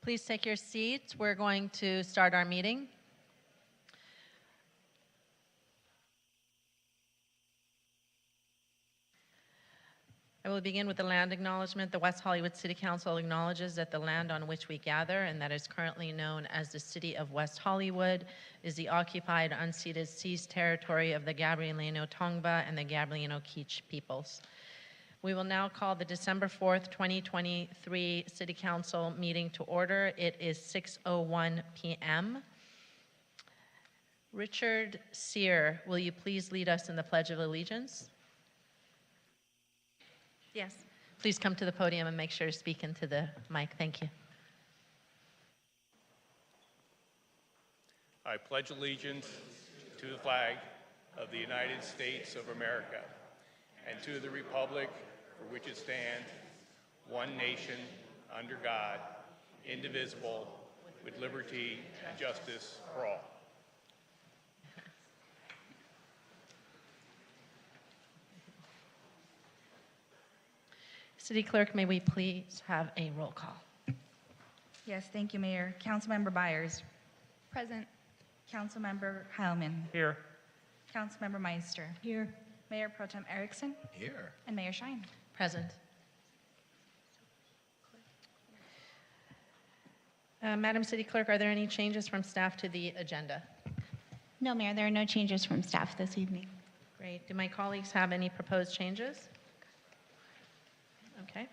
Please take your seats. We're going to start our meeting. I will begin with the land acknowledgement. The West Hollywood City Council acknowledges that the land on which we gather and that is currently known as the City of West Hollywood is the occupied, unceded, seized territory of the Gabrielino Tongva and the Gabrielino Kizh peoples. We will now call the December 4th, 2023 City Council meeting to order. It is 6:01 p.m. Richard Sear, will you please lead us in the Pledge of Allegiance? Yes. Please come to the podium and make sure to speak into the mic. Thank you. I pledge allegiance to the flag of the United States of America and to the republic for which it stands, one nation, under God, indivisible, with liberty and justice for all. City Clerk, may we please have a roll call? Yes, thank you, Mayor. Councilmember Byers. Present. Councilmember Heilman. Here. Councilmember Meister. Here. Mayor Pro Tem Erickson. Here. And Mayor Schein. Present. Madam City Clerk, are there any changes from staff to the agenda? No, Mayor, there are no changes from staff this evening. Great. Do my colleagues have any proposed changes? Okay.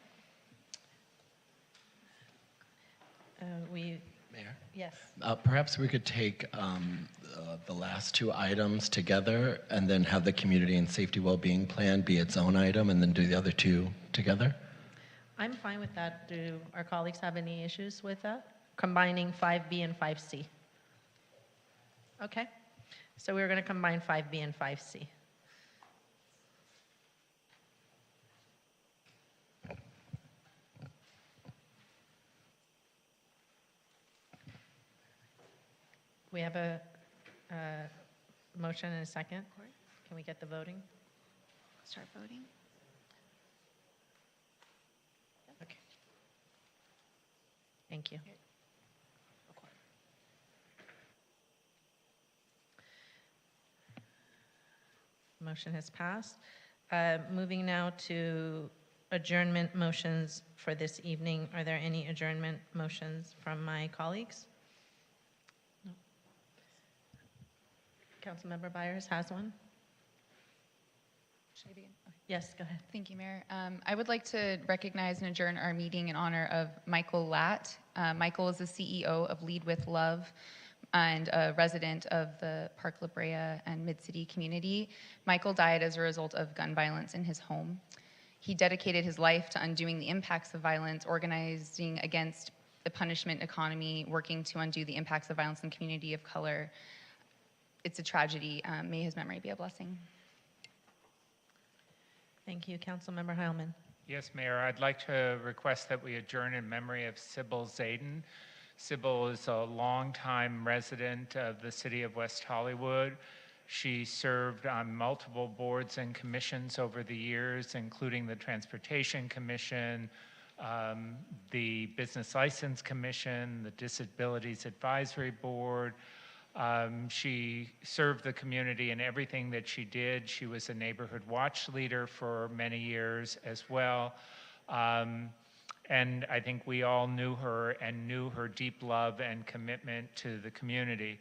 Mayor? Yes. Perhaps we could take the last two items together and then have the community and safety well-being plan be its own item and then do the other two together? I'm fine with that. Do our colleagues have any issues with that? Combining 5B and 5C. Okay. So we're going to combine 5B and 5C. We have a motion and a second. Can we get the voting? Start voting. Okay. Thank you. Motion has passed. Moving now to adjournment motions for this evening. Are there any adjournment motions from my colleagues? No. Councilmember Byers has one. Should I begin? Okay. Yes, go ahead. Thank you, Mayor. I would like to recognize and adjourn our meeting in honor of Michael Latt. Michael is the CEO of Lead with Love and a resident of the Park La Brea and Mid-City community. Michael died as a result of gun violence in his home. He dedicated his life to undoing the impacts of violence, organizing against the punishment economy, working to undo the impacts of violence in the community of color. It's a tragedy. May his memory be a blessing. Thank you. Councilmember Heilman. Yes, Mayor, I'd like to request that we adjourn in memory of Sybil Zayden. Sybil is a longtime resident of the city of West Hollywood. She served on multiple boards and commissions over the years, including the Transportation Commission, the Business License Commission, the Disabilities Advisory Board. She served the community in everything that she did. She was a neighborhood watch leader for many years as well. And I think we all knew her and knew her deep love and commitment to the community.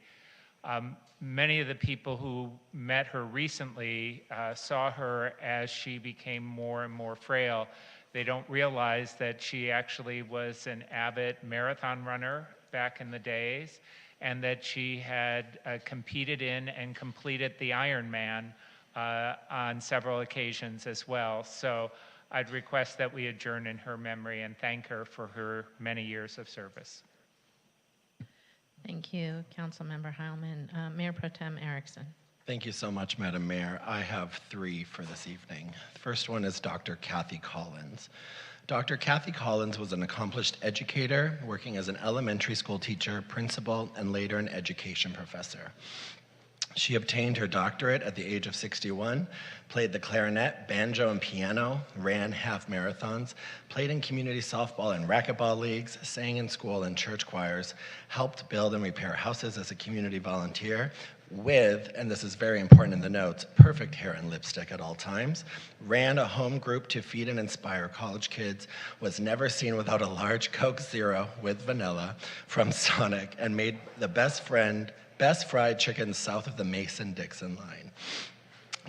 Many of the people who met her recently saw her as she became more and more frail. They don't realize that she actually was an avid marathon runner back in the days, and that she had competed in and completed the Ironman on several occasions as well. So I'd request that we adjourn in her memory and thank her for her many years of service. Thank you, Councilmember Heilman. Mayor Pro Tem Erickson. Thank you so much, Madam Mayor. I have three for this evening. The first one is Dr. Kathy Collins. Dr. Kathy Collins was an accomplished educator, working as an elementary school teacher, principal, and later an education professor. She obtained her doctorate at the age of 61, played the clarinet, banjo, and piano, ran half marathons, played in community softball and racquetball leagues, sang in school and church choirs, helped build and repair houses as a community volunteer with, and this is very important in the notes, perfect hair and lipstick at all times, ran a home group to feed and inspire college kids, was never seen without a large Coke Zero with vanilla from Sonic, and made the best fried chicken south of the Mason-Dixon line.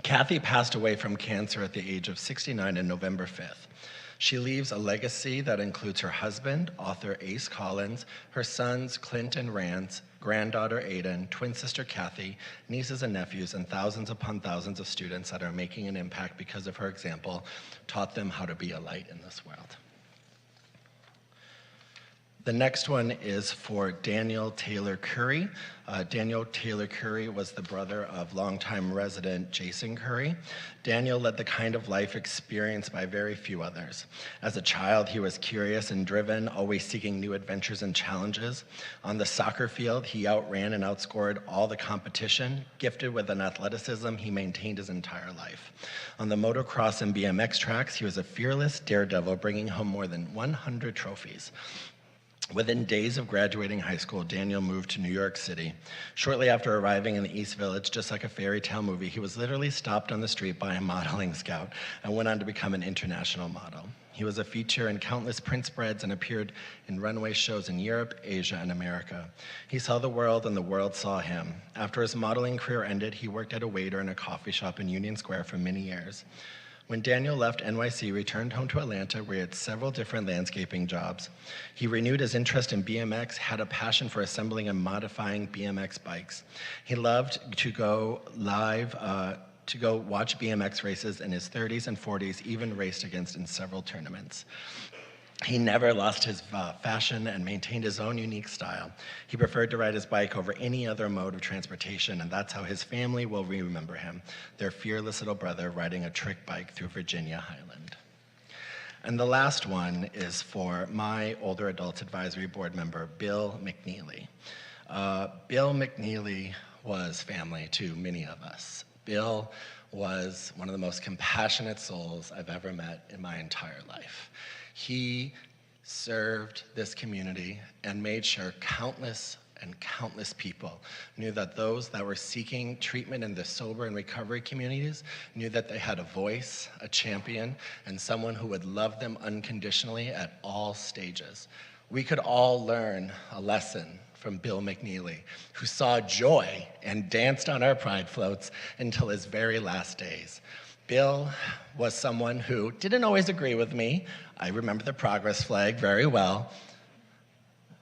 Kathy passed away from cancer at the age of 69 on November 5th. She leaves a legacy that includes her husband, author Ace Collins, her sons Clint and Rance, granddaughter Aiden, twin sister Kathy, nieces and nephews, and thousands upon thousands of students that are making an impact because of her example, taught them how to be a light in this world. The next one is for Daniel Taylor Curry. Daniel Taylor Curry was the brother of longtime resident Jason Curry. Daniel led the kind of life experienced by very few others. As a child, he was curious and driven, always seeking new adventures and challenges. On the soccer field, he outran and outscored all the competition. Gifted with an athleticism he maintained his entire life. On the motocross and BMX tracks, he was a fearless daredevil, bringing home more than 100 trophies. Within days of graduating high school, Daniel moved to New York City. Shortly after arriving in the East Village, just like a fairy tale movie, he was literally stopped on the street by a modeling scout and went on to become an international model. He was a feature in countless print spreads and appeared in runway shows in Europe, Asia, and America. He saw the world and the world saw him. After his modeling career ended, he worked as a waiter in a coffee shop in Union Square for many years. When Daniel left NYC, he returned home to Atlanta, where he had several different landscaping jobs. He renewed his interest in BMX, had a passion for assembling and modifying BMX bikes. He loved to go watch BMX races in his 30s and 40s, even raced against in several tournaments. He never lost his fashion and maintained his own unique style. He preferred to ride his bike over any other mode of transportation, and that's how his family will remember him, their fearless little brother riding a trick bike through Virginia Highland. And the last one is for my older adults advisory board member, Bill McNeely. Bill McNeely was family to many of us. Bill was one of the most compassionate souls I've ever met in my entire life. He served this community and made sure countless people knew that those that were seeking treatment in the sober and recovery communities knew that they had a voice, a champion, and someone who would love them unconditionally at all stages. We could all learn a lesson from Bill McNeely, who saw joy and danced on our pride floats until his very last days. Bill was someone who didn't always agree with me. I remember the progress flag very well.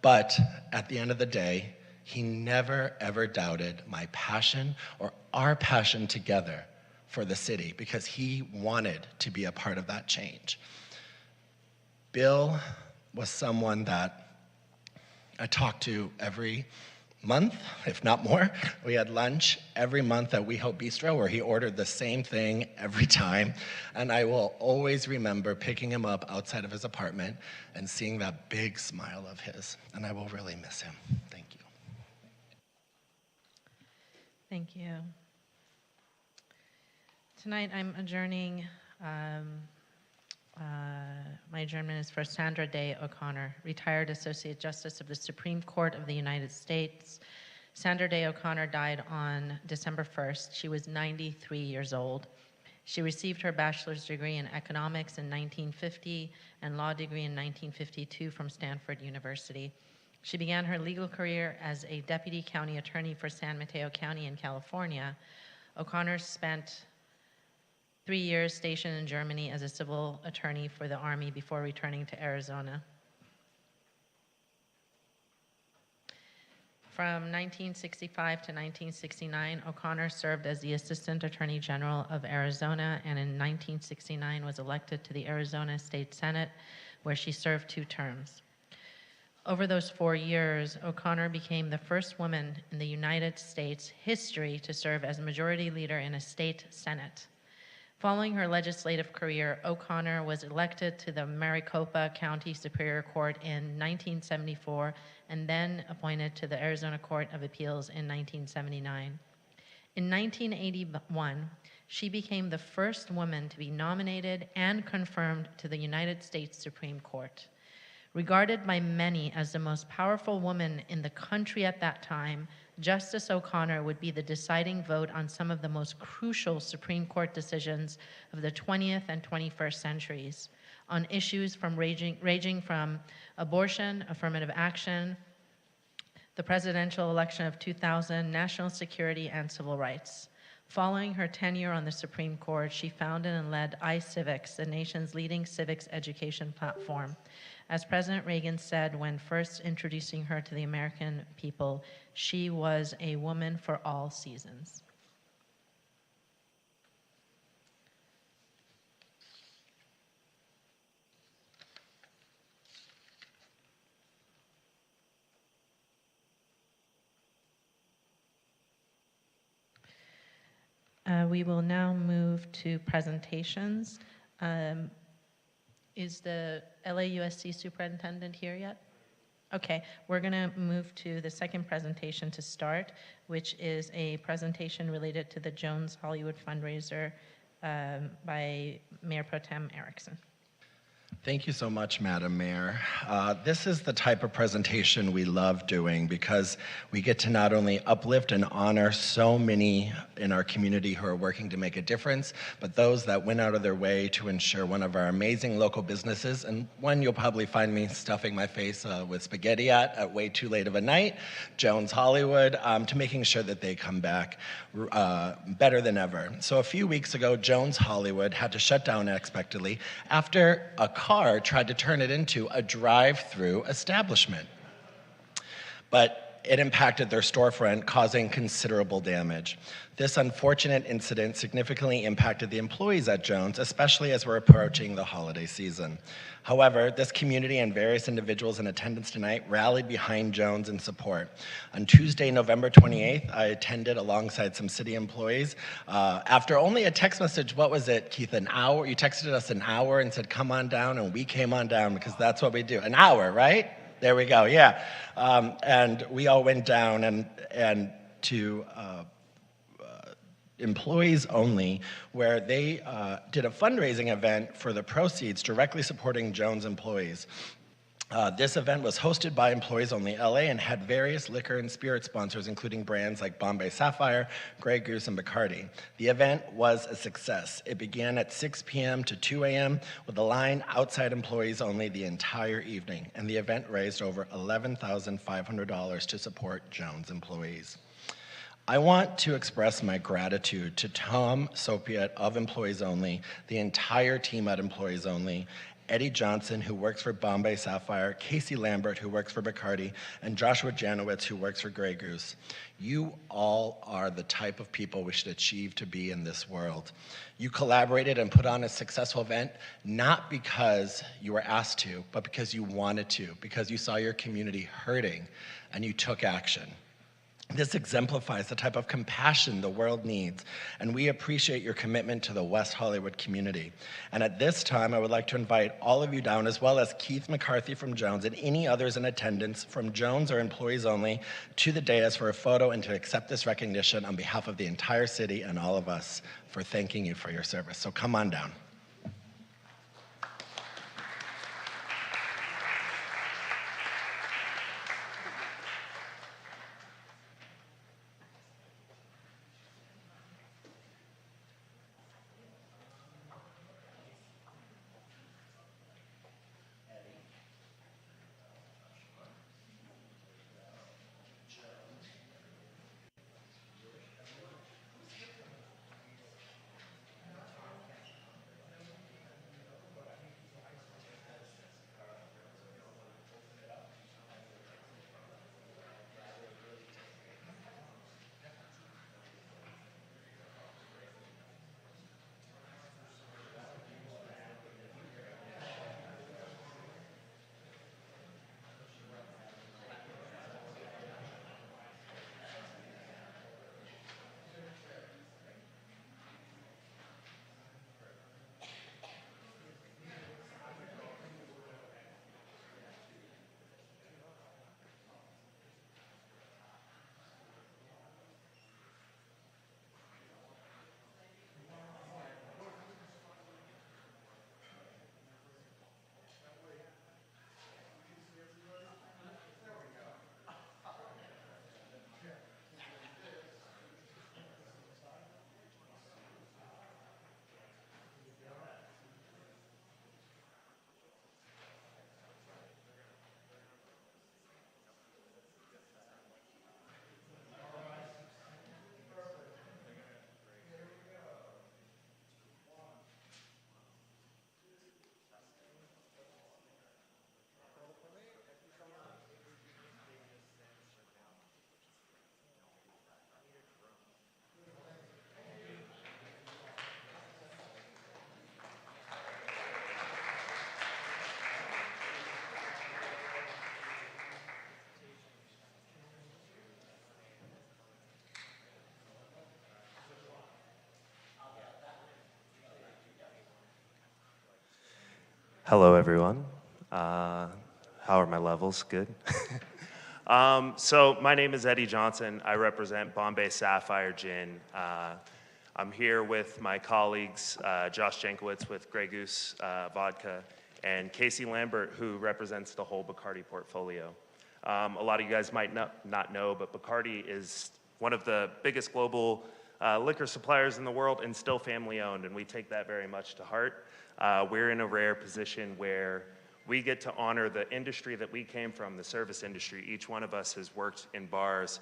But at the end of the day, he never, ever doubted my passion or our passion together for the city because he wanted to be a part of that change. Bill was someone that I talked to every month, if not more. We had lunch every month at WeHo Bistro where he ordered the same thing every time. And I will always remember picking him up outside of his apartment and seeing that big smile of his. And I will really miss him. Thank you. Thank you. Tonight I'm adjourning. My adjournment is for Sandra Day O'Connor, retired Associate Justice of the Supreme Court of the United States. Sandra Day O'Connor died on December 1st. She was 93 years old. She received her bachelor's degree in economics in 1950 and law degree in 1952 from Stanford University. She began her legal career as a deputy county attorney for San Mateo County in California. O'Connor spent 3 years stationed in Germany as a civil attorney for the Army before returning to Arizona. From 1965 to 1969, O'Connor served as the Assistant Attorney General of Arizona, and in 1969 was elected to the Arizona State Senate, where she served 2 terms. Over those 4 years, O'Connor became the first woman in the United States history to serve as Majority Leader in a state Senate. Following her legislative career, O'Connor was elected to the Maricopa County Superior Court in 1974 and then appointed to the Arizona Court of Appeals in 1979. In 1981, she became the first woman to be nominated and confirmed to the United States Supreme Court. Regarded by many as the most powerful woman in the country at that time, Justice O'Connor would be the deciding vote on some of the most crucial Supreme Court decisions of the 20th and 21st centuries, on issues ranging from abortion, affirmative action, the presidential election of 2000, national security, and civil rights. Following her tenure on the Supreme Court, she founded and led iCivics, the nation's leading civics education platform. As President Reagan said when first introducing her to the American people, she was a woman for all seasons. We will now move to presentations. Is the LAUSD superintendent here yet? Okay, we're going to move to the second presentation to start, which is a presentation related to the Jones Hollywood fundraiser by Mayor Pro Tem Erickson. Thank you so much, Madam Mayor. This is the type of presentation we love doing because we get to not only uplift and honor so many in our community who are working to make a difference, but those that went out of their way to ensure one of our amazing local businesses, and one you'll probably find me stuffing my face with spaghetti at way too late of a night, Jones Hollywood, to making sure that they come back better than ever. So a few weeks ago, Jones Hollywood had to shut down unexpectedly after a car tried to turn it into a drive-through establishment. But it impacted their storefront, causing considerable damage. This unfortunate incident significantly impacted the employees at Jones, especially as we're approaching the holiday season. However, this community and various individuals in attendance tonight rallied behind Jones in support. On Tuesday, November 28th, I attended alongside some city employees. After only a text message, what was it, Keith, an hour? You texted us an hour and said, come on down, and we came on down because that's what we do. An hour, right? There we go, yeah. And we all went down and to employees only, where they did a fundraising event for the proceeds directly supporting Jones employees. This event was hosted by Employees Only LA and had various liquor and spirit sponsors, including brands like Bombay Sapphire, Grey Goose, and Bacardi. The event was a success. It began at 6 p.m. to 2 a.m. with a line outside Employees Only the entire evening, and the event raised over $11,500 to support Jones employees. I want to express my gratitude to Tom Sopiet of Employees Only, the entire team at Employees Only, Eddie Johnson, who works for Bombay Sapphire, Casey Lambert, who works for Bacardi, and Joshua Janowitz, who works for Grey Goose. You all are the type of people we should achieve to be in this world. You collaborated and put on a successful event, not because you were asked to, but because you wanted to, because you saw your community hurting, and you took action. This exemplifies the type of compassion the world needs, and we appreciate your commitment to the West Hollywood community. And at this time, I would like to invite all of you down, as well as Keith McCarthy from Jones and any others in attendance from Jones or Employees Only, to the dais for a photo and to accept this recognition on behalf of the entire city and all of us for thanking you for your service. So come on down. Hello, everyone. How are my levels? Good. So my name is Eddie Johnson. I represent Bombay Sapphire Gin. I'm here with my colleagues, Josh Jankowitz with Grey Goose Vodka, and Casey Lambert, who represents the whole Bacardi portfolio. A lot of you guys might not know, but Bacardi is one of the biggest global liquor suppliers in the world and still family owned, and we take that very much to heart. We're in a rare position where we get to honor the industry that we came from, the service industry. Each one of us has worked in bars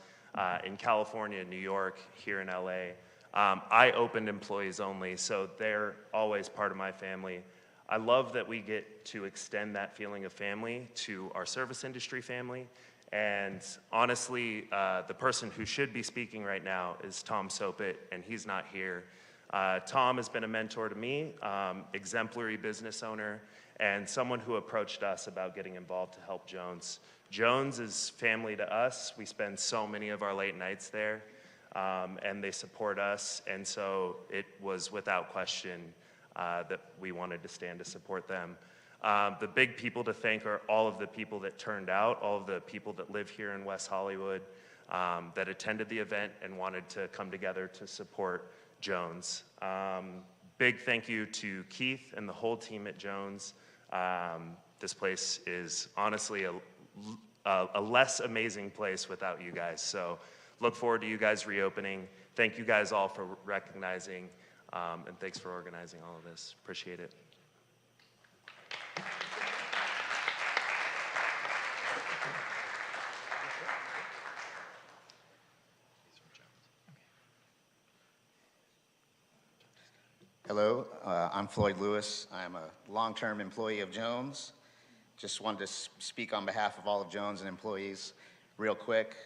in California, New York, here in LA. I opened employees only, so they're always part of my family. I love that we get to extend that feeling of family to our service industry family. And honestly, the person who should be speaking right now is Tom Sopit, and he's not here. Tom has been a mentor to me, exemplary business owner, and someone who approached us about getting involved to help Jones. Jones is family to us. We spend so many of our late nights there, and they support us, and so it was without question that we wanted to stand to support them. The big people to thank are all of the people that turned out, all of the people that live here in West Hollywood, that attended the event and wanted to come together to support Jones. Big thank you to Keith and the whole team at Jones. This place is honestly a less amazing place without you guys. So look forward to you guys reopening. Thank you guys all for recognizing, and thanks for organizing all of this. Appreciate it. Hello, I'm Floyd Lewis. I'm a long-term employee of Jones. Just wanted to speak on behalf of all of Jones and employees real quick.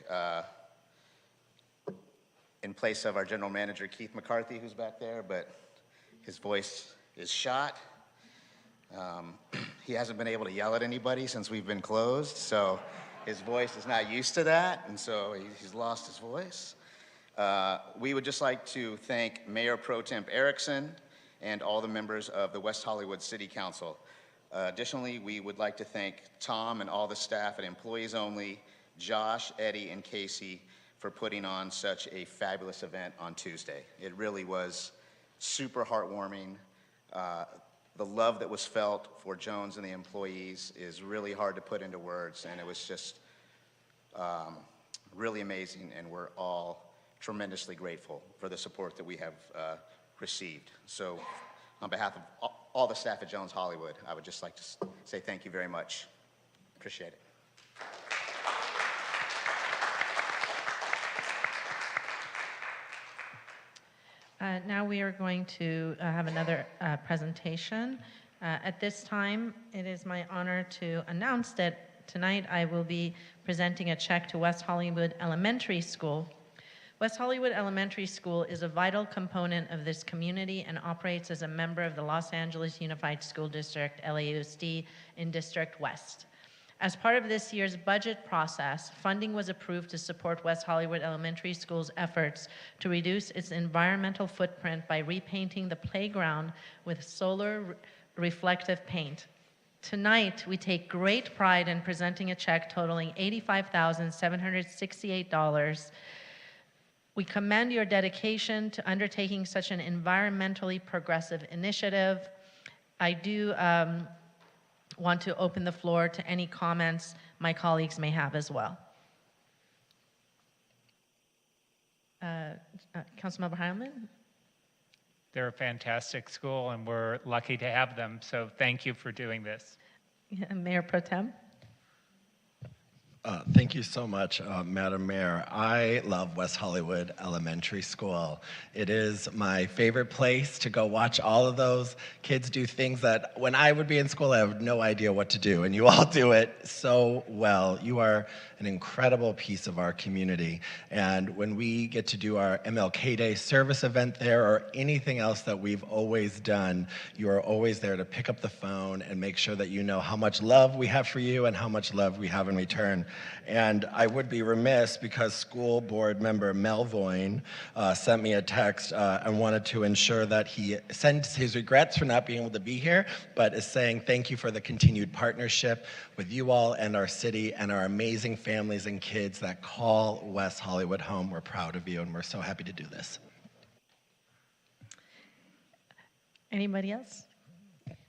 In place of our general manager, Keith McCarthy, who's back there, but his voice is shot. He hasn't been able to yell at anybody since we've been closed, so his voice is not used to that, and so he's lost his voice. We would just like to thank Mayor Pro Temp Erickson and all the members of the West Hollywood City Council. Additionally, we would like to thank Tom and all the staff at Employees Only, Josh, Eddie, and Casey for putting on such a fabulous event on Tuesday. It really was super heartwarming. The love that was felt for Jones and the employees is really hard to put into words, and it was just really amazing, and we're all tremendously grateful for the support that we have received. So on behalf of all the staff at Jones Hollywood, I would just like to say thank you very much. Appreciate it. Now we are going to have another presentation. At this time, it is my honor to announce that tonight I will be presenting a check to West Hollywood Elementary School. West Hollywood Elementary School is a vital component of this community and operates as a member of the Los Angeles Unified School District, LAUSD, in District West. As part of this year's budget process, funding was approved to support West Hollywood Elementary School's efforts to reduce its environmental footprint by repainting the playground with solar reflective paint. Tonight, we take great pride in presenting a check totaling $85,768. We commend your dedication to undertaking such an environmentally progressive initiative. I do want to open the floor to any comments my colleagues may have as well. Councilmember Heilman? They're a fantastic school, and we're lucky to have them, so thank you for doing this. Mayor Pro Tem? Thank you so much, Madam Mayor. I love West Hollywood Elementary School. It is my favorite place to go watch all of those kids do things that when I would be in school, I had no idea what to do, and you all do it so well. You are an incredible piece of our community, and when we get to do our MLK Day service event there or anything else that we've always done, you are always there to pick up the phone and make sure that you know how much love we have for you and how much love we have in return And I would be remiss because school board member Melvoin sent me a text and wanted to ensure that he sends his regrets for not being able to be here, but is saying thank you for the continued partnership with you all and our city and our amazing families and kids that call West Hollywood home. We're proud of you and we're so happy to do this. Anybody else?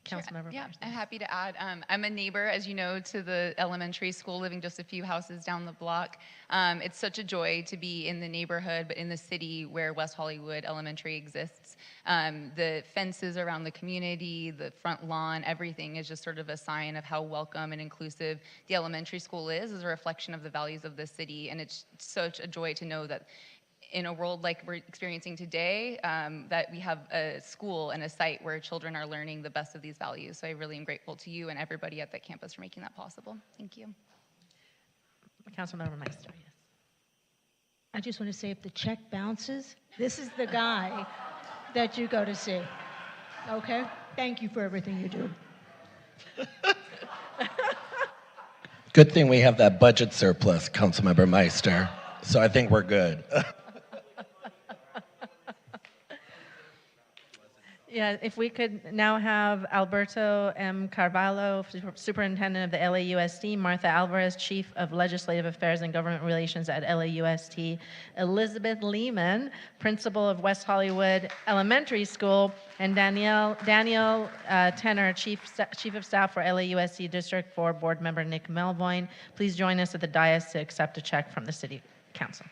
Sure. Councilmember Yeah, Myers. I'm happy to add. I'm a neighbor, as you know, to the elementary school, living just a few houses down the block. It's such a joy to be in the neighborhood, but in the city where West Hollywood Elementary exists. The fences around the community, the front lawn, everything is just sort of a sign of how welcome and inclusive the elementary school is a reflection of the values of the city. And it's such a joy to know that in a world like we're experiencing today, that we have a school and a site where children are learning the best of these values. So I really am grateful to you and everybody at that campus for making that possible. Thank you. Councilmember Meister, yes. I just want to say if the check bounces, this is the guy that you go to see. Okay? Thank you for everything you do. Good thing we have that budget surplus, Councilmember Meister. So I think we're good. Yeah, if we could now have Alberto M. Carvalho, Superintendent of the LAUSD, Martha Alvarez, Chief of Legislative Affairs and Government Relations at LAUSD, Elizabeth Lehman, Principal of West Hollywood Elementary School, and Daniel Tenner, Chief of Staff for LAUSD District 4 Board Member Nick Melvoin. Please join us at the dais to accept a check from the City Council.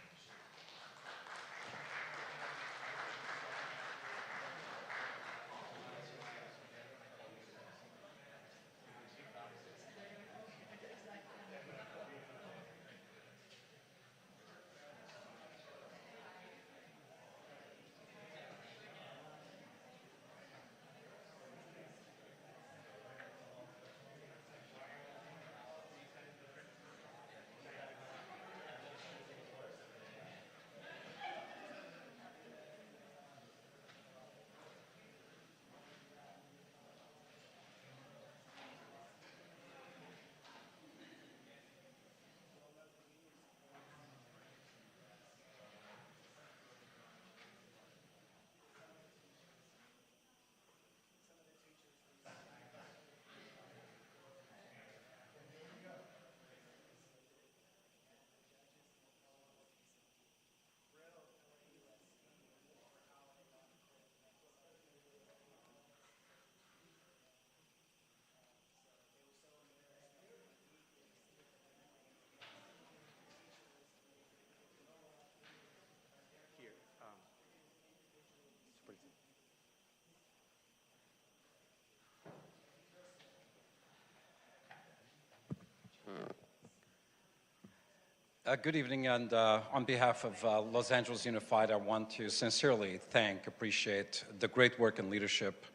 Good evening, and on behalf of Los Angeles Unified, I want to sincerely appreciate the great work and leadership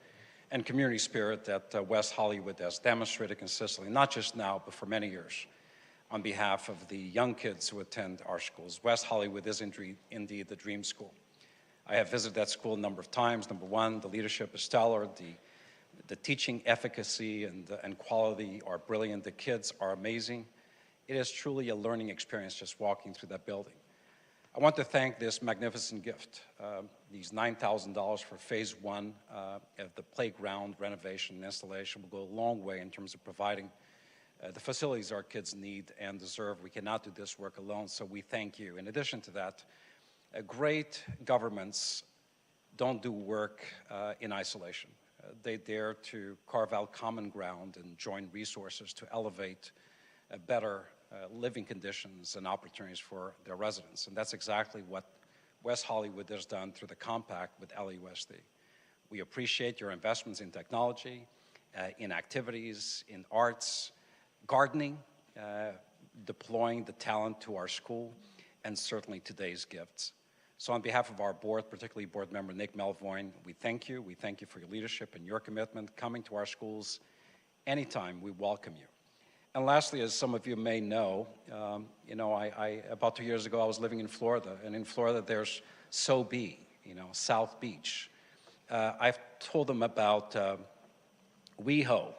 and community spirit that West Hollywood has demonstrated consistently, not just now, but for many years. On behalf of the young kids who attend our schools, West Hollywood is indeed the dream school. I have visited that school a number of times. Number one, the leadership is stellar, the teaching efficacy and quality are brilliant, the kids are amazing. It is truly a learning experience just walking through that building. I want to thank this magnificent gift. These $9,000 for phase one of the playground renovation and installation will go a long way in terms of providing the facilities our kids need and deserve. We cannot do this work alone, so we thank you. In addition to that, great governments don't do work in isolation. They dare to carve out common ground and join resources to elevate better living conditions and opportunities for their residents. And that's exactly what West Hollywood has done through the compact with LAUSD. We appreciate your investments in technology, in activities, in arts, gardening, deploying the talent to our school, and certainly today's gifts. So on behalf of our board, particularly board member Nick Melvoin, we thank you. We thank you for your leadership and your commitment. Coming to our schools anytime, we welcome you. And lastly, as some of you may know, about 2 years ago, I was living in Florida, and in Florida, there's SoBe, South Beach. I've told them about WeHo,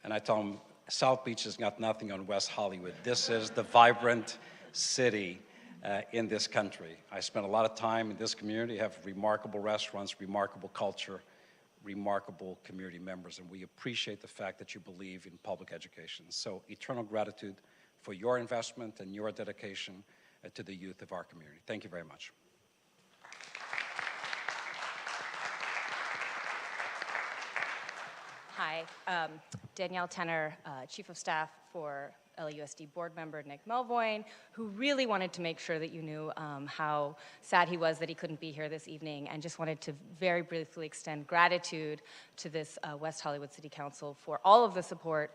and I tell them, South Beach has got nothing on West Hollywood. This is the vibrant city in this country. I spent a lot of time in this community, have remarkable restaurants, remarkable culture, remarkable community members, and we appreciate the fact that you believe in public education. So eternal gratitude for your investment and your dedication to the youth of our community. Thank you very much. Hi, Danielle Tenner, Chief of Staff for LAUSD Board Member Nick Melvoin, who really wanted to make sure that you knew how sad he was that he couldn't be here this evening, and just wanted to very briefly extend gratitude to this West Hollywood City Council for all of the support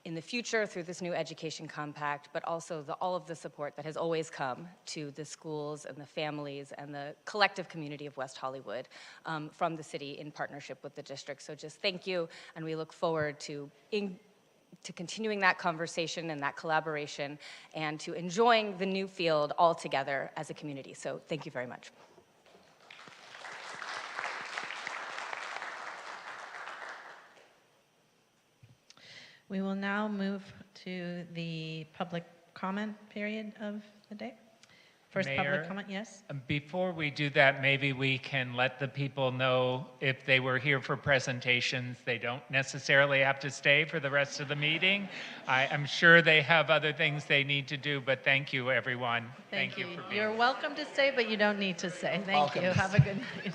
in the future through this new education compact, but also all of the support that has always come to the schools and the families and the collective community of West Hollywood from the city in partnership with the district. So just thank you, and we look forward to continuing that conversation and that collaboration and to enjoying the new field all together as a community. So thank you very much. We will now move to the public comment period of the day. First Mayor, public comment, yes? Before we do that, maybe we can let the people know if they were here for presentations, they don't necessarily have to stay for the rest of the meeting. I'm sure they have other things they need to do, but thank you, everyone. Thank you for being here. You're welcome to stay, but you don't need to stay. Thank Welcome you. to Have a good night.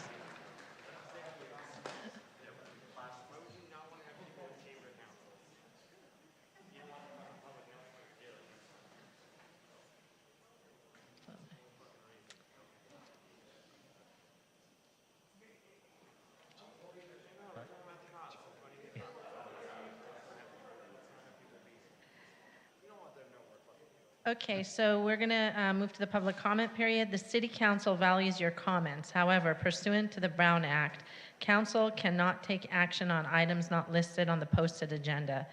Okay, so we're going to move to the public comment period. The City Council values your comments. However, pursuant to the Brown Act, Council cannot take action on items not listed on the posted agenda.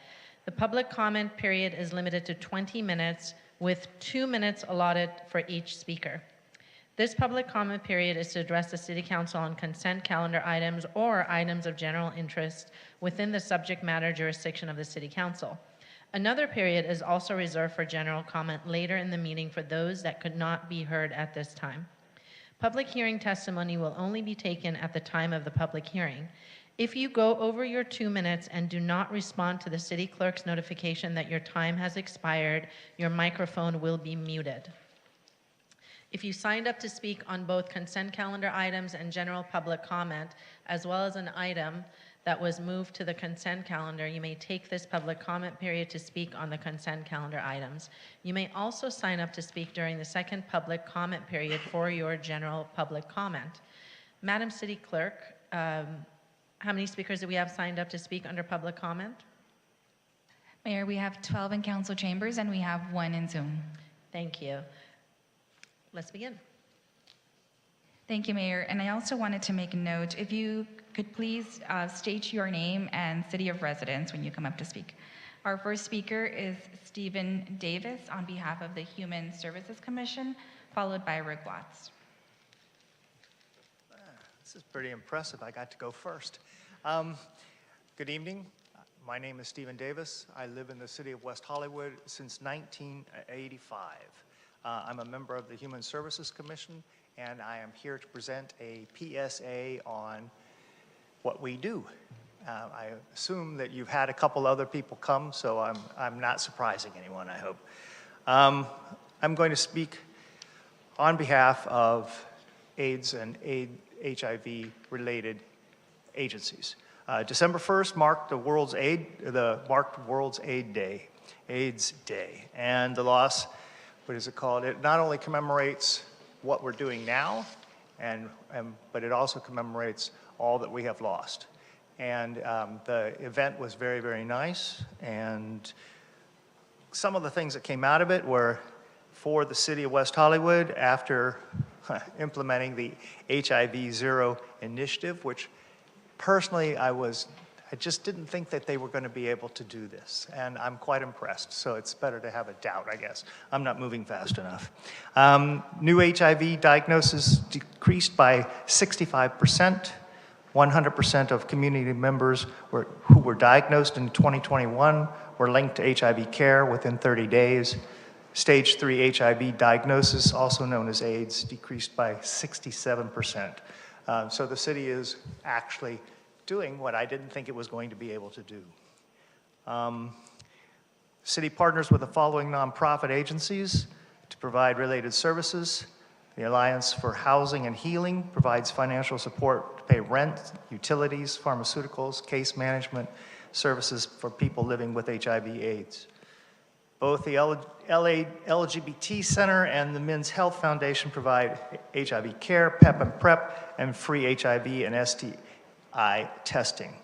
The public comment period is limited to 20 minutes, with 2 minutes allotted for each speaker. This public comment period is to address the City Council on consent calendar items or items of general interest within the subject matter jurisdiction of the City Council. Another period is also reserved for general comment later in the meeting for those that could not be heard at this time. Public hearing testimony will only be taken at the time of the public hearing. If you go over your 2 minutes and do not respond to the city clerk's notification that your time has expired, your microphone will be muted. If you signed up to speak on both consent calendar items and general public comment, as well as an item that was moved to the consent calendar, you may take this public comment period to speak on the consent calendar items. You may also sign up to speak during the second public comment period for your general public comment. Madam City Clerk, how many speakers do we have signed up to speak under public comment? Mayor, we have 12 in council chambers and we have 1 in Zoom. Thank you. Let's begin. Thank you, Mayor. And I also wanted to make a note, if you could please state your name and city of residence when you come up to speak. Our first speaker is Stephen Davis on behalf of the Human Services Commission, followed by Rick Watts. This is pretty impressive. I got to go first. Good evening. My name is Stephen Davis. I live in the city of West Hollywood since 1985. I'm a member of the Human Services Commission, and I am here to present a PSA on what we do. I assume that you've had a couple other people come, so I'm not surprising anyone, I hope. I'm going to speak on behalf of AIDS and HIV-related agencies. December 1st marked World's AIDS Day, and the loss, what is it called? It not only commemorates what we're doing now, but it also commemorates all that we have lost. And the event was very, very nice, and some of the things that came out of it were for the city of West Hollywood after implementing the HIV Zero initiative, which personally I just didn't think that they were going to be able to do this, and I'm quite impressed, so it's better to have a doubt, I guess. I'm not moving fast enough. New HIV diagnosis decreased by 65%. 100% of community members who were diagnosed in 2021 were linked to HIV care within 30 days. Stage 3 HIV diagnosis, also known as AIDS, decreased by 67%. So the city is actually doing what I didn't think it was going to be able to do. City partners with the following nonprofit agencies to provide related services. The Alliance for Housing and Healing provides financial support to pay rent, utilities, pharmaceuticals, case management services for people living with HIV/AIDS. Both the LA LGBT Center and the Men's Health Foundation provide HIV care, PEP and PrEP, and free HIV and STI testing.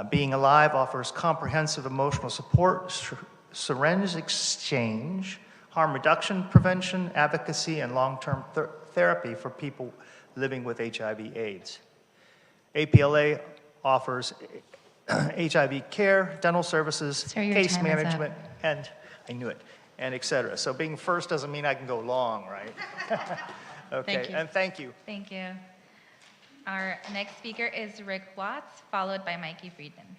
Being Alive offers comprehensive emotional support, syringe exchange, harm reduction, prevention, advocacy, and long-term therapy for people living with HIV/AIDS. APLA offers HIV care, dental services, Sir, your case time is up. management, and I knew it, and et cetera. So being first doesn't mean I can go long, right? Okay, Thank you. and thank you. Thank you. Our next speaker is Rick Watts, followed by Mikey Friedman.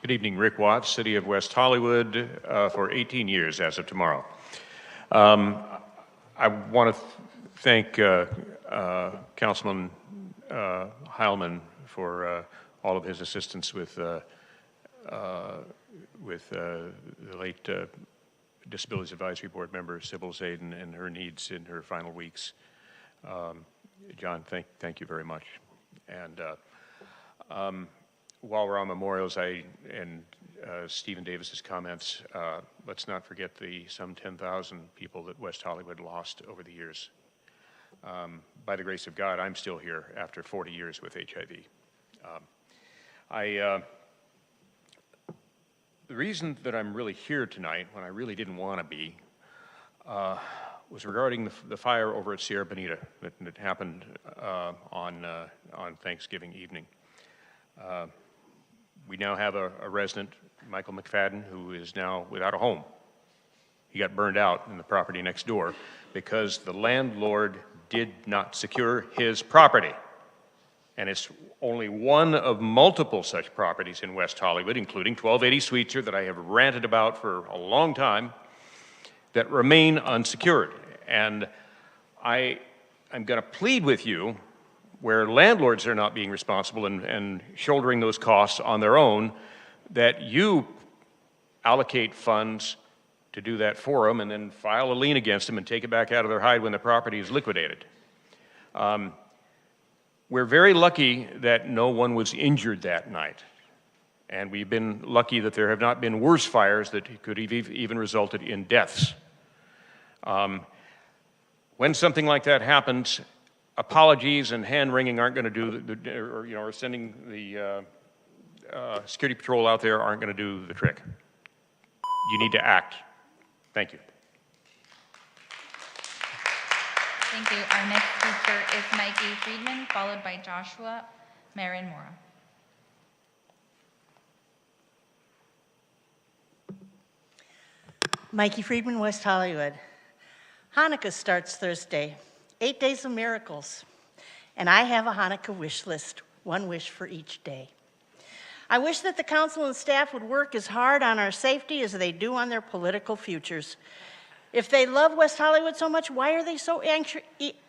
Good evening, Rick Watts, City of West Hollywood, for 18 years as of tomorrow. I want to thank Councilman Heilman for all of his assistance with the late Disabilities Advisory Board member Sybil Zayden and her needs in her final weeks. John, thank you very much. And while we're on memorials, and Stephen Davis's comments, let's not forget the some 10,000 people that West Hollywood lost over the years. By the grace of God, I'm still here after 40 years with HIV. The reason that I'm really here tonight, when I really didn't want to be, was regarding the fire over at Sierra Bonita that happened on Thanksgiving evening. We now have a resident, Michael McFadden, who is now without a home. He got burned out in the property next door because the landlord did not secure his property. And it's only one of multiple such properties in West Hollywood, including 1280 Sweetser that I have ranted about for a long time, that remain unsecured. And I'm going to plead with you, where landlords are not being responsible and shouldering those costs on their own, that you allocate funds to do that for them and then file a lien against them and take it back out of their hide when the property is liquidated. We're very lucky that no one was injured that night. And we've been lucky that there have not been worse fires that could have even resulted in deaths. When something like that happens, apologies and hand-wringing aren't going to do, or sending the security patrol out there aren't going to do the trick. You need to act. Thank you. Thank you. Our next speaker is Mikey Friedman, followed by Joshua Marin Mora. Mikey Friedman, West Hollywood. Hanukkah starts Thursday, 8 days of miracles. And I have a Hanukkah wish list, one wish for each day. I wish that the council and staff would work as hard on our safety as they do on their political futures. If they love West Hollywood so much, why are they so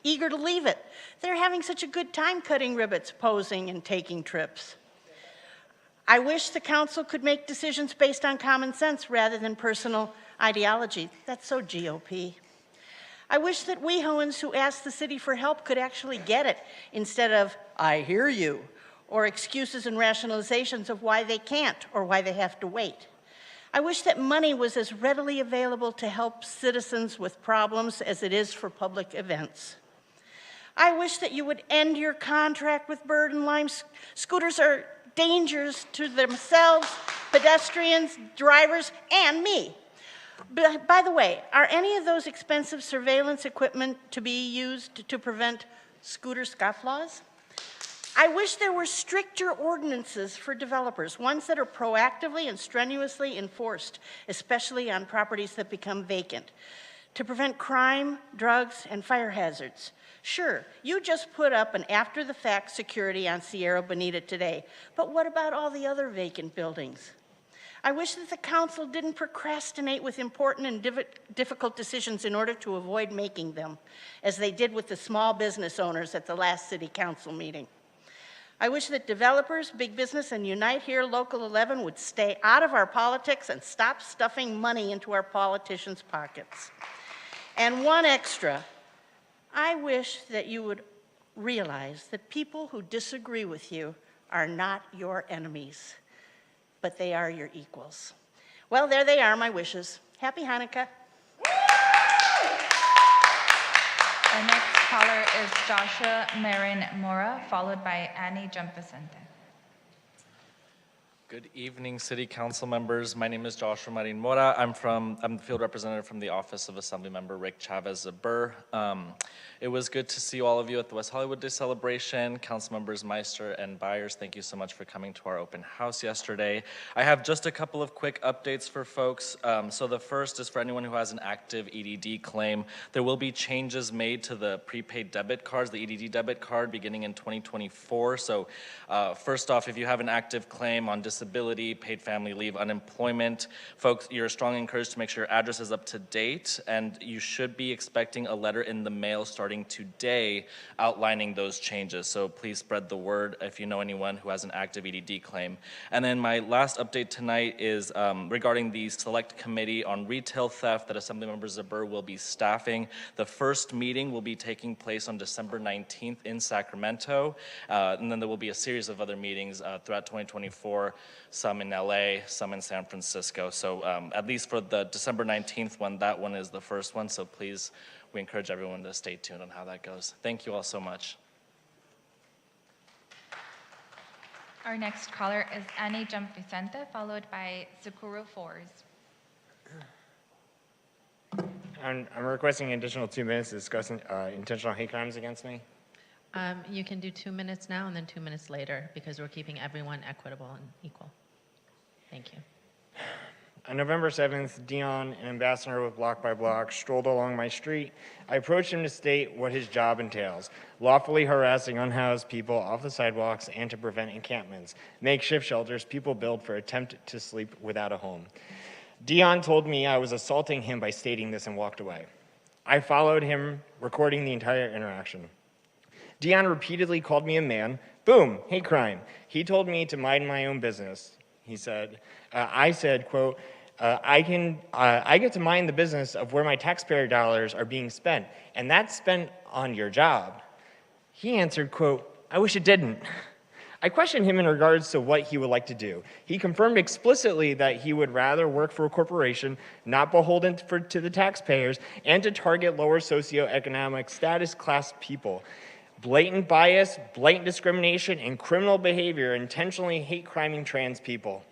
eager to leave it? They're having such a good time cutting ribbons, posing, and taking trips. I wish the council could make decisions based on common sense rather than personal ideology. That's so GOP. I wish that WeHoans who ask the city for help could actually get it instead of, I hear you, or excuses and rationalizations of why they can't or why they have to wait. I wish that money was as readily available to help citizens with problems as it is for public events. I wish that you would end your contract with Bird and Lime. Scooters are dangers to themselves, pedestrians, drivers, and me. But by the way, are any of those expensive surveillance equipment to be used to prevent scooter scofflaws? I wish there were stricter ordinances for developers, ones that are proactively and strenuously enforced, especially on properties that become vacant. to prevent crime, drugs, and fire hazards. Sure, you just put up an after-the-fact security on Sierra Bonita today, but what about all the other vacant buildings? I wish that the council didn't procrastinate with important and difficult decisions in order to avoid making them, as they did with the small business owners at the last city council meeting. I wish that developers, big business, and Unite Here Local 11 would stay out of our politics and stop stuffing money into our politicians' pockets. And one extra, I wish that you would realize that people who disagree with you are not your enemies, but they are your equals. Well, there they are, my wishes. Happy Hanukkah. Our next caller is Joshua Marin Mora, followed by Annie Jumpicente. Good evening, City Council members. My name is Joshua Marin Mora. I'm the field representative from the office of Assemblymember Rick Chavez-Zabur. It was good to see all of you at the West Hollywood Day celebration. Council members Meister and Byers, thank you so much for coming to our open house yesterday. I have just a couple of quick updates for folks. So the first is for anyone who has an active EDD claim. There will be changes made to the prepaid debit cards, the EDD debit card, beginning in 2024. So first off, if you have an active claim on disability, paid family leave, unemployment, folks, you're strongly encouraged to make sure your address is up to date, and you should be expecting a letter in the mail starting today outlining those changes. So please spread the word if you know anyone who has an active EDD claim. And then my last update tonight is regarding the Select Committee on Retail Theft that Assemblymember Zabur will be staffing. The first meeting will be taking place on December 19th in Sacramento, and then there will be a series of other meetings throughout 2024, some in LA, some in San Francisco. So at least for the December 19th one, that one is the first one, so please, we encourage everyone to stay tuned on how that goes. Thank you all so much. Our next caller is Annie Jumpicente, followed by Sakura Fours. I'm requesting an additional 2 minutes to discuss intentional hate crimes against me. You can do 2 minutes now and then 2 minutes later because we're keeping everyone equitable and equal. Thank you. On November 7th, Dion, an ambassador with Block by Block, strolled along my street. I approached him to state what his job entails: lawfully harassing unhoused people off the sidewalks and to prevent encampments, makeshift shelters people build for attempt to sleep without a home. Dion told me I was assaulting him by stating this and walked away. I followed him, recording the entire interaction. Dion repeatedly called me a man. Boom, hate crime. He told me to mind my own business. He said, I said, quote, I get to mind the business of where my taxpayer dollars are being spent, and that's spent on your job. He answered, quote, I wish it didn't. I questioned him in regards to what he would like to do. He confirmed explicitly that he would rather work for a corporation, not beholden to the taxpayers, and to target lower socioeconomic status class people. Blatant bias, blatant discrimination, and criminal behavior intentionally hate criming trans people.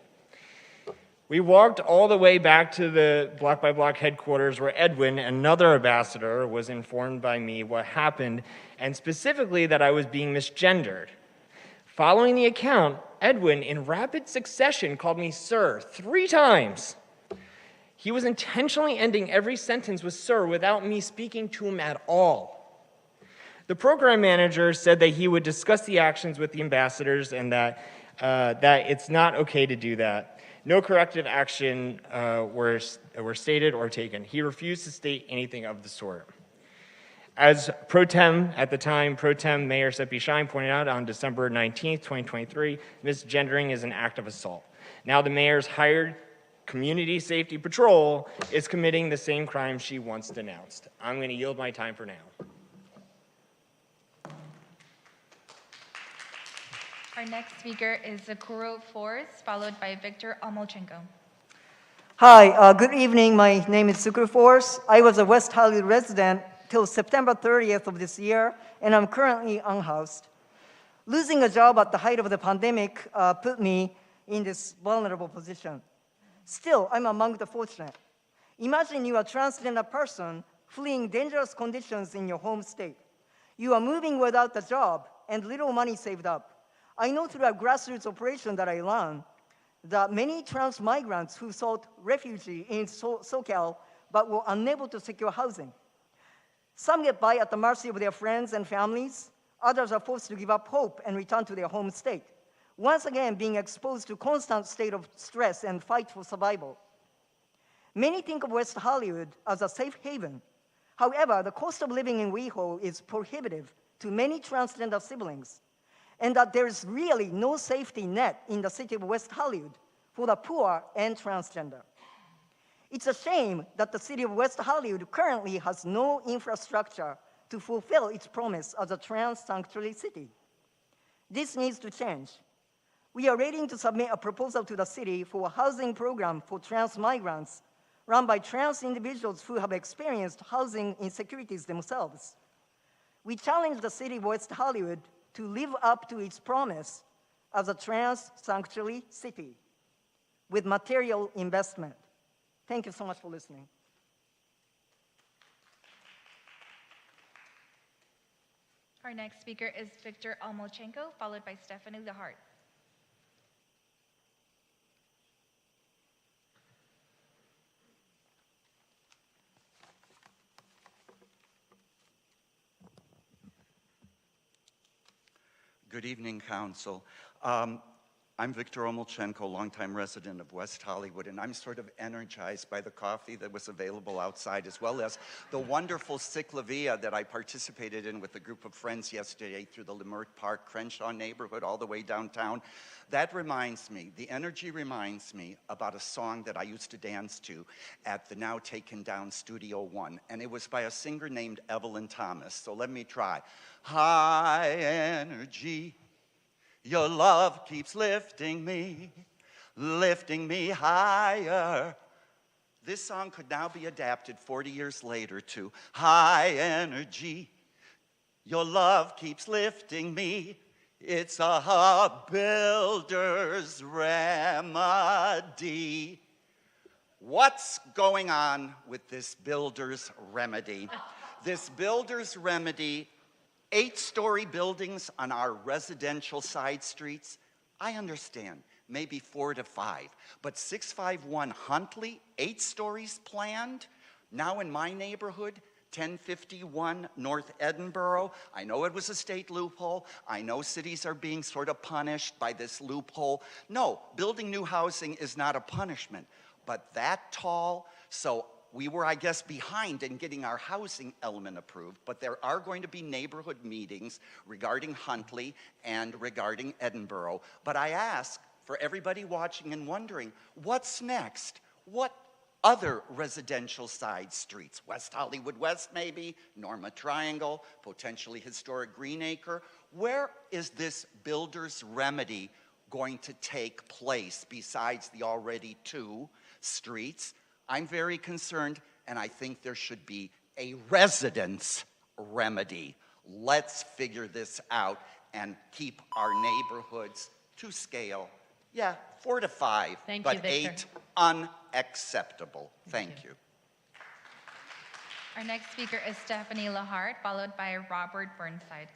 We walked all the way back to the Block by Block headquarters where Edwin, another ambassador, was informed by me what happened, and specifically that I was being misgendered. Following the account, Edwin, in rapid succession, called me sir 3 times. He was intentionally ending every sentence with sir without me speaking to him at all. The program manager said that he would discuss the actions with the ambassadors and that it's not okay to do that. No corrective action were stated or taken. He refused to state anything of the sort. As Pro Tem, at the time, Pro Tem Mayor Seppi Shine pointed out on December 19th, 2023, misgendering is an act of assault. Now the mayor's hired Community Safety Patrol is committing the same crime she once denounced. I'm going to yield my time for now. Our next speaker is Zakuro Fours, followed by Victor Omolchenko. Hi, good evening. My name is Zakuro Fours. I was a West Hollywood resident till September 30th of this year, and I'm currently unhoused. Losing a job at the height of the pandemic put me in this vulnerable position. Still, I'm among the fortunate. Imagine you are a transgender person fleeing dangerous conditions in your home state. You are moving without a job and little money saved up. I know through a grassroots operation that I learned that many trans migrants who sought refuge in SoCal but were unable to secure housing. Some get by at the mercy of their friends and families. Others are forced to give up hope and return to their home state, once again being exposed to constant state of stress and fight for survival. Many think of West Hollywood as a safe haven. However, the cost of living in WeHo is prohibitive to many transgender siblings, and that there is really no safety net in the city of West Hollywood for the poor and transgender. It's a shame that the city of West Hollywood currently has no infrastructure to fulfill its promise as a trans sanctuary city. This needs to change. We are ready to submit a proposal to the city for a housing program for trans migrants run by trans individuals who have experienced housing insecurities themselves. We challenge the city of West Hollywood to live up to its promise as a trans sanctuary city with material investment. Thank you so much for listening. Our next speaker is Victor Almochenko, followed by Stephanie Lahart. Good evening, Council. I'm Victor Omolchenko, longtime resident of West Hollywood, and I'm sort of energized by the coffee that was available outside, as well as the wonderful ciclovia that I participated in with a group of friends yesterday through the Lemert Park, Crenshaw neighborhood, all the way downtown. That reminds me, the energy reminds me about a song that I used to dance to at the now taken down Studio One, and it was by a singer named Evelyn Thomas. So let me try. High energy. Your love keeps lifting me higher. This song could now be adapted 40 years later to high energy. Your love keeps lifting me. It's a builder's remedy. What's going on with this builder's remedy? This builder's remedy, 8-story buildings on our residential side streets, I understand, maybe 4 to 5. But 651 Huntley, 8 stories planned. Now in my neighborhood, 1051 North Edinburgh. I know it was a state loophole. I know cities are being sort of punished by this loophole. No, building new housing is not a punishment, but that tall. So we were, I guess, behind in getting our housing element approved, but there are going to be neighborhood meetings regarding Huntley and regarding Edinburgh. But I ask for everybody watching and wondering, what's next? What other residential side streets? West Hollywood West maybe, Norma Triangle, potentially historic Greenacre. Where is this builder's remedy going to take place besides the already 2 streets? I'm very concerned, and I think there should be a residence remedy. Let's figure this out and keep our neighborhoods to scale. Yeah, 4 to 5, Thank but you, Victor. 8 unacceptable. Thank you. Our next speaker is Stephanie Lahart, followed by Robert Burnside.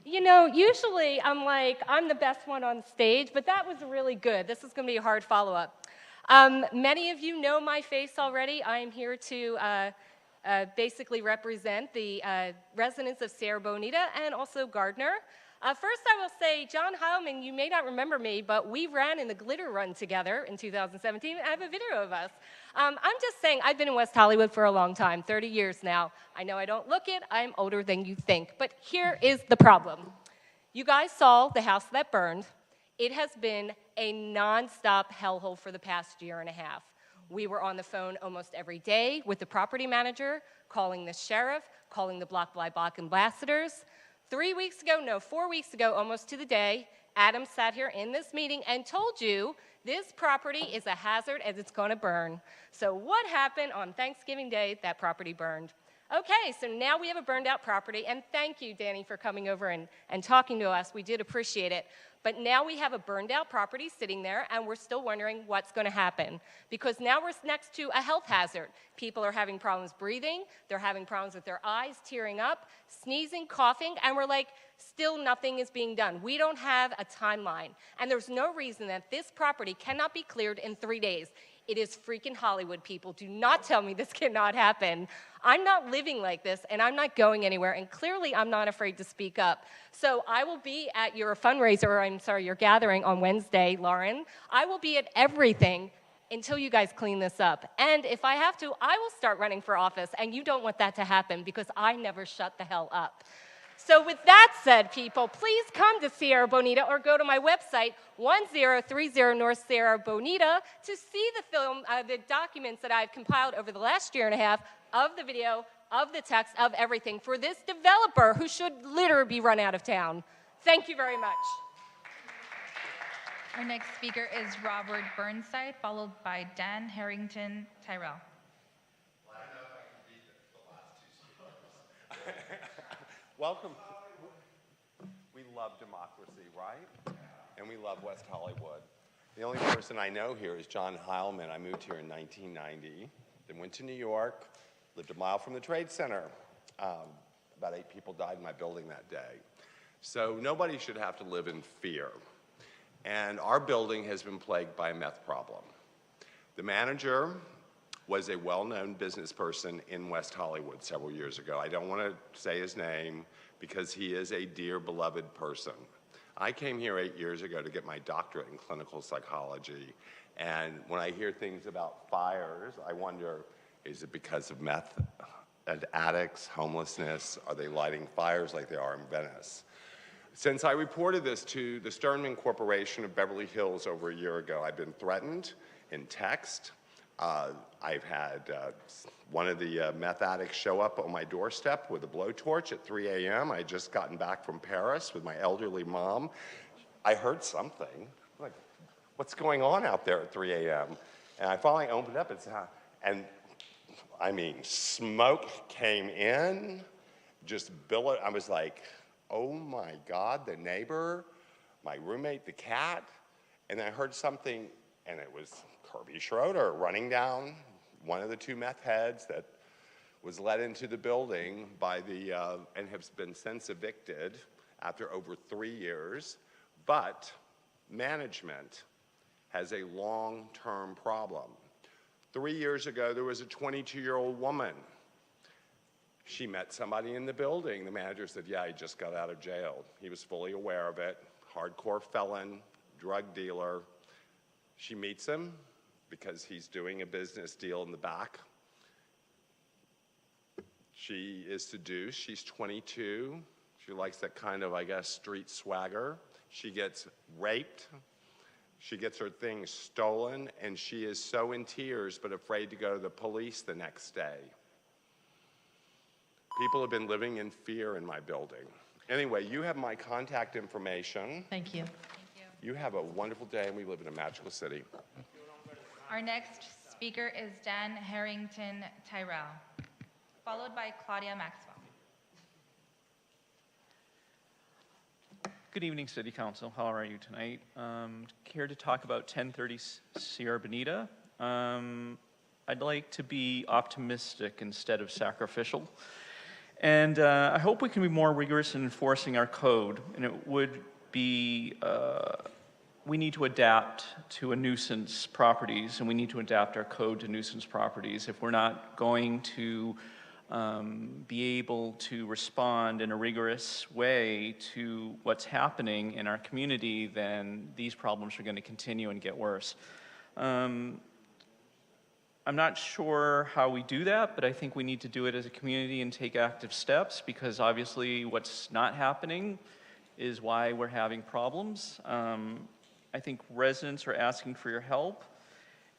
You know, usually I'm the best one on stage, but that was really good. This is going to be a hard follow-up. Many of you know my face already. I am here to basically represent the residents of Sierra Bonita and also Gardner. First, I will say, John Heilman, you may not remember me, but we ran in the Glitter Run together in 2017. I have a video of us. I'm just saying, I've been in West Hollywood for a long time, 30 years now. I know I don't look it. I'm older than you think. But here is the problem. You guys saw the house that burned. It has been a nonstop hellhole for the past year and a half. We were on the phone almost every day with the property manager, calling the sheriff, calling the Block by Block ambassadors. 4 weeks ago, almost to the day, Adam sat here in this meeting and told you this property is a hazard as it's going to burn. So what happened on Thanksgiving Day? That property burned. Okay, so now we have a burned out property, and thank you, Danny, for coming over and talking to us. We did appreciate it. But now we have a burned out property sitting there, and we're still wondering what's going to happen. Because now we're next to a health hazard. People are having problems breathing. They're having problems with their eyes, tearing up, sneezing, coughing, and we're like, still nothing is being done. We don't have a timeline. And there's no reason that this property cannot be cleared in 3 days. It is freaking Hollywood, people. Do not tell me this cannot happen. I'm not living like this, and I'm not going anywhere, and clearly I'm not afraid to speak up. So I will be at your fundraiser, or I'm sorry, your gathering on Wednesday, Lauren. I will be at everything until you guys clean this up. And if I have to, I will start running for office, and you don't want that to happen because I never shut the hell up. So with that said, people, please come to Sierra Bonita or go to my website, 1030 North Sierra Bonita, to see the film, the documents that I've compiled over the last year and a half of the video, of the text, of everything for this developer who should literally be run out of town. Thank you very much. Our next speaker is Robert Burnside, followed by Dan Harrington Tyrell. Welcome. We love democracy, right? And we love West Hollywood. The only person I know here is John Heilman. I moved here in 1990, then went to New York, lived a mile from the Trade Center. About 8 people died in my building that day. So nobody should have to live in fear. And our building has been plagued by a meth problem. The manager was a well-known business person in West Hollywood several years ago. I don't want to say his name because he is a dear, beloved person. I came here 8 years ago to get my doctorate in clinical psychology. And when I hear things about fires, I wonder, is it because of meth addicts, homelessness? Are they lighting fires like they are in Venice? Since I reported this to the Sternman Corporation of Beverly Hills over a year ago, I've been threatened in text. I've had one of the meth addicts show up on my doorstep with a blowtorch at 3 a.m. I had just gotten back from Paris with my elderly mom. I heard something, like, what's going on out there at 3 a.m.? And I finally opened up and I mean, smoke came in, just billowed. I was like, oh my God, the neighbor, my roommate, the cat. And I heard something, and it was Kirby Schroeder running down one of the 2 meth heads that was led into the building by the, and has been since evicted after over 3 years. But management has a long-term problem. 3 years ago, there was a 22-year-old woman. She met somebody in the building. The manager said, yeah, he just got out of jail. He was fully aware of it. Hardcore felon, drug dealer. She meets him because he's doing a business deal in the back. She is seduced. She's 22. She likes that kind of, I guess, street swagger. She gets raped. She gets her things stolen, and she is so in tears but afraid to go to the police the next day. People have been living in fear in my building. Anyway, you have my contact information. Thank you. You have a wonderful day, and we live in a magical city. Our next speaker is Dan Harrington Tyrell, followed by Claudia Maxwell. Good evening, City Council. How are you tonight? Here to talk about 1030 Sierra Bonita. I'd like to be optimistic instead of sacrificial. And I hope we can be more rigorous in enforcing our code. And it would be, we need to adapt to a nuisance properties, and we need to adapt our code to nuisance properties. If we're not going to be able to respond in a rigorous way to what's happening in our community, then these problems are going to continue and get worse. I'm not sure how we do that, but I think we need to do it as a community and take active steps, because obviously what's not happening is why we're having problems. I think residents are asking for your help,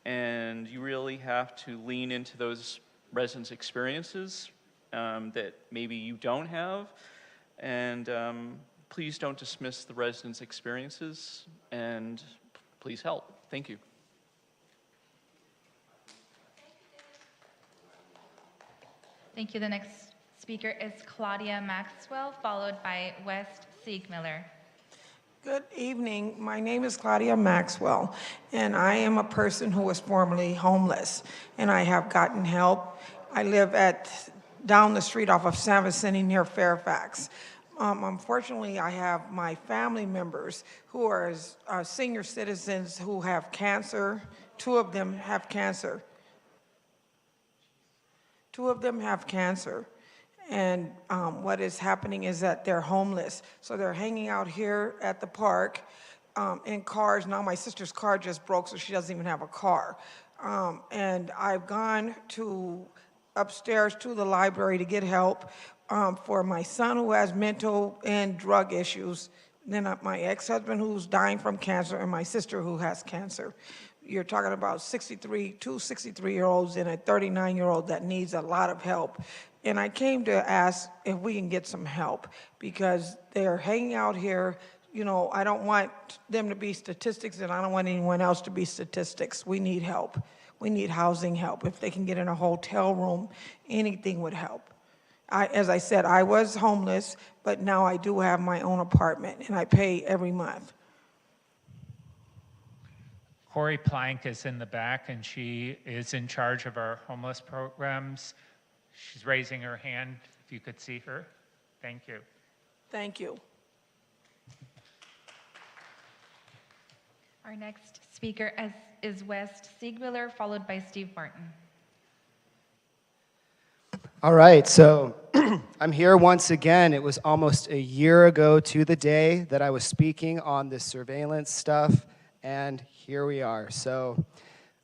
and you really have to lean into those residents' experiences that maybe you don't have, and please don't dismiss the residents' experiences, and please help. Thank you. Thank you. The next speaker is Claudia Maxwell, followed by West Siegmiller. Good evening. My name is Claudia Maxwell, and I am a person who was formerly homeless, and I have gotten help. I live down the street off of San Vicente near Fairfax. Unfortunately, I have my family members who are senior citizens who have cancer two of them have cancer. Two of them have cancer. And what is happening is that they're homeless. So they're hanging out here at the park in cars. Now my sister's car just broke, so she doesn't even have a car. And I've gone upstairs to the library to get help for my son who has mental and drug issues, then my ex-husband who's dying from cancer, and my sister who has cancer. You're talking about two 63-year-olds and a 39-year-old that needs a lot of help. And I came to ask if we can get some help because they're hanging out here. You know, I don't want them to be statistics and I don't want anyone else to be statistics. We need help. We need housing help. If they can get in a hotel room, anything would help. As I said, I was homeless, but now I do have my own apartment and I pay every month. Corey Plank is in the back, and she is in charge of our homeless programs. She's raising her hand, if you could see her. Thank you. Thank you. Our next speaker is West Siegwiller, followed by Steve Martin. All right, so I'm here once again. It was almost a year ago to the day that I was speaking on this surveillance stuff, and here we are. So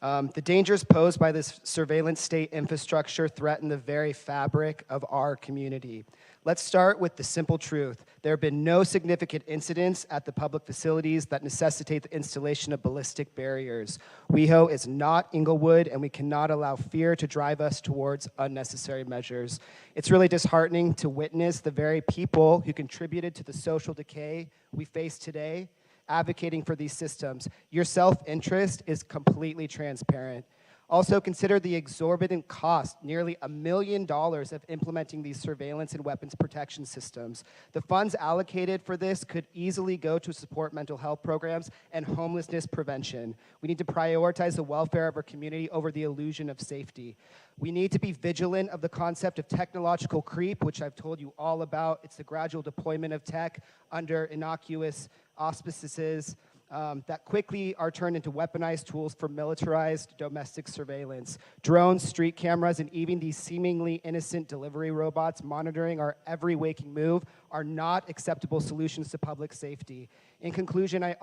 the dangers posed by this surveillance state infrastructure threaten the very fabric of our community. Let's start with the simple truth. There have been no significant incidents at the public facilities that necessitate the installation of ballistic barriers. WeHo is not Inglewood, and we cannot allow fear to drive us towards unnecessary measures. It's really disheartening to witness the very people who contributed to the social decay we face today advocating for these systems. Your self-interest is completely transparent. Also, consider the exorbitant cost, nearly $1 million of implementing these surveillance and weapons protection systems. The funds allocated for this could easily go to support mental health programs and homelessness prevention. We need to prioritize the welfare of our community over the illusion of safety. We need to be vigilant of the concept of technological creep, which I've told you all about. It's the gradual deployment of tech under innocuous auspices that quickly are turned into weaponized tools for militarized domestic surveillance. Drones, street cameras, and even these seemingly innocent delivery robots monitoring our every waking move are not acceptable solutions to public safety. In conclusion, I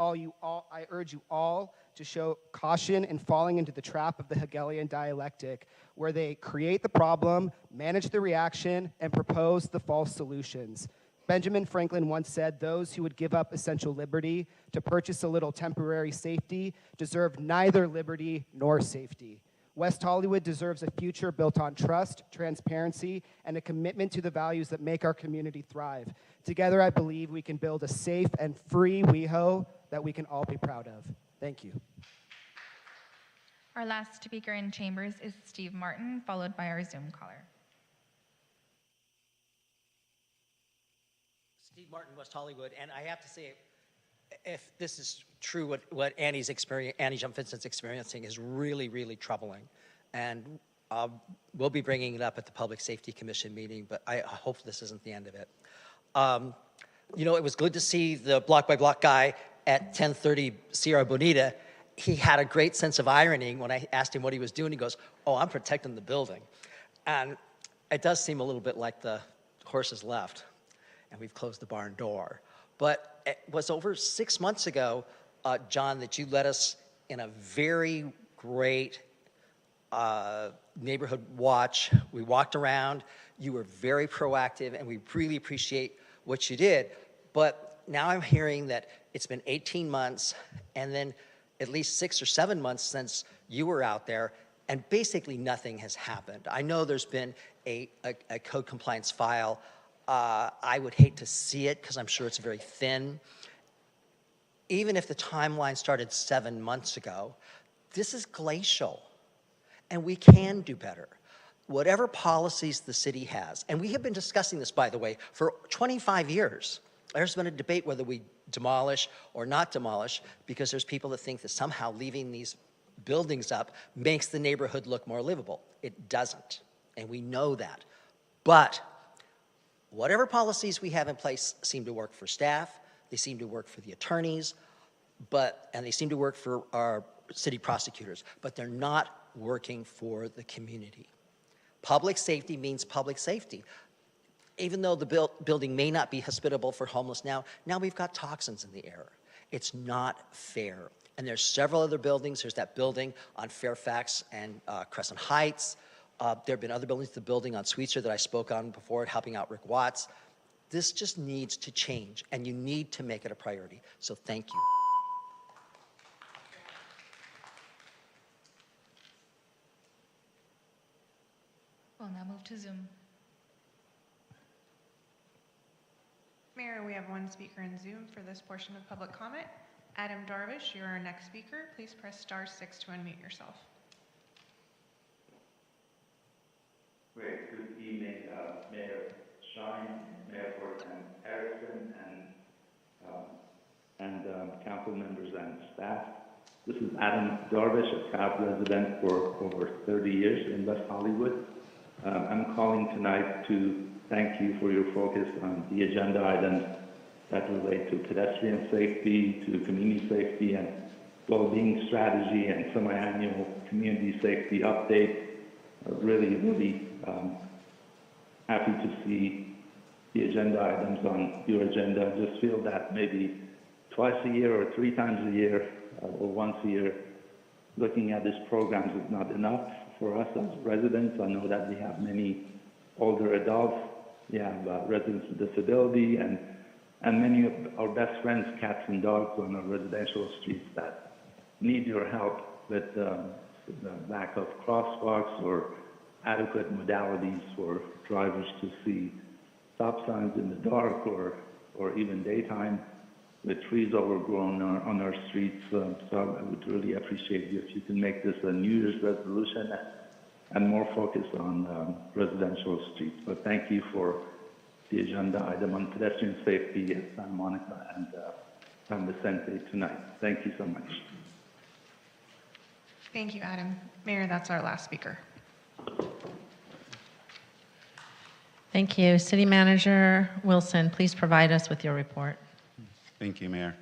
urge you all to show caution in falling into the trap of the Hegelian dialectic, where they create the problem, manage the reaction, and propose the false solutions. Benjamin Franklin once said, "Those who would give up essential liberty to purchase a little temporary safety deserve neither liberty nor safety." West Hollywood deserves a future built on trust, transparency, and a commitment to the values that make our community thrive. Together, I believe we can build a safe and free WeHo that we can all be proud of. Thank you. Our last speaker in chambers is Steve Martin, followed by our Zoom caller. Steve Martin, West Hollywood, and I have to say, if this is true, what Annie Jump Vincent's experiencing is really, really troubling, and we'll be bringing it up at the Public Safety Commission meeting, but I hope this isn't the end of it. You know, it was good to see the block-by-block guy at 1030 Sierra Bonita. He had a great sense of irony when I asked him what he was doing. He goes, "Oh, I'm protecting the building," and it does seem a little bit like the horse has left and we've closed the barn door. But it was over 6 months ago, John, that you led us in a very great neighborhood watch. We walked around, you were very proactive, and we really appreciate what you did. But now I'm hearing that it's been 18 months, and then at least 6 or 7 months since you were out there, and basically nothing has happened. I know there's been a code compliance file. I would hate to see it because I'm sure it's very thin. Even if the timeline started 7 months ago, this is glacial, and we can do better. Whatever policies the city has, and we have been discussing this, by the way, for 25 years. There's been a debate whether we demolish or not demolish, because there's people that think that somehow leaving these buildings up makes the neighborhood look more livable. It doesn't, and we know that. But whatever policies we have in place seem to work for staff, they seem to work for the attorneys, and they seem to work for our city prosecutors, but they're not working for the community. Public safety means public safety. Even though the building may not be hospitable for homeless now we've got toxins in the air. It's not fair. And there's several other buildings. There's that building on Fairfax and Crescent Heights. There have been other buildings, the building on Sweetser that I spoke on before, helping out Rick Watts. This just needs to change, and you need to make it a priority. So thank you. We'll now move to Zoom. Mayor, we have one speaker in Zoom for this portion of public comment. Adam Darvish, you're our next speaker. Please press *6 to unmute yourself. Great. Good evening, Mayor Shine, Mayor Pro Tem Harrison, and council members and staff. This is Adam Darvish, a proud resident for over 30 years in West Hollywood. I'm calling tonight to thank you for your focus on the agenda items that relate to pedestrian safety, to community safety and well-being strategy, and semi-annual community safety update. Really happy to see the agenda items on your agenda. I just feel that maybe twice a year or 3 times a year or once a year, looking at these programs is not enough for us as residents. I know that we have many older adults, we have residents with disability, and many of our best friends, cats and dogs on our residential streets that need your help with the lack of crosswalks or adequate modalities for drivers to see stop signs in the dark or even daytime with trees overgrown on our streets. So I would really appreciate you if you can make this a New Year's resolution and more focus on residential streets. But thank you for the agenda item on pedestrian safety at Santa Monica and San Vicente tonight. Thank you so much. Thank you, Adam. Mayor, that's our last speaker. Thank you. City Manager Wilson, please provide us with your report. Thank you, Mayor.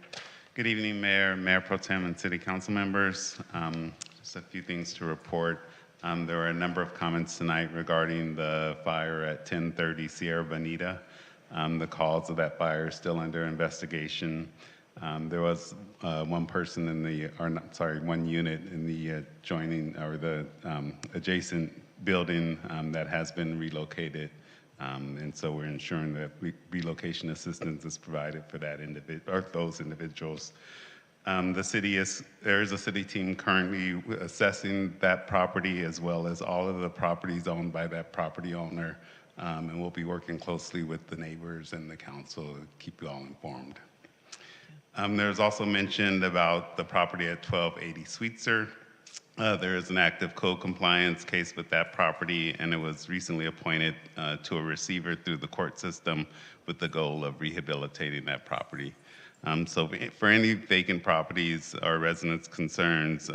Good evening, Mayor, Mayor Pro Tem, and City Council members. Just a few things to report. There were a number of comments tonight regarding the fire at 1030 Sierra Bonita. The cause of that fire is still under investigation. There was one person in the, one unit in the adjoining or the adjacent building that has been relocated. And so we're ensuring that relocation assistance is provided for that those individuals. There is a city team currently assessing that property as well as all of the properties owned by that property owner. And we'll be working closely with the neighbors and the council to keep you all informed. There's also mentioned about the property at 1280 Sweetser. There is an active code compliance case with that property, and it was recently appointed to a receiver through the court system with the goal of rehabilitating that property. So for any vacant properties or residents' concerns,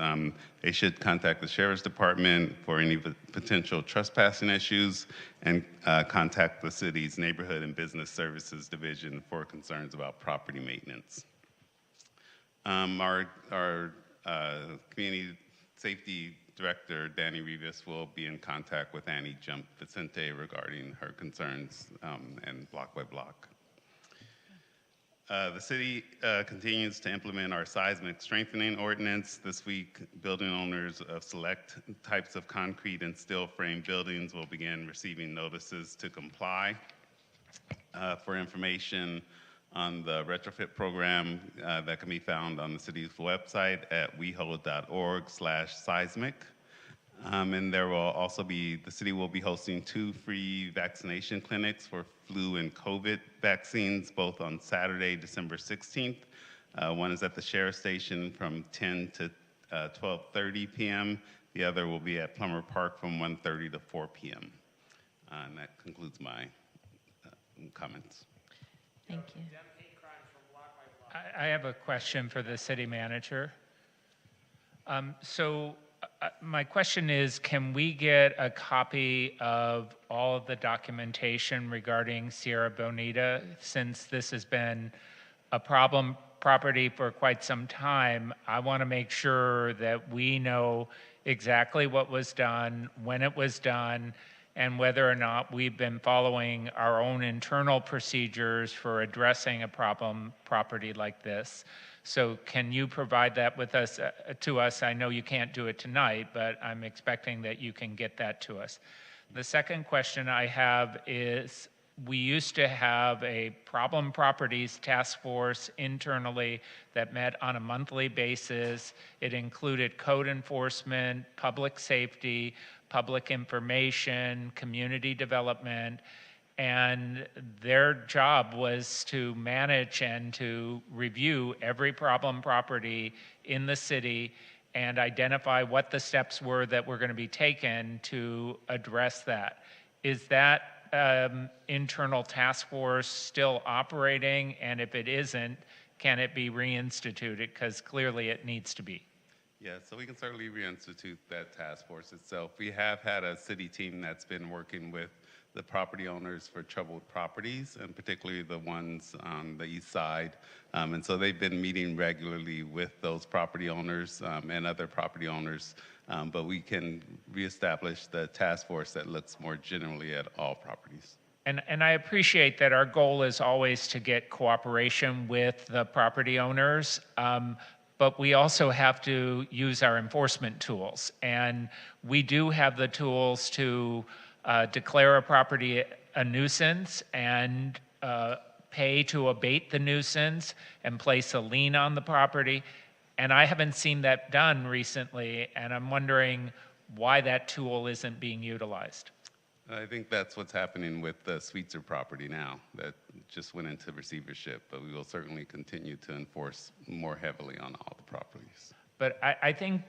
they should contact the Sheriff's Department for any potential trespassing issues and contact the city's Neighborhood and Business Services Division for concerns about property maintenance. Our Community Safety Director, Danny Rivas, will be in contact with Annie Jump Vicente regarding her concerns and block by block. The city continues to implement our seismic strengthening ordinance. This week, building owners of select types of concrete and steel frame buildings will begin receiving notices to comply. For information on the retrofit program that can be found on the city's website at weho.org/seismic. And there will also be, the city will be hosting 2 free vaccination clinics for flu and COVID vaccines, both on Saturday, December 16th. One is at the Sheriff Station from 10 to 12:30 p.m. The other will be at Plummer Park from 1:30 to 4 p.m. And that concludes my comments. Thank you. I have a question for the city manager. My question is, can we get a copy of all of the documentation regarding Sierra Bonita, since this has been a problem property for quite some time, I want to make sure that we know exactly what was done, when it was done, and whether or not we've been following our own internal procedures for addressing a problem property like this. So can you provide that with us, to us? I know you can't do it tonight, but I'm expecting that you can get that to us. The second question I have is, we used to have a problem properties task force internally that met on a monthly basis. It included code enforcement, public safety, public information, community development, and their job was to manage and to review every problem property in the city and identify what the steps were that were going to be taken to address that. Is that internal task force still operating? And if it isn't, can it be reinstituted? Because clearly it needs to be. Yeah, so we can certainly reinstitute that task force itself. We have had a city team that's been working with the property owners for troubled properties, and particularly the ones on the east side. And so they've been meeting regularly with those property owners and other property owners, but we can reestablish the task force that looks more generally at all properties. And I appreciate that our goal is always to get cooperation with the property owners, but we also have to use our enforcement tools. And we do have the tools to declare a property a nuisance and pay to abate the nuisance and place a lien on the property. And I haven't seen that done recently, and I'm wondering why that tool isn't being utilized. I think that's what's happening with the Sweetser property now that just went into receivership, but we will certainly continue to enforce more heavily on all the properties. But I think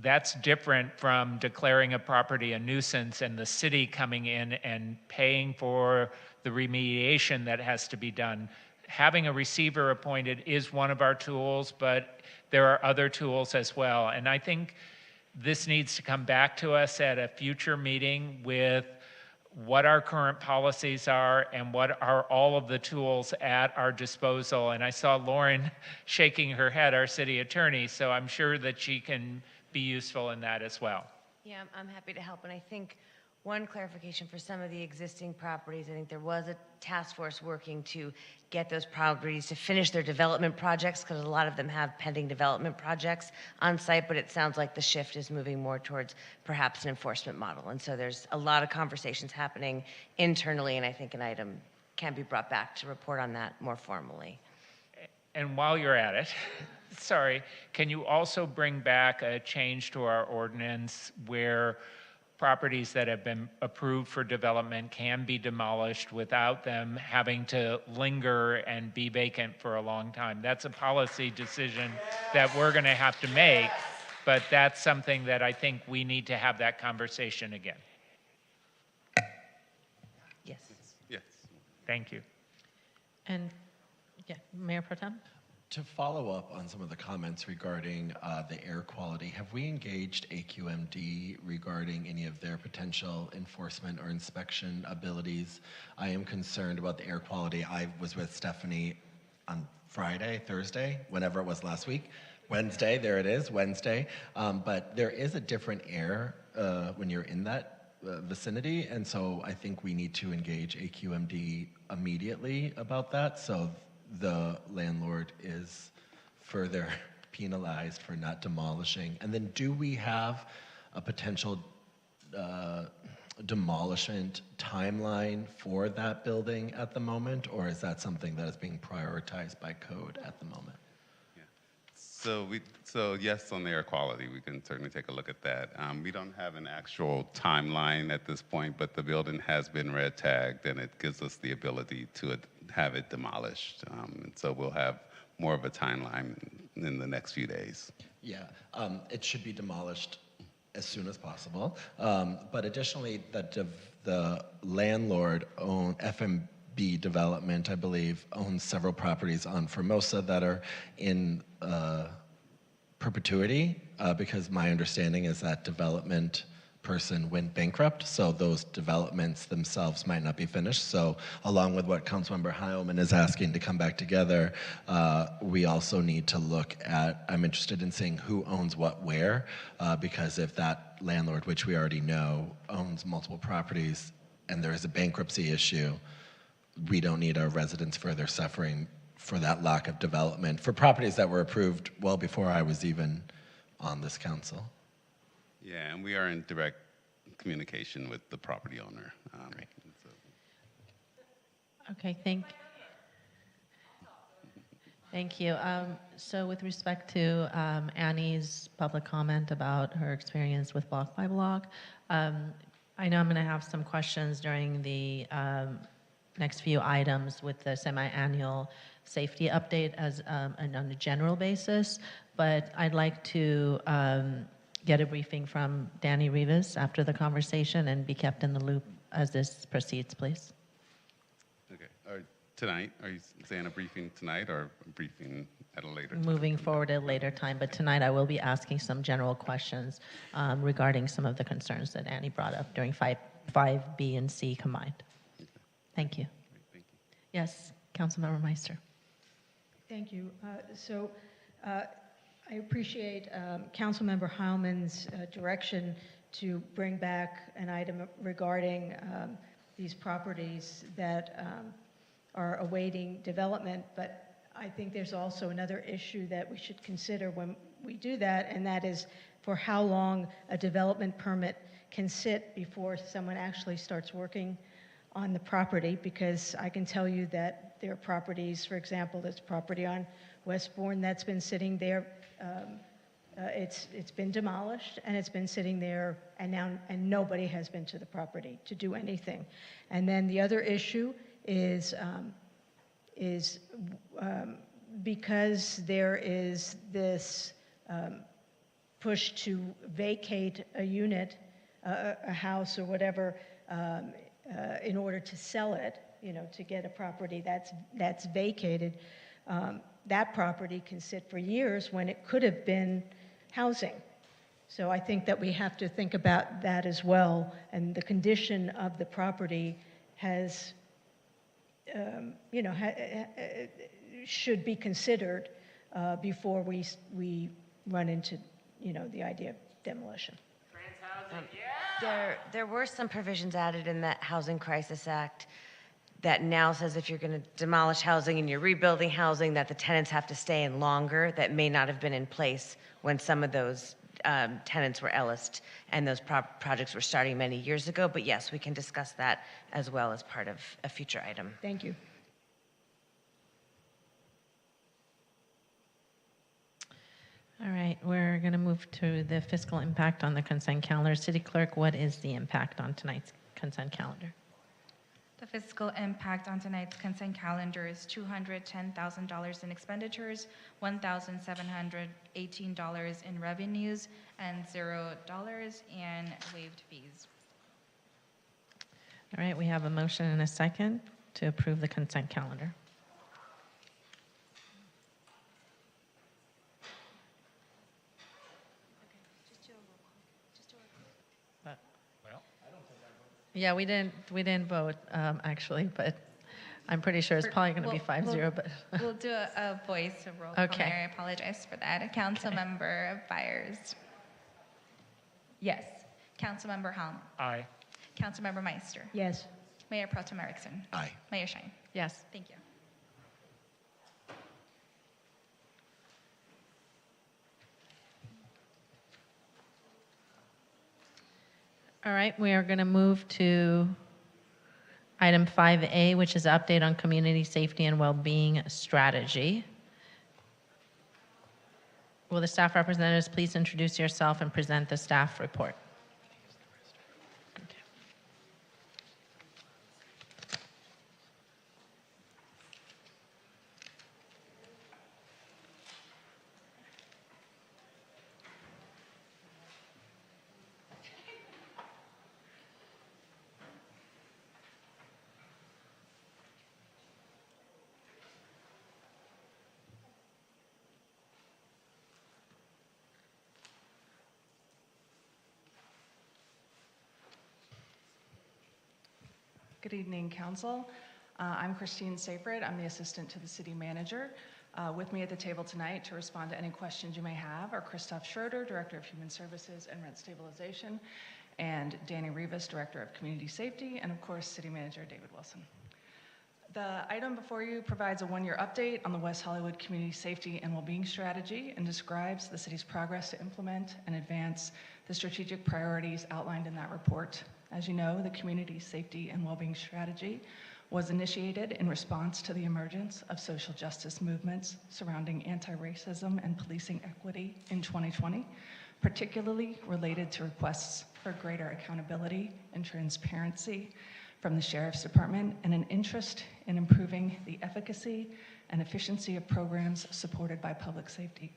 that's different from declaring a property a nuisance and the city coming in and paying for the remediation that has to be done. Having a receiver appointed is one of our tools, but there are other tools as well. And I think this needs to come back to us at a future meeting with what our current policies are and what are all of the tools at our disposal. And I saw Lauren shaking her head, our city attorney, so I'm sure that she can be useful in that as well. Yeah, I'm happy to help. And I think one clarification for some of the existing properties, I think there was a task force working to get those properties to finish their development projects, because a lot of them have pending development projects on site, but it sounds like the shift is moving more towards perhaps an enforcement model. And so there's a lot of conversations happening internally, and I think an item can be brought back to report on that more formally. And while you're at it, sorry, can you also bring back a change to our ordinance where properties that have been approved for development can be demolished without them having to linger and be vacant for a long time? That's a policy decision that we're going to have to make, but that's something that I think we need to have that conversation again. Yes. Yes. Thank you. And yeah, Mayor Pro Tem? To follow up on some of the comments regarding the air quality, have we engaged AQMD regarding any of their potential enforcement or inspection abilities? I am concerned about the air quality. I was with Stephanie on Friday, Thursday, whenever it was last week. Wednesday, there it is, Wednesday. But there is a different air when you're in that vicinity, and so I think we need to engage AQMD immediately about that, so the landlord is further penalized for not demolishing. And then do we have a potential demolishment timeline for that building at the moment, or is that something that is being prioritized by code at the moment? So yes, on the air quality, we can certainly take a look at that. We don't have an actual timeline at this point, but the building has been red tagged, and it gives us the ability to have it demolished. And so we'll have more of a timeline in the next few days. Yeah, it should be demolished as soon as possible. But additionally, the landlord owned FMB Development, I believe, owns several properties on Formosa that are in perpetuity, because my understanding is that development person went bankrupt, so those developments themselves might not be finished. So along with what Councilmember Heilman is asking to come back together, we also need to look at, I'm interested in seeing who owns what where, because if that landlord, which we already know, owns multiple properties and there is a bankruptcy issue, we don't need our residents further suffering for that lack of development for properties that were approved well before I was even on this council. Yeah, and we are in direct communication with the property owner. Great. Okay, thank you. So with respect to Annie's public comment about her experience with Block by Block, I know I'm going to have some questions during the next few items with the semi-annual safety update as and on a general basis, but I'd like to get a briefing from Danny Rivas after the conversation and be kept in the loop as this proceeds, please. Okay. Tonight, are you saying a briefing tonight or a briefing at a later time? Moving forward at a later time, but tonight I will be asking some general questions regarding some of the concerns that Annie brought up during 5B and C combined. Okay. Thank you. Great, thank you. Yes, Councilmember Meister. Thank you. I appreciate Councilmember Heilman's direction to bring back an item regarding these properties that are awaiting development, but I think there's also another issue that we should consider when we do that, and that is for how long a development permit can sit before someone actually starts working on the property, because I can tell you that there are properties, for example, this property on Westbourne that's been sitting there. It's been demolished and it's been sitting there, and nobody has been to the property to do anything. And then the other issue is because there is this push to vacate a unit, a house or whatever, in order to sell it, to get a property that's vacated. That property can sit for years when it could have been housing. So I think that we have to think about that as well, and the condition of the property has, should be considered before we run into, the idea of demolition. There were some provisions added in that Housing Crisis Act that now says if you're going to demolish housing and you're rebuilding housing, that the tenants have to stay in longer. That may not have been in place when some of those tenants were Ellised and those projects were starting many years ago. But yes, we can discuss that as well as part of a future item. Thank you. All right, we're going to move to the fiscal impact on the consent calendar. City Clerk, what is the impact on tonight's consent calendar? The fiscal impact on tonight's consent calendar is $210,000 in expenditures, $1,718 in revenues, and $0 in waived fees. All right, we have a motion and a second to approve the consent calendar. Yeah, we didn't vote, actually, but I'm pretty sure it's probably going to be 5-0, but. We'll do a voice roll Okay. call. Mary, I apologize for that. Councilmember Byers. Yes. Councilmember Helm. Aye. Councilmember Meister. Yes. Mayor Pro Tem Erickson. Aye. Mayor Schein. Yes. Thank you. All right, we are going to move to item 5A, which is update on community safety and well-being strategy. Will the staff representatives please introduce yourself and present the staff report? Good evening, Council. I'm Christine Seyfried. I'm the assistant to the city manager. With me at the table tonight to respond to any questions you may have are Christoph Schroeder, Director of Human Services and Rent Stabilization, and Danny Rivas, Director of Community Safety, and of course, City Manager David Wilson. The item before you provides a one-year update on the West Hollywood Community Safety and Wellbeing Strategy and describes the city's progress to implement and advance the strategic priorities outlined in that report. As you know, the Community Safety and Wellbeing Strategy was initiated in response to the emergence of social justice movements surrounding anti-racism and policing equity in 2020, particularly related to requests for greater accountability and transparency from the Sheriff's Department and an interest in improving the efficacy and efficiency of programs supported by public safety.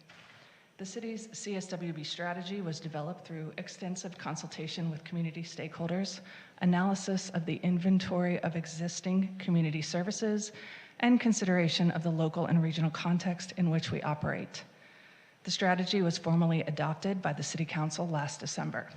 The city's CSWB strategy was developed through extensive consultation with community stakeholders, analysis of the inventory of existing community services, and consideration of the local and regional context in which we operate. The strategy was formally adopted by the City Council last December.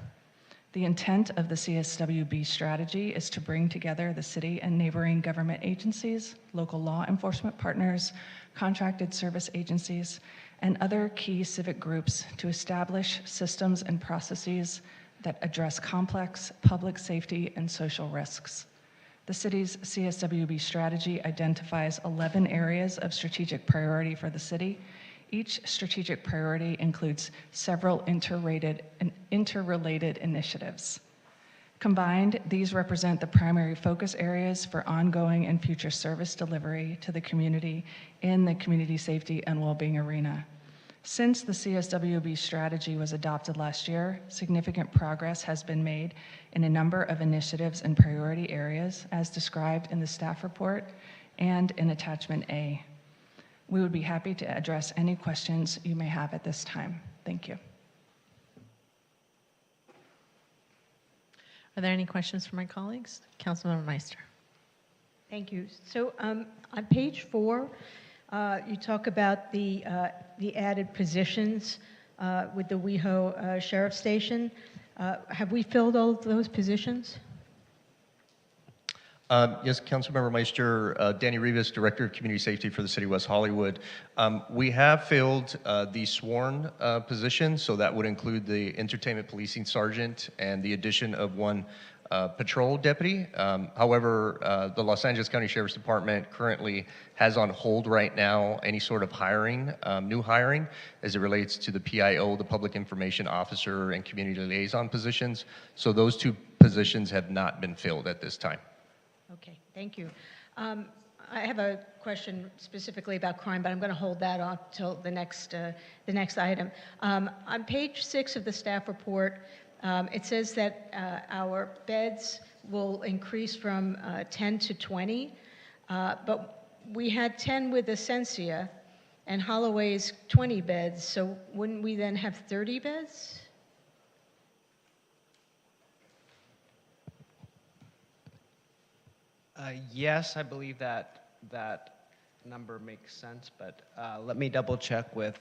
The intent of the CSWB strategy is to bring together the city and neighboring government agencies, local law enforcement partners, contracted service agencies, and other key civic groups to establish systems and processes that address complex public safety and social risks. The city's CSWB strategy identifies 11 areas of strategic priority for the city. Each strategic priority includes several interrelated initiatives. Combined, these represent the primary focus areas for ongoing and future service delivery to the community in the community safety and well-being arena. Since the CSWB strategy was adopted last year, significant progress has been made in a number of initiatives and priority areas as described in the staff report and in Attachment A. We would be happy to address any questions you may have at this time. Thank you. Are there any questions from my colleagues? Councilmember Meister. Thank you. So on page 4, you talk about the added positions with the WeHo Sheriff Station. Have we filled all those positions? Yes, Councilmember Meister, Danny Rivas, Director of Community Safety for the City of West Hollywood. We have filled the sworn position, so that would include the Entertainment Policing Sergeant and the addition of one patrol deputy. However, the Los Angeles County Sheriff's Department currently has on hold right now any sort of hiring, new hiring, as it relates to the PIO, the Public Information Officer, and Community Liaison positions. So those two positions have not been filled at this time. Okay, thank you. I have a question specifically about crime, but I'm going to hold that off till the next item. On page 6 of the staff report, it says that our beds will increase from 10 to 20, but we had 10 with Essentia, and Holloway's 20 beds, so wouldn't we then have 30 beds? Yes, I believe that number makes sense, but let me double check with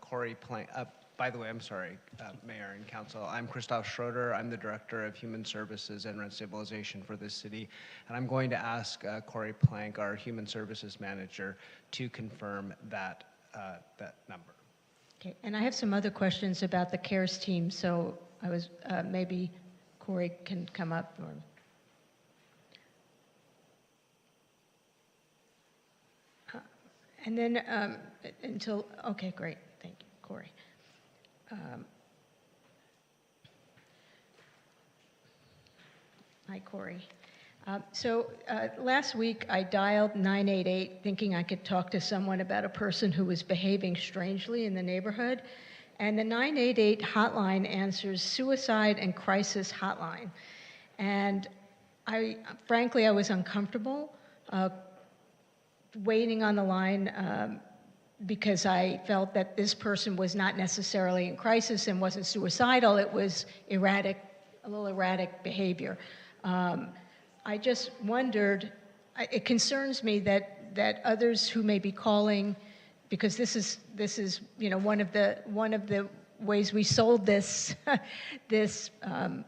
Corey Plank. By the way, I'm sorry, Mayor and Council. I'm Christoph Schroeder. I'm the Director of Human Services and Rent Stabilization for this city, and I'm going to ask Corey Plank, our Human Services Manager, to confirm that number. Okay, and I have some other questions about the CARES team, so I was maybe Corey can come up. Or and then okay, great, thank you, Corey. Hi, Corey. So last week I dialed 988 thinking I could talk to someone about a person who was behaving strangely in the neighborhood. And the 988 hotline answers suicide and crisis hotline. And frankly, I was uncomfortable waiting on the line because I felt that this person was not necessarily in crisis and wasn't suicidal. It was erratic, a little erratic behavior. I just wondered, it concerns me that others who may be calling, because this is one of the ways we sold this this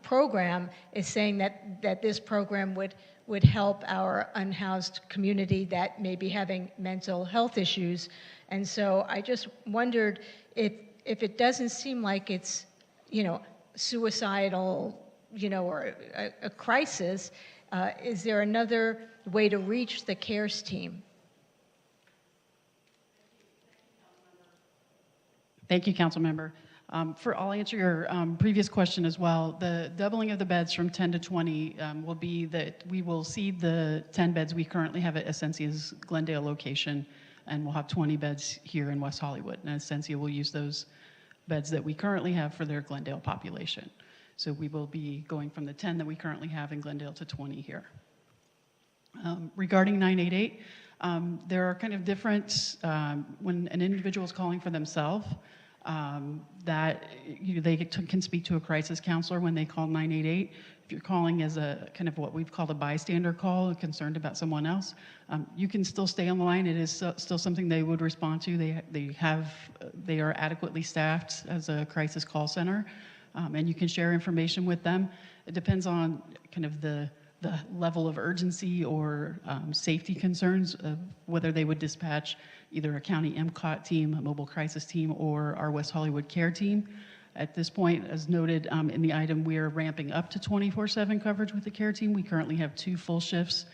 program is saying that this program would help our unhoused community that may be having mental health issues. And so I just wondered if it doesn't seem like it's, suicidal, or a crisis, is there another way to reach the CARES team? Thank you, Council Member. I'll answer your previous question as well. The doubling of the beds from 10 to 20 will be that we will seed the 10 beds we currently have at Essencia's Glendale location, and we'll have 20 beds here in West Hollywood. And Essencia will use those beds that we currently have for their Glendale population. So we will be going from the 10 that we currently have in Glendale to 20 here. Regarding 988, there are kind of different, when an individual is calling for themselves, that they can speak to a crisis counselor when they call 988. If you're calling as a kind of what we've called a bystander call, concerned about someone else, you can still stay on the line. It is still something they would respond to. They are adequately staffed as a crisis call center, and you can share information with them. It depends on kind of the level of urgency or safety concerns of whether they would dispatch either a county MCOT team, a mobile crisis team, or our West Hollywood care team. At this point, as noted in the item, we are ramping up to 24/7 coverage with the care team. We currently have 2 full shifts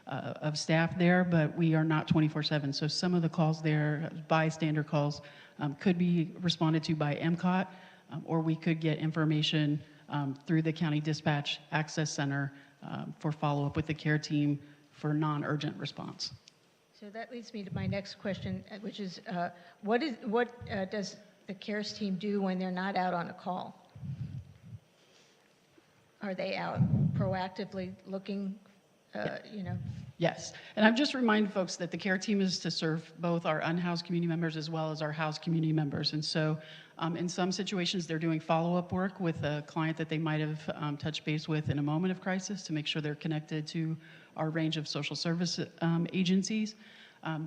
of staff there, but we are not 24/7. So some of the calls there, bystander calls, could be responded to by MCOT, or we could get information through the county dispatch access center for follow-up with the care team for non-urgent response. So that leads me to my next question, which is, what does the CARES team do when they're not out on a call? Are they out proactively looking, Yes, and I've just reminded folks that the care team is to serve both our unhoused community members as well as our housed community members. And so in some situations, they're doing follow-up work with a client that they might have touched base with in a moment of crisis to make sure they're connected to our range of social service agencies.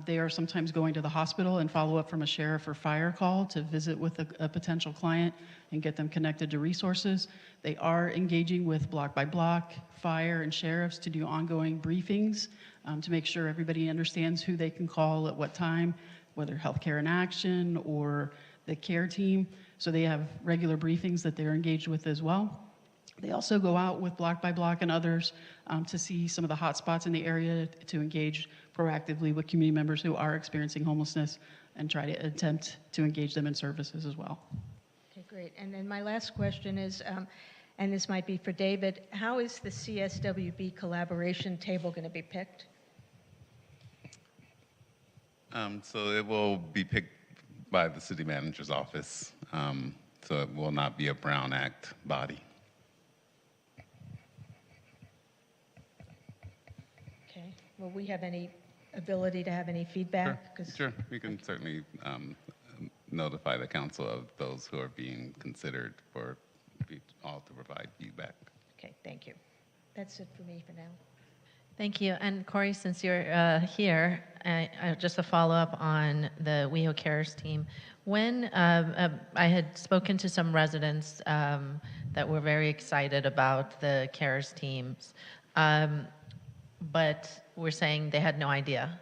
They are sometimes going to the hospital and follow up from a sheriff or fire call to visit with a potential client and get them connected to resources. They are engaging with block by block, fire and sheriffs to do ongoing briefings to make sure everybody understands who they can call at what time, whether Healthcare in Action or the care team. So they have regular briefings that they're engaged with as well. They also go out with block by block and others to see some of the hot spots in the area to engage proactively with community members who are experiencing homelessness and try to attempt to engage them in services as well. Okay, great. And then my last question is, and this might be for David, how is the CSWB collaboration table going to be picked? So it will be picked by the city manager's office. So it will not be a Brown Act body. Okay. Will we have any ability to have any feedback? Sure. We can certainly notify the council of those who are being considered for all to provide feedback. Okay, thank you. That's it for me for now. Thank you. And Corey, since you're here, just a follow-up on the WeHo Cares team. When I had spoken to some residents that were very excited about the Cares teams, but were saying they had no idea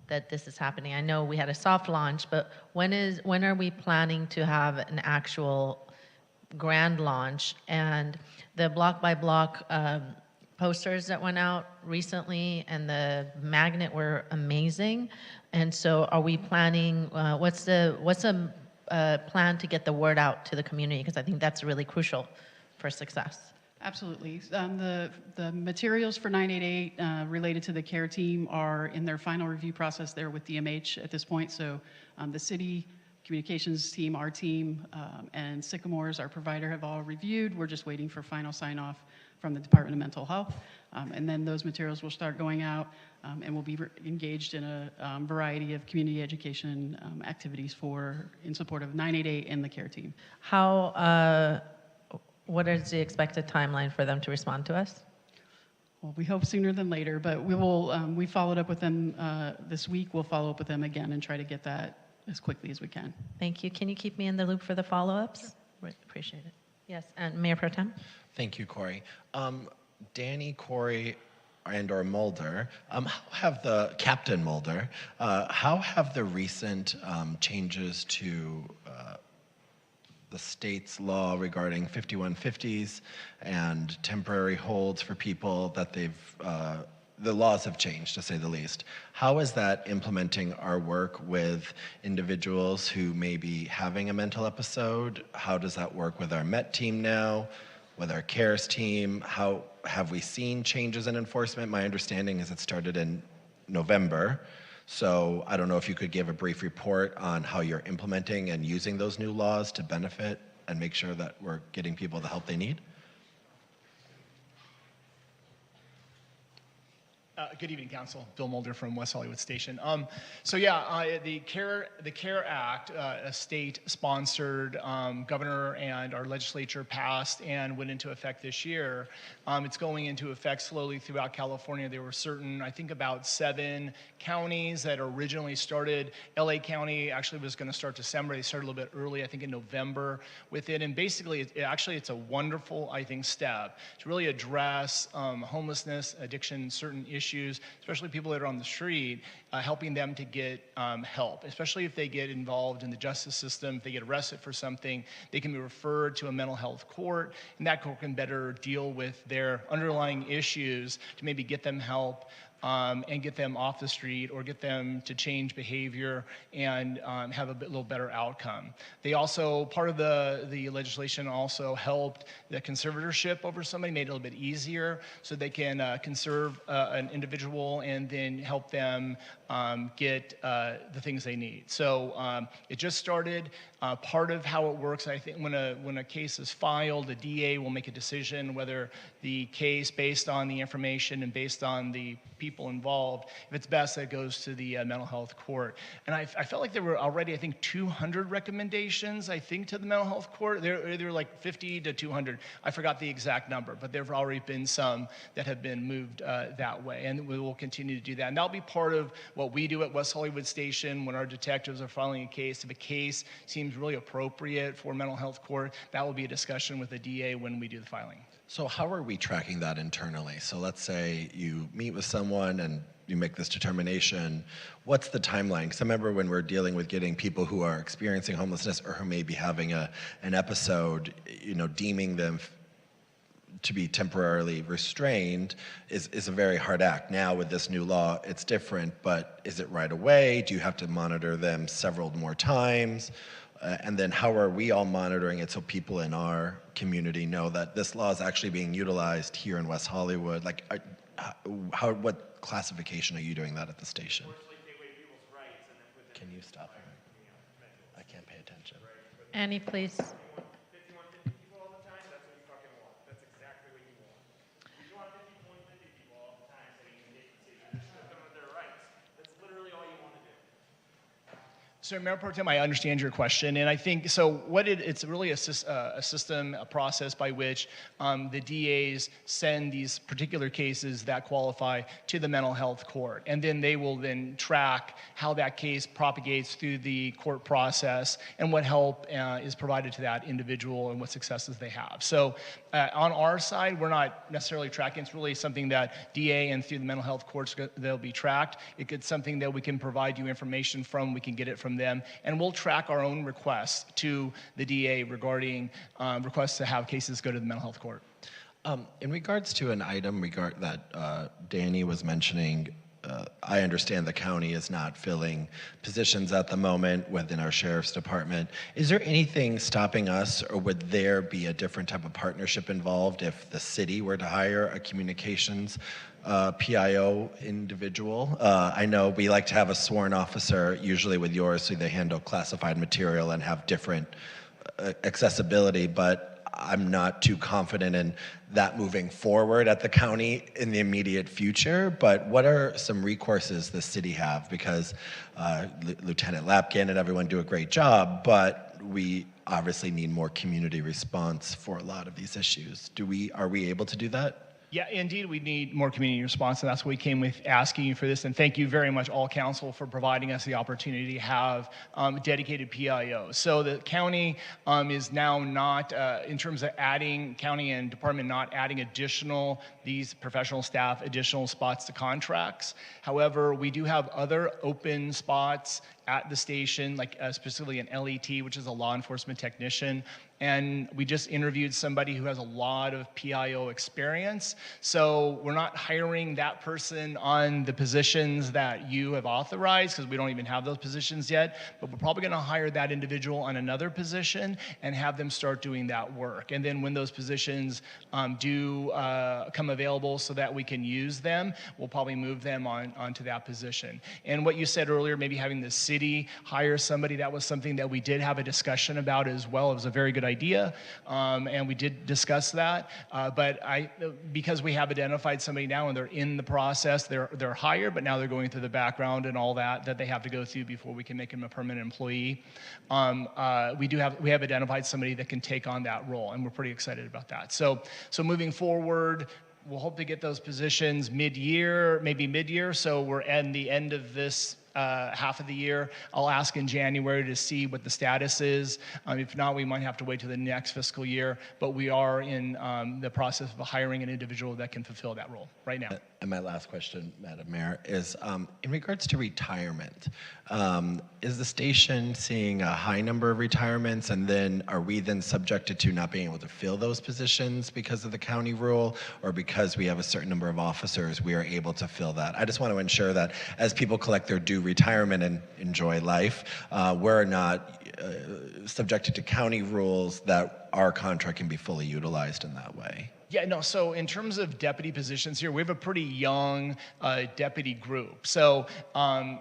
that this is happening. I know we had a soft launch, but when are we planning to have an actual grand launch? And the block by block posters that went out recently and the magnet were amazing. And so are we planning, what's the plan to get the word out to the community? Because I think that's really crucial for success. Absolutely. The materials for 988 related to the care team are in their final review process there with DMH at this point. So the city communications team, our team, and Sycamores, our provider, have all reviewed. We're just waiting for final sign-off from the Department of Mental Health. And then those materials will start going out and we'll be engaged in a variety of community education activities in support of 988 and the care team. What is the expected timeline for them to respond to us? Well, we hope sooner than later, but we followed up with them this week. We'll follow up with them again and try to get that as quickly as we can. Thank you. Can you keep me in the loop for the follow-ups? Sure. Appreciate it. Yes, and Mayor Pro Tem? Thank you, Corey. Danny, Corey, and/or Mulder, Captain Mulder, how have the recent changes to the state's law regarding 5150s and temporary holds for people that the laws have changed, to say the least. How is that implementing our work with individuals who may be having a mental episode? How does that work with our MET team now, with our CARES team? How have we seen changes in enforcement? My understanding is it started in November. So I don't know if you could give a brief report on how you're implementing and using those new laws to benefit and make sure that we're getting people the help they need. Good evening, Council. Bill Mulder from West Hollywood Station. The CARE Act, a state-sponsored, governor and our legislature passed and went into effect this year. It's going into effect slowly throughout California. There were certain, I think about 7 counties that originally started. LA County actually was going to start December. They started a little bit early, I think in November with it. And basically, it's a wonderful, I think, step to really address homelessness, addiction, certain issues, especially people that are on the street, helping them to get help, especially if they get involved in the justice system, if they get arrested for something, they can be referred to a mental health court, and that court can better deal with their underlying issues to maybe get them help and get them off the street or get them to change behavior and have a little better outcome. They also, part of the legislation also helped the conservatorship over somebody, made it a little bit easier so they can conserve an individual and then help them get the things they need. So it just started. Part of how it works, I think, when a case is filed, the DA will make a decision whether the case, based on the information and based on the people involved, if it's best that it goes to the mental health court. And I felt like there were already, I think, 200 recommendations, I think, to the mental health court. There were like 50 to 200. I forgot the exact number, but there have already been some that have been moved that way, and we will continue to do that. And that'll be part of what we do at West Hollywood Station when our detectives are filing a case. If a case seems really appropriate for mental health court, that will be a discussion with the DA when we do the filing. So how are we tracking that internally? So let's say you meet with someone and you make this determination. What's the timeline? Because I remember when we're dealing with getting people who are experiencing homelessness or who may be having an episode, deeming them to be temporarily restrained is a very hard act. Now with this new law, it's different, but is it right away? Do you have to monitor them several more times? And then how are we all monitoring it so people in our community know that this law is actually being utilized here in West Hollywood? Like, what classification are you doing that at the station? Can you stop it? I can't pay attention. Annie, please. So, Mayor Pro Tem, I understand your question, and I think so. It's really a system, a process by which the DAs send these particular cases that qualify to the mental health court, and then they will then track how that case propagates through the court process and what help is provided to that individual and what successes they have. So, on our side, we're not necessarily tracking. It's really something that DA and through the mental health courts they'll be tracked. It's something that we can provide you information from. We can get it from them, and we'll track our own requests to the DA regarding requests to have cases go to the mental health court. In regards to an item that Danny was mentioning, I understand the county is not filling positions at the moment within our sheriff's department. Is there anything stopping us, or would there be a different type of partnership involved if the city were to hire a communications PIO individual? I know we like to have a sworn officer, usually with yours, so they handle classified material and have different accessibility, but I'm not too confident in that moving forward at the county in the immediate future. But what are some recourses the city have? Because Lieutenant Lapkin and everyone do a great job, but we obviously need more community response for a lot of these issues. Are we able to do that? Yeah, indeed, we need more community response, and that's what we came with asking you for this. And thank you very much, all council, for providing us the opportunity to have dedicated PIOs. So the county is now not, in terms of adding, county and department not adding these professional staff, additional spots to contracts. However, we do have other open spots at the station, like specifically an LET, which is a law enforcement technician. And we just interviewed somebody who has a lot of PIO experience. So we're not hiring that person on the positions that you have authorized, because we don't even have those positions yet. But we're probably going to hire that individual on another position and have them start doing that work. And then when those positions do come available so that we can use them, we'll probably move them onto that position. And what you said earlier, maybe having the city hire somebody, that was something that we did have a discussion about as well. It was a very good idea, and we did discuss that. But because we have identified somebody now and they're in the process, they're hired, but now they're going through the background and all that they have to go through before we can make them a permanent employee. We have identified somebody that can take on that role, and we're pretty excited about that. So moving forward, we'll hope to get those positions maybe mid-year. So we're at the end of this half of the year. I'll ask in January to see what the status is. If not, we might have to wait till the next fiscal year, but we are in the process of hiring an individual that can fulfill that role right now. And my last question, Madam Mayor, is in regards to retirement, is the station seeing a high number of retirements, and then are we then subjected to not being able to fill those positions because of the county rule, or because we have a certain number of officers, we are able to fill that? I just want to ensure that as people collect their due retirement and enjoy life, we're not subjected to county rules, that our contract can be fully utilized in that way. Yeah, no, so in terms of deputy positions here, we have a pretty young deputy group. So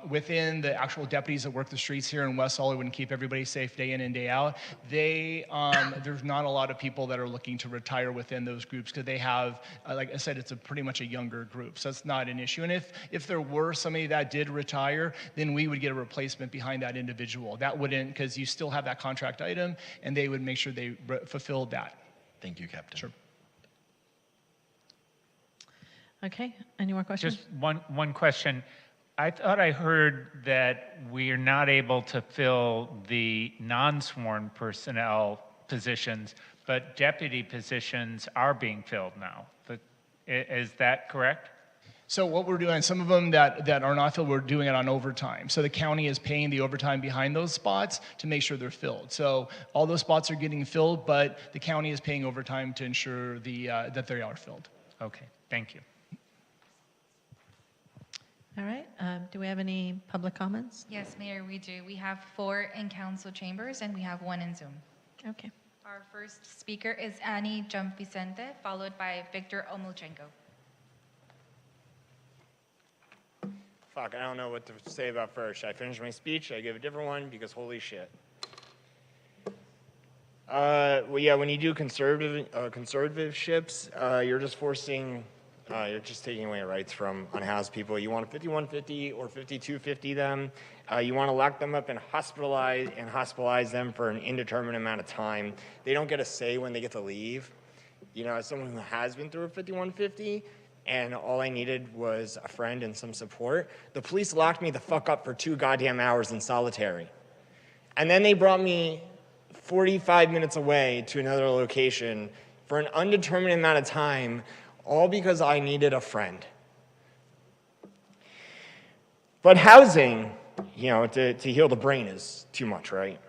within the actual deputies that work the streets here in West Hollywood and keep everybody safe day in and day out, there's not a lot of people that are looking to retire within those groups, because they have, like I said, it's pretty much a younger group, so it's not an issue. And if there were somebody that did retire, then we would get a replacement behind that individual. That wouldn't, because you still have that contract item, and they would make sure they fulfilled that. Thank you, Captain. Sure. Okay, any more questions? Just one question. I thought I heard that we are not able to fill the non-sworn personnel positions, but deputy positions are being filled now. Is that correct? So what we're doing, some of them that are not filled, we're doing it on overtime. So the county is paying the overtime behind those spots to make sure they're filled. So all those spots are getting filled, but the county is paying overtime to ensure that they are filled. Okay, thank you. All right, do we have any public comments? Yes, Mayor, we do. We have 4 in council chambers and we have 1 in Zoom. Okay. Our first speaker is Annie Jump-Vicente, followed by Victor Omulchenko. Fuck, I don't know what to say about first. Should I finish my speech? Should I give a different one? Because holy shit. Well, yeah, when you do conservatives, you're just forcing, you're just taking away rights from unhoused people. You want a 5150 or 5250 them. You want to lock them up and hospitalize them for an indeterminate amount of time. They don't get a say when they get to leave. You know, as someone who has been through a 5150, and all I needed was a friend and some support, the police locked me the fuck up for 2 goddamn hours in solitary. And then they brought me 45 minutes away to another location for an undetermined amount of time, all because I needed a friend. But housing, you know, to heal the brain is too much, right?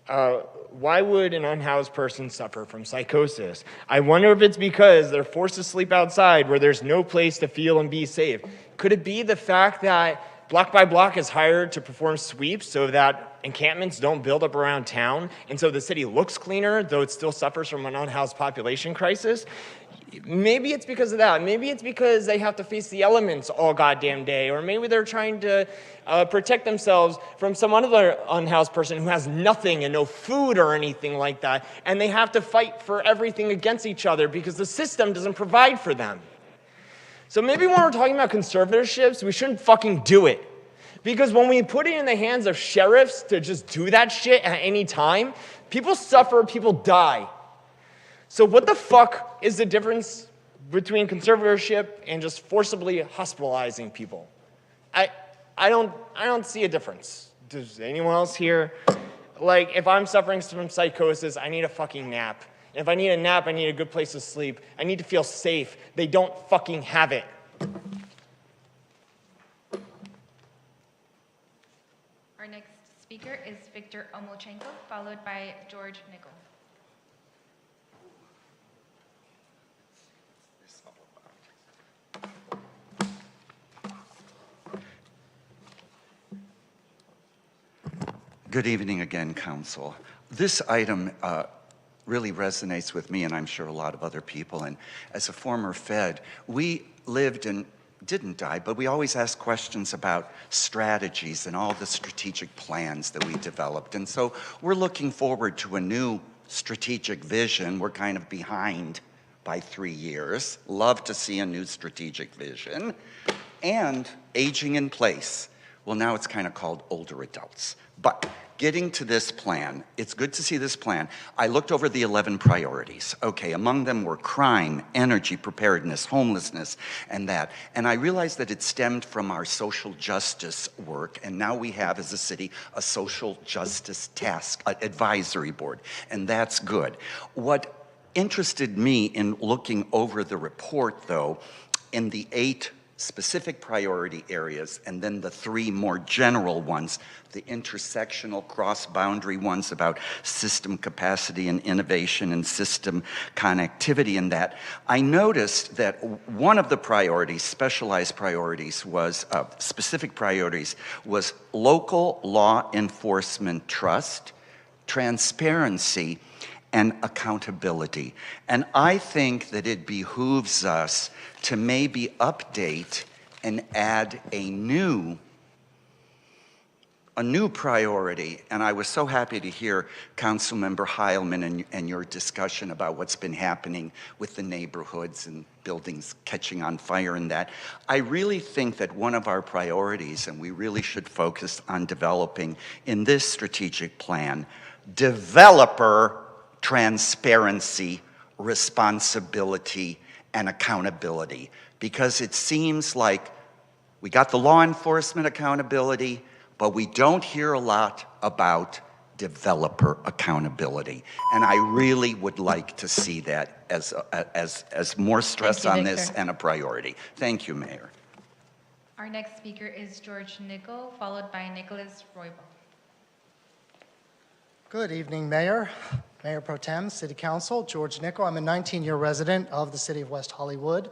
Why would an unhoused person suffer from psychosis? I wonder if it's because they're forced to sleep outside where there's no place to feel and be safe. Could it be the fact that Block by Block is hired to perform sweeps so that encampments don't build up around town, and so the city looks cleaner, though it still suffers from an unhoused population crisis? Maybe it's because of that. Maybe it's because they have to face the elements all goddamn day, or maybe they're trying to protect themselves from some other unhoused person who has nothing and no food or anything like that, and they have to fight for everything against each other because the system doesn't provide for them. So maybe when we're talking about conservatorships, we shouldn't fucking do it. Because when we put it in the hands of sheriffs to just do that shit at any time, people suffer, people die. So what the fuck is the difference between conservatorship and just forcibly hospitalizing people. I don't see a difference. Does anyone else here? Like, if I'm suffering from psychosis, I need a fucking nap. If I need a nap, I need a good place to sleep. I need to feel safe. They don't fucking have it. Our next speaker is Victor Omolchenko, followed by George Nickel. Good evening again, Council. This item really resonates with me, and I'm sure a lot of other people. And as a former Fed, we lived and didn't die, but we always asked questions about strategies and all the strategic plans that we developed. And so we're looking forward to a new strategic vision. We're kind of behind by 3 years. Love to see a new strategic vision. And aging in place. Well, now it's kind of called older adults. But getting to this plan, it's good to see this plan. I looked over the 11 priorities. Okay, among them were crime, energy, preparedness, homelessness, and that. And I realized that it stemmed from our social justice work, and now we have, as a city, a social justice task advisory board, and that's good. What interested me in looking over the report, though, in the 8 specific priority areas, and then the 3 more general ones, the intersectional cross-boundary ones about system capacity and innovation and system connectivity and that, I noticed that one of the priorities, specialized priorities, was specific priorities, was local law enforcement trust, transparency, and accountability. And I think that it behooves us to maybe update and add a new priority. And I was so happy to hear Councilmember Heilman and your discussion about what's been happening with the neighborhoods and buildings catching on fire and that. I really think that one of our priorities, and we really should focus on developing in this strategic plan, developer transparency, responsibility, and accountability. Because it seems like we got the law enforcement accountability, but we don't hear a lot about developer accountability. And I really would like to see that as more stress on this and a priority. Thank you, Mayor. Our next speaker is George Nickel, followed by Nicholas Roybal. Good evening, Mayor, Mayor Pro Tem, City Council, George Nickel. I'm a 19-year resident of the city of West Hollywood.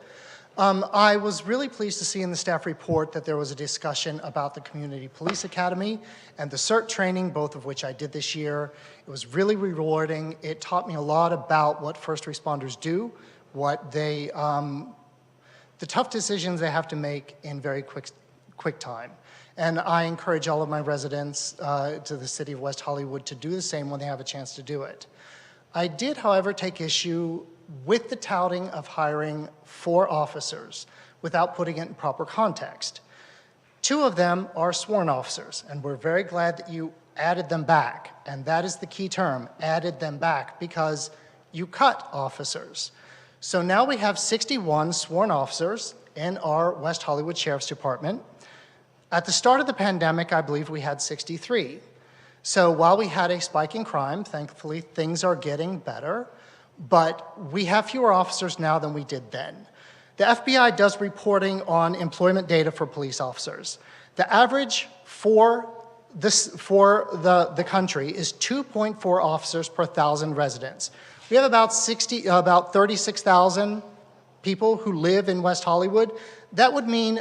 I was really pleased to see in the staff report that there was a discussion about the Community Police Academy and the CERT training, both of which I did this year. It was really rewarding. It taught me a lot about what first responders do, what they, the tough decisions they have to make in very quick time. And I encourage all of my residents to the city of West Hollywood to do the same when they have a chance to do it. I did, however, take issue with the touting of hiring 4 officers without putting it in proper context. 2 of them are sworn officers, and we're very glad that you added them back. And that is the key term, added them back, because you cut officers. So now we have 61 sworn officers in our West Hollywood Sheriff's Department. At the start of the pandemic, I believe we had 63. So while we had a spike in crime, thankfully things are getting better, but we have fewer officers now than we did then. The FBI does reporting on employment data for police officers. The average for the country is 2.4 officers per 1,000 residents. We have about 36,000 people who live in West Hollywood. That would mean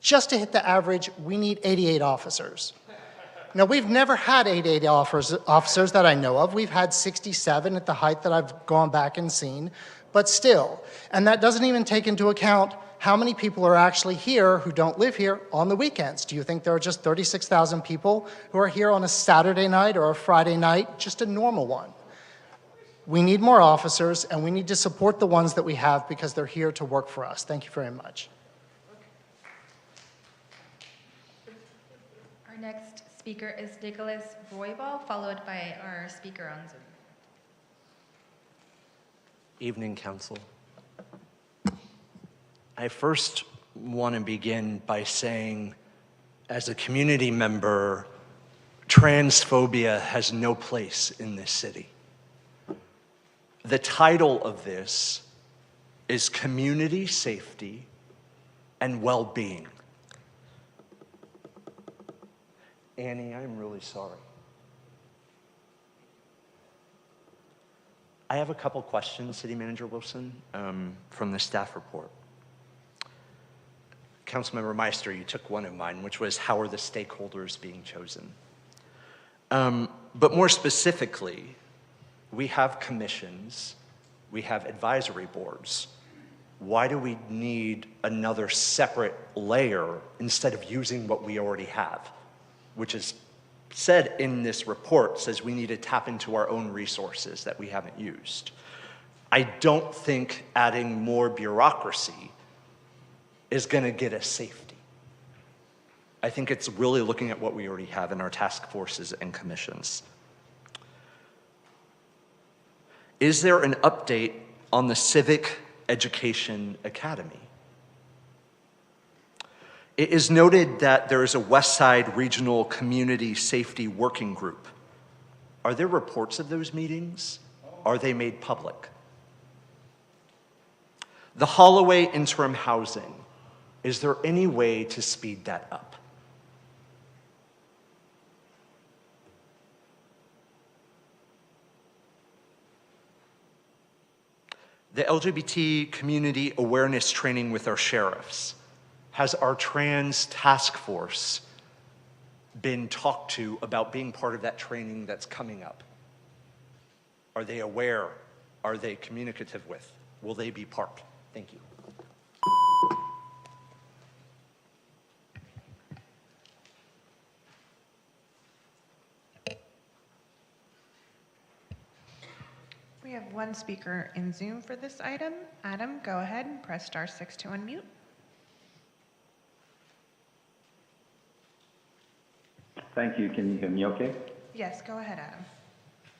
just to hit the average, we need 88 officers. Now, we've never had 88 officers that I know of. We've had 67 at the height that I've gone back and seen, but still. And that doesn't even take into account how many people are actually here who don't live here on the weekends. Do you think there are just 36,000 people who are here on a Saturday night or a Friday night, just a normal one? We need more officers, and we need to support the ones that we have because they're here to work for us. Thank you very much. Our next speaker is Nicholas Roybal, followed by our speaker on Zoom. Evening, Council. I first want to begin by saying, as a community member, transphobia has no place in this city. The title of this is Community Safety and Well-Being. Annie, I'm really sorry. I have a couple questions, City Manager Wilson, from the staff report. Councilmember Meister, you took one of mine, which was how are the stakeholders being chosen? But more specifically, we have commissions, we have advisory boards. Why do we need another separate layer instead of using what we already have? Which is said in this report, says we need to tap into our own resources that we haven't used. I don't think adding more bureaucracy is going to get us safety. I think it's really looking at what we already have in our task forces and commissions. Is there an update on the Civic Education Academy? It is noted that there is a West Side Regional Community Safety Working Group. Are there reports of those meetings? Are they made public? The Holloway interim housing, is there any way to speed that up? The LGBT community awareness training with our sheriffs. Has our trans task force been talked to about being part of that training that's coming up? Are they aware? Are they communicative with? Will they be part? Thank you. We have one speaker in Zoom for this item. Adam, go ahead and press *6 to unmute. Thank you. Can you hear me okay? Yes, go ahead, Adam.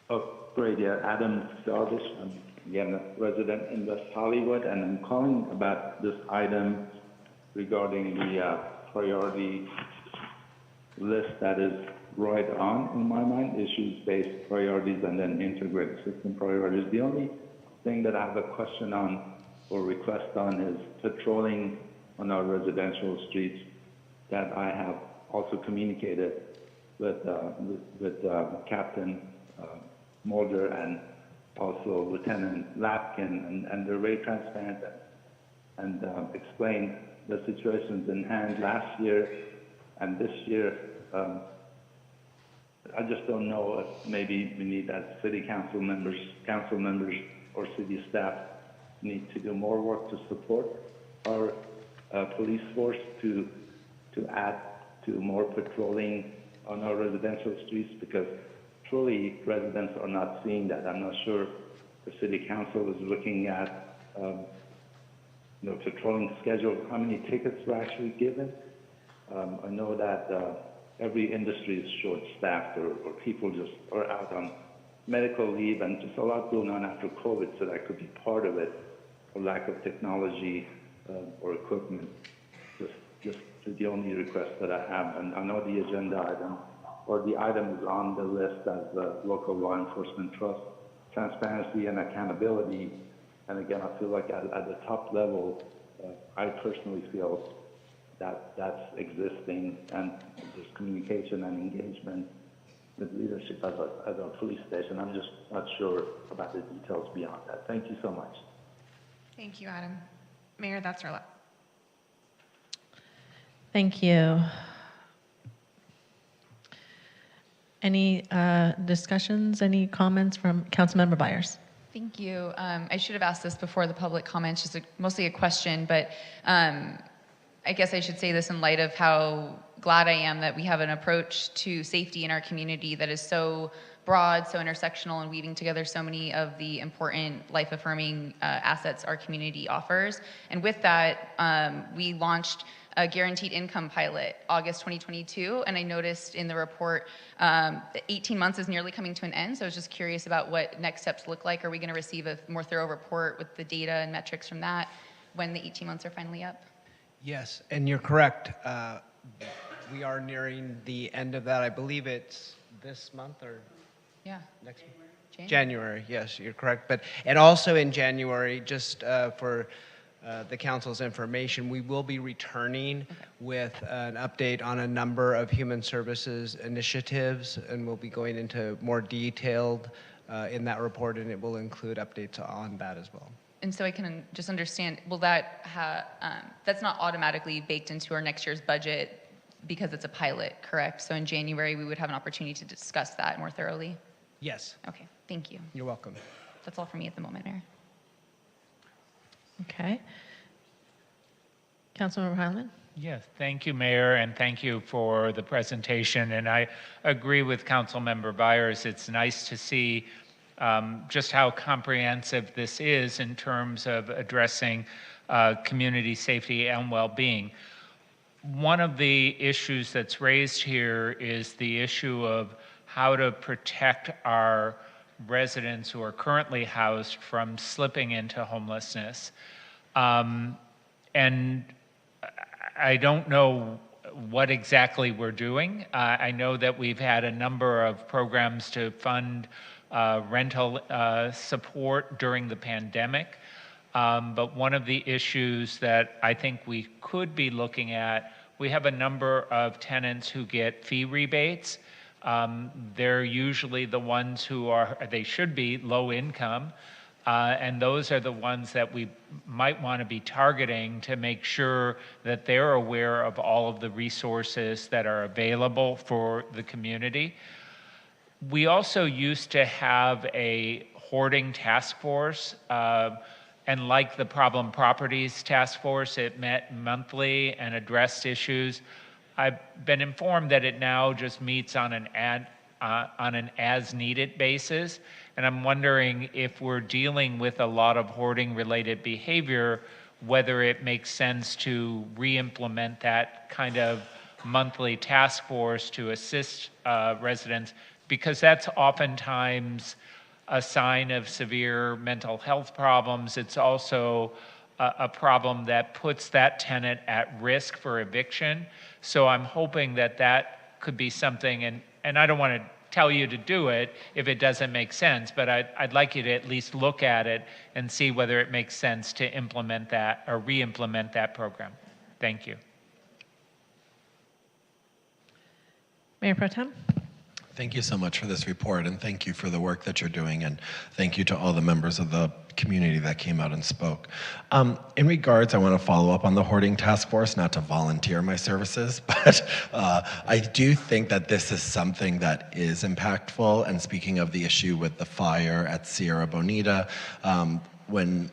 Oh, great. Yeah, Adam Darvish. I'm again a resident in West Hollywood, and I'm calling about this item regarding the priority list that is right on, in my mind, issues-based priorities and then integrated system priorities. The only thing that I have a question on or request on is patrolling on our residential streets that I have also communicated with Captain Mulder and also Lieutenant Lapkin, and they're very transparent and explained the situations in hand last year and this year. I just don't know if maybe we need, as city council members or city staff, need to do more work to support our police force to add to more patrolling on our residential streets, because truly residents are not seeing that. I'm not sure the city council is looking at patrolling schedule, how many tickets were actually given. I know that every industry is short-staffed, or people just are out on medical leave, and just a lot going on after COVID, so that could be part of it, or lack of technology or equipment. Just the only request that I have. And I know the agenda item, or the item is on the list as the local law enforcement trust, transparency and accountability. And again, I feel like at the top level, I personally feel that that's existing, and there's communication and engagement with leadership at our police station. I'm just not sure about the details beyond that. Thank you so much. Thank you, Adam. Mayor, that's our last. Thank you. Any discussions, any comments from Councilmember Byers? Thank you. I should have asked this before the public comments, just mostly a question, but I guess I should say this in light of how glad I am that we have an approach to safety in our community that is so broad, so intersectional, and weaving together so many of the important life-affirming assets our community offers. And with that, we launched a guaranteed income pilot August 2022, and I noticed in the report that 18 months is nearly coming to an end, so I was just curious about what next steps look like. Are we going to receive a more thorough report with the data and metrics from that? when the 18 months are finally up? Yes, and you're correct. We are nearing the end of that. I believe it's this month or Yeah. next month. January. Yes, you're correct. And also in January, just for the council's information, we will be returning with an update on a number of human services initiatives, and we'll be going into more detailed in that report, and it will include updates on that as well. And so I can just understand, will that that's not automatically baked into our next year's budget because it's a pilot, correct? So in January, we would have an opportunity to discuss that more thoroughly? Yes. Okay, thank you. You're welcome. That's all for me at the moment, Mayor. Okay. Councilmember Heilman? Yes, thank you, Mayor, and thank you for the presentation. And I agree with Councilmember Byers. It's nice to see just how comprehensive this is in terms of addressing community safety and well-being. One of the issues that's raised here is the issue of how to protect our residents who are currently housed from slipping into homelessness. And I don't know what exactly we're doing. I know that we've had a number of programs to fund rental support during the pandemic. But one of the issues that I think we could be looking at, we have a number of tenants who get fee rebates. They're usually the ones who they should be low income. And those are the ones that we might want to be targeting to make sure that they're aware of all of the resources that are available for the community. We also used to have a hoarding task force, and like the Problem Properties Task Force, it met monthly and addressed issues. I've been informed that it now just meets on an as-needed basis, and I'm wondering if we're dealing with a lot of hoarding-related behavior, whether it makes sense to re-implement that kind of monthly task force to assist residents, because that's oftentimes a sign of severe mental health problems. It's also a problem that puts that tenant at risk for eviction. So I'm hoping that that could be something, and I don't want to tell you to do it if it doesn't make sense, but I'd like you to at least look at it and see whether it makes sense to implement that or re-implement that program. Thank you. Mayor Pro Tem? Thank you so much for this report, and thank you for the work that you're doing, and thank you to all the members of the community that came out and spoke. In regards, I want to follow up on the hoarding task force, not to volunteer my services, but I do think that this is something that is impactful. And speaking of the issue with the fire at Sierra Bonita, when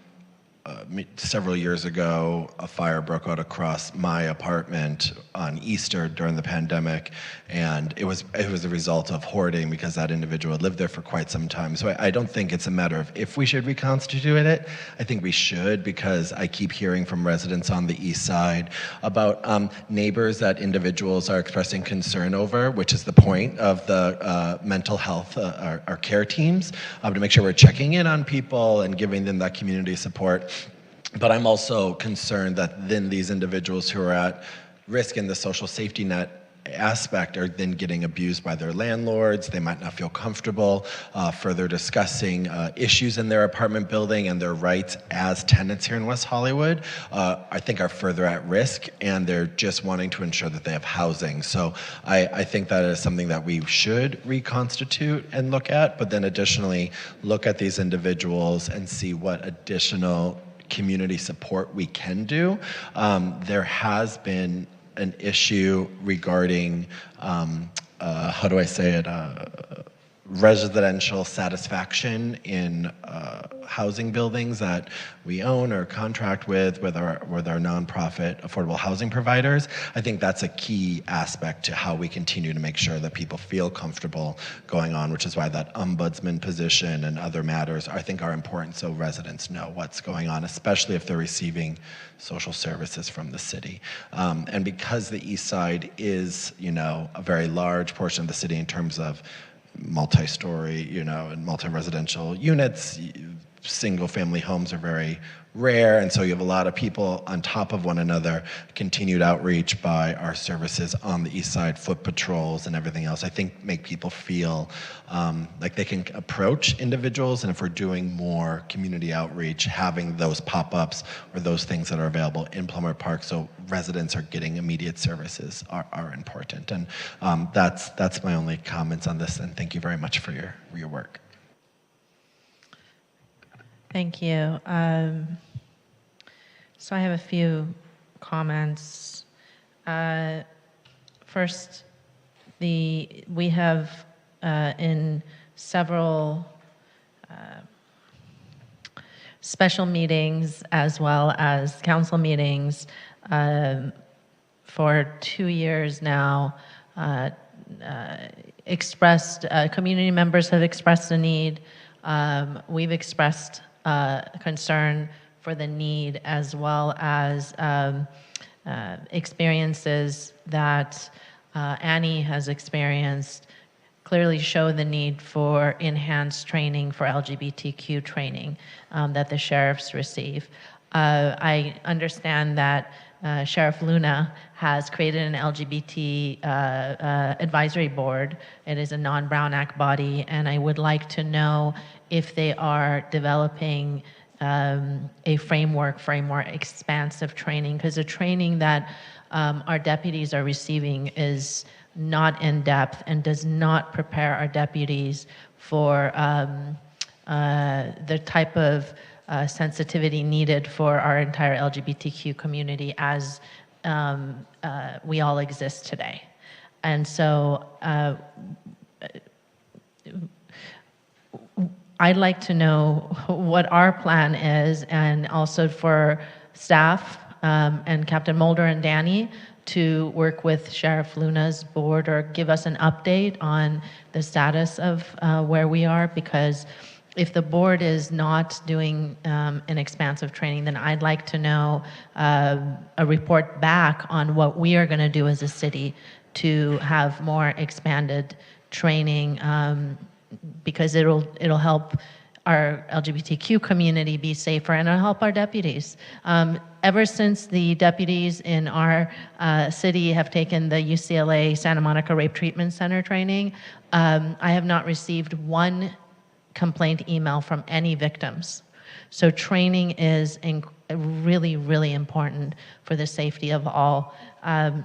several years ago, a fire broke out across my apartment on Easter during the pandemic, and it was a result of hoarding because that individual had lived there for quite some time. So I don't think it's a matter of if we should reconstitute it. I think we should, because I keep hearing from residents on the east side about neighbors that individuals are expressing concern over, which is the point of the mental health, our care teams, to make sure we're checking in on people and giving them that community support. But I'm also concerned that then these individuals who are at risk in the social safety net aspect are then getting abused by their landlords. They might not feel comfortable further discussing issues in their apartment building, and their rights as tenants here in West Hollywood, I think, are further at risk, and they're just wanting to ensure that they have housing. So I think that is something that we should reconstitute and look at, but then additionally look at these individuals and see what additional community support we can do. There has been an issue regarding, how do I say it, residential satisfaction in housing buildings that we own or contract with our nonprofit affordable housing providers. I think that's a key aspect to how we continue to make sure that people feel comfortable going on, which is why that ombudsman position and other matters I think are important, so residents know what's going on, especially if they're receiving social services from the city. And because the east side is, a very large portion of the city in terms of multi-story, and multi-residential units, single-family homes are very rare, and so you have a lot of people on top of one another. Continued outreach by our services on the east side, foot patrols and everything else, I think make people feel like they can approach individuals, and if we're doing more community outreach, having those pop-ups or those things that are available in Plummer Park so residents are getting immediate services are important. And that's my only comments on this, and thank you very much for your work. Thank you. So I have a few comments. First, we have in several special meetings as well as council meetings for 2 years now expressed, community members have expressed a need. We've expressed concern for the need, as well as experiences that Annie has experienced clearly show the need for enhanced training for LGBTQ training that the sheriffs receive. I understand that Sheriff Luna has created an LGBT advisory board. It is a non-Brown Act body, and I would like to know if they are developing a framework for a more expansive training, because the training that our deputies are receiving is not in depth and does not prepare our deputies for the type of sensitivity needed for our entire LGBTQ community as we all exist today. And so I'd like to know what our plan is, and also for staff and Captain Mulder and Danny to work with Sheriff Luna's board or give us an update on the status of where we are, because if the board is not doing an expansive training, then I'd like to know a report back on what we are going to do as a city to have more expanded training, because it'll help our LGBTQ community be safer, and it'll help our deputies. Ever since the deputies in our city have taken the UCLA Santa Monica Rape Treatment Center training, I have not received one complaint email from any victims. So training is really, really important for the safety of all. I'd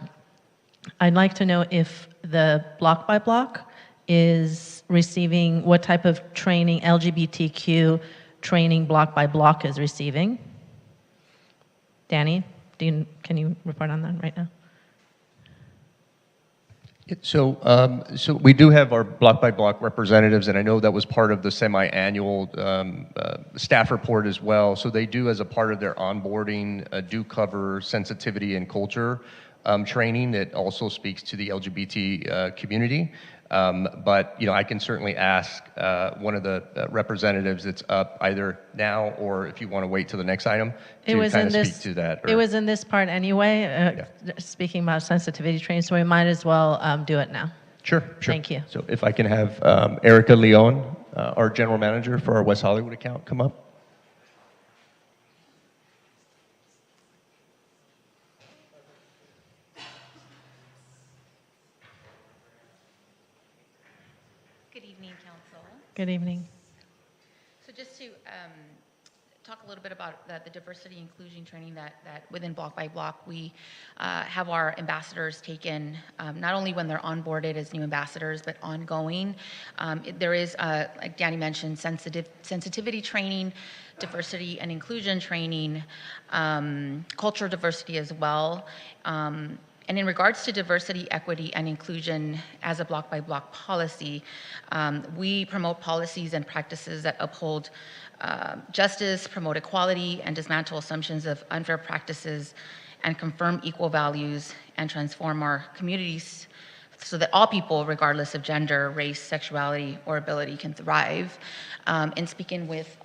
like to know if the block by block is receiving, what type of training, LGBTQ training block by block is receiving. Danny, can you report on that right now? So we do have our block by block representatives, and I know that was part of the semi-annual staff report as well. So they do, as a part of their onboarding, do cover sensitivity and culture training that also speaks to the LGBT community. But I can certainly ask one of the representatives that's up either now, or if you want to wait till the next item to kind of speak to that. It was in this part anyway, speaking about sensitivity training, so we might as well do it now. Sure. Thank you. So if I can have Erica Leon, our general manager for our West Hollywood account, come up. Good evening. So just to talk a little bit about the diversity inclusion training that within Block by Block, we have our ambassadors taken, not only when they're onboarded as new ambassadors, but ongoing. There is, like Danny mentioned, sensitivity training, diversity and inclusion training, cultural diversity as well. And in regards to diversity, equity, and inclusion as a block by block policy, we promote policies and practices that uphold justice, promote equality, and dismantle assumptions of unfair practices, and confirm equal values, and transform our communities so that all people, regardless of gender, race, sexuality, or ability, can thrive. In speaking with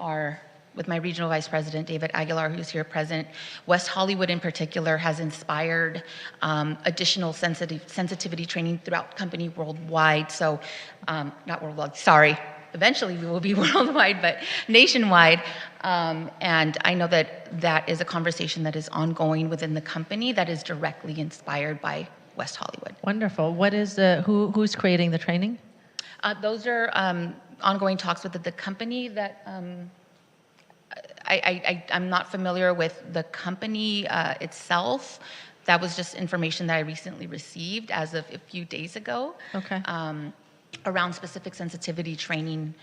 my regional vice president, David Aguilar, who's here present, West Hollywood in particular has inspired additional sensitivity training throughout company worldwide. So, not worldwide, sorry, Eventually, we will be worldwide, but nationwide. And I know that that is a conversation that is ongoing within the company that is directly inspired by West Hollywood. Wonderful. What is who's creating the training? Those are ongoing talks with the company that I'm not familiar with the company itself. That was just information that I recently received as of a few days ago. Okay. Around specific sensitivity training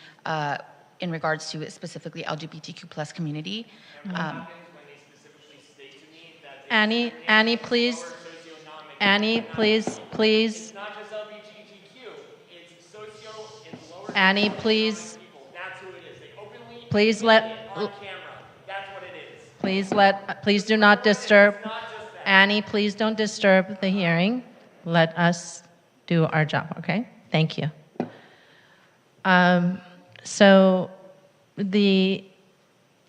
in regards to specifically LGBTQ plus community. Annie, please. Annie, please. It's not just LGBTQ, it's socio, it's lower. Annie, please. That's who it is. They openly Please say let. it on camera. That's what it is. Please do not disturb. Annie, please don't disturb the hearing. Let us do our job, okay? Thank you. So the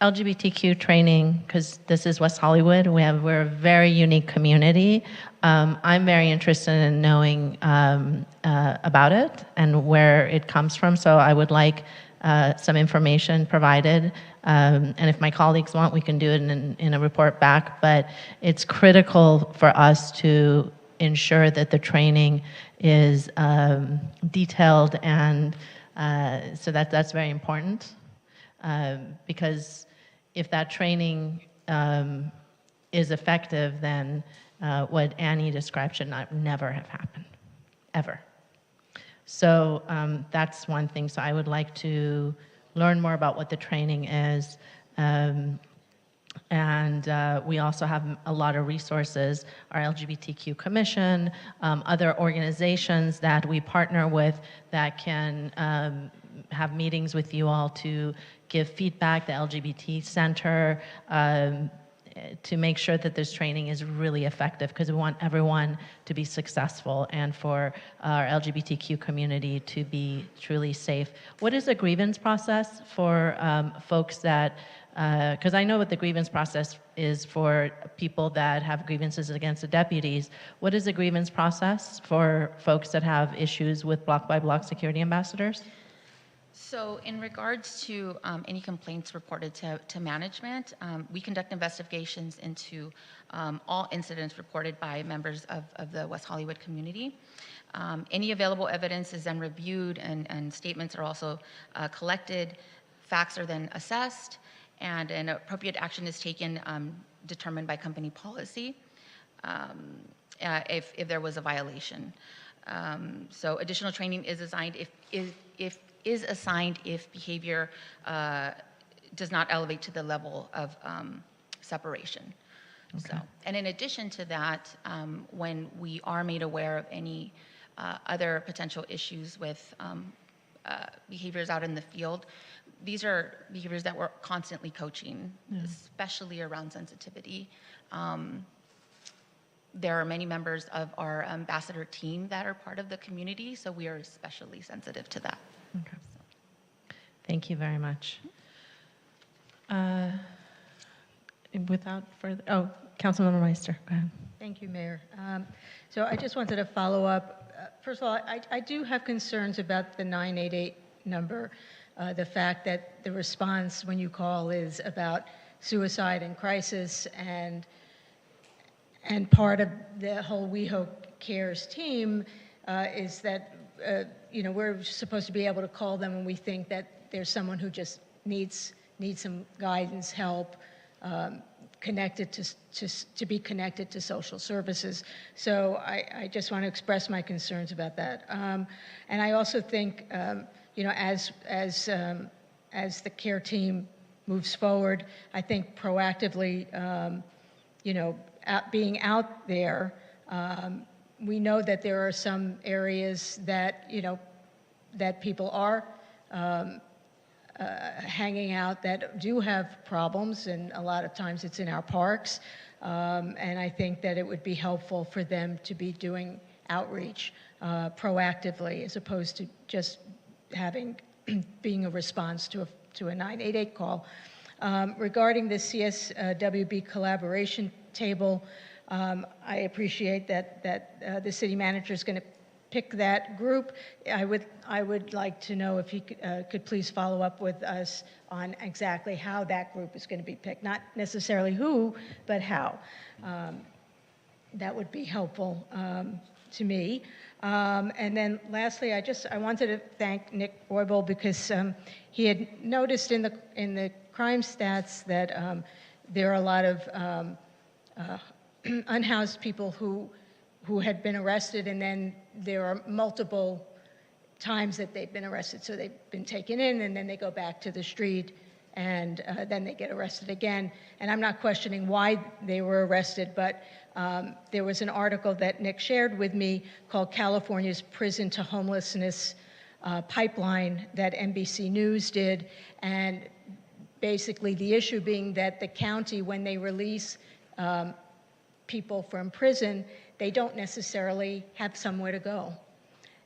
LGBTQ training, because this is West Hollywood, we're a very unique community. I'm very interested in knowing about it and where it comes from, so I would like some information provided. And if my colleagues want, we can do it in a report back, but it's critical for us to ensure that the training is detailed, and so that's very important, because if that training is effective, then what Annie described should never have happened, ever. So that's one thing. So I would like to learn more about what the training is. And we also have a lot of resources, our LGBTQ Commission, other organizations that we partner with that can have meetings with you all to give feedback, the LGBT Center, to make sure that this training is really effective, because we want everyone to be successful and for our LGBTQ community to be truly safe. What is the grievance process for folks that, because I know what the grievance process is for people that have grievances against the deputies. What is the grievance process for folks that have issues with block-by-block security ambassadors? So in regards to any complaints reported to management, we conduct investigations into all incidents reported by members of the West Hollywood community. Any available evidence is then reviewed, and statements are also collected. Facts are then assessed, and an appropriate action is taken determined by company policy if there was a violation. So additional training is assigned if behavior does not elevate to the level of separation. Okay. So, and in addition to that, when we are made aware of any other potential issues with behaviors out in the field, these are behaviors that we're constantly coaching, especially around sensitivity. There are many members of our ambassador team that are part of the community, so we are especially sensitive to that. Okay. Thank you very much. Without further, Councilmember Meister, go ahead. Thank you, Mayor. So I just wanted to follow up. First of all, I do have concerns about the 988 number, the fact that the response when you call is about suicide and crisis, and part of the whole WeHo Cares team is that we're supposed to be able to call them when we think that there's someone who just needs some guidance, help, connected to be connected to social services. So I just want to express my concerns about that. And I also think, as the care team moves forward, I think proactively, being out there, we know that there are some areas that, that people are hanging out that do have problems, and a lot of times it's in our parks. And I think that it would be helpful for them to be doing outreach proactively, as opposed to just being a response to a 988 call. Regarding the CSWB collaboration table, I appreciate that the city manager is going to pick that group. I would like to know if you could please follow up with us on exactly how that group is going to be picked, not necessarily who, but how. That would be helpful to me. And then lastly, I wanted to thank Nick Boybel because he had noticed in the crime stats that there are a lot of unhoused people who had been arrested, and then there are multiple times that they've been arrested. So they've been taken in, and then they go back to the street, and then they get arrested again. And I'm not questioning why they were arrested, but there was an article that Nick shared with me called California's Prison to Homelessness Pipeline that NBC News did. And basically the issue being that the county, when they release people from prison, they don't necessarily have somewhere to go.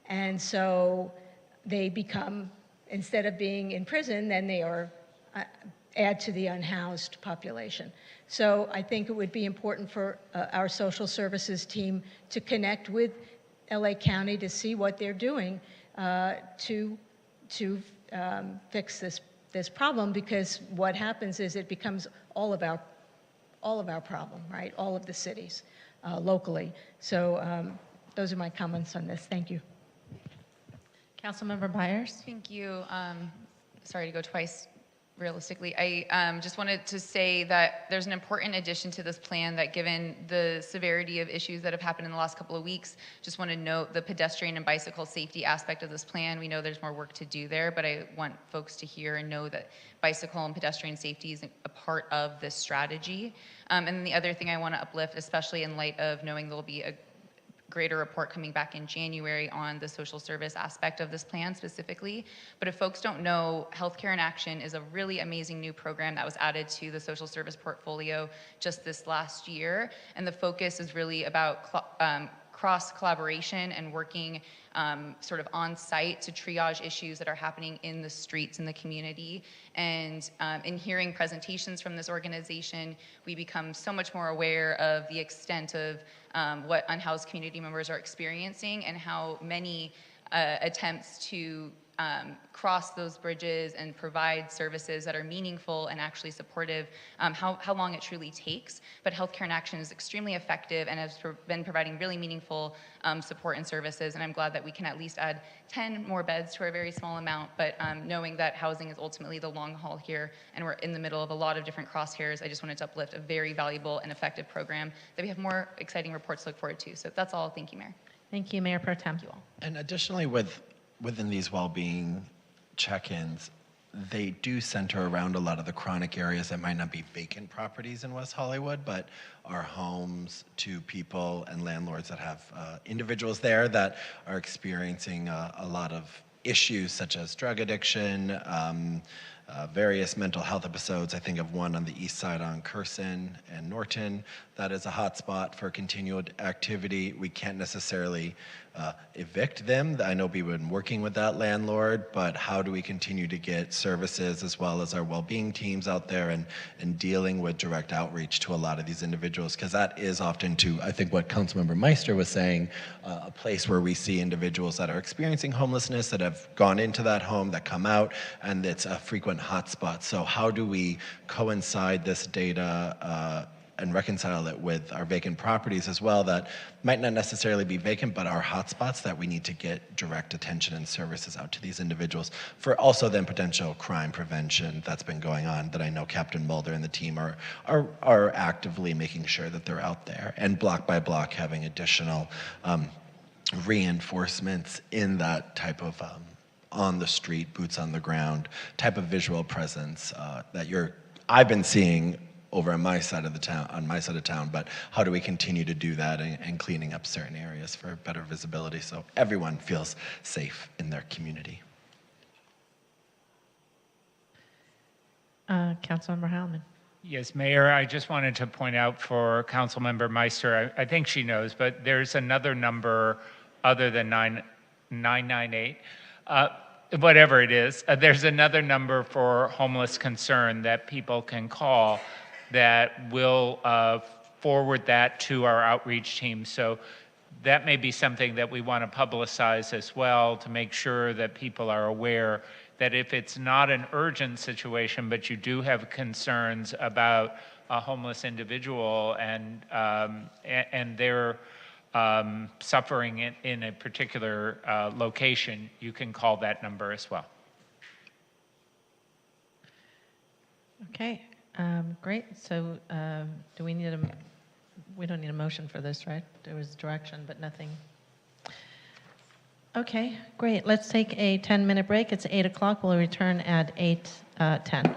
And so they become, instead of being in prison, then they are add to the unhoused population. So I think it would be important for our social services team to connect with LA County to see what they're doing to fix this problem, because what happens is it becomes all of our problem, right? All of the cities locally. So those are my comments on this. Thank you. Councilmember Byers. Thank you. Sorry to go twice. Realistically, I just wanted to say that there's an important addition to this plan that, given the severity of issues that have happened in the last couple of weeks, just want to note the pedestrian and bicycle safety aspect of this plan. We know there's more work to do there, but I want folks to hear and know that bicycle and pedestrian safety is a part of this strategy. And then the other thing I want to uplift, especially in light of knowing there'll be a greater report coming back in January on the social service aspect of this plan specifically. But if folks don't know, Healthcare in Action is a really amazing new program that was added to the social service portfolio just this last year. And the focus is really about cross collaboration and working sort of on site to triage issues that are happening in the streets in the community. And in hearing presentations from this organization, we become so much more aware of the extent of what unhoused community members are experiencing and how many attempts to cross those bridges and provide services that are meaningful and actually supportive, how long it truly takes. But Healthcare in Action is extremely effective and has been providing really meaningful support and services. And I'm glad that we can at least add 10 more beds to our very small amount, but knowing that housing is ultimately the long haul here and we're in the middle of a lot of different crosshairs, I just wanted to uplift a very valuable and effective program that we have more exciting reports to look forward to. So that's all. Thank you, Mayor. Thank you, Mayor Pro Tem. Thank you all. And additionally, within these well-being check-ins, they do center around a lot of the chronic areas that might not be vacant properties in West Hollywood, but are homes to people and landlords that have individuals there that are experiencing a lot of issues such as drug addiction, various mental health episodes. I think of one on the east side on Curson and Norton. That is a hot spot for continued activity. We can't necessarily evict them. I know we've been working with that landlord, but how do we continue to get services as well as our well-being teams out there and dealing with direct outreach to a lot of these individuals? Because that is often, to, I think what Councilmember Meister was saying, a place where we see individuals that are experiencing homelessness, that have gone into that home, that come out, and it's a frequent hotspot. So how do we coincide this data and reconcile it with our vacant properties as well that might not necessarily be vacant, but are hotspots that we need to get direct attention and services out to these individuals for also then potential crime prevention that's been going on, that I know Captain Mulder and the team are actively making sure that they're out there, and block by block having additional reinforcements in that type of on the street, boots on the ground type of visual presence that I've been seeing over on my side of town, but how do we continue to do that and cleaning up certain areas for better visibility so everyone feels safe in their community? Councilmember Heilman. Yes, Mayor, I just wanted to point out for Councilmember Meister, I think she knows, but there's another number other than 998. Whatever it is, there's another number for homeless concern that people can call that will forward that to our outreach team. So that may be something that we want to publicize as well to make sure that people are aware that if it's not an urgent situation, but you do have concerns about a homeless individual and they're suffering in a particular location, you can call that number as well. Okay, great. So do we need we don't need a motion for this, right? There was direction, but nothing. Okay, great. Let's take a 10-minute break. It's 8 o'clock. We'll return at 8:10.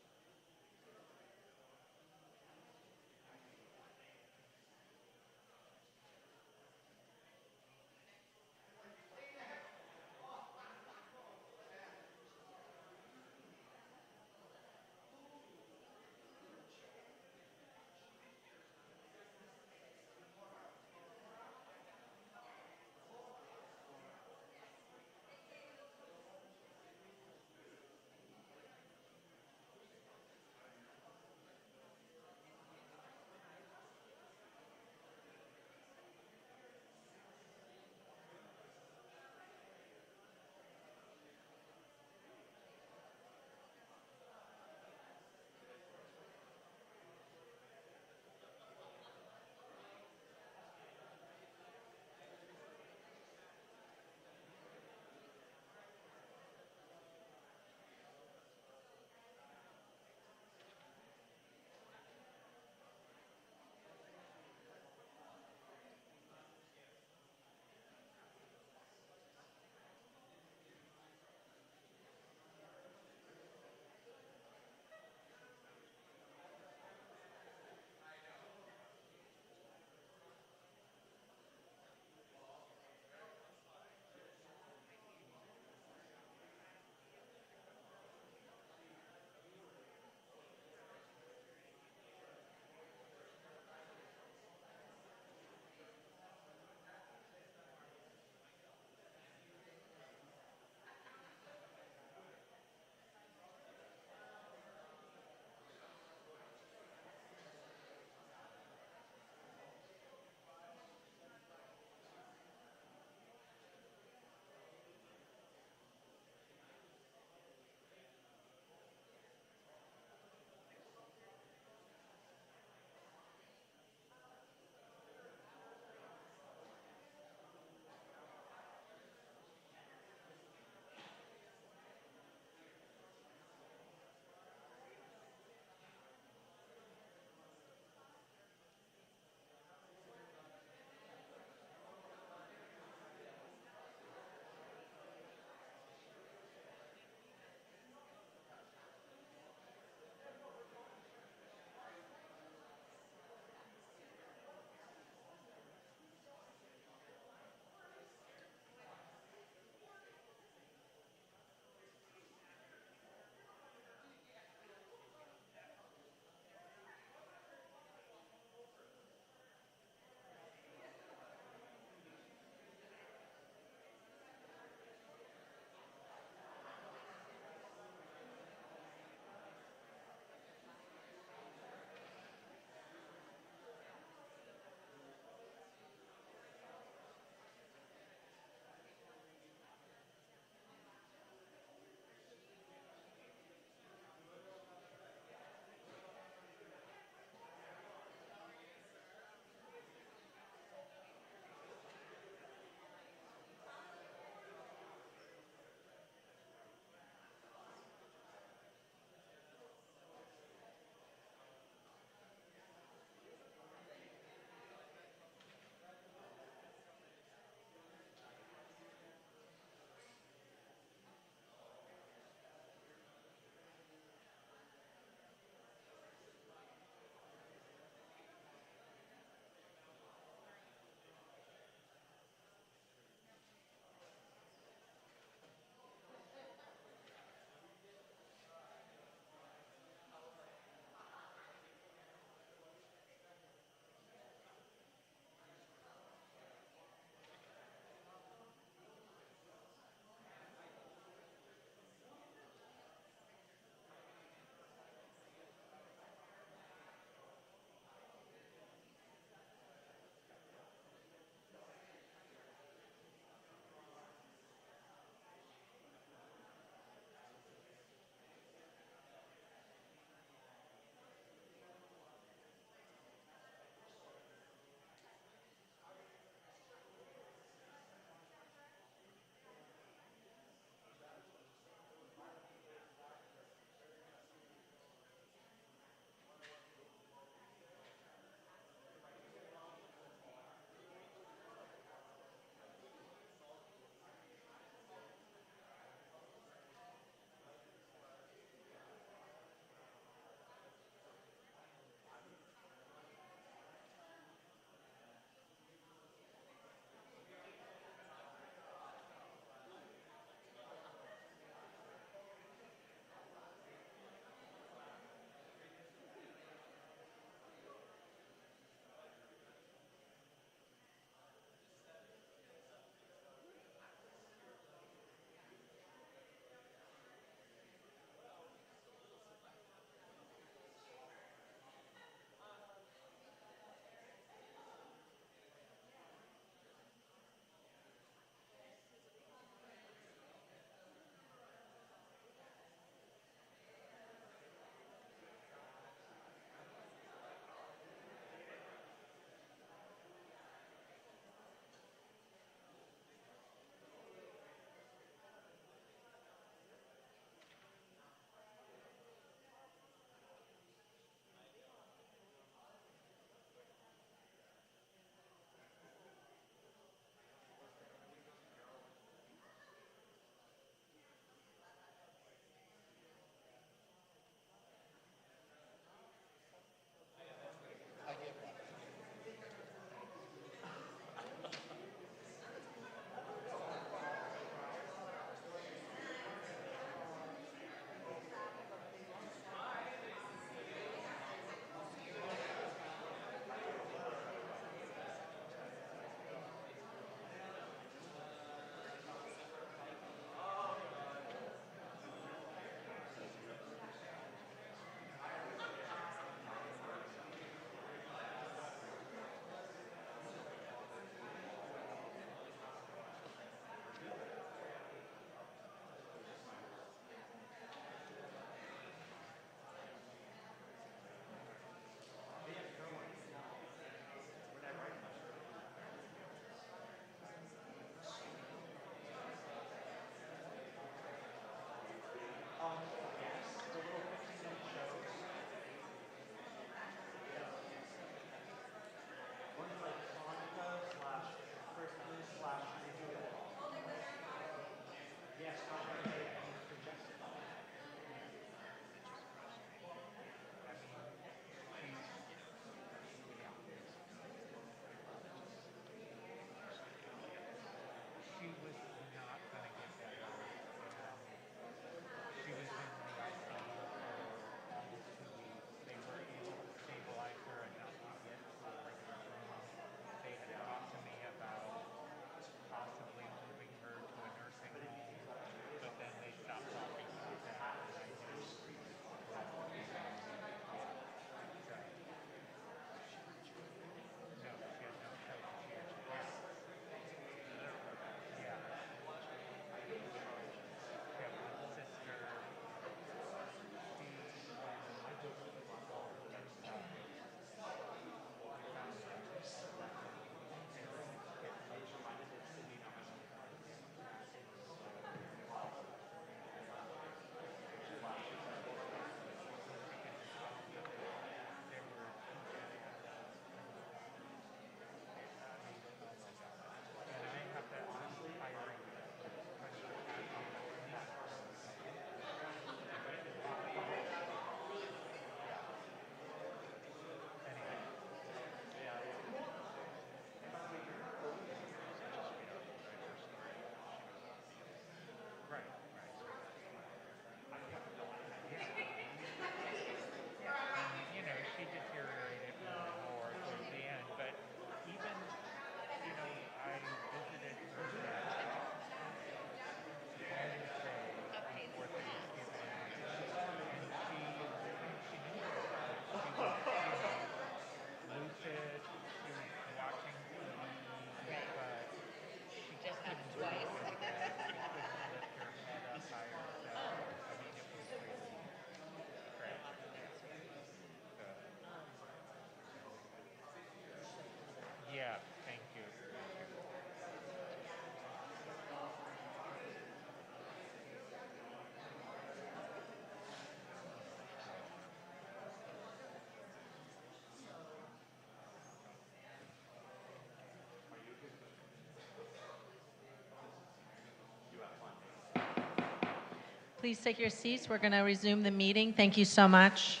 Please take your seats. We're going to resume the meeting. Thank you so much.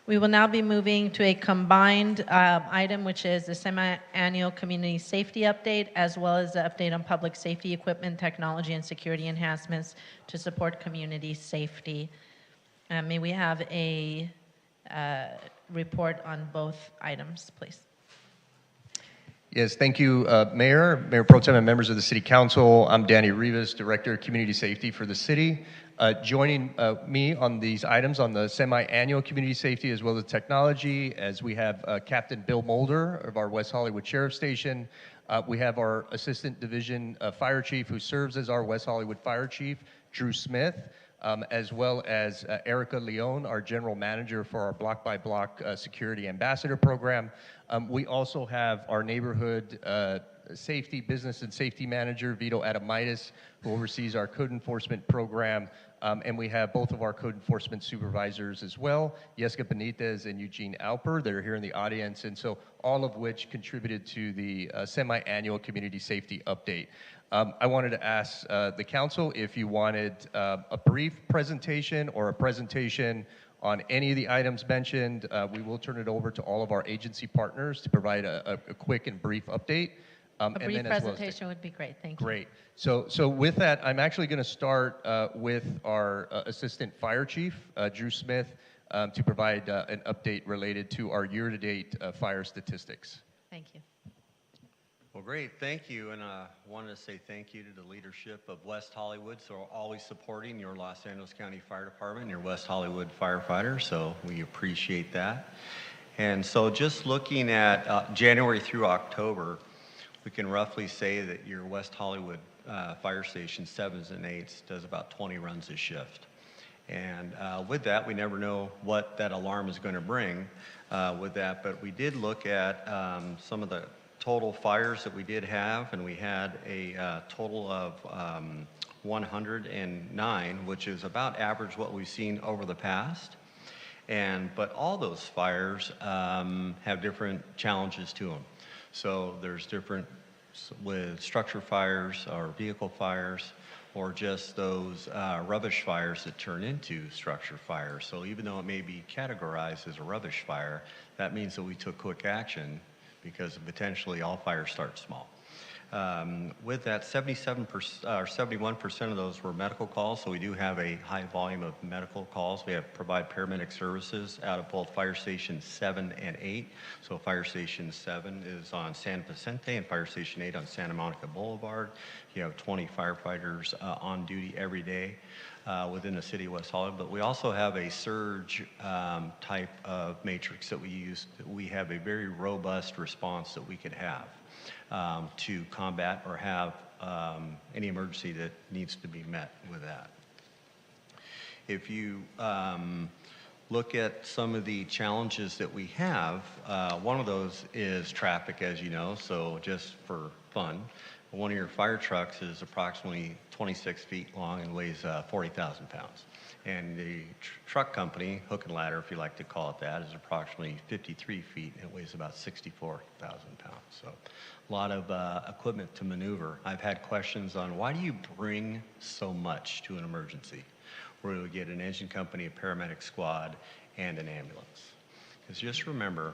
We will now be moving to a combined item, which is the semi-annual community safety update, as well as the update on public safety equipment, technology, and security enhancements to support community safety. May we have a report on both items, please? Yes, thank you, Mayor, Mayor Pro Tem, and members of the City Council. I'm Danny Rivas, Director of Community Safety for the city. Joining me on these items on the semi-annual community safety as well as technology, as we have Captain Bill Mulder of our West Hollywood Sheriff Station. We have our Assistant Division Fire Chief who serves as our West Hollywood Fire Chief, Drew Smith, as well as Erica Leon, our General Manager for our Block by Block Security Ambassador Program. We also have our Neighborhood Safety, Business and Safety Manager, Vito Adamitis, who oversees our Code Enforcement Program. And we have both of our Code Enforcement Supervisors as well, Jessica Benitez and Eugene Alper, that are here in the audience. And so all of which contributed to the semi-annual community safety update. I wanted to ask the council if you wanted a brief presentation or a presentation on any of the items mentioned. We will turn it over to all of our agency partners to provide a quick and brief update. A brief presentation would be great. Thank you. Great. So with that, I'm actually going to start with our Assistant Fire Chief, Drew Smith, to provide an update related to our year-to-date fire statistics. Thank you. Well, great. Thank you. And I wanted to say thank you to the leadership of West Hollywood, so always supporting your Los Angeles County Fire Department and your West Hollywood firefighters. So we appreciate that. And so just looking at January through October, we can roughly say that your West Hollywood fire station 7s and 8s does about 20 runs a shift. And with that, we never know what that alarm is going to bring with that. But we did look at some of the total fires that we did have, and we had a total of 109, which is about average what we've seen over the past. But all those fires have different challenges to them. So there's different with structure fires or vehicle fires, or just those rubbish fires that turn into structure fires. So even though it may be categorized as a rubbish fire, that means that we took quick action, because potentially all fires start small. With that, 77% or 71% of those were medical calls, so we do have a high volume of medical calls. We provide paramedic services out of both Fire Station 7 and 8. So Fire Station 7 is on San Vicente and Fire Station 8 on Santa Monica Boulevard. You have 20 firefighters on duty every day within the city of West Hollywood. But we also have a surge type of matrix that we use. We have a very robust response that we could have to combat or have any emergency that needs to be met with that. If you look at some of the challenges that we have, one of those is traffic, as you know. So just for fun, one of your fire trucks is approximately 26 feet long and weighs 40,000 pounds. And the truck company, Hook and Ladder, if you like to call it that, is approximately 53 feet and it weighs about 64,000 pounds. So a lot of equipment to maneuver. I've had questions on why do you bring so much to an emergency? Where do we get an engine company, a paramedic squad, and an ambulance? Because just remember,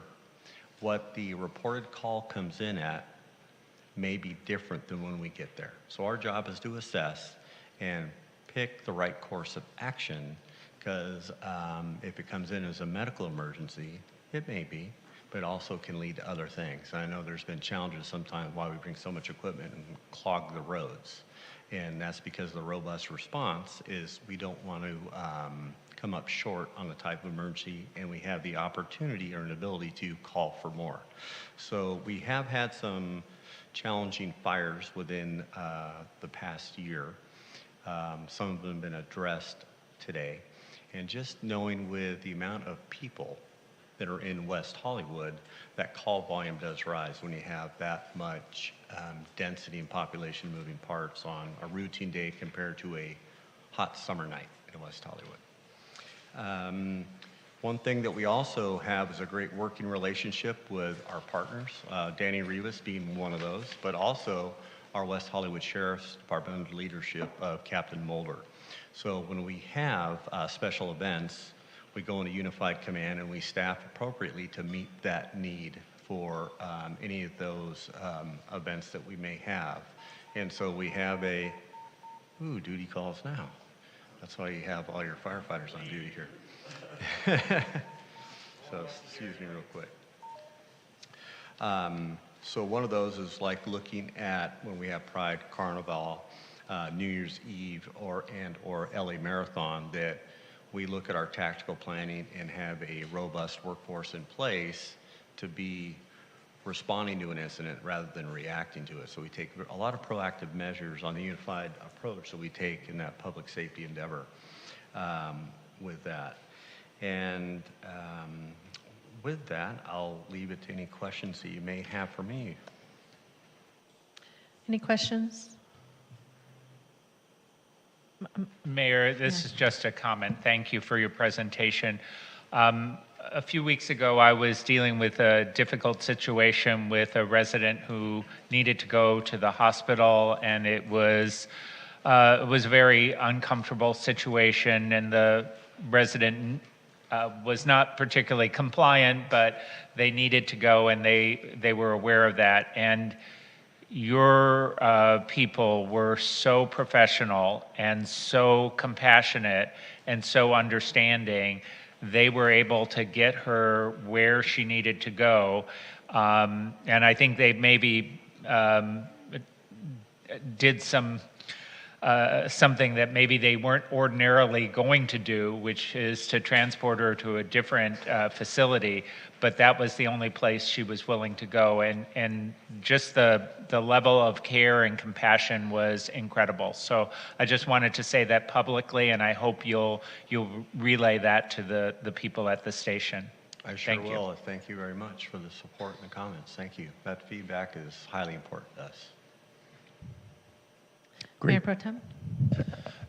what the reported call comes in at may be different than when we get there. So our job is to assess and pick the right course of action, because if it comes in as a medical emergency, it may be, but it also can lead to other things. And I know there's been challenges sometimes why we bring so much equipment and clog the roads. And that's because the robust response is we don't want to come up short on the type of emergency, and we have the opportunity or an ability to call for more. So we have had some challenging fires within the past year. Some of them have been addressed today. And just knowing with the amount of people that are in West Hollywood, that call volume does rise when you have that much density and population moving parts on a routine day compared to a hot summer night in West Hollywood. One thing that we also have is a great working relationship with our partners, Danny Rivas being one of those, but also our West Hollywood Sheriff's Department leadership of Captain Mulder. So when we have special events, we go into unified command and we staff appropriately to meet that need for any of those events that we may have. And so we have duty calls now. That's why you have all your firefighters on duty here. So excuse me real quick. So one of those is like looking at when we have Pride, Carnival, New Year's Eve, or LA Marathon, that we look at our tactical planning and have a robust workforce in place to be responding to an incident rather than reacting to it. So we take a lot of proactive measures on the unified approach that we take in that public safety endeavor with that. And with that, I'll leave it to any questions that you may have for me. Any questions? Mayor, this is just a comment. Thank you for your presentation. A few weeks ago, I was dealing with a difficult situation with a resident who needed to go to the hospital, and it was a very uncomfortable situation, and the resident was not particularly compliant, but they needed to go, and they were aware of that. And your people were so professional and so compassionate and so understanding. They were able to get her where she needed to go. And I think they maybe did something that maybe they weren't ordinarily going to do, which is to transport her to a different facility. But that was the only place she was willing to go. And just the level of care and compassion was incredible. So I just wanted to say that publicly, and I hope you'll relay that to the people at the station. I sure Thank will. you. Thank you very much for the support and the comments. Thank you. That feedback is highly important to us. Mayor Pro Tem?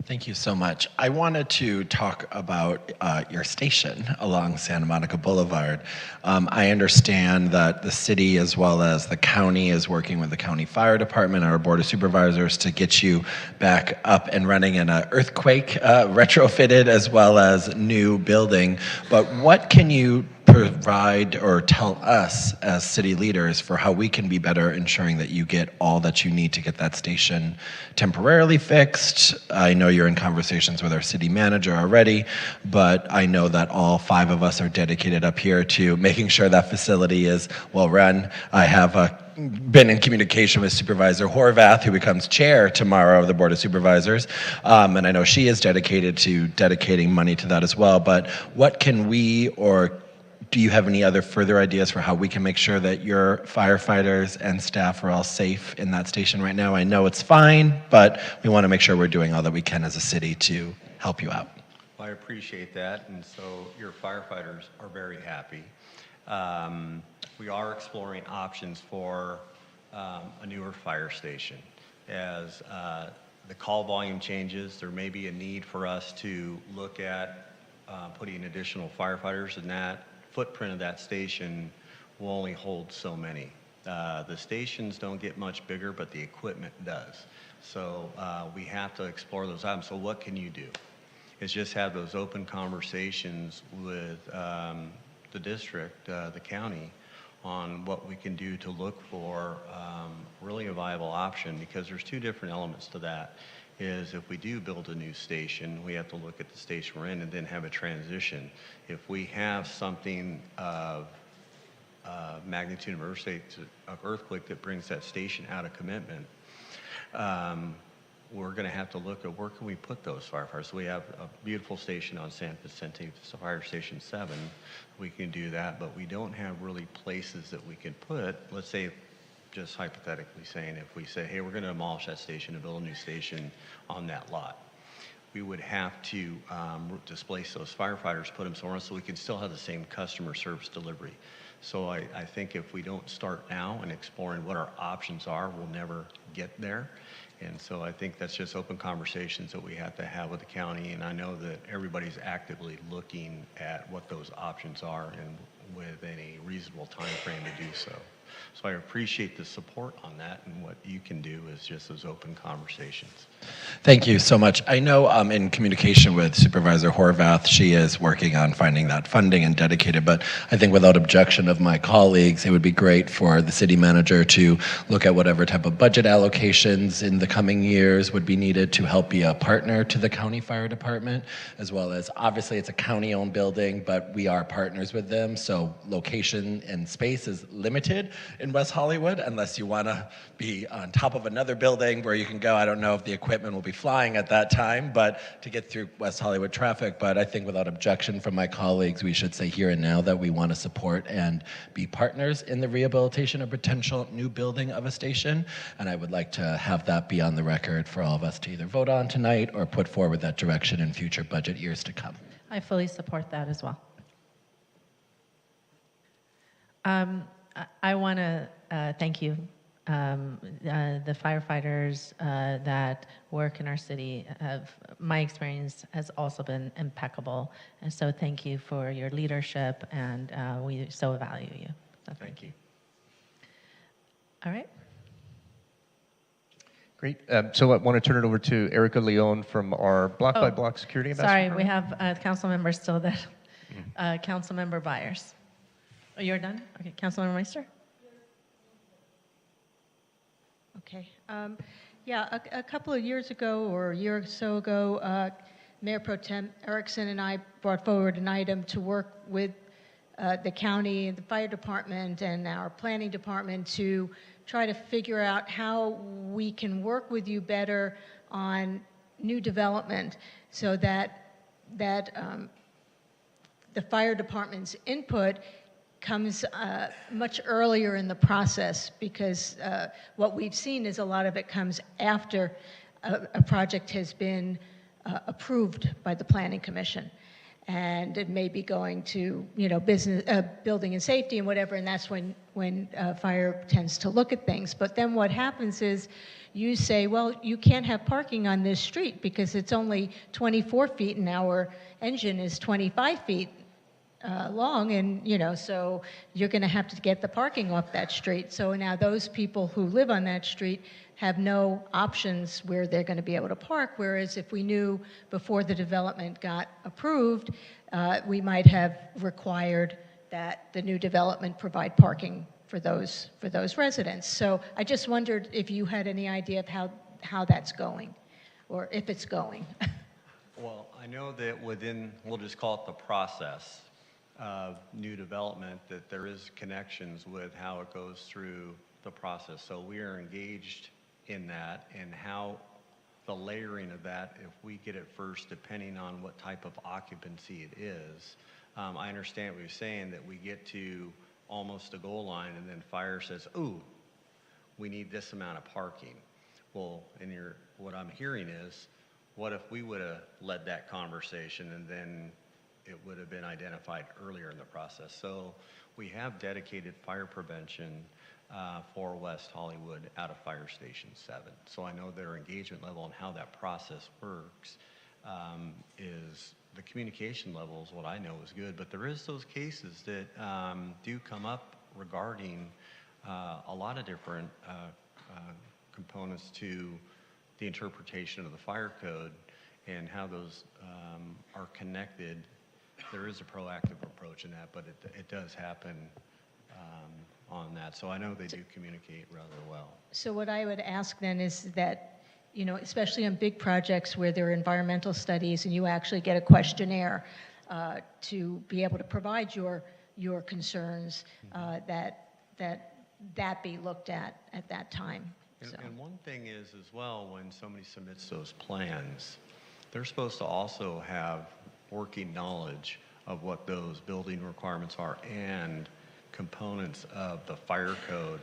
Thank you so much. I wanted to talk about your station along Santa Monica Boulevard. I understand that the city as well as the county is working with the county fire department and our board of supervisors to get you back up and running in an earthquake retrofitted as well as new building. But what can you provide or tell us as city leaders for how we can be better ensuring that you get all that you need to get that station temporarily fixed? I know you're in conversations with our city manager already, but I know that all 5 of us are dedicated up here to making sure that facility is well run. I have been in communication with Supervisor Horvath, who becomes chair tomorrow of the Board of Supervisors, and I know she is dedicated to dedicating money to that as well. But what can we, or do you have any other further ideas for how we can make sure that your firefighters and staff are all safe in that station right now? I know it's fine, but we want to make sure we're doing all that we can as a city to help you out. Well, I appreciate that, and so your firefighters are very happy. We are exploring options for a newer fire station. As the call volume changes, there may be a need for us to look at putting additional firefighters, and that footprint of that station will only hold so many. The stations don't get much bigger, but the equipment does. So we have to explore those items. So what can you do? Is just have those open conversations with the district, the county, on what we can do to look for really a viable option, because there's 2 different elements to that. Is if we do build a new station, we have to look at the station we're in and then have a transition. If we have something of magnitude of earthquake that brings that station out of commitment, we're going to have to look at where can we put those firefighters. So we have a beautiful station on San Vicente, Fire Station 7. We can do that, but we don't have really places that we can put. Let's say, just hypothetically saying, if we say, hey, we're going to demolish that station and build a new station on that lot, we would have to displace those firefighters, put them somewhere else so we can still have the same customer service delivery. So I think if we don't start now and exploring what our options are, we'll never get there. And so I think that's just open conversations that we have to have with the county, and I know that everybody's actively looking at what those options are and within a reasonable time frame to do so. So I appreciate the support on that, and what you can do is just those open conversations. Thank you so much. I know in communication with Supervisor Horvath, she is working on finding that funding and dedicated, but I think without objection of my colleagues, it would be great for the city manager to look at whatever type of budget allocations in the coming years would be needed to help be a partner to the county fire department, as well as, obviously it's a county-owned building, but we are partners with them, so location and space is limited in West Hollywood unless you want to be on top of another building where you can go. I don't know if the equipment will be flying at that time, but to get through West Hollywood traffic. But I think without objection from my colleagues, we should say here and now that we want to support and be partners in the rehabilitation of potential new building of a station. And I would like to have that be on the record for all of us to either vote on tonight or put forward that direction in future budget years to come. I fully support that as well. I want to thank you. The firefighters that work in our city my experience has also been impeccable. And so thank you for your leadership, and we so value you. So thank you. All right. Great. So I want to turn it over to Erica Leon from our block-by-block security ambassador. Sorry, we have council members still there. Council member Byers. Oh, you're done? Okay, Councilmember Meister? Okay. Yeah, a couple of years ago, or a year or so ago, Mayor Pro Tem Erickson and I brought forward an item to work with the county, the fire department, and our planning department to try to figure out how we can work with you better on new development so that the fire department's input comes much earlier in the process, because what we've seen is a lot of it comes after a project has been approved by the Planning Commission. And it may be going to, business, building and safety and whatever, and that's when fire tends to look at things. But then what happens is you say, well, you can't have parking on this street because it's only 24 feet and our engine is 25 feet long, and so you're going to have to get the parking off that street. So now those people who live on that street have no options where they're going to be able to park, whereas if we knew before the development got approved, we might have required that the new development provide parking for those residents. So I just wondered if you had any idea of how that's going, or if it's going. Well, I know that within, we'll just call it the process of new development, that there is connections with how it goes through the process. So we are engaged in that, and how the layering of that, if we get it first, depending on what type of occupancy it is. I understand what you're saying, that we get to almost a goal line and then fire says, ooh, we need this amount of parking. Well, what I'm hearing is, what if we would have led that conversation and then it would have been identified earlier in the process? So we have dedicated fire prevention for West Hollywood out of Fire Station 7. So I know their engagement level and how that process works is, the communication level is what I know is good, but there is those cases that do come up regarding a lot of different components to the interpretation of the fire code and how those are connected. There is a proactive approach in that, but it does happen on that. So I know they do communicate rather well. So what I would ask then is that, especially on big projects where there are environmental studies and you actually get a questionnaire to be able to provide your concerns, that be looked at that time. And one thing is as well, when somebody submits those plans, they're supposed to also have working knowledge of what those building requirements are and components of the fire code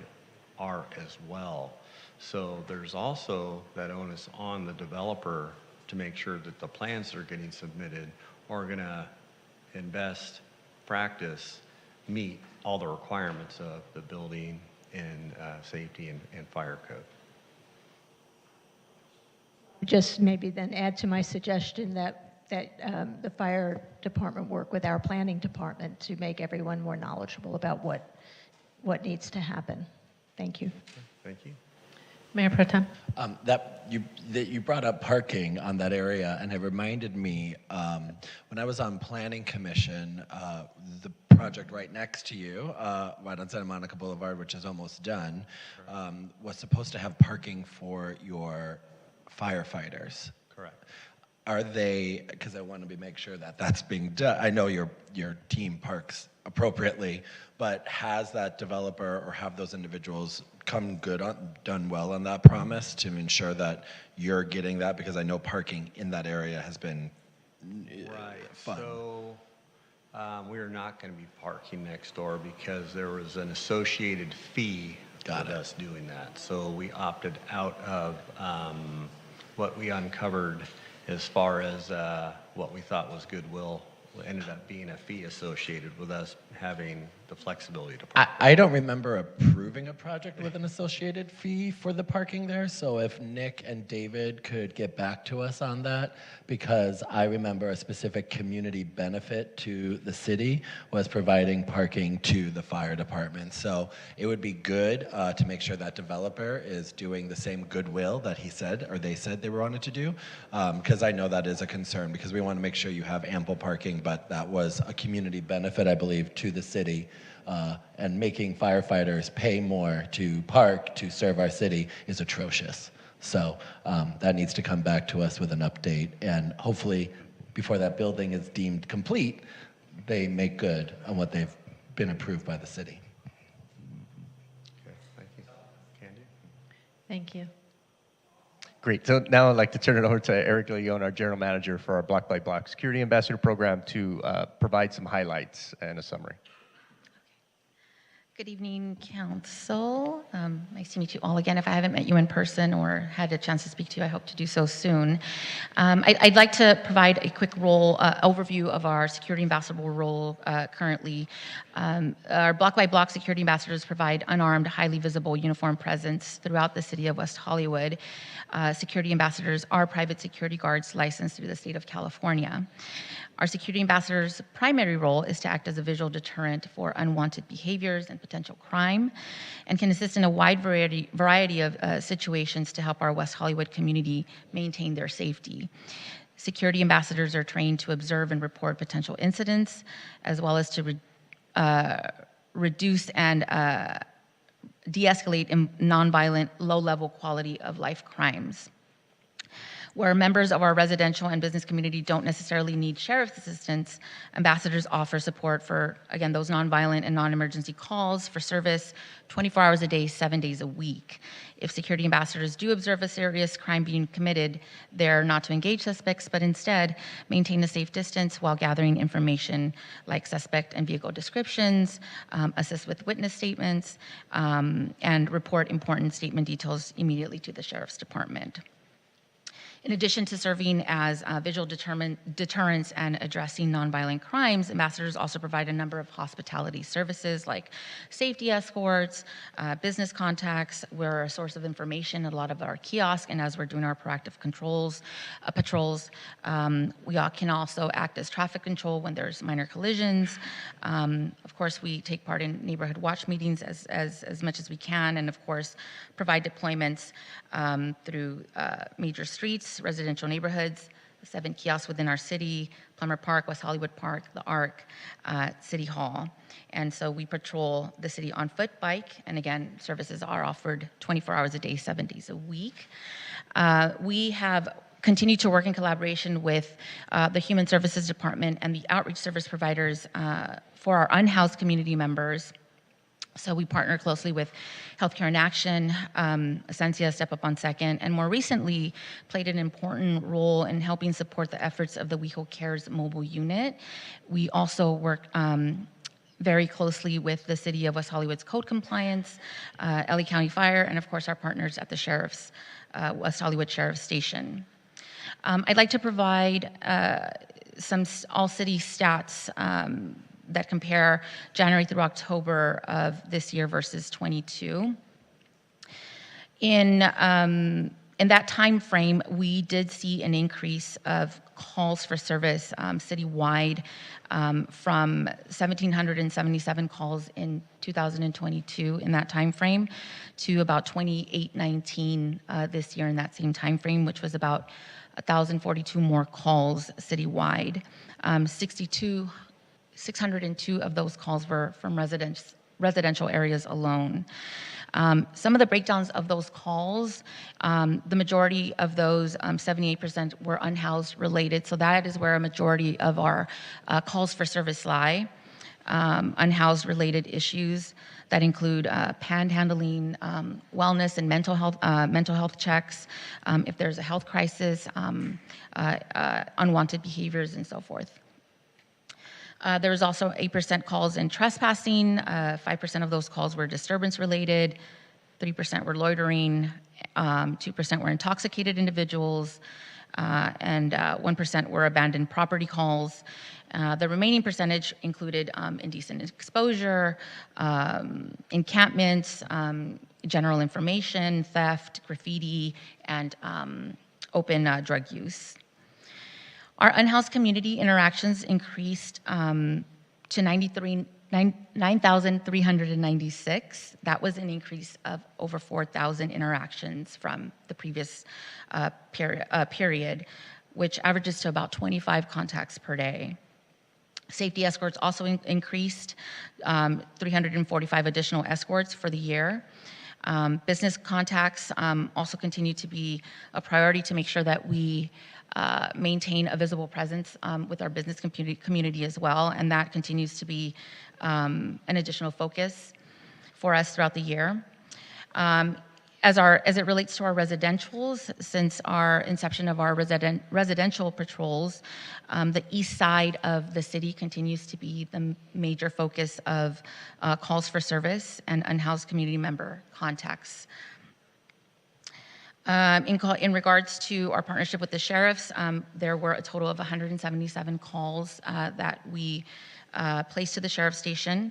are as well. So there's also that onus on the developer to make sure that the plans that are getting submitted are going to, in best practice, meet all the requirements of the building and safety and fire code. Just maybe then add to my suggestion that the fire department work with our planning department to make everyone more knowledgeable about what what needs to happen. Thank you. Thank you. Mayor Pro Tem. That you brought up parking on that area, and it reminded me when I was on Planning Commission, the project right next to you, right on Santa Monica Boulevard, which is almost done, was supposed to have parking for your firefighters. Correct. Are they? Because I want to make sure that that's being done. I know your team parks appropriately, but has that developer or have those individuals done well on that promise to ensure that you're getting that? Because I know parking in that area has been fun. So we are not going to be parking next door because there was an associated fee with us doing that. So we opted out of what we uncovered as far as what we thought was goodwill. It ended up being a fee associated with us having the flexibility to park. I don't remember approving a project with an associated fee for the parking there, so if Nick and David could get back to us on that, because I remember a specific community benefit to the city was providing parking to the fire department. So it would be good to make sure that developer is doing the same goodwill that he said, or they said they wanted to do, because I know that is a concern, because we want to make sure you have ample parking, but that was a community benefit, I believe, to the city. And making firefighters pay more to park to serve our city is atrocious. So that needs to come back to us with an update, and hopefully before that building is deemed complete, they make good on what they've been approved by the city. Okay, thank you. Candy? Thank you. Great. So now I'd like to turn it over to Eric Leon, our General Manager for our Block by Block Security Ambassador Program, to provide some highlights and a summary. Good evening, Council. Nice to meet you all again. If I haven't met you in person or had a chance to speak to you, I hope to do so soon. I'd like to provide a quick overview of our security ambassador role currently. Our block by block security ambassadors provide unarmed, highly visible uniform presence throughout the city of West Hollywood. Security ambassadors are private security guards licensed through the state of California. Our security ambassador's primary role is to act as a visual deterrent for unwanted behaviors and potential crime, and can assist in a wide variety of situations to help our West Hollywood community maintain their safety. Security ambassadors are trained to observe and report potential incidents, as well as to reduce and de-escalate nonviolent, low-level quality of life crimes. Where members of our residential and business community don't necessarily need sheriff's assistance, ambassadors offer support for, again, those nonviolent and non-emergency calls for service 24 hours a day, 7 days a week. If security ambassadors do observe a serious crime being committed, they're not to engage suspects, but instead maintain a safe distance while gathering information like suspect and vehicle descriptions, assist with witness statements, and report important statement details immediately to the sheriff's department. In addition to serving as visual deterrence and addressing nonviolent crimes, ambassadors also provide a number of hospitality services like safety escorts, business contacts. We're a source of information at a lot of our kiosks, and as we're doing our proactive patrols, we can also act as traffic control when there's minor collisions. Of course, we take part in neighborhood watch meetings as much as we can, and of course, provide deployments through major streets, residential neighborhoods, 7 kiosks within our city, Plummer Park, West Hollywood Park, the Arc, City Hall. And so we patrol the city on foot, bike, and again, services are offered 24 hours a day, 7 days a week. We have continued to work in collaboration with the Human Services Department and the outreach service providers for our unhoused community members. So we partner closely with Healthcare in Action, Ascensia, Step Up on Second, and more recently played an important role in helping support the efforts of the WeHo Cares mobile unit. We also work very closely with the City of West Hollywood's code compliance, LA County Fire, and of course our partners at the West Hollywood Sheriff's Station. I'd like to provide some all-city stats that compare January through October of this year versus 22. In In that time frame, we did see an increase of calls for service citywide from 1,777 calls in 2022 in that time frame to about 2,819 this year in that same time frame, which was about 1,042 more calls citywide. 602 of those calls were from residential areas alone. Some of the breakdowns of those calls, the majority of those, 78% were unhoused related. So that is where a majority of our calls for service lie. Unhoused related issues that include panhandling, wellness and mental health checks, if there's a health crisis, unwanted behaviors and so forth. There was also 8% calls in trespassing, 5% of those calls were disturbance related, 3% were loitering, 2% were intoxicated individuals, and 1% were abandoned property calls. The remaining percentage included indecent exposure, encampments, general information, theft, graffiti, and open drug use. Our unhoused community interactions increased to 9,396. That was an increase of over 4,000 interactions from the previous period, which averages to about 25 contacts per day. Safety escorts also increased, 345 additional escorts for the year. Business contacts also continue to be a priority to make sure that we maintain a visible presence with our business community as well, and that continues to be an additional focus for us throughout the year. As it relates to our residentials, since our inception of our residential patrols, the east side of the city continues to be the major focus of calls for service and unhoused community member contacts. In regards to our partnership with the sheriffs, there were a total of 177 calls that we placed to the sheriff's station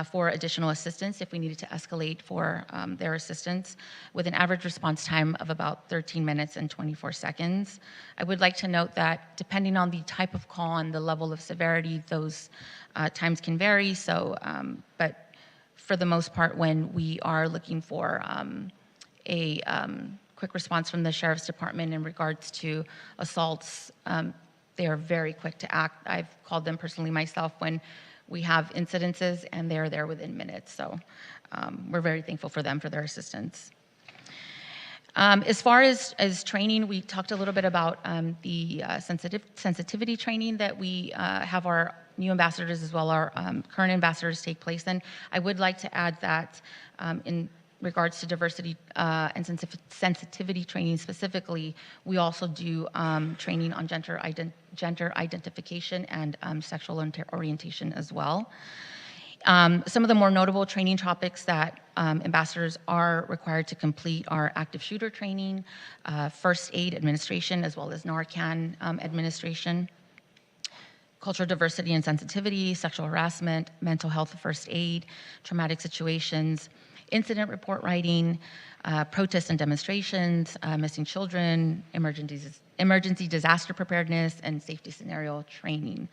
for additional assistance if we needed to escalate for their assistance, with an average response time of about 13 minutes and 24 seconds. I would like to note that depending on the type of call and the level of severity, those times can vary. So, but for the most part, when we are looking for a quick response from the Sheriff's Department in regards to assaults, they are very quick to act. I've called them personally myself when we have incidences, and they're there within minutes. So we're very thankful for them for their assistance. As far as training, we talked a little bit about the sensitivity training that we have our new ambassadors as well our current ambassadors take place in. I would like to add that in regards to diversity and sensitivity training specifically, we also do training on gender identification and sexual orientation as well. Some of the more notable training topics that ambassadors are required to complete are active shooter training, first aid administration, as well as Narcan administration, cultural diversity and sensitivity, sexual harassment, mental health first aid, traumatic situations, incident report writing, protests and demonstrations, missing children, emergency disaster preparedness, and safety scenario training.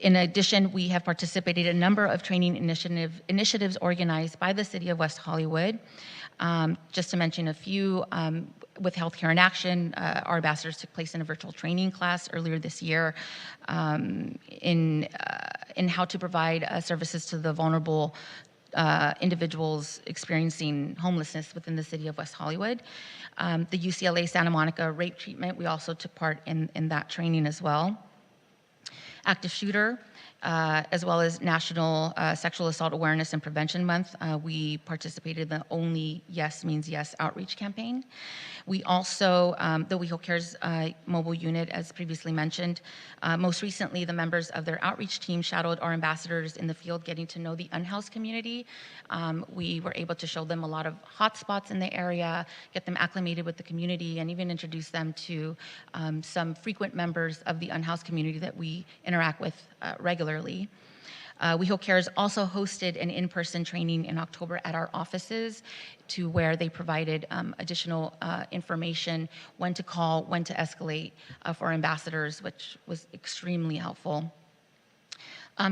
In addition, we have participated in a number of training initiatives organized by the City of West Hollywood. Just to mention a few, with Healthcare in Action, our ambassadors took place in a virtual training class earlier this year in how to provide services to the vulnerable individuals experiencing homelessness within the City of West Hollywood. The UCLA Santa Monica rape treatment, we also took part in that training as well. Active shooter, as well as National Sexual Assault Awareness and Prevention Month, we participated in the Only Yes Means Yes outreach campaign. We also, the WeHo Cares mobile unit, as previously mentioned, most recently the members of their outreach team shadowed our ambassadors in the field getting to know the unhoused community. We were able to show them a lot of hot spots in the area, get them acclimated with the community, and even introduce them to some frequent members of the unhoused community that we interact with regularly. WeHo Cares also hosted an in-person training in October at our offices to where they provided additional information, when to call, when to escalate for ambassadors, which was extremely helpful.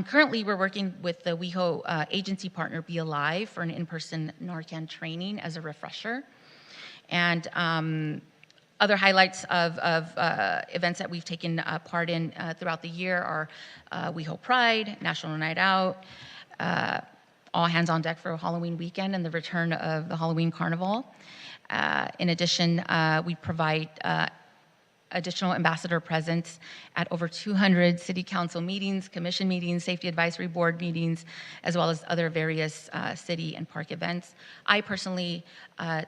Currently, we're working with the WeHo agency partner, Be Alive, for an in-person Narcan training as a refresher. And other highlights of events that we've taken part in throughout the year are WeHo Pride, National Night Out, all hands on deck for Halloween weekend and the return of the Halloween Carnival. In addition, we provide additional ambassador presence at over 200 city council meetings, commission meetings, safety advisory board meetings, as well as other various city and park events. I personally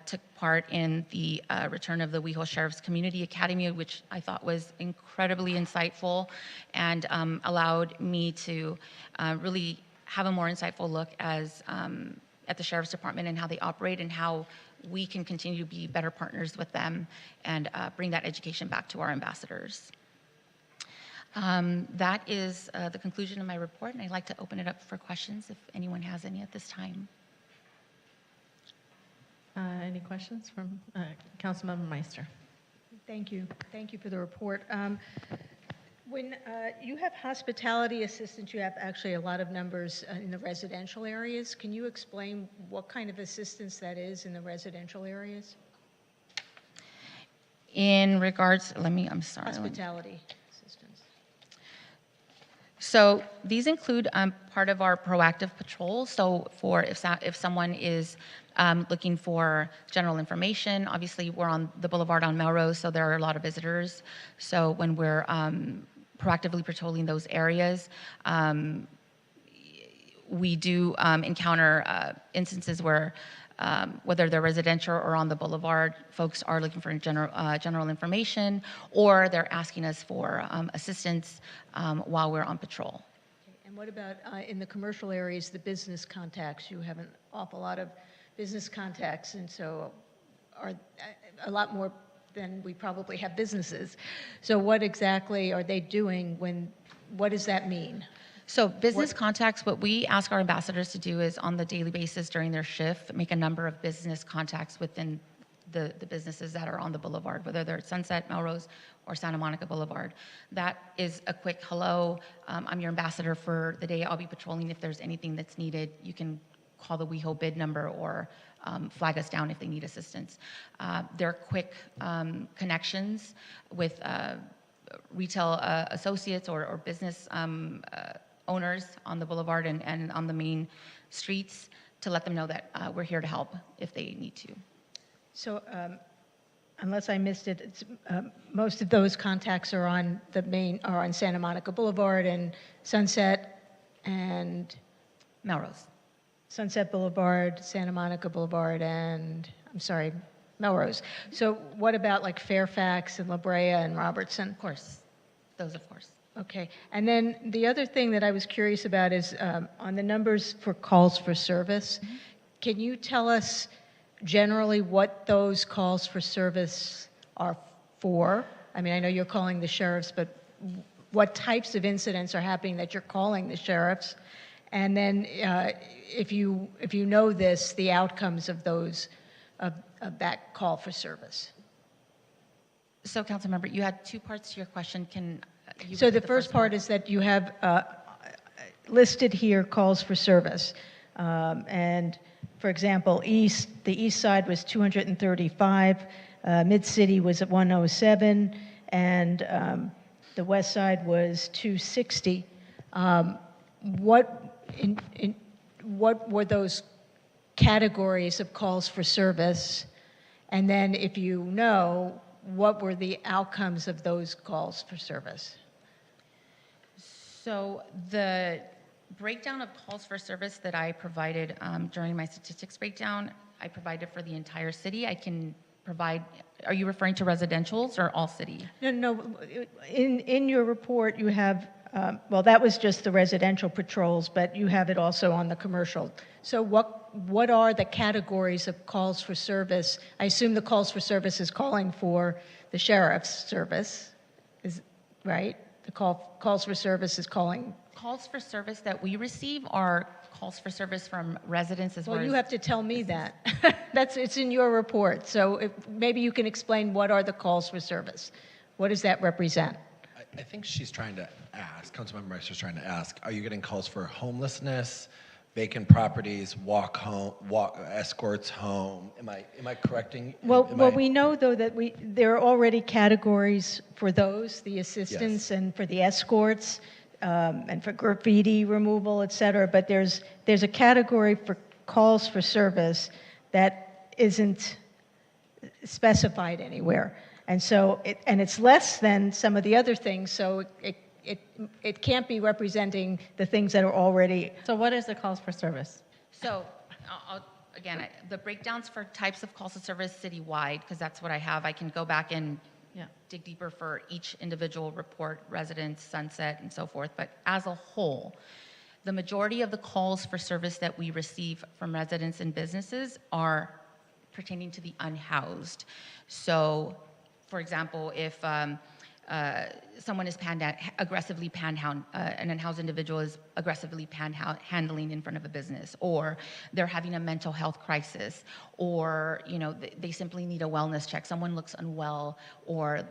took part in the return of the WeHo Sheriff's Community Academy, which I thought was incredibly insightful and allowed me to really have a more insightful look at the Sheriff's Department and how they operate and how we can continue to be better partners with them and bring that education back to our ambassadors. That is the conclusion of my report, and I'd like to open it up for questions if anyone has any at this time. Any questions from Councilmember Meister? Thank you. Thank you for the report. When you have hospitality assistants, you have actually a lot of numbers in the residential areas. Can you explain what kind of assistance that is in the residential areas? In regards, I'm sorry. Hospitality assistance. So these include part of our proactive patrol. So for if someone is looking for general information, obviously we're on the boulevard on Melrose, so there are a lot of visitors. So when we're proactively patrolling those areas, we do encounter instances where whether they're residential or on the boulevard, folks are looking for general information, or they're asking us for assistance while we're on patrol. Okay. And what about in the commercial areas, the business contacts? You have an awful lot of business contacts, and so are a lot more than we probably have businesses. So what exactly are they doing what does that mean? So business contacts, what we ask our ambassadors to do is on the daily basis during their shift, make a number of business contacts within the businesses that are on the boulevard, whether they're at Sunset, Melrose, or Santa Monica Boulevard. That is a quick hello, I'm your ambassador for the day, I'll be patrolling. If there's anything that's needed, you can call the WeHo bid number or flag us down if they need assistance. There are quick connections with retail associates or business owners on the boulevard and on the main streets to let them know that we're here to help if they need to. So unless I missed it, it's, most of those contacts are on on Santa Monica Boulevard and Sunset and Melrose. Sunset Boulevard, Santa Monica Boulevard, and Melrose. So what about like Fairfax and La Brea and Robertson? Of course, those of course. Okay, and then the other thing that I was curious about is on the numbers for calls for service. Mm-hmm. Can you tell us generally what those calls for service are for? I mean, I know you're calling the sheriffs, but what types of incidents are happening that you're calling the sheriffs? And then if you know this, the outcomes of those, of that call for service. So Councilmember, you had two parts to your question. So the first part is that you have listed here calls for service. And for example, the east side was 235, Mid-City was at 107, and the west side was 260. What were those categories of calls for service? And then if you know, what were the outcomes of those calls for service? So the breakdown of calls for service that I provided during my statistics breakdown, I provided for the entire city. I can provide, are you referring to residentials or all city? No. In your report, you have, well, that was just the residential patrols, but you have it also on the commercial. So what are the categories of calls for service? I assume the calls for service is calling for the sheriff's service, right? the calls for service is calling? Calls for service that we receive are calls for service from residents as well. Well, you have to tell me that. It's in your report. So maybe you can explain what are the calls for service? What does that represent? I think she's trying to ask, Councilmember Meister's trying to ask, are you getting calls for homelessness, vacant properties, escorts home? Am I correcting? Well, we know though that there are already categories for those, the assistance and for the escorts, and for graffiti removal, et cetera. But there's a category for calls for service that isn't specified anywhere. And so, it's less than some of the other things, so it can't be representing the things that are already. So what is the calls for service? So, again, the breakdowns for types of calls to service citywide, because that's what I have. I can go back and dig deeper for each individual report, residents, sunset, and so forth. But as a whole, the majority of the calls for service that we receive from residents and businesses are pertaining to the unhoused. So, for example, if someone is aggressively an unhoused individual is aggressively panhandling in front of a business, or they're having a mental health crisis, or they simply need a wellness check. Someone looks unwell, or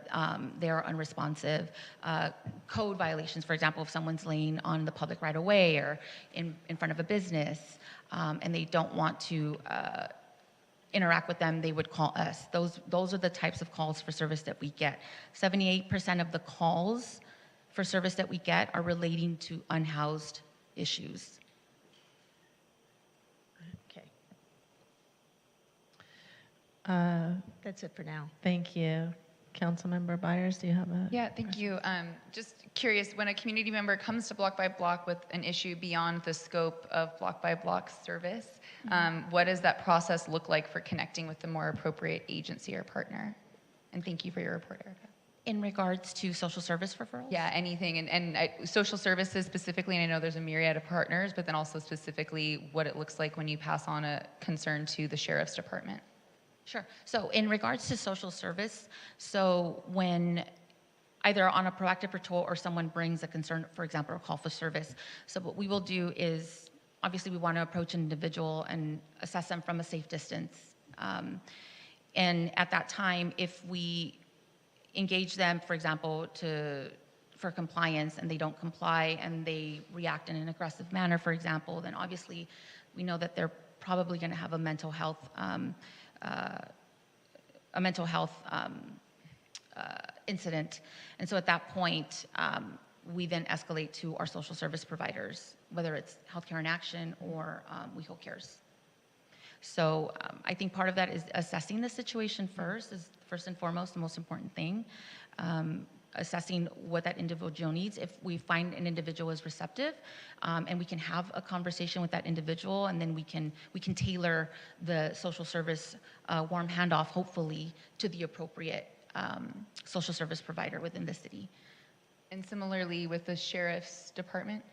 they're unresponsive. Code violations, for example, if someone's laying on the public right of way or in front of a business, and they don't want to interact with them, they would call us. Those are the types of calls for service that we get. 78% of the calls for service that we get are relating to unhoused issues. Okay. That's it for now. Thank you. Councilmember Byers, do you have a Yeah, thank you. Just curious, when a community member comes to Block by Block with an issue beyond the scope of Block by Block service, what does that process look like for connecting with the more appropriate agency or partner? And thank you for your report, Erica. In regards to social service referrals? Yeah, anything. And social services specifically, and I know there's a myriad of partners, but then also specifically what it looks like when you pass on a concern to the Sheriff's Department. Sure. So in regards to social service, so when either on a proactive patrol or someone brings a concern, for example, a call for service, so what we will do is, obviously we want to approach an individual and assess them from a safe distance. And at that time, if we engage them, for example, for compliance, and they don't comply and they react in an aggressive manner, for example, then obviously we know that they're probably going to have a mental health incident. And so at that point, we then escalate to our social service providers, whether it's Healthcare in Action or WehoCares. So I think part of that is assessing the situation first, is first and foremost the most important thing. Assessing what that individual needs. If we find an individual is receptive, and we can have a conversation with that individual, and then we can tailor the social service warm handoff, hopefully, to the appropriate social service provider within the city. And similarly with the Sheriff's Department?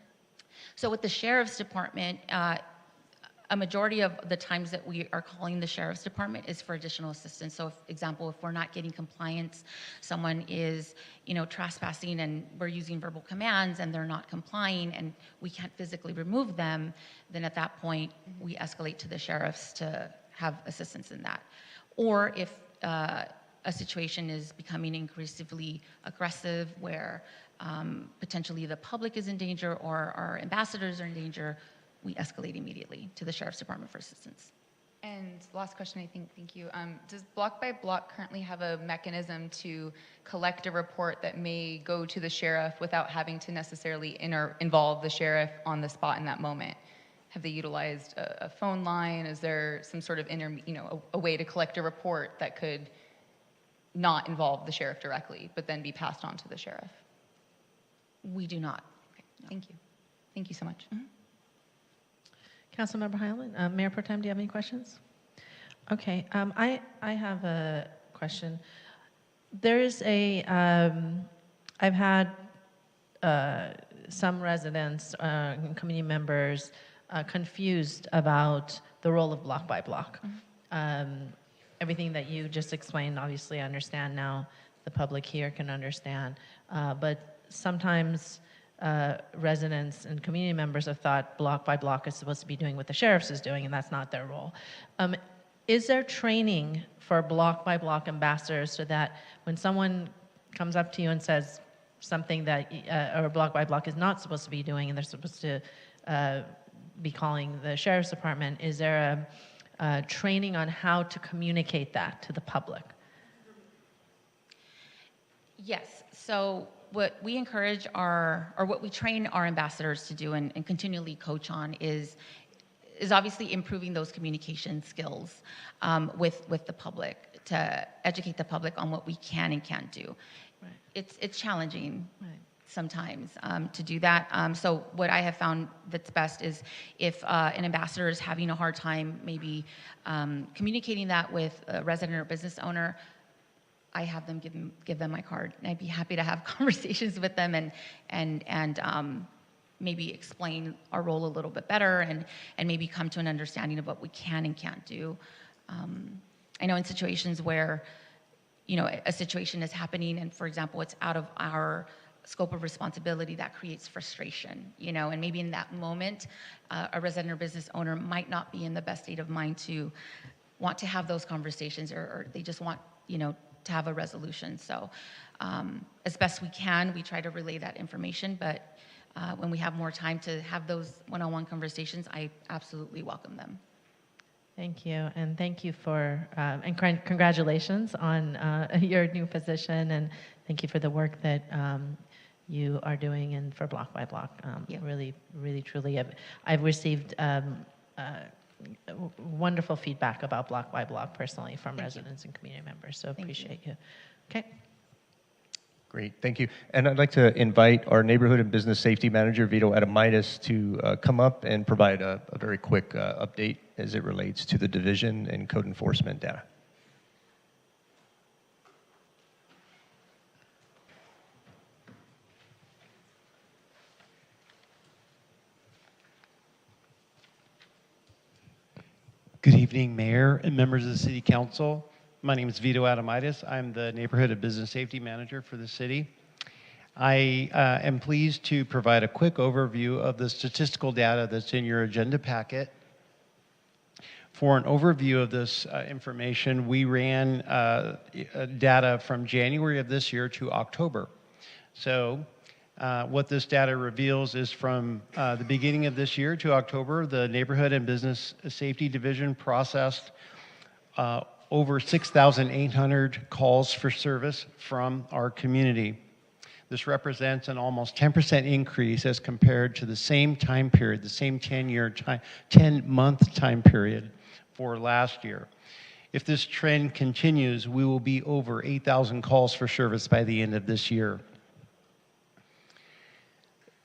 So with the Sheriff's Department, a majority of the times that we are calling the Sheriff's Department is for additional assistance. So, for example, if we're not getting compliance, someone is, trespassing and we're using verbal commands and they're not complying and we can't physically remove them, then at that point we escalate to the sheriffs to have assistance in that. Or if a situation is becoming increasingly aggressive where potentially the public is in danger or our ambassadors are in danger, we escalate immediately to the Sheriff's Department for assistance. And last question, I think, thank you. Does Block by Block currently have a mechanism to collect a report that may go to the sheriff without having to necessarily involve the sheriff on the spot in that moment? Have they utilized a phone line? Is there some sort of a way to collect a report that could not involve the sheriff directly, but then be passed on to the sheriff? We do not. Okay, no. Thank you. Thank you so much. Mm-hmm. Councilmember Highland, Mayor Pro Tem, do you have any questions? Okay, I have a question. There's I've had some residents and community members confused about the role of Block by Block. Mm-hmm. Everything that you just explained, obviously I understand now, the public here can understand, but sometimes residents and community members have thought block by block is supposed to be doing what the sheriff's is doing, and that's not their role. Is there training for block by block ambassadors so that when someone comes up to you and says something that or block by block is not supposed to be doing, and they're supposed to be calling the sheriff's department, is there a training on how to communicate that to the public? Yes. So what we encourage what we train our ambassadors to do and continually coach on is obviously improving those communication skills with the public, to educate the public on what we can and can't do. Right. It's challenging sometimes to do that. So what I have found that's best is if an ambassador is having a hard time maybe communicating that with a resident or business owner, I have them give them my card, and I'd be happy to have conversations with them and maybe explain our role a little bit better and maybe come to an understanding of what we can and can't do. I know in situations where, you know, a situation is happening and, for example, it's out of our scope of responsibility, that creates frustration, you know, and maybe in that moment, a resident or business owner might not be in the best state of mind to want to have those conversations, or they just want, you know, to have a resolution. So as best we can, we try to relay that information, but when we have more time to have those one-on-one conversations, I absolutely welcome them. Thank you, and thank you for, and congratulations on your new position, and thank you for the work that you are doing and for Block by Block. Really, really, truly, I've received wonderful feedback about Block by Block personally from residents and community members, so appreciate you. Okay. Great, thank you. And I'd like to invite our Neighborhood and Business Safety Manager, Vito Adamitis, to come up and provide a very quick update as it relates to the division and code enforcement data. Good evening, Mayor and members of the City Council. My name is Vito Adamitis. I'm the Neighborhood and Business Safety Manager for the city. I am pleased to provide a quick overview of the statistical data that's in your agenda packet. For an overview of this information, we ran data from January of this year to October. So what this data reveals is from the beginning of this year to October, the Neighborhood and Business Safety Division processed over 6,800 calls for service from our community. This represents an almost 10% increase as compared to the same time period, the same 10-month time period for last year. If this trend continues, we will be over 8,000 calls for service by the end of this year.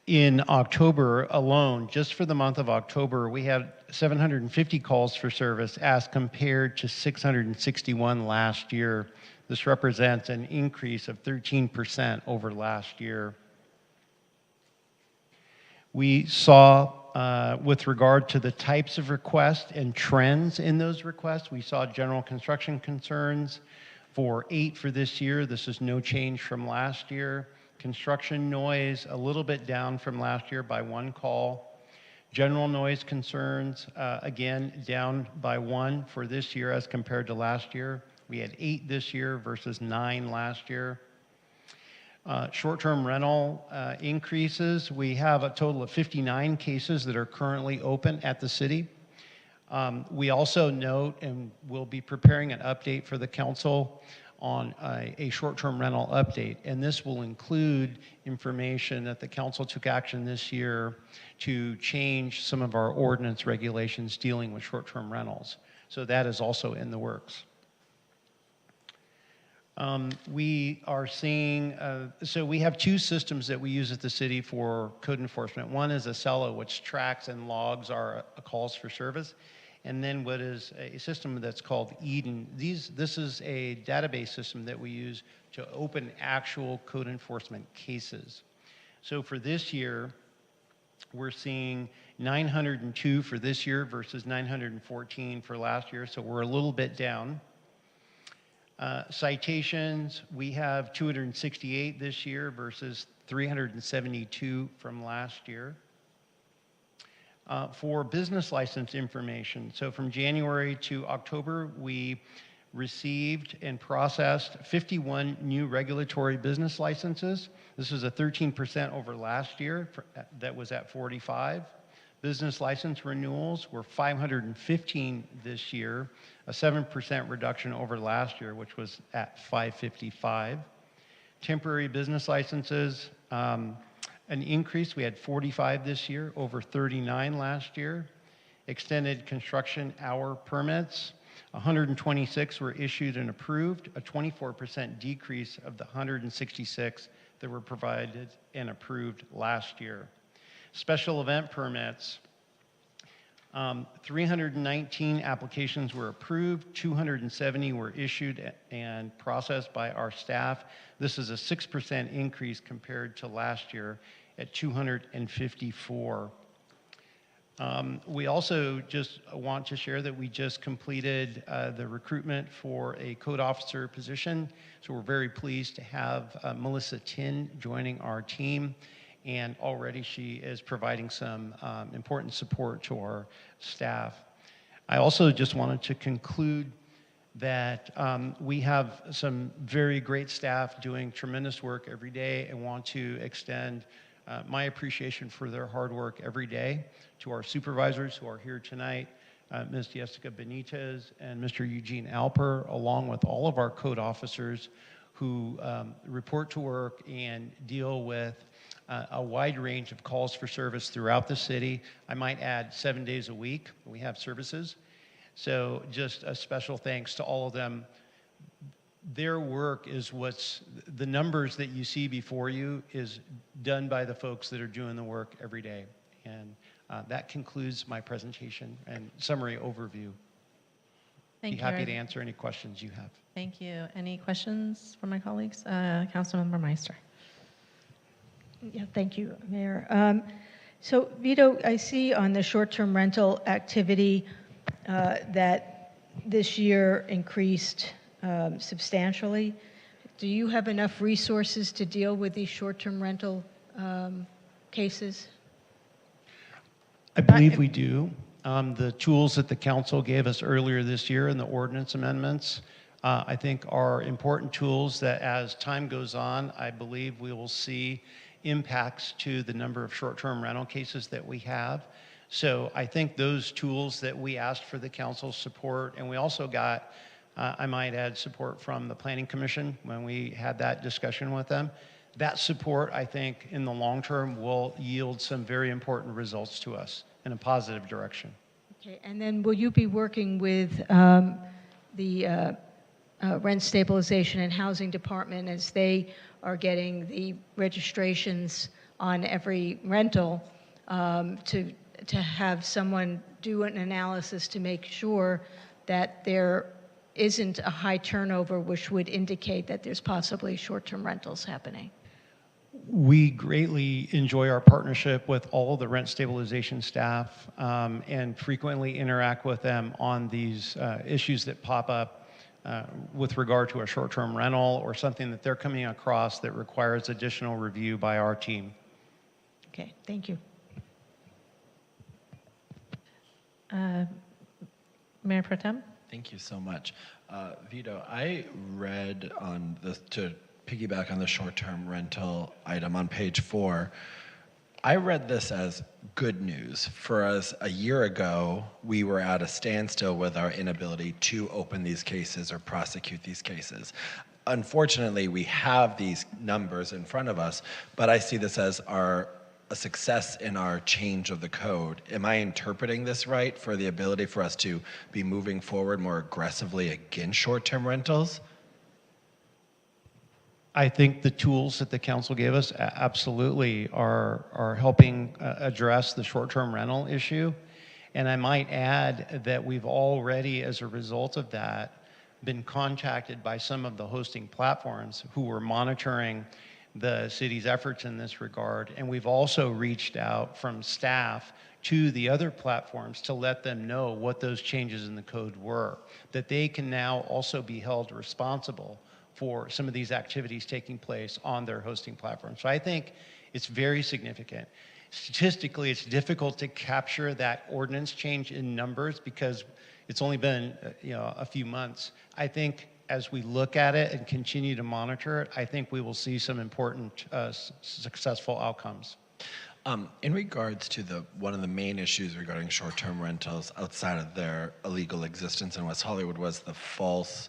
In October alone, just for the month of October, we had 750 calls for service as compared to 661 last year. This represents an increase of 13% over last year. We saw, with regard to the types of requests and trends in those requests, we saw general construction concerns for 8 for this year. This is no change from last year. Construction noise, a little bit down from last year by 1 call. General noise concerns, again, down by 1 for this year as compared to last year. We had 8 this year versus 9 last year. Short-term rental increases, we have a total of 59 cases that are currently open at the city. We also note, and we'll be preparing an update for the council on a short-term rental update, and this will include information that the council took action this year to change some of our ordinance regulations dealing with short-term rentals. So that is also in the works. We are seeing, so we have 2 systems that we use at the city for code enforcement. One is Acela, which tracks and logs our calls for service. And then what is a system that's called Eden. This is a database system that we use to open actual code enforcement cases. So for this year, we're seeing 902 for this year versus 914 for last year, so we're a little bit down. Citations, we have 268 this year versus 372 from last year. For business license information, so from January to October, we received and processed 51 new regulatory business licenses. This is a 13% over last year, that was at 45. Business license renewals were 515 this year, a 7% reduction over last year, which was at 555. Temporary business licenses, an increase. We had 45 this year, over 39 last year. Extended construction hour permits, 126 were issued and approved, a 24% decrease of the 166 that were provided and approved last year. Special event permits, 319 applications were approved, 270 were issued and processed by our staff. This is a 6% increase compared to last year at 254. We also just want to share that we just completed the recruitment for a code officer position. So we're very pleased to have Melissa Tin joining our team. And already she is providing some important support to our staff. I also just wanted to conclude that we have some very great staff doing tremendous work every day, and want to extend my appreciation for their hard work every day to our supervisors who are here tonight, Ms. Jessica Benitez and Mr. Eugene Alper, along with all of our code officers who report to work and deal with a wide range of calls for service throughout the city. I might add 7 days a week we have services. So just a special thanks to all of them. Their work is the numbers that you see before you is done by the folks that are doing the work every day. And that concludes my presentation and summary overview. Thank Be you. happy to answer any questions you have. Thank you. Any questions from my colleagues? Councilmember Meister. Yeah, thank you, Mayor. So, Vito, I see on the short-term rental activity that this year increased substantially. Do you have enough resources to deal with these short-term rental cases? I believe we do. The tools that the council gave us earlier this year in the ordinance amendments, I think are important tools that as time goes on, I believe we will see impacts to the number of short-term rental cases that we have. So I think those tools that we asked for the council's support, and we also got, I might add, support from the Planning Commission when we had that discussion with them. That support, I think, in the long term will yield some very important results to us in a positive direction. Okay, and then will you be working with the Rent Stabilization and Housing Department as they are getting the registrations on every rental to have someone do an analysis to make sure that there isn't a high turnover, which would indicate that there's possibly short-term rentals happening? We greatly enjoy our partnership with all the rent stabilization staff and frequently interact with them on these issues that pop up with regard to a short-term rental or something that they're coming across that requires additional review by our team. Okay, thank you. Mayor Pro Tem? Thank you so much. Vito, I read on to piggyback on the short-term rental item on page 4, I read this as good news. For us, a year ago, we were at a standstill with our inability to open these cases or prosecute these cases. Unfortunately, we have these numbers in front of us, but I see this as a success in our change of the code. Am I interpreting this right for the ability for us to be moving forward more aggressively against short-term rentals? I think the tools that the council gave us absolutely are helping address the short-term rental issue. And I might add that we've already, as a result of that, been contacted by some of the hosting platforms who were monitoring the city's efforts in this regard. And we've also reached out from staff to the other platforms to let them know what those changes in the code were, that they can now also be held responsible for some of these activities taking place on their hosting platform. So I think it's very significant. Statistically, it's difficult to capture that ordinance change in numbers because it's only been a few months. I think as we look at it and continue to monitor it, I think we will see some important successful outcomes. In regards to one of the main issues regarding short-term rentals outside of their illegal existence in West Hollywood was the false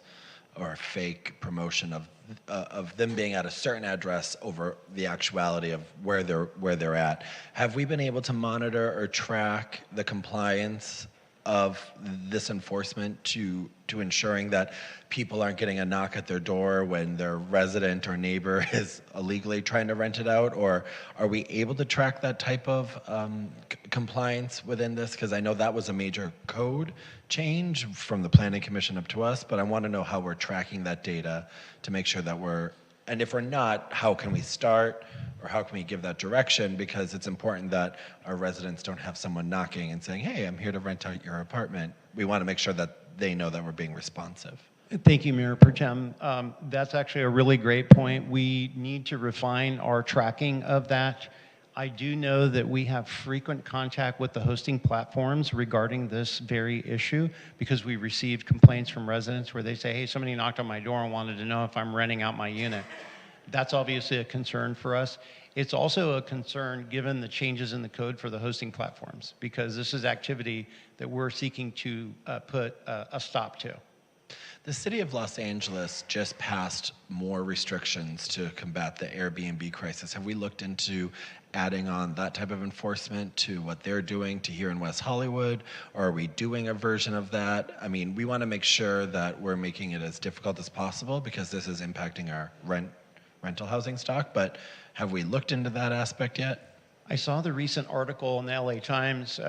or fake promotion of them being at a certain address over the actuality of where they're at. Have we been able to monitor or track the compliance of this enforcement to ensuring that people aren't getting a knock at their door when their resident or neighbor is illegally trying to rent it out? Or are we able to track that type of compliance within this? Because I know that was a major code change from the Planning Commission up to us, but I want to know how we're tracking that data to make sure that and if we're not, how can we start, or how can we give that direction? Because it's important that our residents don't have someone knocking and saying, hey, I'm here to rent out your apartment. We want to make sure that they know that we're being responsive. Thank you, Mayor Pro Tem. That's actually a really great point. We need to refine our tracking of that. I do know that we have frequent contact with the hosting platforms regarding this very issue because we received complaints from residents where they say, hey, somebody knocked on my door and wanted to know if I'm renting out my unit. That's obviously a concern for us. It's also a concern given the changes in the code for the hosting platforms because this is activity that we're seeking to put a stop to. The city of Los Angeles just passed more restrictions to combat the Airbnb crisis. Have we looked into adding on that type of enforcement to what they're doing to here in West Hollywood? Or are we doing a version of that? I mean, we want to make sure that we're making it as difficult as possible because this is impacting our rental housing stock, but have we looked into that aspect yet? I saw the recent article in the LA Times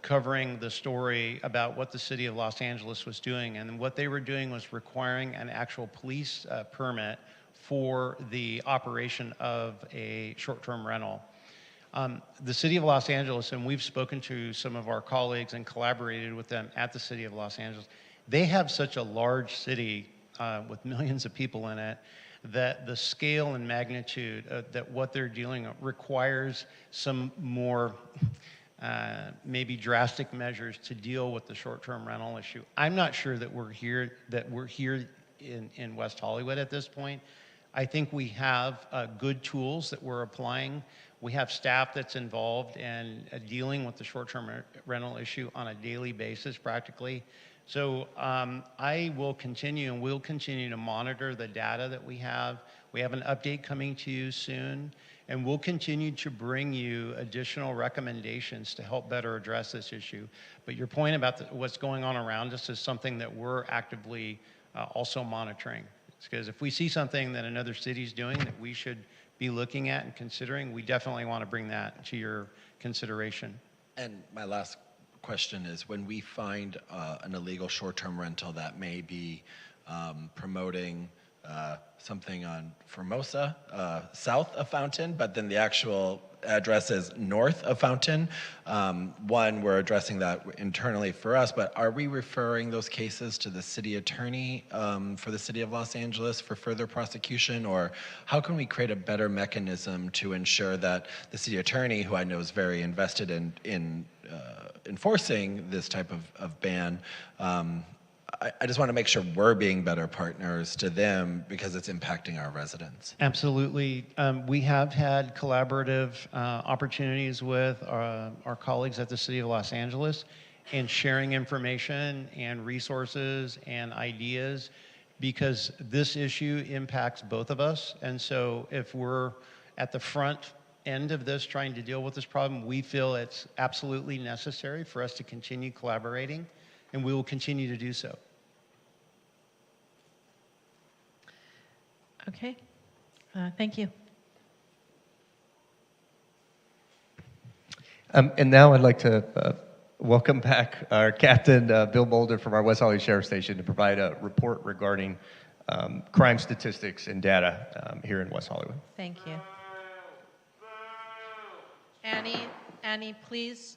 covering the story about what the city of Los Angeles was doing, and what they were doing was requiring an actual police permit for the operation of a short-term rental. The city of Los Angeles, and we've spoken to some of our colleagues and collaborated with them at the city of Los Angeles, they have such a large city with millions of people in it that the scale and magnitude that what they're dealing with requires some more maybe drastic measures to deal with the short-term rental issue. I'm not sure that we're here in West Hollywood at this point. I think we have good tools that we're applying. We have staff that's involved in dealing with the short-term rental issue on a daily basis practically. So I will continue and we'll continue to monitor the data that we have. We have an update coming to you soon, and we'll continue to bring you additional recommendations to help better address this issue. But your point about what's going on around us is something that we're actively also monitoring. Because if we see something that another city's doing that we should be looking at and considering, we definitely want to bring that to your consideration. And my last question is, when we find an illegal short-term rental that may be promoting something on Formosa, south of Fountain, but then the actual address is north of Fountain, one, we're addressing that internally for us, but are we referring those cases to the city attorney for the city of Los Angeles for further prosecution? Or how can we create a better mechanism to ensure that the city attorney, who I know is very invested in enforcing this type of ban, I just want to make sure we're being better partners to them because it's impacting our residents. Absolutely. We have had collaborative opportunities with our colleagues at the City of Los Angeles in sharing information and resources and ideas because this issue impacts both of us. And so if we're at the front end of this trying to deal with this problem, we feel it's absolutely necessary for us to continue collaborating, and we will continue to do so. Okay, thank you. And now I'd like to welcome back our Captain Bill Mulder from our West Hollywood Sheriff Station to provide a report regarding crime statistics and data here in West Hollywood. Thank you. Annie, please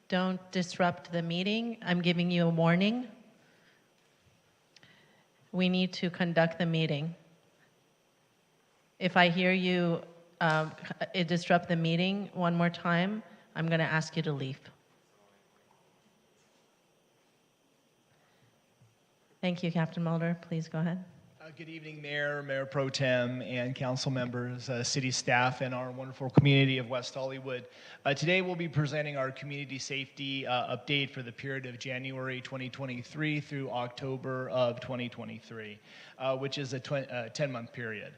don't disrupt the meeting. I'm giving you a warning. We need to conduct the meeting. If I hear you disrupt the meeting one more time, I'm going to ask you to leave. Thank you, Captain Mulder. Please go ahead. Good evening, Mayor, Mayor Pro Tem, and council members, city staff, and our wonderful community of West Hollywood. Today we'll be presenting our community safety update for the period of January 2023 through October of 2023, which is a 10-month period.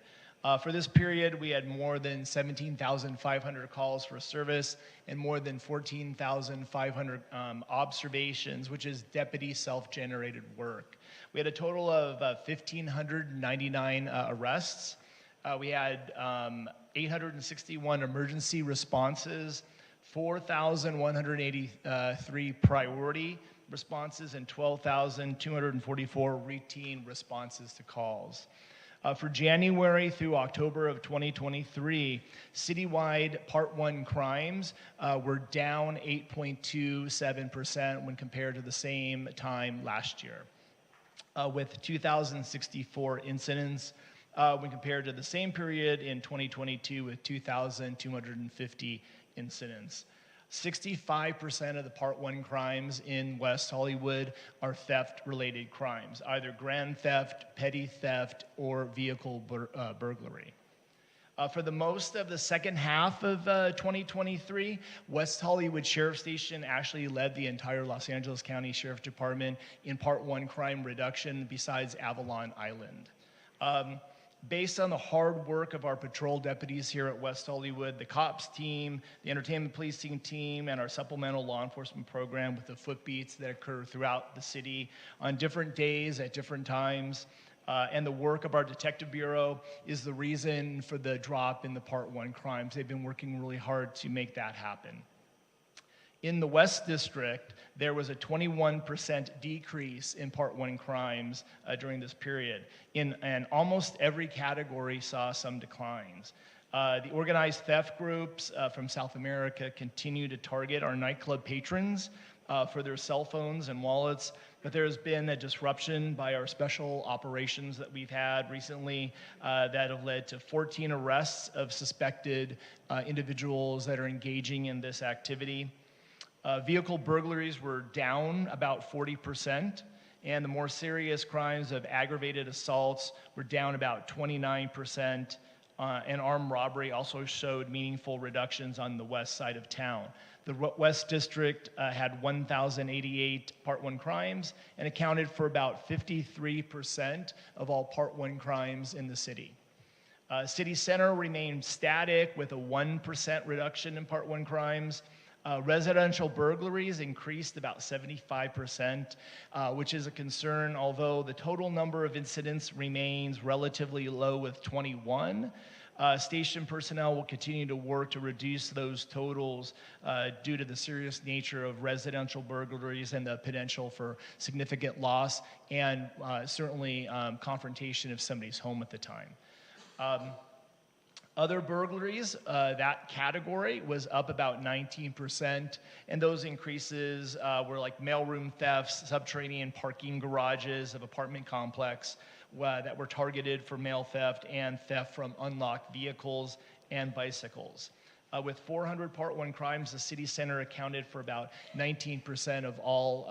For this period, we had more than 17,500 calls for service and more than 14,500 observations, which is deputy self-generated work. We had a total of 1,599 arrests. We had 861 emergency responses, 4,183 priority responses, and 12,244 routine responses to calls. For January through October of 2023, citywide Part 1 crimes were down 8.27% when compared to the same time last year, with 2,064 incidents when compared to the same period in 2022 with 2,250 incidents. 65% of the Part 1 crimes in West Hollywood are theft-related crimes, either grand theft, petty theft, or vehicle burglary. For the most of the second half of 2023, West Hollywood Sheriff Station actually led the entire Los Angeles County Sheriff Department in Part 1 crime reduction besides Avalon Island. Based on the hard work of our patrol deputies here at West Hollywood, the COPS team, the entertainment policing team, and our supplemental law enforcement program with the footbeats that occur throughout the city on different days at different times, and the work of our detective bureau is the reason for the drop in the Part 1 crimes. They've been working really hard to make that happen. In the West District, there was a 21% decrease in Part 1 crimes during this period. And almost every category saw some declines. The organized theft groups from South America continue to target our nightclub patrons for their cell phones and wallets, but there has been a disruption by our special operations that we've had recently that have led to 14 arrests of suspected individuals that are engaging in this activity. Vehicle burglaries were down about 40%, and the more serious crimes of aggravated assaults were down about 29%, and armed robbery also showed meaningful reductions on the west side of town. The West District had 1,088 Part 1 crimes and accounted for about 53% of all Part 1 crimes in the city. City Center remained static with a 1% reduction in Part 1 crimes. Residential burglaries increased about 75%, which is a concern, although the total number of incidents remains relatively low with 21. Station personnel will continue to work to reduce those totals due to the serious nature of residential burglaries and the potential for significant loss and certainly confrontation if somebody's home at the time. Other burglaries, that category was up about 19%, and those increases were like mailroom thefts, subterranean parking garages of apartment complex that were targeted for mail theft and theft from unlocked vehicles and bicycles. With 400 Part 1 crimes, the city center accounted for about 19% of all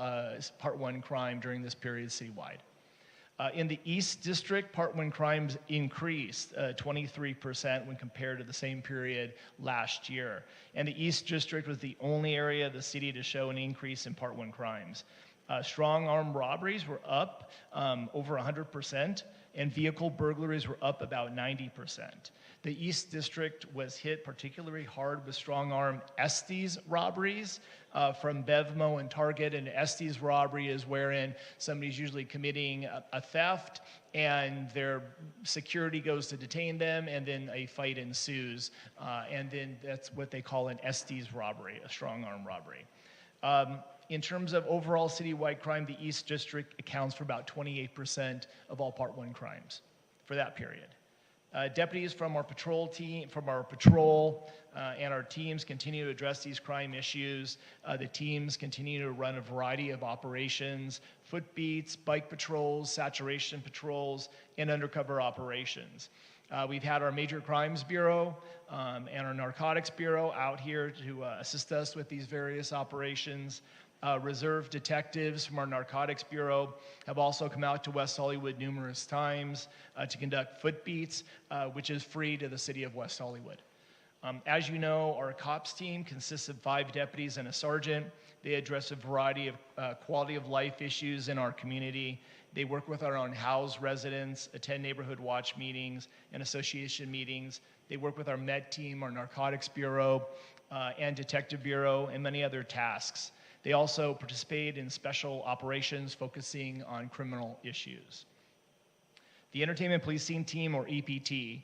Part 1 crime during this period citywide. In the East District, Part 1 crimes increased 23% when compared to the same period last year. And the East District was the only area of the city to show an increase in Part 1 crimes. Strong armed robberies were up over 100%, and vehicle burglaries were up about 90%. The East District was hit particularly hard with strong arm Estes robberies from Bevmo and Target. And Estes robbery is wherein somebody's usually committing a theft and their security goes to detain them, and then a fight ensues. And then that's what they call an Estes robbery, a strong arm robbery. In terms of overall citywide crime, the East District accounts for about 28% of all Part 1 crimes for that period. Deputies from our patrol team, and our teams continue to address these crime issues. The teams continue to run a variety of operations: foot beats, bike patrols, saturation patrols, and undercover operations. We've had our Major Crimes Bureau and our Narcotics Bureau out here to assist us with these various operations. Reserve detectives from our Narcotics Bureau have also come out to West Hollywood numerous times to conduct foot beats, which is free to the city of West Hollywood. As you know, our cops team consists of 5 deputies and a sergeant. They address a variety of quality of life issues in our community. They work with our unhoused residents, attend neighborhood watch meetings and association meetings. They work with our med team, our Narcotics Bureau, and Detective Bureau, and many other tasks. They also participate in special operations focusing on criminal issues. The Entertainment Policing Team, or EPT,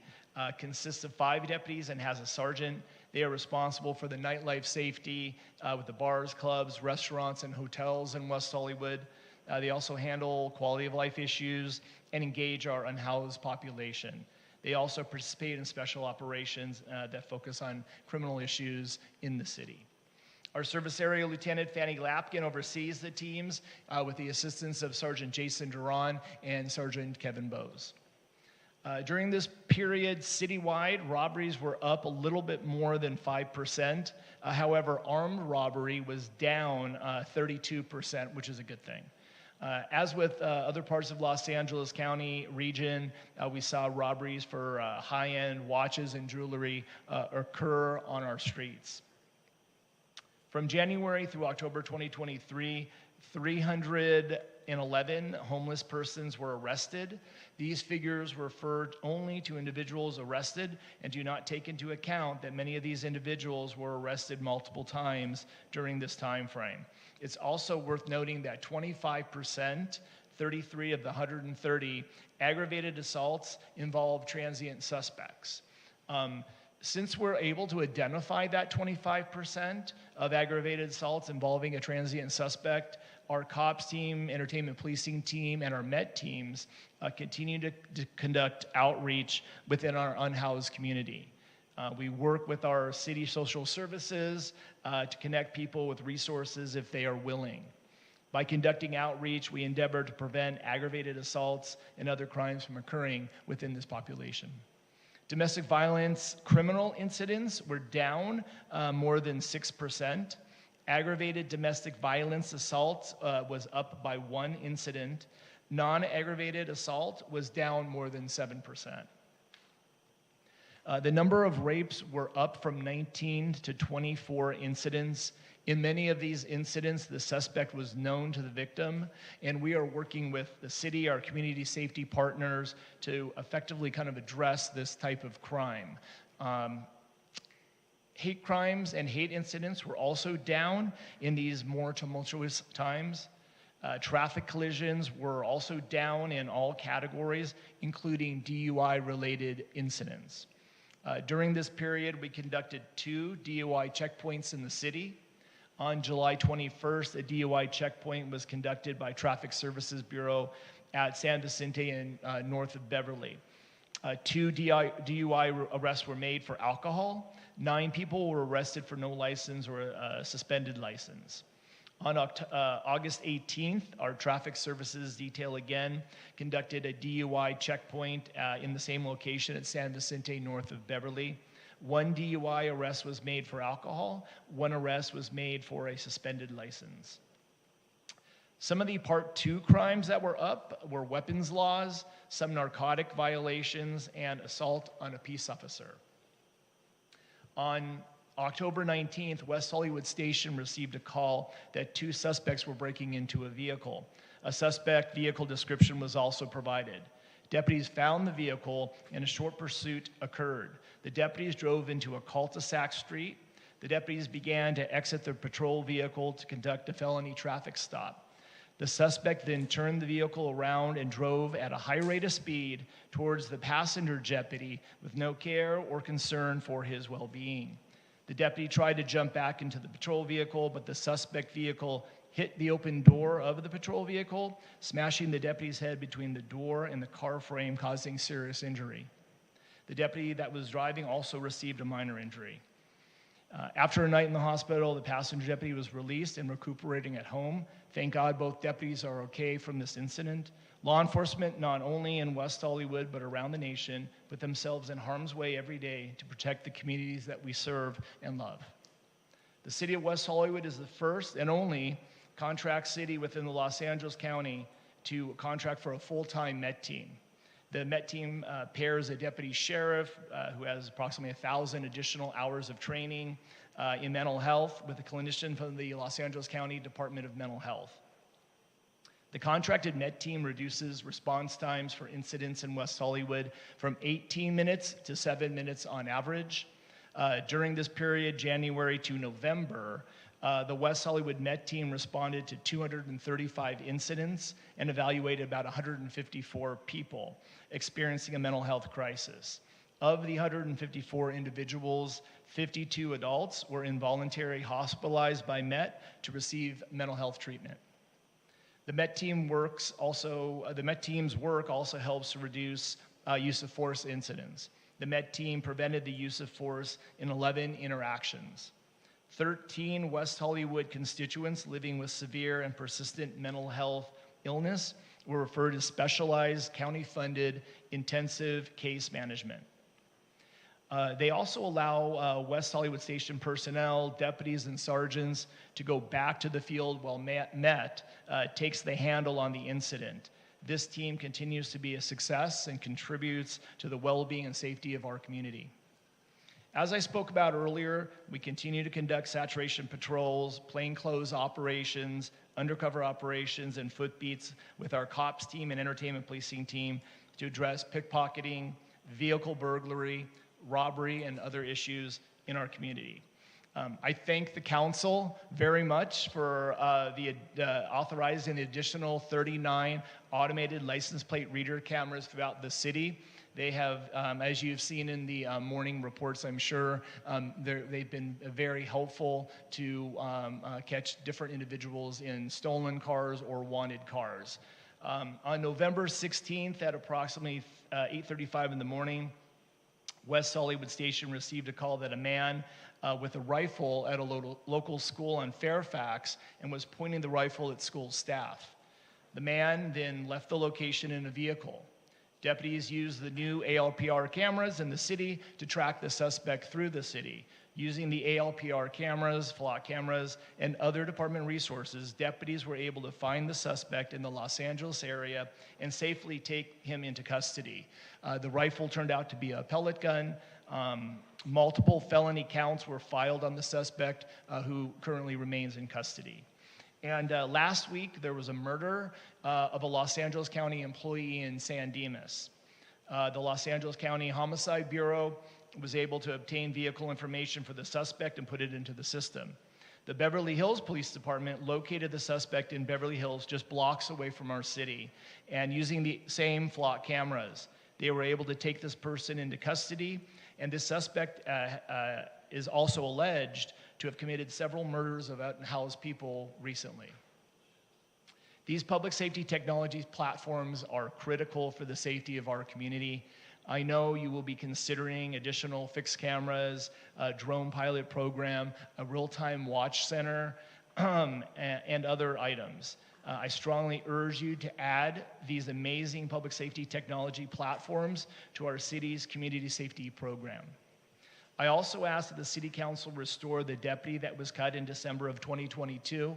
consists of 5 deputies and has a sergeant. They are responsible for the nightlife safety with the bars, clubs, restaurants, and hotels in West Hollywood. They also handle quality of life issues and engage our unhoused population. They also participate in special operations that focus on criminal issues in the city. Our Service Area Lieutenant Fanny Lapkin oversees the teams with the assistance of Sergeant Jason Duran and Sergeant Kevin Bowes. During this period, citywide, robberies were up a little bit more than 5%. However, armed robbery was down 32%, which is a good thing. As with other parts of Los Angeles County region, we saw robberies for high-end watches and jewelry occur on our streets. From January through October 2023, 311 homeless persons were arrested. These figures refer only to individuals arrested and do not take into account that many of these individuals were arrested multiple times during this time frame. It's also worth noting that 25%, 33 of the 130 aggravated assaults involve transient suspects. Since we're able to identify that 25% of aggravated assaults involving a transient suspect, our cops team, entertainment policing team, and our MET teams continue to conduct outreach within our unhoused community. We work with our city social services to connect people with resources if they are willing. By conducting outreach, we endeavor to prevent aggravated assaults and other crimes from occurring within this population. Domestic violence criminal incidents were down more than 6%. Aggravated domestic violence assault was up by 1 incident. Non-aggravated assault was down more than 7%. The number of rapes were up from 19 to 24 incidents. In many of these incidents, the suspect was known to the victim, and we are working with the city, our community safety partners, to effectively kind of address this type of crime. Hate crimes and hate incidents were also down in these more tumultuous times. Traffic collisions were also down in all categories, including DUI-related incidents. During this period, we conducted 2 DUI checkpoints in the city. On July 21st, a DUI checkpoint was conducted by Traffic Services Bureau at San Vicente and north of Beverly. 2 DUI arrests were made for alcohol. 9 people were arrested for no license or a suspended license. On August 18th, our Traffic Services detail again conducted a DUI checkpoint in the same location at San Vicente north of Beverly. 1 DUI arrest was made for alcohol. 1 arrest was made for a suspended license. Some of the Part 2 crimes that were up were weapons laws, some narcotic violations, and assault on a peace officer. On October 19th, West Hollywood Station received a call that 2 suspects were breaking into a vehicle. A suspect vehicle description was also provided. Deputies found the vehicle and a short pursuit occurred. The deputies drove into a cul-de-sac street. The deputies began to exit their patrol vehicle to conduct a felony traffic stop. The suspect then turned the vehicle around and drove at a high rate of speed towards the passenger deputy with no care or concern for his well-being. The deputy tried to jump back into the patrol vehicle, but the suspect vehicle hit the open door of the patrol vehicle, smashing the deputy's head between the door and the car frame, causing serious injury. The deputy that was driving also received a minor injury. After a night in the hospital, the passenger deputy was released and recuperating at home. Thank God both deputies are okay from this incident. Law enforcement, not only in West Hollywood, but around the nation, put themselves in harm's way every day to protect the communities that we serve and love. The city of West Hollywood is the first and only contract city within the Los Angeles County to contract for a full-time MET team. The MET team pairs a deputy sheriff who has approximately 1,000 additional hours of training in mental health with a clinician from the Los Angeles County Department of Mental Health. The contracted MET team reduces response times for incidents in West Hollywood from 18 minutes to 7 minutes on average. During this period, January to November, the West Hollywood MET team responded to 235 incidents and evaluated about 154 people experiencing a mental health crisis. Of the 154 individuals, 52 adults were involuntarily hospitalized by MET to receive mental health treatment. The MET team's work also helps to reduce use of force incidents. The MET team prevented the use of force in 11 interactions. 13 West Hollywood constituents living with severe and persistent mental health illness were referred to specialized county-funded intensive case management. They also allow West Hollywood Station personnel, deputies, and sergeants to go back to the field while MET takes the handle on the incident. This team continues to be a success and contributes to the well-being and safety of our community. As I spoke about earlier, we continue to conduct saturation patrols, plainclothes operations, undercover operations, and footbeats with our cops team and entertainment policing team to address pickpocketing, vehicle burglary, robbery, and other issues in our community. I thank the council very much for authorizing the additional 39 automated license plate reader cameras throughout the city. They have, as you've seen in the morning reports, I'm sure, they've been very helpful to catch different individuals in stolen cars or wanted cars. On November 16th at approximately 8:35 in the morning, West Hollywood Station received a call that a man with a rifle at a local school on Fairfax and was pointing the rifle at school staff. The man then left the location in a vehicle. Deputies used the new ALPR cameras in the city to track the suspect through the city. Using the ALPR cameras, flock cameras, and other department resources, deputies were able to find the suspect in the Los Angeles area and safely take him into custody. The rifle turned out to be a pellet gun. Multiple felony counts were filed on the suspect, who currently remains in custody. And last week, there was a murder of a Los Angeles County employee in San Dimas. The Los Angeles County Homicide Bureau was able to obtain vehicle information for the suspect and put it into the system. The Beverly Hills Police Department located the suspect in Beverly Hills, just blocks away from our city, and using the same flock cameras, they were able to take this person into custody, and this suspect is also alleged to have committed several murders of out-and-housed people recently. These public safety technology platforms are critical for the safety of our community. I know you will be considering additional fixed cameras, a drone pilot program, a real-time watch center, and other items. I strongly urge you to add these amazing public safety technology platforms to our city's community safety program. I also ask that the City Council restore the deputy that was cut in December of 2022.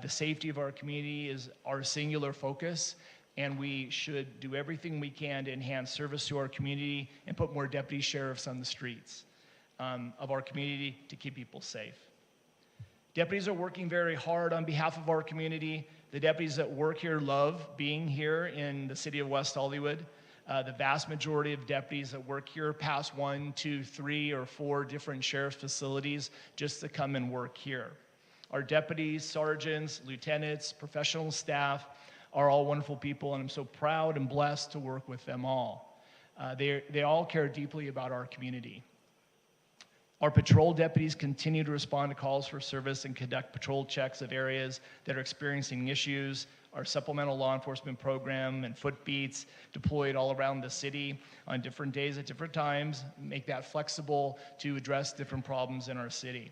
The safety of our community is our singular focus, and we should do everything we can to enhance service to our community and put more deputy sheriffs on the streets of our community to keep people safe. Deputies are working very hard on behalf of our community. The deputies that work here love being here in the city of West Hollywood. The vast majority of deputies that work here pass 1, 2, 3, or 4 different sheriff's facilities just to come and work here. Our deputies, sergeants, lieutenants, professional staff are all wonderful people, and I'm so proud and blessed to work with them all. They all care deeply about our community. Our patrol deputies continue to respond to calls for service and conduct patrol checks of areas that are experiencing issues. Our supplemental law enforcement program and footbeats deployed all around the city on different days at different times, make that flexible to address different problems in our city.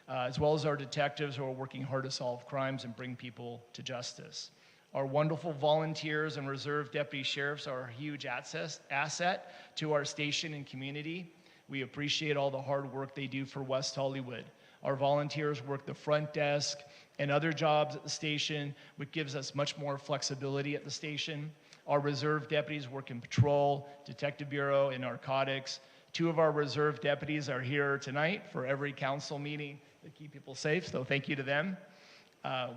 As well as our detectives who are working hard to solve crimes and bring people to justice. Our wonderful volunteers and reserve deputy sheriffs are a huge asset to our station and community. We appreciate all the hard work they do for West Hollywood. Our volunteers work the front desk and other jobs at the station, which gives us much more flexibility at the station. Our reserve deputies work in patrol, detective bureau, and narcotics. 2 of our reserve deputies are here tonight for every council meeting to keep people safe, so thank you to them.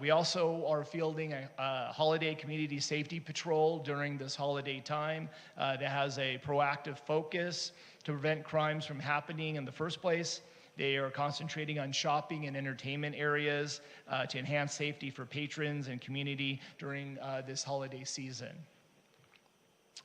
We also are fielding a holiday community safety patrol during this holiday time that has a proactive focus to prevent crimes from happening in the first place. They are concentrating on shopping and entertainment areas to enhance safety for patrons and community during this holiday season.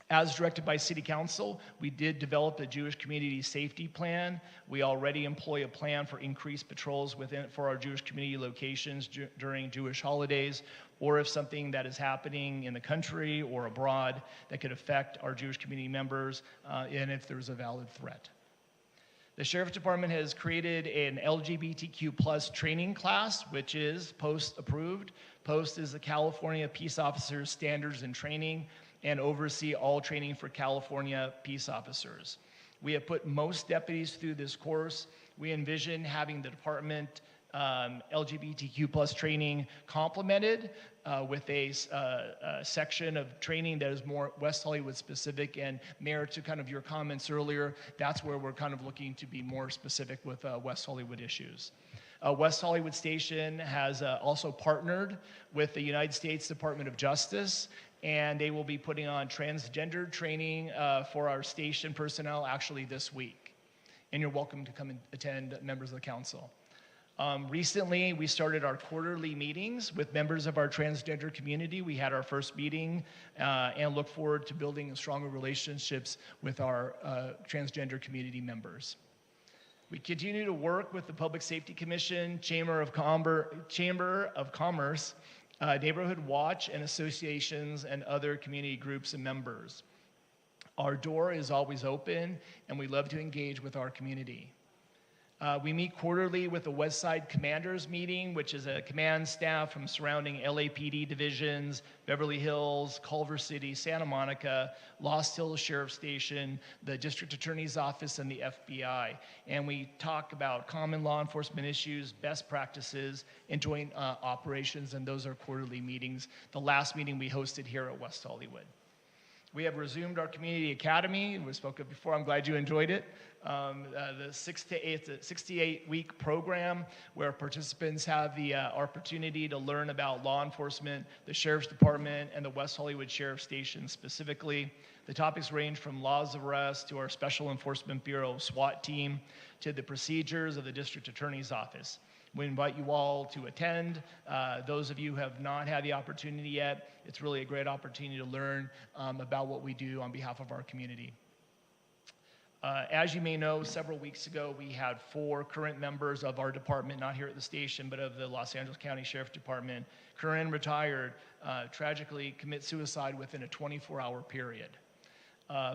As directed by City Council, we did develop a Jewish community safety plan. We already employ a plan for increased patrols for our Jewish community locations during Jewish holidays, or if something that is happening in the country or abroad that could affect our Jewish community members, and if there's a valid threat. The Sheriff's Department has created an LGBTQ+ training class, which is POST approved. POST is the California Peace Officers Standards and Training, and oversee all training for California peace officers. We have put most deputies through this course. We envision having the department LGBTQ+ training complemented with a section of training that is more West Hollywood specific. And Mayor, to kind of your comments earlier, that's where we're kind of looking to be more specific with West Hollywood issues. West Hollywood Station has also partnered with the United States Department of Justice, and they will be putting on transgender training for our station personnel actually this week. And you're welcome to come and attend, members of the council. Recently, we started our quarterly meetings with members of our transgender community. We had our first meeting and look forward to building stronger relationships with our transgender community members. We continue to work with the Public Safety Commission, Chamber of Commerce, Neighborhood Watch, and associations and other community groups and members. Our door is always open, and we love to engage with our community. We meet quarterly with the West Side Commanders meeting, which is a command staff from surrounding LAPD divisions, Beverly Hills, Culver City, Santa Monica, Lost Hills Sheriff Station, the District Attorney's Office, and the FBI. And we talk about common law enforcement issues, best practices, and joint operations, and those are quarterly meetings. The last meeting we hosted here at West Hollywood. We have resumed our community academy. We spoke of before. I'm glad you enjoyed it. The 68-week program where participants have the opportunity to learn about law enforcement, the Sheriff's Department, and the West Hollywood Sheriff Station specifically. The topics range from laws of arrest to our Special Enforcement Bureau SWAT team to the procedures of the District Attorney's Office. We invite you all to attend. Those of you who have not had the opportunity yet, it's really a great opportunity to learn about what we do on behalf of our community. As you may know, several weeks ago, we had 4 current members of our department, not here at the station, but of the Los Angeles County Sheriff's Department, current retired, tragically commit suicide within a 24-hour period.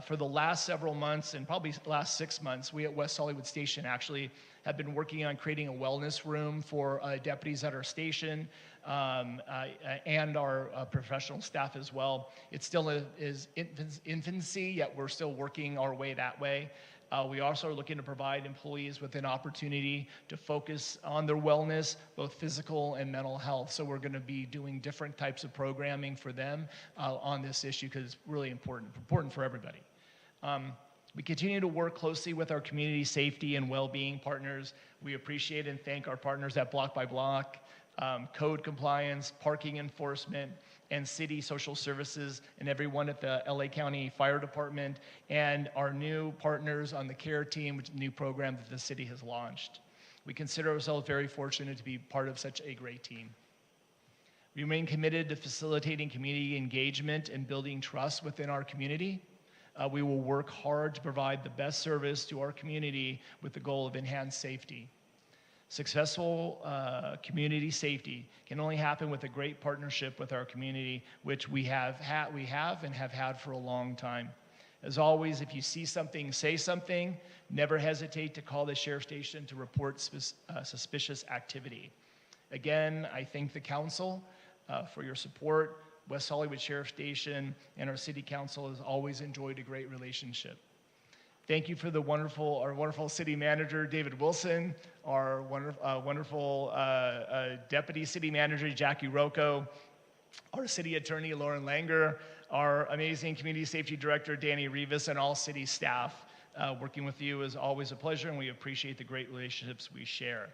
For the last several months, and probably the last 6 months, we at West Hollywood Station actually have been working on creating a wellness room for deputies at our station and our professional staff as well. It still is infancy, yet we're still working our way that way. We also are looking to provide employees with an opportunity to focus on their wellness, both physical and mental health. So we're going to be doing different types of programming for them on this issue because it's really important for everybody. We continue to work closely with our community safety and well-being partners. We appreciate and thank our partners at Block by Block, code compliance, parking enforcement, and city social services, and everyone at the LA County Fire Department, and our new partners on the CARE team, which is a new program that the city has launched. We consider ourselves very fortunate to be part of such a great team. We remain committed to facilitating community engagement and building trust within our community. We will work hard to provide the best service to our community with the goal of enhanced safety. Successful community safety can only happen with a great partnership with our community, which we have and have had for a long time. As always, if you see something, say something. Never hesitate to call the sheriff station to report suspicious activity. Again, I thank the council for your support. West Hollywood Sheriff Station and our city council has always enjoyed a great relationship. Thank you for our wonderful city manager, David Wilson, our wonderful deputy city manager, Jackie Rocco, our city attorney, Lauren Langer, our amazing community safety director, Danny Rivas, and all city staff. Working with you is always a pleasure, and we appreciate the great relationships we share.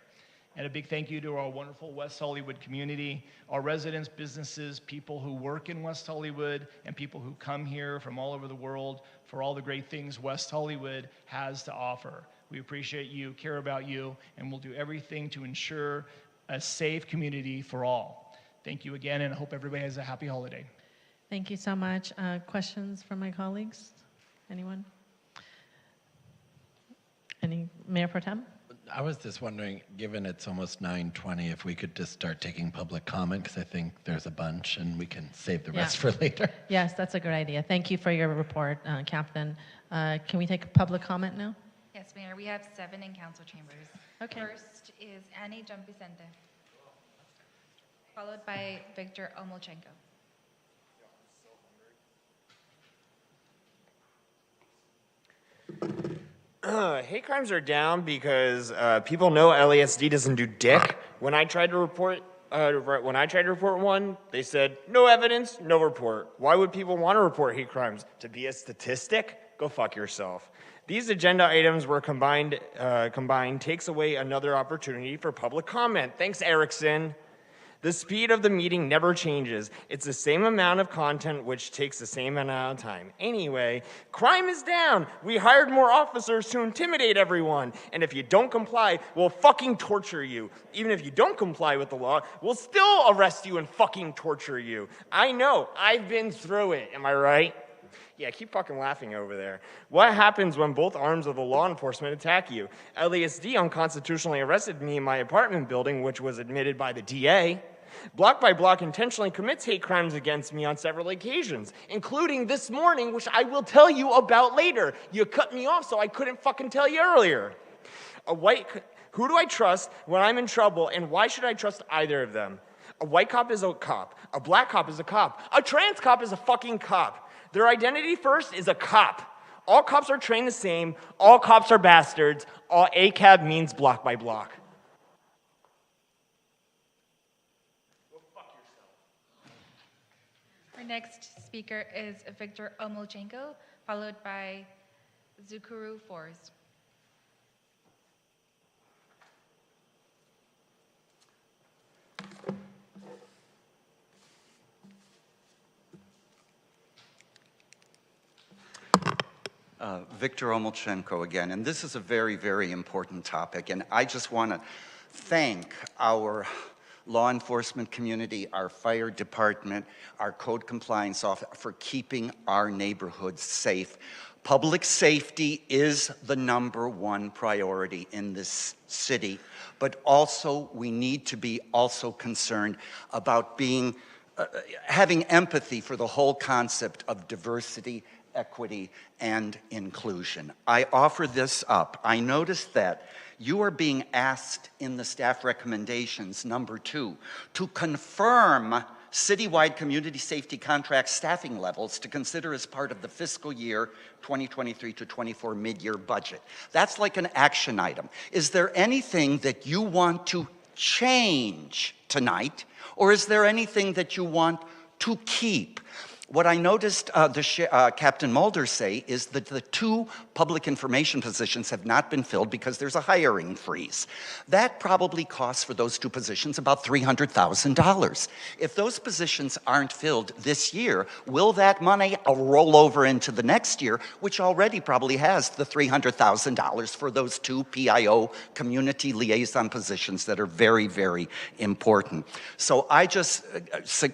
And a big thank you to our wonderful West Hollywood community, our residents, businesses, people who work in West Hollywood, and people who come here from all over the world for all the great things West Hollywood has to offer. We appreciate you, care about you, and we'll do everything to ensure a safe community for all. Thank you again, and I hope everybody has a happy holiday. Thank you so much. Questions from my colleagues? Anyone? Mayor Pro Tem? I was just wondering, given it's almost 9:20, if we could just start taking public comment, because I think there's a bunch and we can save the rest for later. Yes, that's a good idea. Thank you for your report, Captain. Can we take public comment now? Yes, Mayor, we have 7 in council chambers. Okay. First is Annie Jumpicente, followed by Victor Omolchenko. Hate crimes are down because people know LASD doesn't do dick. When I tried to report one, they said no evidence, no report. Why would people want to report hate crimes? To be a statistic? Go fuck yourself. These agenda items were combined takes away another opportunity for public comment. Thanks, Erickson. The speed of the meeting never changes. It's the same amount of content, which takes the same amount of time. Anyway, crime is down. We hired more officers to intimidate everyone. And if you don't comply, we'll fucking torture you. Even if you don't comply with the law, we'll still arrest you and fucking torture you. I know. I've been through it. Am I right? Yeah, keep fucking laughing over there. What happens when both arms of the law enforcement attack you? LASD unconstitutionally arrested me in my apartment building, which was admitted by the DA. Block by Block intentionally commits hate crimes against me on several occasions, including this morning, which I will tell you about later. You cut me off, so I couldn't fucking tell you earlier. Who do I trust when I'm in trouble, and why should I trust either of them? A white cop is a cop. A black cop is a cop. A trans cop is a fucking cop. Their identity first is a cop. All cops are trained the same. All cops are bastards. All ACAB means Block by Block. Our next speaker is Victor Omolchenko, followed by Zukuru Forz. Victor Omolchenko again, and this is a very, very important topic, and I just want to thank our law enforcement community, our fire department, our code compliance office for keeping our neighborhoods safe. Public safety is the #1 priority in this city, but also we need to be also concerned about having empathy for the whole concept of diversity, equity, and inclusion. I offer this up. I noticed that you are being asked in the staff recommendations, #2, to confirm citywide community safety contract staffing levels to consider as part of the fiscal year 2023 to 24 mid-year budget. That's like an action item. Is there anything that you want to change tonight, or is there anything that you want to keep? What I noticed Captain Mulder say is that the 2 public information positions have not been filled because there's a hiring freeze. That probably costs for those 2 positions about $300,000. If those positions aren't filled this year, will that money roll over into the next year, which already probably has the $300,000 for those 2 PIO community liaison positions that are very, very important? So I just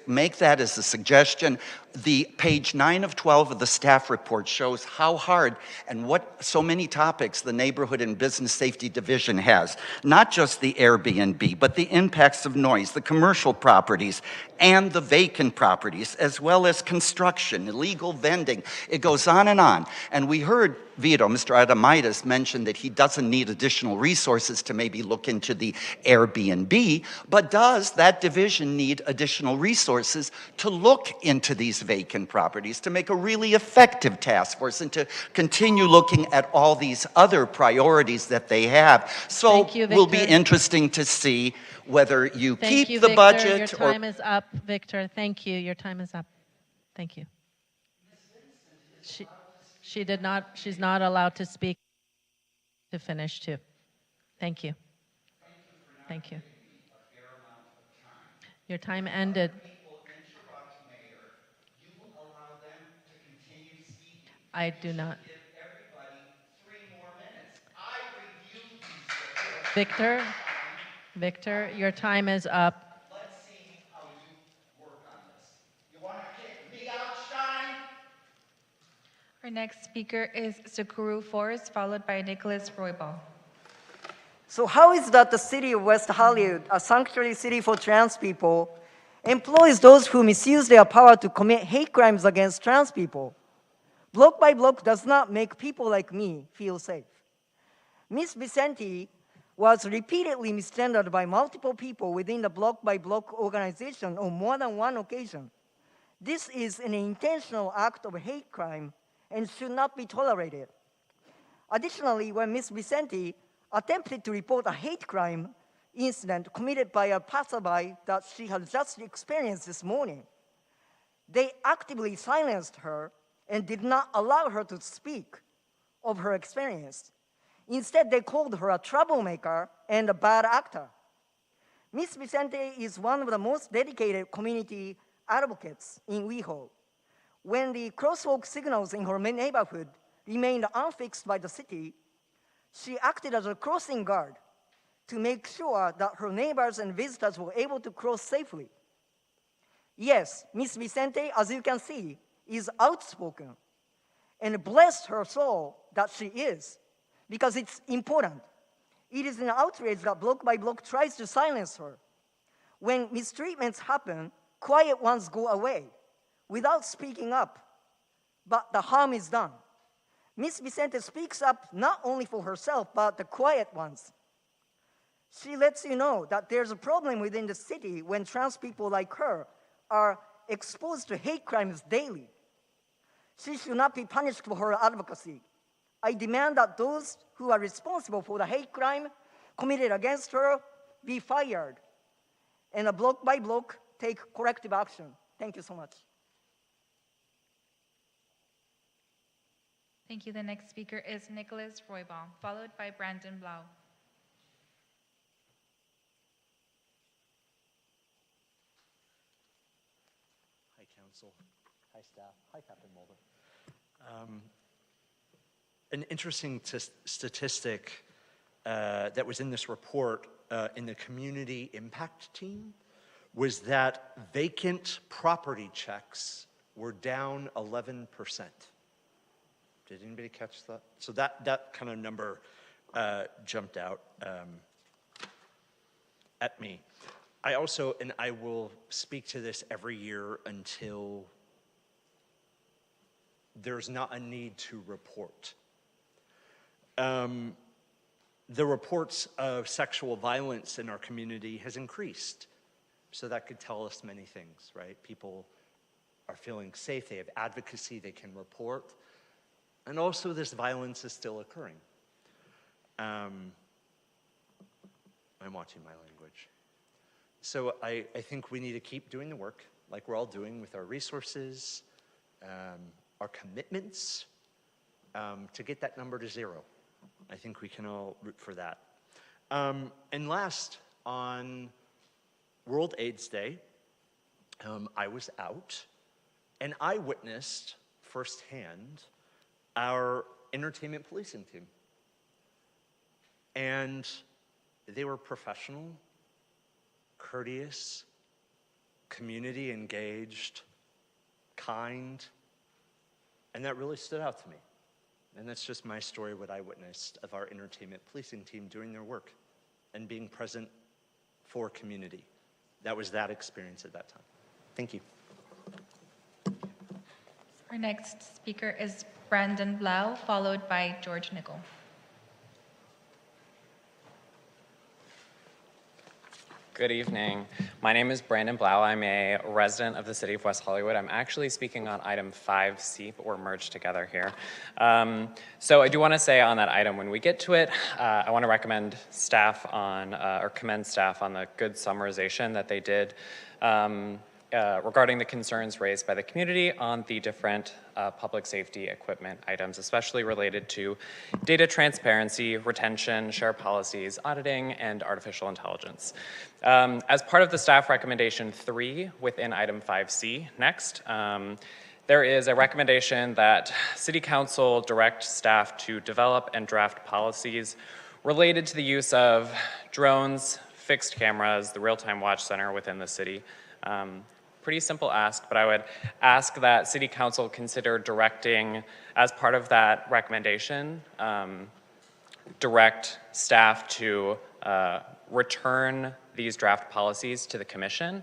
make that as a suggestion. The page 9 of 12 of the staff report shows how hard and what so many topics the Neighborhood and Business Safety Division has. Not just the Airbnb, but the impacts of noise, the commercial properties, and the vacant properties, as well as construction, illegal vending. It goes on. And we heard Vito, Mr. Adamaitis, mention that he doesn't need additional resources to maybe look into the Airbnb, but does that division need additional resources to look into these vacant properties, to make a really effective task force, and to continue looking at all these other priorities that they have? So it will be interesting to see whether you keep the Victor. budget Your time is up, Victor. Thank you. Your time is up. Thank you. She did not, she's not allowed to speak to finish too. Thank you. Thank you. Your time ended. I do not. Victor, your time is up. Let's see how you work on this. You want to kick me out, Stein? Our next speaker is Sakuru Forrest, followed by Nicholas Roybal. So how is that the city of West Hollywood, a sanctuary city for trans people, employs those who misuse their power to commit hate crimes against trans people? Block by Block does not make people like me feel safe. Ms. Vicente was repeatedly misgendered by multiple people within the Block by Block organization on more than one occasion. This is an intentional act of hate crime and should not be tolerated. Additionally, when Ms. Vicente attempted to report a hate crime incident committed by a passerby that she had just experienced this morning, they actively silenced her and did not allow her to speak of her experience. Instead, they called her a troublemaker and a bad actor. Ms. Vicente is one of the most dedicated community advocates in WeHo. When the crosswalk signals in her neighborhood remained unfixed by the city, she acted as a crossing guard to make sure that her neighbors and visitors were able to cross safely. Yes, Ms. Vicente, as you can see, is outspoken, and bless her soul that she is, because it's important. It is an outrage that Block by Block tries to silence her. When mistreatments happen, quiet ones go away without speaking up, but the harm is done. Ms. Vicente speaks up not only for herself, but the quiet ones. She lets you know that there's a problem within the city when trans people like her are exposed to hate crimes daily. She should not be punished for her advocacy. I demand that those who are responsible for the hate crime committed against her be fired, and a Block by Block take corrective action. Thank you so much. Thank you. The next speaker is Nicholas Roybal, followed by Brandon Blau. Hi, Council. Hi, staff. Hi, Captain Mulder. An interesting statistic that was in this report in the community impact team was that vacant property checks were down 11%. Did anybody catch that? So that kind of number jumped out at me. I also, and I will speak to this every year until there's not a need to report. The reports of sexual violence in our community has increased. So that could tell us many things, right? People are feeling safe, they have advocacy, they can report. And also this violence is still occurring. I'm watching my language. So I think we need to keep doing the work like we're all doing with our resources, our commitments, to get that number to zero. I think we can all root for that. And last, on World AIDS Day, I was out and I witnessed firsthand our entertainment policing team. And they were professional, courteous, community engaged, kind, and that really stood out to me. And that's just my story, what I witnessed of our entertainment policing team doing their work and being present for community. That was that experience at that time. Thank you. Our next speaker is Brandon Blau, followed by George Nickel. Good evening. My name is Brandon Blau. I'm a resident of the city of West Hollywood. I'm actually speaking on item 5C, but we're merged together here. So I do want to say on that item, when we get to it, I want to recommend staff on, or commend staff on the good summarization that they did regarding the concerns raised by the community on the different public safety equipment items, especially related to data transparency, retention, share policies, auditing, and artificial intelligence. As part of the staff recommendation 3 within item 5C, next, there is a recommendation that City Council direct staff to develop and draft policies related to the use of drones, fixed cameras, the real-time watch center within the city. Pretty simple ask, but I would ask that City Council consider directing, as part of that recommendation, direct staff to return these draft policies to the Commission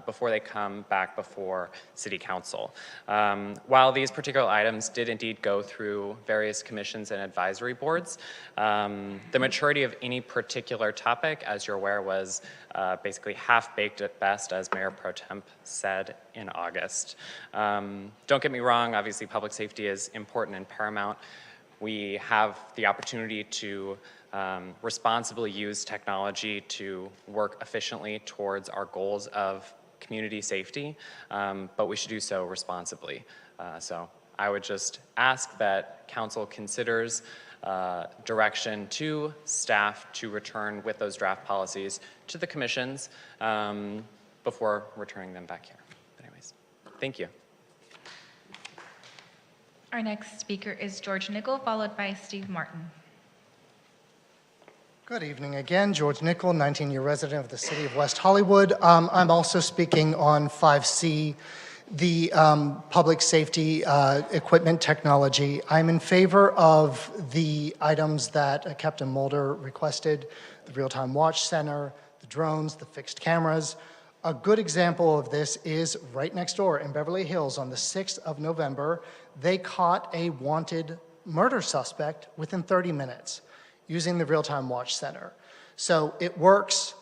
before they come back before City Council. While these particular items did indeed go through various commissions and advisory boards, the maturity of any particular topic, as you're aware, was basically half-baked at best, as Mayor Pro Temp said in August. Don't get me wrong, obviously public safety is important and paramount. We have the opportunity to responsibly use technology to work efficiently towards our goals of community safety, but we should do so responsibly. So I would just ask that council considers direction to staff to return with those draft policies to the commissions before returning them back here. But anyways, thank you. Our next speaker is George Nickel, followed by Steve Martin. Good evening again. George Nickel, 19-year resident of the city of West Hollywood. I'm also speaking on 5C, the public safety equipment technology. I'm in favor of the items that Captain Mulder requested, the real-time watch center, the drones, the fixed cameras. A good example of this is right next door in Beverly Hills on the 6th of November. They caught a wanted murder suspect within 30 minutes. Using the real-time watch center. So it works.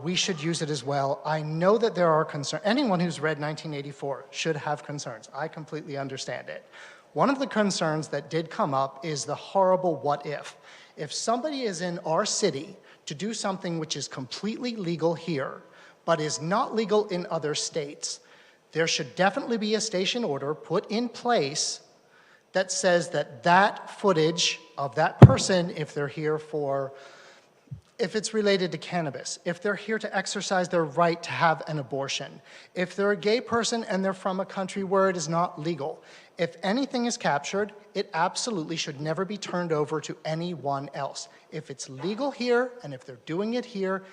We should use it as well. I know that there are concerns. Anyone who's read 1984 should have concerns. I completely understand it. One of the concerns that did come up is the horrible what if. If somebody is in our city to do something which is completely legal here, but is not legal in other states, there should definitely be a station order put in place that says that that footage of that person, if they're here for, if it's related to cannabis, if they're here to exercise their right to have an abortion, if they're a gay person and they're from a country where it is not legal, if anything is captured, it absolutely should never be turned over to anyone else. If it's legal here and if they're doing it here,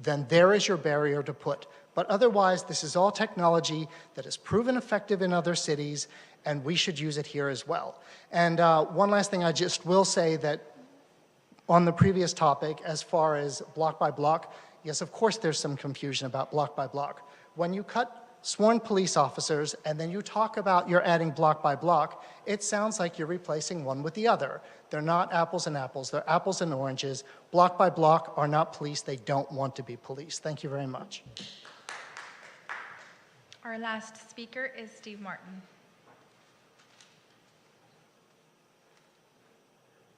then there is your barrier to put. But otherwise, this is all technology that is proven effective in other cities, and we should use it here as well. And one last thing, I just will say that on the previous topic, as far as block by block, yes, of course there's some confusion about block by block. When you cut sworn police officers and then you talk about you're adding block by block, it sounds like you're replacing one with the other. They're not apples and apples, they're apples and oranges. Block by block are not police, they don't want to be police. Thank you very much. Our last speaker is Steve Martin.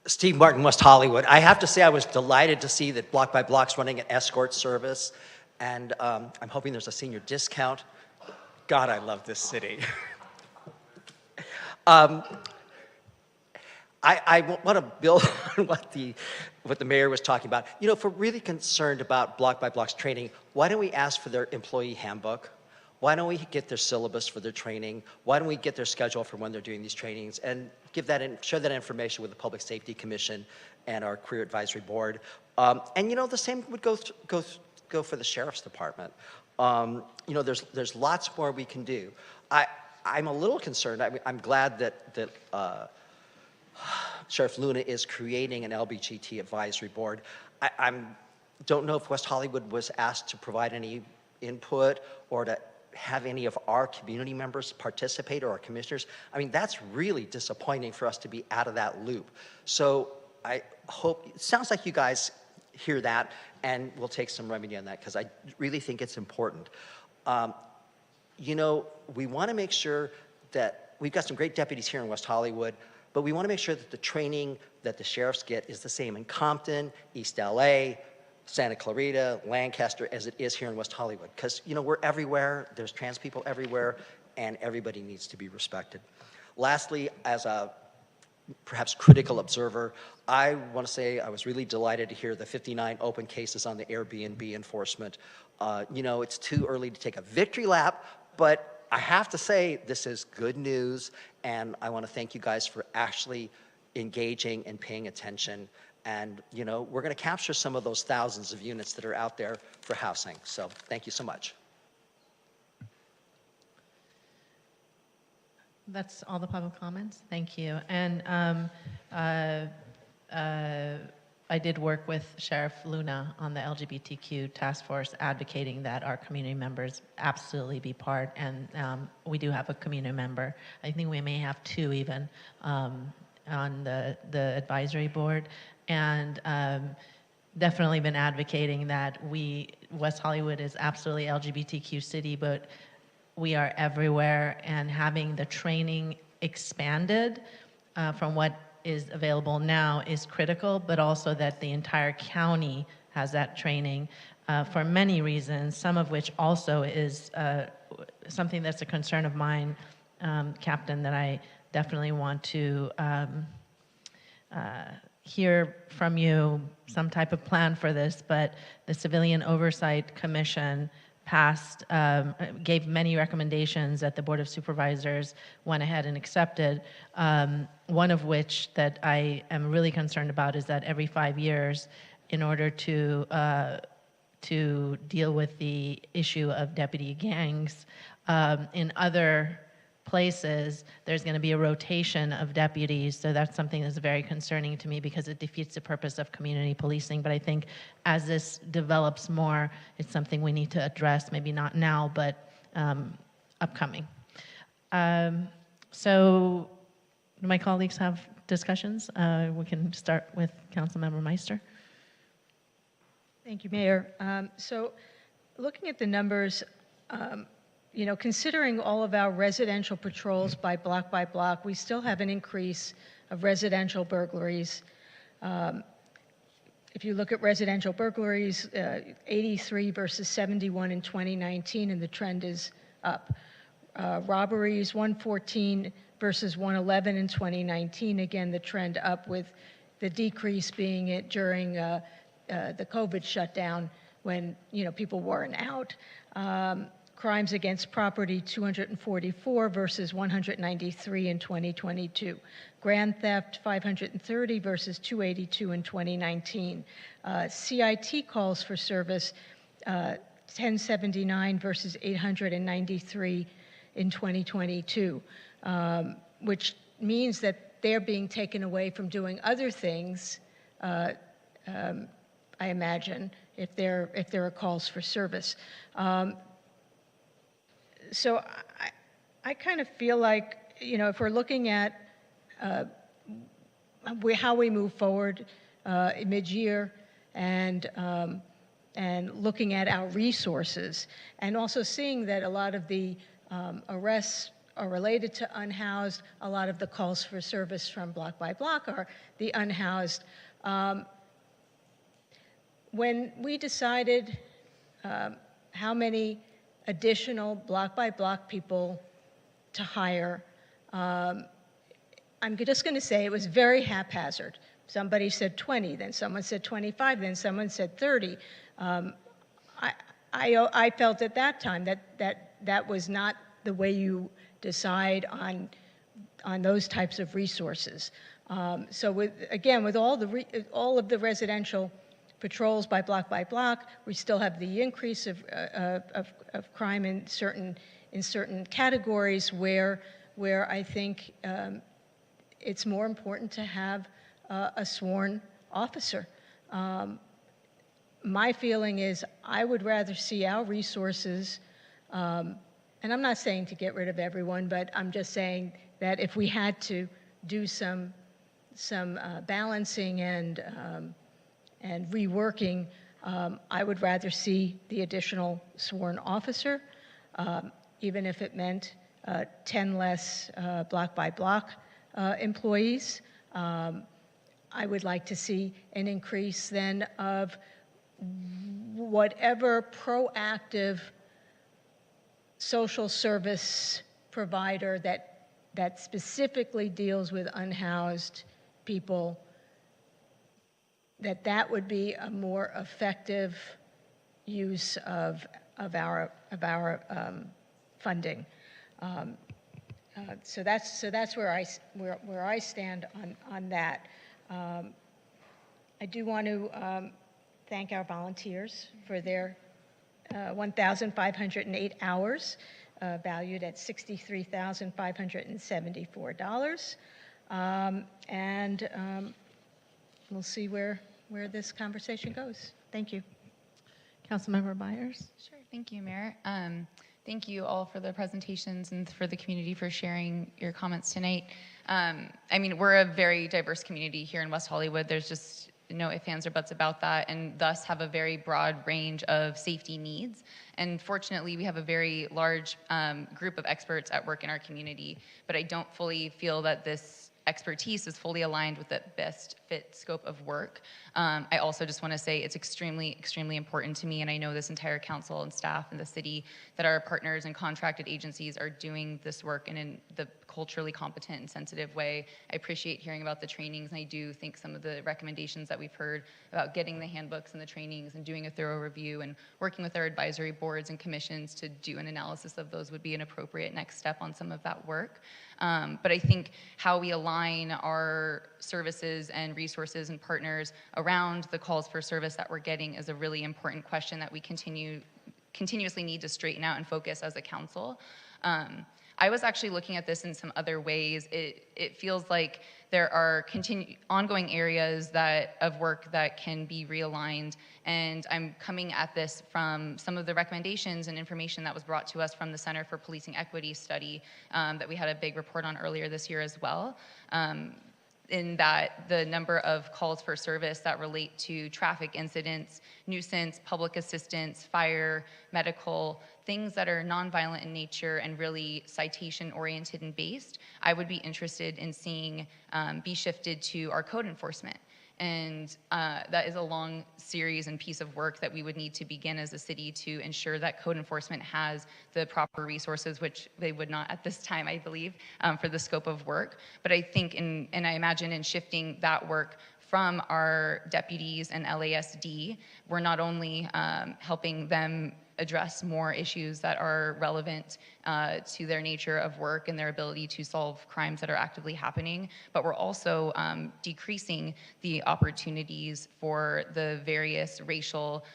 Steve Martin, West Hollywood. I have to say I was delighted to see that Block by Block's running an escort service, and I'm hoping there's a senior discount. God, I love this city. I want to build on what the mayor was talking about. You know, if we're really concerned about Block by Block's training, why don't we ask for their employee handbook? Why don't we get their syllabus for their training? Why don't we get their schedule for when they're doing these trainings and give that and share that information with the Public Safety Commission and our Career Advisory Board? And you know, the same would go for the Sheriff's Department. You know, there's lots more we can do. I'm a little concerned. I'm glad that Sheriff Luna is creating an LBGT advisory board. I don't know if West Hollywood was asked to provide any input or to have any of our community members participate or our commissioners. I mean, that's really disappointing for us to be out of that loop. So I hope, it sounds like you guys hear that and we'll take some remedy on that because I really think it's important. You know, we want to make sure that we've got some great deputies here in West Hollywood, but we want to make sure that the training that the sheriffs get is the same in Compton, East LA, Santa Clarita, Lancaster, as it is here in West Hollywood. Because, you know, we're everywhere, there's trans people everywhere, and everybody needs to be respected. Lastly, as a perhaps critical observer, I want to say I was really delighted to hear the 59 open cases on the Airbnb enforcement. You know, it's too early to take a victory lap, but I have to say this is good news, and I want to thank you guys for actually engaging and paying attention. And, you know, we're going to capture some of those thousands of units that are out there for housing. So thank you so much. That's all the public comments. Thank you. And I did work with Sheriff Luna on the LGBTQ task force advocating that our community members absolutely be part, and we do have a community member. I think we may have two even on the advisory board, and definitely been advocating that West Hollywood is absolutely LGBTQ city, but we are everywhere, and having the training expanded from what is available now is critical, but also that the entire county has that training for many reasons, some of which also is something that's a concern of mine, Captain, that I definitely want to hear from you some type of plan for this. But the Civilian Oversight Commission gave many recommendations that the Board of Supervisors went ahead and accepted. One of which that I am really concerned about is that every 5 years, in order to deal with the issue of deputy gangs, in other places, there's going to be a rotation of deputies. So that's something that's very concerning to me because it defeats the purpose of community policing. But I think as this develops more, it's something we need to address, maybe not now, but upcoming. So do my colleagues have discussions? We can start with Councilmember Meister. Thank you, Mayor. So looking at the numbers, you know, considering all of our residential patrols by block, we still have an increase of residential burglaries. If you look at residential burglaries, 83 versus 71 in 2019, and the trend is up. Robberies, 114 versus 111 in 2019. Again, the trend up, with the decrease being it during the COVID shutdown when, you know, people weren't out. Crimes against property, 244 versus 193 in 2022. Grand theft, 530 versus 282 in 2019. CIT calls for service, 1079 versus 893 in 2022, which means that they're being taken away from doing other things, I imagine, if there are calls for service. So I kind of feel like, you know, if we're looking at how we move forward mid-year and looking at our resources, and also seeing that a lot of the arrests are related to unhoused, a lot of the calls for service from block by block are the unhoused. When we decided how many additional block-by-block people to hire, I'm just going to say it was very haphazard. Somebody said 20, then someone said 25, then someone said 30. I felt at that time that was not the way you decide on those types of resources. So with all of the residential patrols by block, we still have the increase of crime in certain in certain categories where I think it's more important to have a sworn officer. My feeling is I would rather see our resources, and I'm not saying to get rid of everyone, but I'm just saying that if we had to do some balancing and reworking, I would rather see the additional sworn officer, even if it meant 10 less block by block employees. I would like to see an increase then of whatever proactive social service provider that specifically deals with unhoused people, that would be a more effective use of our funding. So that's where I stand on that. I do want to thank our volunteers for their 1,508 hours, valued at $63,574. And we'll see where this conversation goes. Thank you. Councilmember Byers? Sure, thank you, Mayor. Thank you all for the presentations and for the community for sharing your comments tonight. I mean, we're a very diverse community here in West Hollywood. There's just no ifs, ands, or buts about that, and thus have a very broad range of safety needs. And fortunately, we have a very large group of experts at work in our community, but I don't fully feel that this expertise is fully aligned with the best fit scope of work. I also just want to say it's extremely, extremely important to me, and I know this entire council and staff and the city, that our partners and contracted agencies are doing this work in the culturally competent and sensitive way. I appreciate hearing about the trainings, and I do think some of the recommendations that we've heard about getting the handbooks and the trainings and doing a thorough review and working with our advisory boards and commissions to do an analysis of those would be an appropriate next step on some of that work. But I think how we align our services and resources and partners around the calls for service that we're getting is a really important question that we continuously need to straighten out and focus as a council. I was actually looking at this in some other ways. It feels like there are ongoing areas of work that can be realigned, and I'm coming at this from some of the recommendations and information that was brought to us from the Center for Policing Equity study that we had a big report on earlier this year as well. In that the number of calls for service that relate to traffic incidents, nuisance, public assistance, fire, medical, things that are nonviolent in nature and really citation-oriented and based, I would be interested in seeing be shifted to our code enforcement. And that is a long series and piece of work that we would need to begin as a city to ensure that code enforcement has the proper resources, which they would not at this time, I believe, for the scope of work. But I think, and I imagine in shifting that work from our deputies and LASD, we're not only helping them address more issues that are relevant to their nature of work and their ability to solve crimes that are actively happening, but we're also decreasing the opportunities for the various racial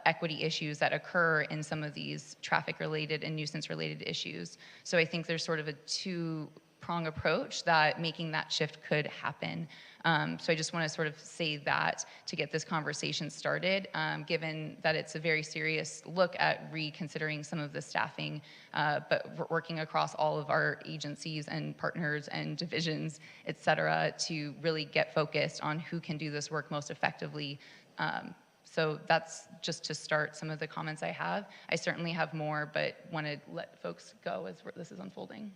equity issues that occur in some of these traffic-related and nuisance-related issues. So I think there's sort of a two-prong approach that making that shift could happen. So I just want to sort of say that to get this conversation started, given that it's a very serious look at reconsidering some of the staffing, but working across all of our agencies and partners and divisions, et cetera, to really get focused on who can do this work most effectively. So that's just to start some of the comments I have. I certainly have more, but want to let folks go as this is unfolding.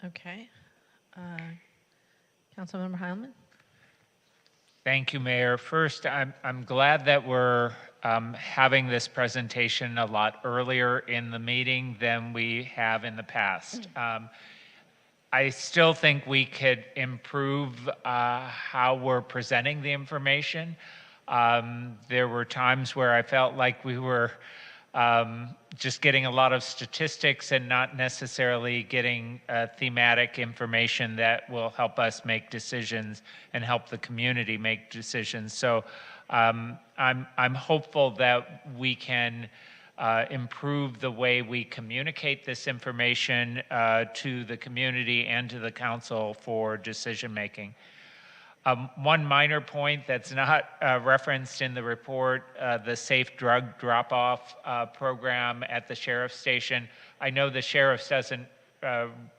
Okay. Councilmember Heilman? Thank you, Mayor. First, I'm glad that we're having this presentation a lot earlier in the meeting than we have in the past. I still think we could improve how we're presenting the information. There were times where I felt like we were just getting a lot of statistics and not necessarily getting thematic information that will help us make decisions and help the community make decisions. So I'm hopeful that we can improve the way we communicate this information to the community and to the council for decision making. One minor point that's not referenced in the report, the safe drug drop-off program at the sheriff's station. I know the sheriff's doesn't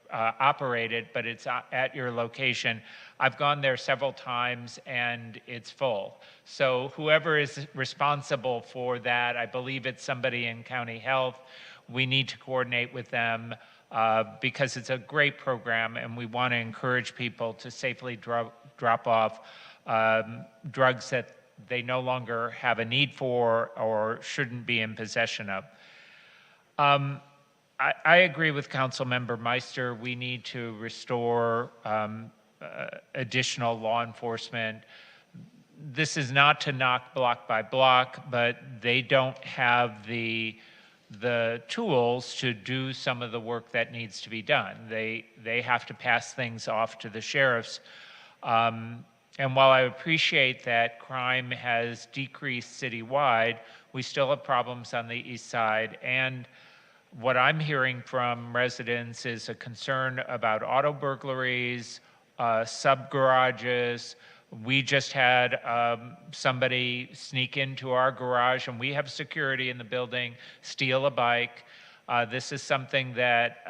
operate it, but it's at your location. I've gone there several times and it's full. So whoever is responsible for that, I believe it's somebody in county health, we need to coordinate with them because it's a great program and we want to encourage people to safely drop off drugs that they no longer have a need for or shouldn't be in possession of. I agree with Councilmember Meister. We need to restore additional law enforcement. This is not to knock block by block, but they don't have the tools to do some of the work that needs to be done. They have to pass things off to the sheriffs. And while I appreciate that crime has decreased citywide, we still have problems on the east side. And what I'm hearing from residents is a concern about auto burglaries, sub-garages. We just had somebody sneak into our garage, and we have security in the building, steal a bike. This is something that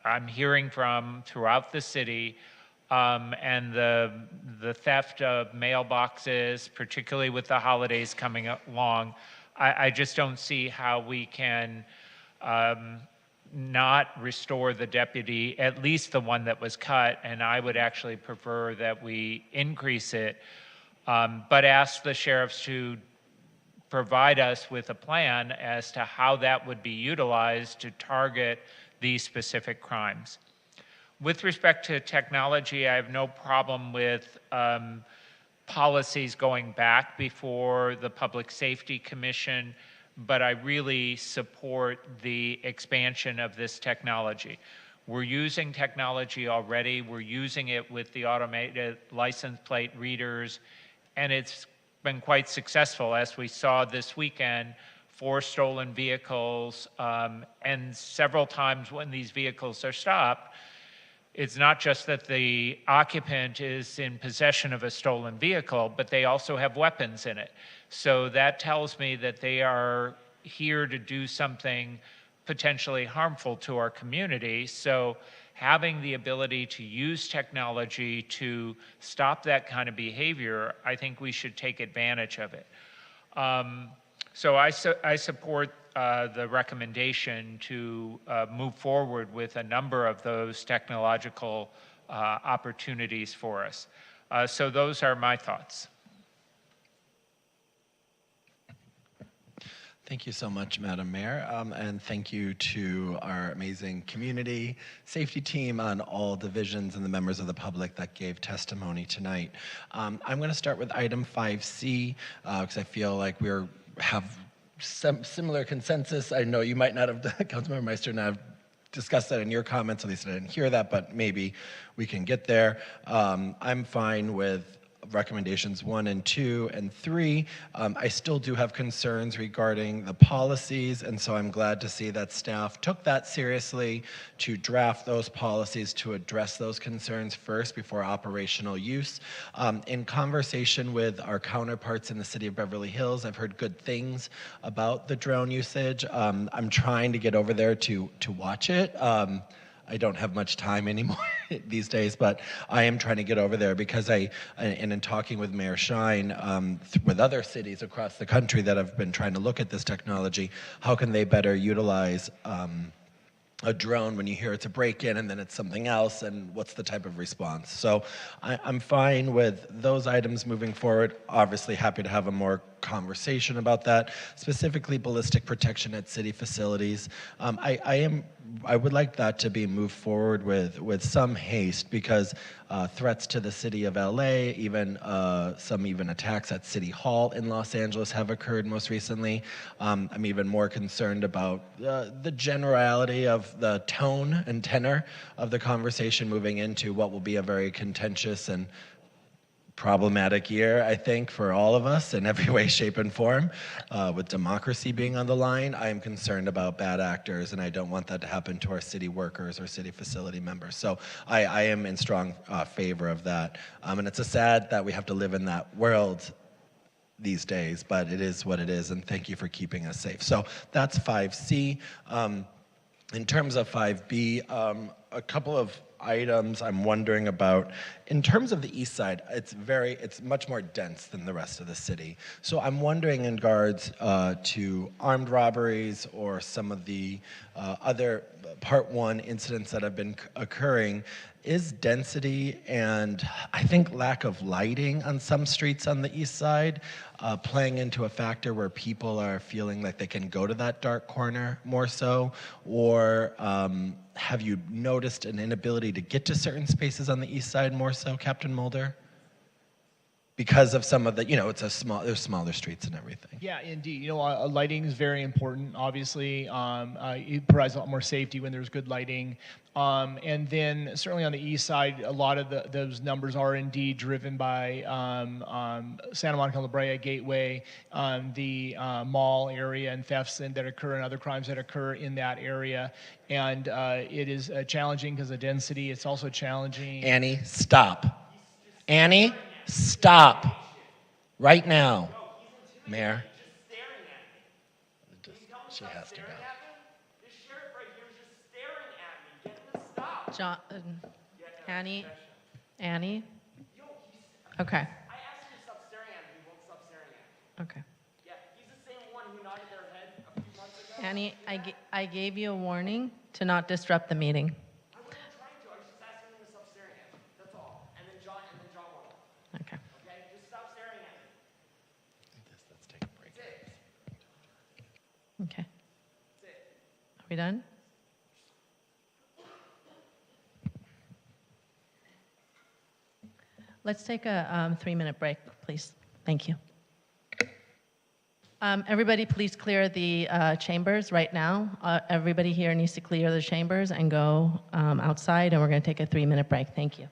I'm hearing from throughout the city. And the theft of mailboxes, particularly with the holidays coming along, I just don't see how we can not restore the deputy, at least the one that was cut, and I would actually prefer that we increase it, but ask the sheriffs to provide us with a plan as to how that would be utilized to target these specific crimes. With respect to technology, I have no problem with policies going back before the Public Safety Commission, but I really support the expansion of this technology. We're using technology already. We're using it with the automated license plate readers, and it's been quite successful, as we saw this weekend, 4 stolen vehicles, and several times when these vehicles are stopped, it's not just that the occupant is in possession of a stolen vehicle, but they also have weapons in it. So that tells me that they are here to do something potentially harmful to our community. So having the ability to use technology to stop that kind of behavior, I think we should take advantage of it. So I support the recommendation to move forward with a number of those technological opportunities for us. So those are my thoughts. Thank you so much, Madam Mayor, and thank you to our amazing community safety team on all divisions and the members of the public that gave testimony tonight. I'm going to start with item 5C because I feel like we have some similar consensus. I know you might not have, Councilmember Meister and I have discussed that in your comments, at least I didn't hear that, but maybe we can get there. I'm fine with recommendations 1 and 2 and 3. I still do have concerns regarding the policies, and so I'm glad to see that staff took that seriously to draft those policies to address those concerns first before operational use. In conversation with our counterparts in the city of Beverly Hills, I've heard good things about the drone usage. I'm trying to get over there to watch it. I don't have much time anymore these days, but I am trying to get over there because and in talking with Mayor Shine, with other cities across the country that have been trying to look at this technology, how can they better utilize a drone when you hear it's a break-in and then it's something else, and what's the type of response? So I'm fine with those items moving forward. Obviously happy to have a more conversation about that, specifically ballistic protection at city facilities. I would like that to be moved forward with some haste because threats to the city of LA, some attacks at City Hall in Los Angeles have occurred most recently. I'm even more concerned about the generality of the tone and tenor of the conversation moving into what will be a very contentious and problematic year, I think, for all of us in every way, shape, and form. With democracy being on the line, I am concerned about bad actors, and I don't want that to happen to our city workers or city facility members. So I am in strong favor of that. And it's a sad that we have to live in that world these days, but it is what it is, and thank you for keeping us safe. So that's 5C. In terms of 5B, a couple of items I'm wondering about. In terms of the east side, it's much more dense than the rest of the city. So I'm wondering in regards to armed robberies or some of the other Part 1 incidents that have been occurring, is density and I think lack of lighting on some streets on the east side playing into a factor where people are feeling like they can go to that dark corner more so? Or have you noticed an inability to get to certain spaces on the east side more so, Captain Mulder? Because of some of the, there's smaller streets and everything. Yeah, indeed. Lighting is very important, obviously. It provides a lot more safety when there's good lighting. And then certainly on the east side, a lot of those numbers are indeed driven by Santa Monica La Brea Gateway, the mall area and thefts that occur and other crimes that occur in that area. And it is challenging because of density. It's also challenging. Annie, stop. Annie, stop. Right now. Mayor. She has to go. John, Annie? Okay. Okay. Annie, I gave you a warning to not disrupt the meeting. Okay. Okay. Are we done? Let's take a 3-minute break, please. Thank you. Everybody, please clear the chambers right now. Everybody here needs to clear the chambers and go outside, and we're going to take a 3-minute break. Thank you.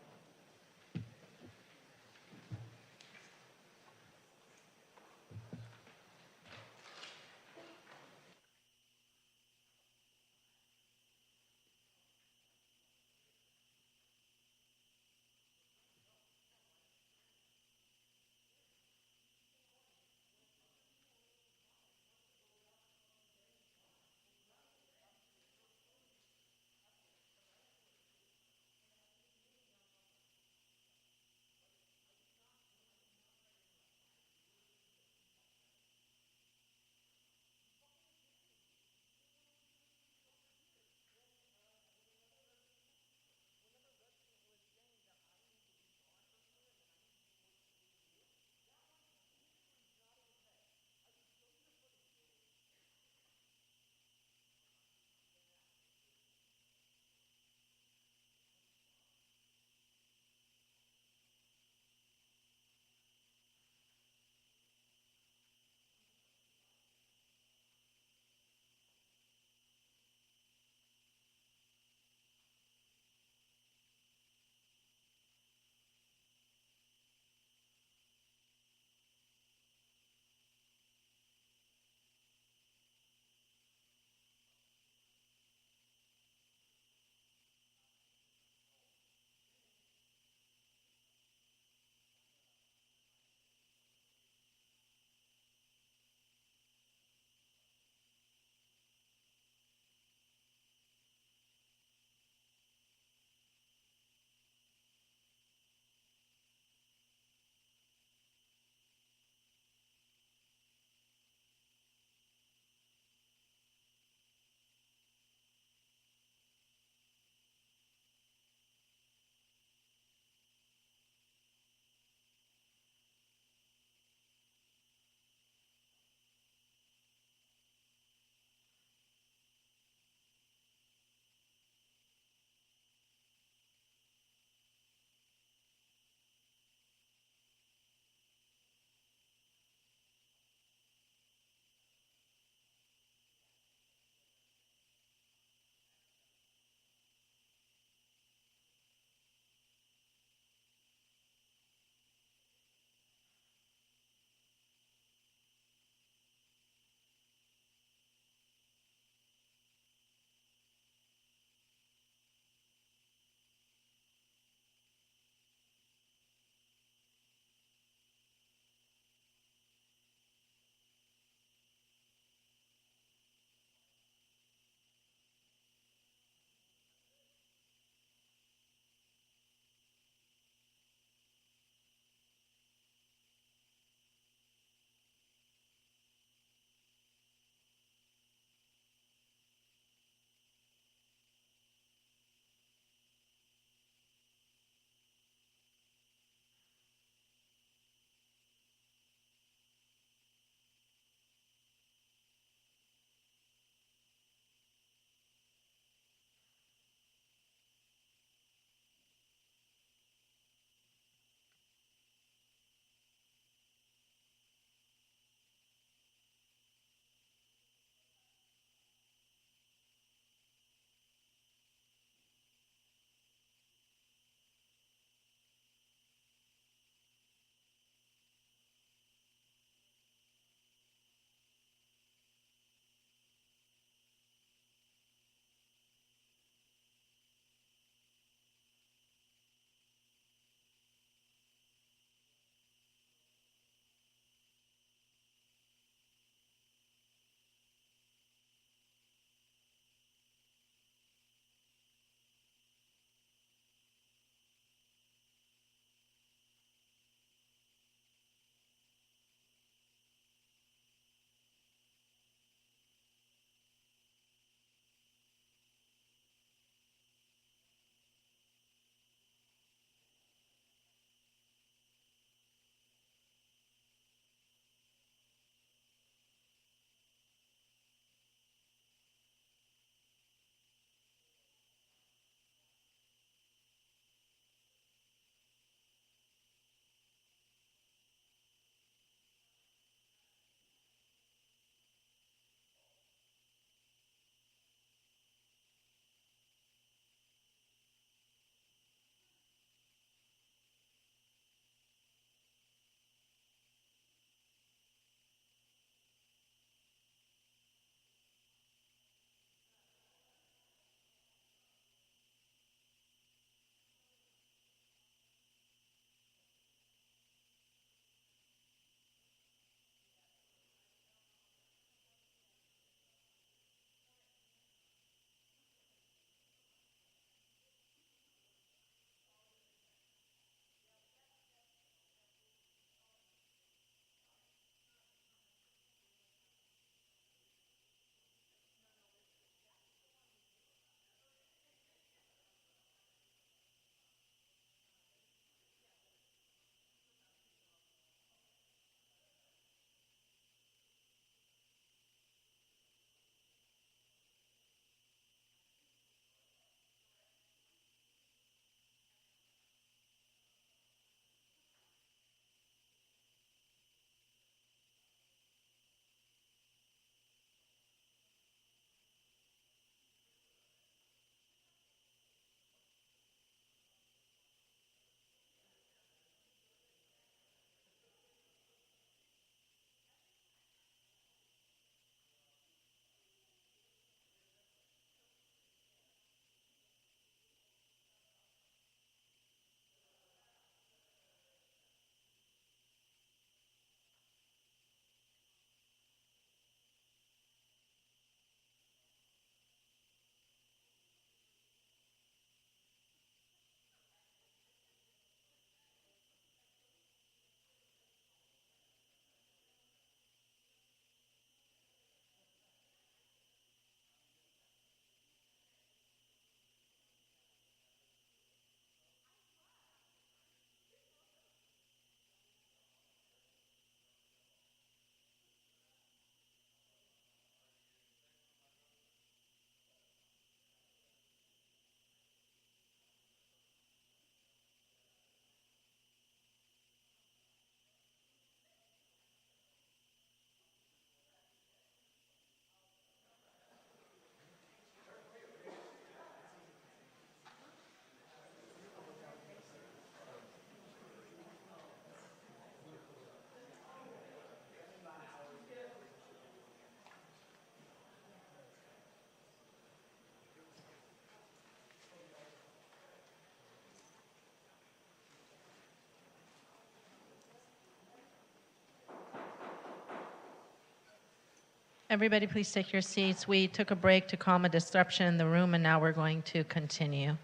Everybody, please take your seats. We took a break to calm a disruption in the room, and now we're going to continue.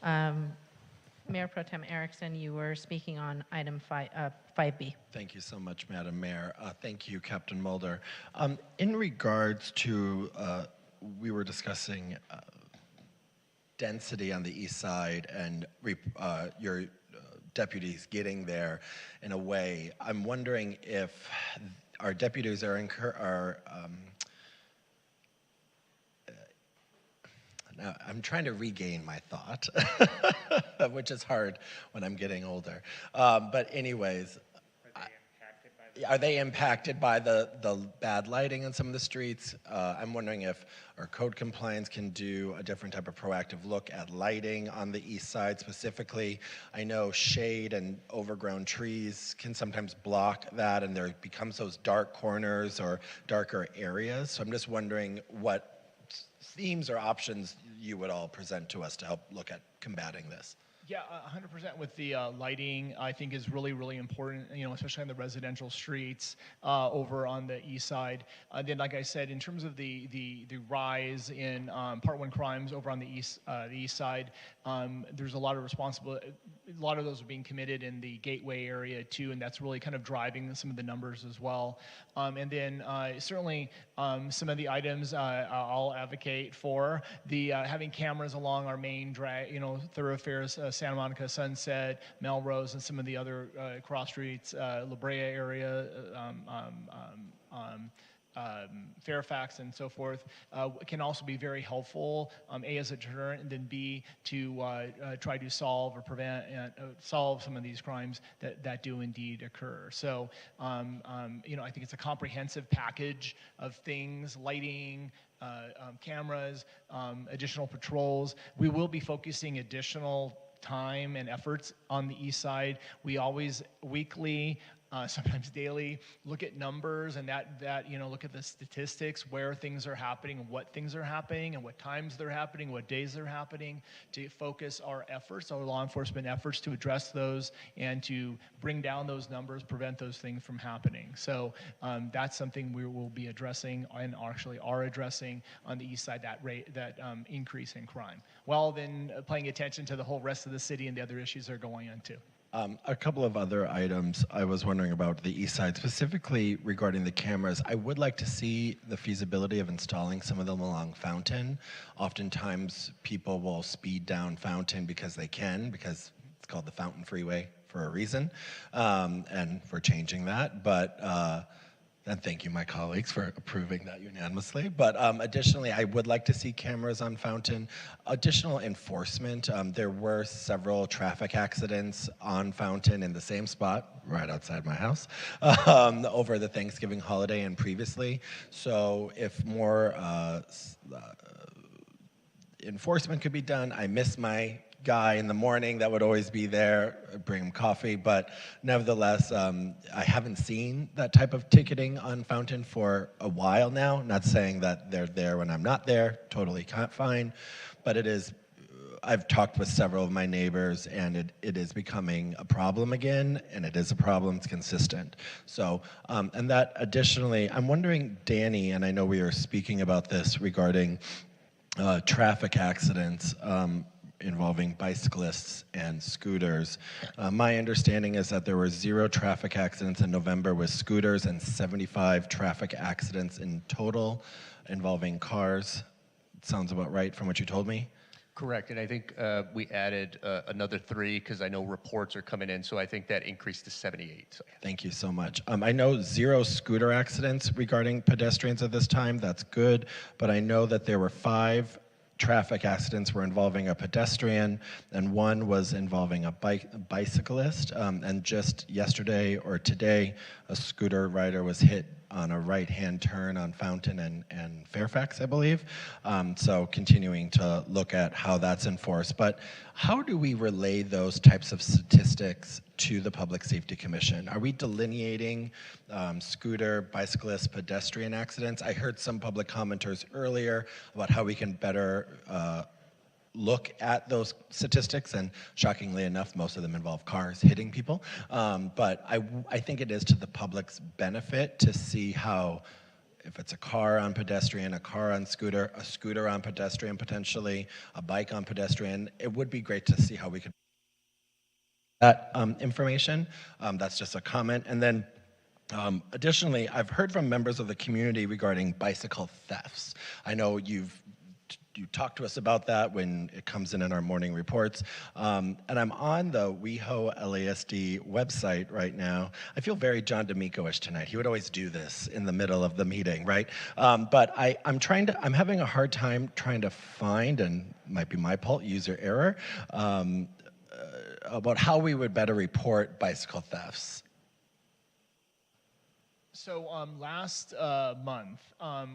Mayor Pro Tem Erickson, you were speaking on item 5B. Thank you so much, Madam Mayor. Thank you, Captain Mulder. In regards to, we were discussing density on the east side and your deputies getting there in a way. I'm wondering if our deputies now, I'm trying to regain my thought, which is hard when I'm getting older. But anyways, are they impacted by the bad lighting on some of the streets? I'm wondering if our code compliance can do a different type of proactive look at lighting on the east side specifically. I know shade and overgrown trees can sometimes block that, and there becomes those dark corners or darker areas. So I'm just wondering what themes or options you would all present to us to help look at combating this. Yeah, 100% with the lighting, I think is really, really important, especially on the residential streets over on the east side. Then, like I said, in terms of the rise in Part 1 crimes over on the east side, there's a lot of responsibility. A lot of those are being committed in the gateway area too, and that's really kind of driving some of the numbers as well. And then certainly some of the items I'll advocate for the having cameras along our main thoroughfares. Santa Monica, Sunset, Melrose, and some of the other cross streets, La Brea area, Fairfax, and so forth, can also be very helpful. A, as a deterrent, and then B, to try to solve or prevent and solve some of these crimes that do indeed occur. So, I think it's a comprehensive package of things: lighting, cameras, additional patrols. We will be focusing additional time and efforts on the east side. We always weekly, sometimes daily, look at numbers and look at the statistics, where things are happening, and what things are happening, and what times they're happening, what days they're happening, to focus our efforts, our law enforcement efforts, to address those and to bring down those numbers, prevent those things from happening. So that's something we will be addressing and actually are addressing on the east side, that increase in crime, while then paying attention to the whole rest of the city and the other issues they're going into. A couple of other items I was wondering about the east side, specifically regarding the cameras. I would like to see the feasibility of installing some of them along Fountain. Oftentimes people will speed down Fountain because they can, because it's called the Fountain Freeway for a reason, and we're changing that. But and thank you, my colleagues, for approving that unanimously. But additionally, I would like to see cameras on Fountain. Additional enforcement. There were several traffic accidents on Fountain in the same spot, right outside my house, over the Thanksgiving holiday and previously. So if more enforcement could be done, I miss my guy in the morning that would always be there, bring him coffee, but nevertheless, I haven't seen that type of ticketing on Fountain for a while now. Not saying that they're there when I'm not there, totally fine, but it is, I've talked with several of my neighbors, and it is becoming a problem again, and it is a problem, it's consistent. So, and that additionally, I'm wondering, Danny, and I know we were speaking about this regarding traffic accidents, involving bicyclists and scooters. My understanding is that there were 0 traffic accidents in November with scooters and 75 traffic accidents in total involving cars. Sounds about right from what you told me? Correct, and I think we added another 3 because I know reports are coming in, so I think that increased to 78. So. Thank you so much. I know 0 scooter accidents regarding pedestrians at this time. That's good, but I know that there were 5 traffic accidents were involving a pedestrian, and 1 was involving a bicyclist. And just yesterday or today, a scooter rider was hit on a right-hand turn on Fountain and Fairfax, I believe. So continuing to look at how that's enforced. But how do we relay those types of statistics to the Public Safety Commission? Are we delineating scooter, bicyclist, pedestrian accidents? I heard some public commenters earlier about how we can better look at those statistics, and shockingly enough, most of them involve cars hitting people. But I think it is to the public's benefit to see how if it's a car on pedestrian, a car on scooter, a scooter on pedestrian potentially, a bike on pedestrian. It would be great to see how we could that information. That's just a comment. And then additionally, I've heard from members of the community regarding bicycle thefts. I know you talked to us about that when it comes in our morning reports. And I'm on the WeHo LASD website right now. I feel very John D'Amico-ish tonight. He would always do this in the middle of the meeting, right? But I'm having a hard time trying to find, and might be my fault, user error, about how we would better report bicycle thefts. So last month,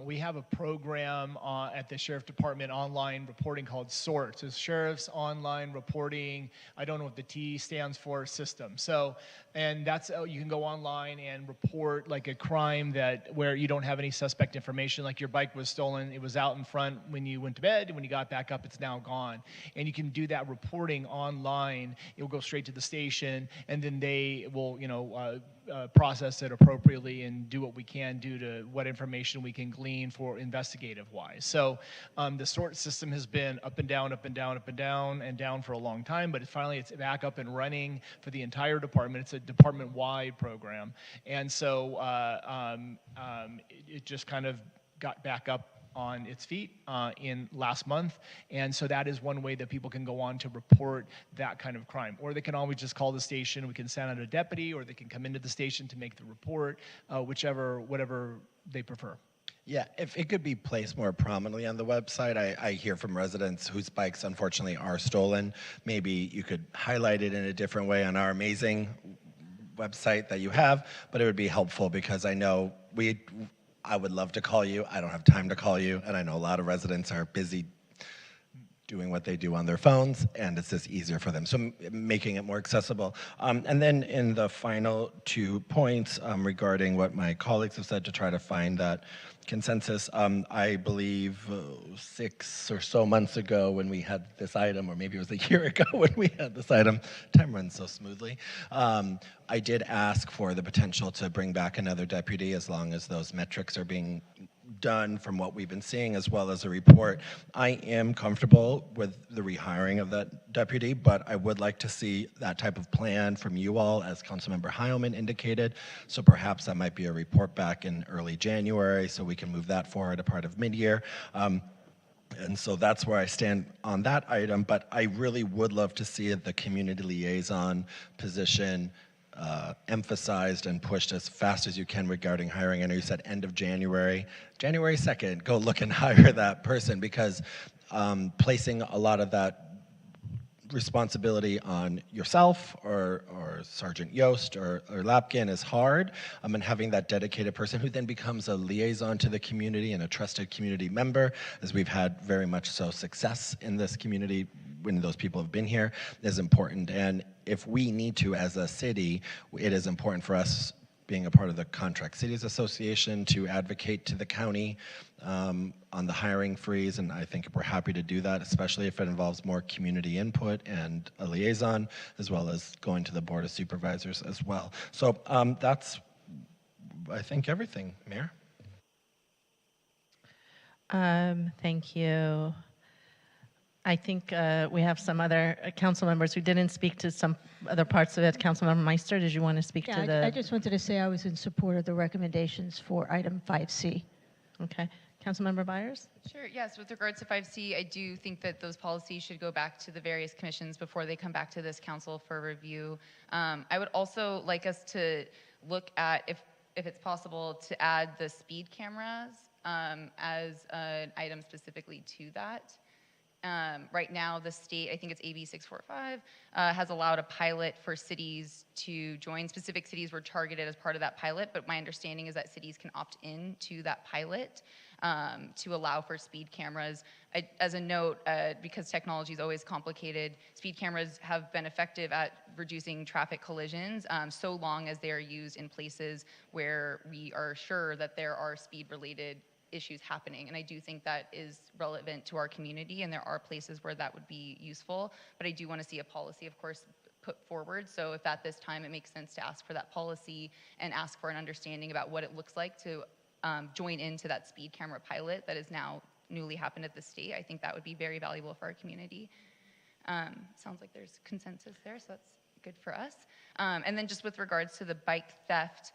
we have a program at the Sheriff Department online reporting called SORT. It's Sheriff's Online Reporting, I don't know what the T stands for, system. So, and that's, you can go online and report like a crime where you don't have any suspect information, like your bike was stolen, it was out in front when you went to bed, and when you got back up, it's now gone. And you can do that reporting online. It will go straight to the station, and then they will, process it appropriately and do what we can do to what information we can glean for investigative wise. So the SORT system has been up and down, up and down, up and down, and down for a long time, but finally it's back up and running for the entire department. It's a department-wide program. And so it just kind of got back up on its feet in last month, and so that is one way that people can go on to report that kind of crime. Or they can always just call the station, we can send out a deputy, or they can come into the station to make the report, whatever they prefer. Yeah, if it could be placed more prominently on the website. I hear from residents whose bikes unfortunately are stolen. Maybe you could highlight it in a different way on our amazing website that you have, but it would be helpful because I know I would love to call you. I don't have time to call you, and I know a lot of residents are busy doing what they do on their phones, and it's just easier for them. So making it more accessible. And then in the final 2 points regarding what my colleagues have said to try to find that consensus, I believe 6 or so months ago when we had this item, or maybe it was a year ago when we had this item, time runs so smoothly, I did ask for the potential to bring back another deputy as long as those metrics are being done from what we've been seeing, as well as a report. I am comfortable with the rehiring of that deputy, but I would like to see that type of plan from you all, as Councilmember Heilman indicated. So perhaps that might be a report back in early January, so we can move that forward a part of mid-year. And so that's where I stand on that item, but I really would love to see the community liaison position emphasized and pushed as fast as you can regarding hiring. I know you said end of January. January 2nd, go look and hire that person, because placing a lot of that responsibility on yourself or Sergeant Yost or Lapkin is hard, and having that dedicated person who then becomes a liaison to the community and a trusted community member, as we've had very much so success in this community when those people have been here, is important. And if we need to, as a city, it is important for us, being a part of the Contract Cities Association, to advocate to the county on the hiring freeze, and I think we're happy to do that, especially if it involves more community input and a liaison, as well as going to the Board of Supervisors as well. So that's, I think, everything, Mayor. Thank you. I think we have some other council members who didn't speak to some other parts of it. Councilmember Meister, did you want to speak to the... I just wanted to say I was in support of the recommendations for item 5C. Okay. Councilmember Byers? Sure, yes. With regards to 5C, I do think that those policies should go back to the various commissions before they come back to this council for review. I would also like us to look at, if it's possible, to add the speed cameras as an item specifically to that. Right now, the state, I think it's AB 645, has allowed a pilot for cities to join. Specific cities were targeted as part of that pilot, but my understanding is that cities can opt in to that pilot to allow for speed cameras. As a note, because technology is always complicated, speed cameras have been effective at reducing traffic collisions so long as they are used in places where we are sure that there are speed-related issues happening, and I do think that is relevant to our community, and there are places where that would be useful, but I do want to see a policy, of course, put forward. So if at this time it makes sense to ask for that policy and ask for an understanding about what it looks like to join into that speed camera pilot that is now newly happened at the state. I think that would be very valuable for our community. Sounds like there's consensus there, so that's good for us. And then just with regards to the bike theft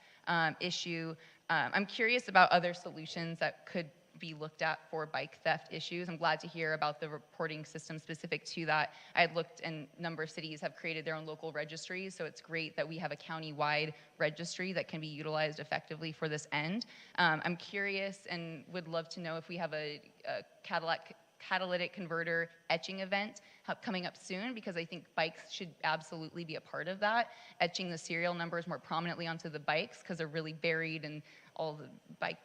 issue, I'm curious about other solutions that could be looked at for bike theft issues. I'm glad to hear about the reporting system specific to that. I had looked, and a number of cities have created their own local registries, so it's great that we have a county-wide registry that can be utilized effectively for this end. I'm curious and would love to know if we have a catalytic converter etching event coming up soon, because I think bikes should absolutely be a part of that, etching the serial numbers more prominently onto the bikes because they're really buried in all the bike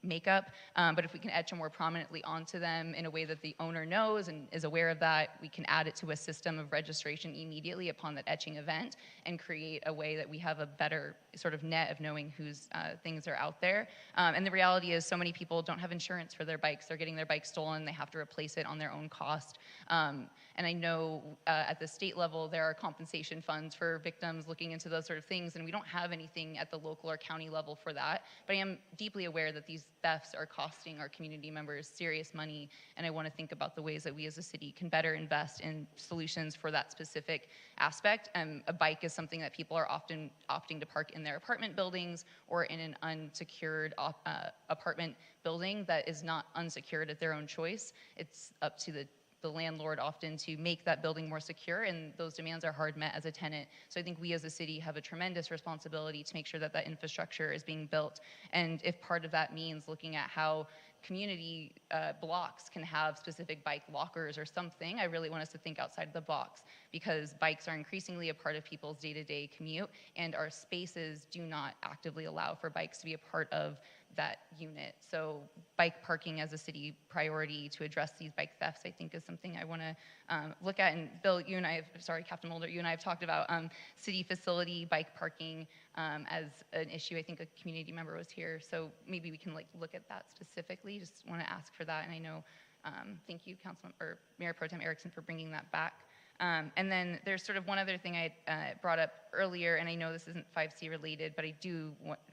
makeup. But if we can etch them more prominently onto them in a way that the owner knows and is aware of that, we can add it to a system of registration immediately upon that etching event and create a way that we have a better sort of net of knowing whose things are out there. And the reality is so many people don't have insurance for their bikes. They're getting their bike stolen. They have to replace it on their own cost. And I know at the state level, there are compensation funds for victims looking into those sort of things, and we don't have anything at the local or county level for that. But I am deeply aware that these thefts are costing our community members serious money, and I want to think about the ways that we as a city can better invest in solutions for that specific aspect. A bike is something that people are often opting to park in their apartment buildings or in an unsecured apartment building that is not unsecured at their own choice. It's up to the landlord often to make that building more secure, and those demands are hard met as a tenant. So I think we as a city have a tremendous responsibility to make sure that that infrastructure is being built. And if part of that means looking at how community blocks can have specific bike lockers or something, I really want us to think outside the box, because bikes are increasingly a part of people's day-to-day commute, and our spaces do not actively allow for bikes to be a part of that unit. So bike parking as a city priority to address these bike thefts, I think, is something I want to look at. And Bill, you and I have, Captain Mulder, you and I have talked about city facility bike parking as an issue. I think a community member was here, so maybe we can look at that specifically. Just want to ask for that, and I know, thank you, Mayor Pro Tem Erickson, for bringing that back. And then there's sort of one other thing I brought up earlier, and I know this isn't 5C related, but I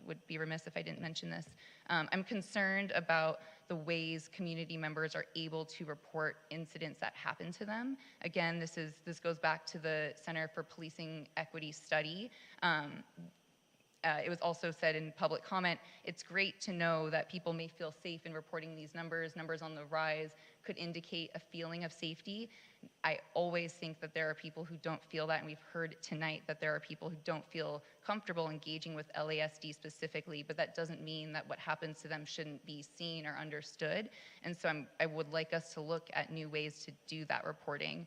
would be remiss if I didn't mention this. I'm concerned about the ways community members are able to report incidents that happen to them. Again, this goes back to the Center for Policing Equity study. It was also said in public comment, it's great to know that people may feel safe in reporting these numbers. Numbers on the rise could indicate a feeling of safety. I always think that there are people who don't feel that, and we've heard tonight that there are people who don't feel comfortable engaging with LASD specifically, but that doesn't mean that what happens to them shouldn't be seen or understood. And so I would like us to look at new ways to do that reporting,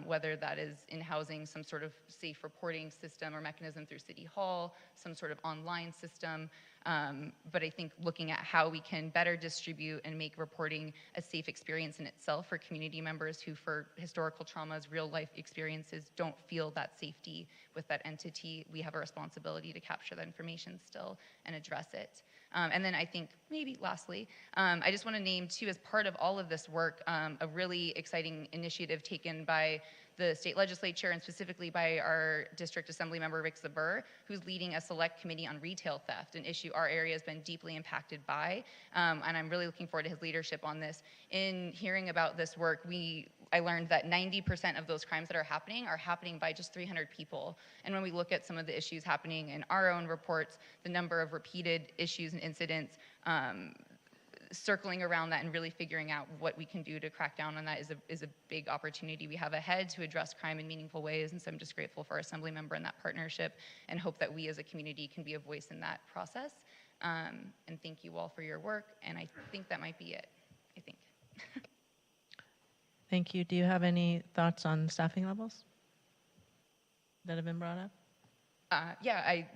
whether that is in housing some sort of safe reporting system or mechanism through City Hall, some sort of online system. But I think looking at how we can better distribute and make reporting a safe experience in itself for community members who, for historical traumas, real life experiences, don't feel that safety with that entity. We have a responsibility to capture that information still and address it. And then I think maybe lastly, I just want to name too, as part of all of this work, a really exciting initiative taken by the state legislature and specifically by our district assembly member Rick Zabur, who's leading a select committee on retail theft, an issue our area has been deeply impacted by. And I'm really looking forward to his leadership on this. In hearing about this work, I learned that 90% of those crimes that are happening by just 300 people. And when we look at some of the issues happening in our own reports, the number of repeated issues and incidents, circling around that and really figuring out what we can do to crack down on that is a big opportunity we have ahead to address crime in meaningful ways. And so I'm just grateful for our assembly member in that partnership and hope that we as a community can be a voice in that process. And thank you all for your work. And I think that might be it, I think. Thank you. Do you have any thoughts on staffing levels that have been brought up?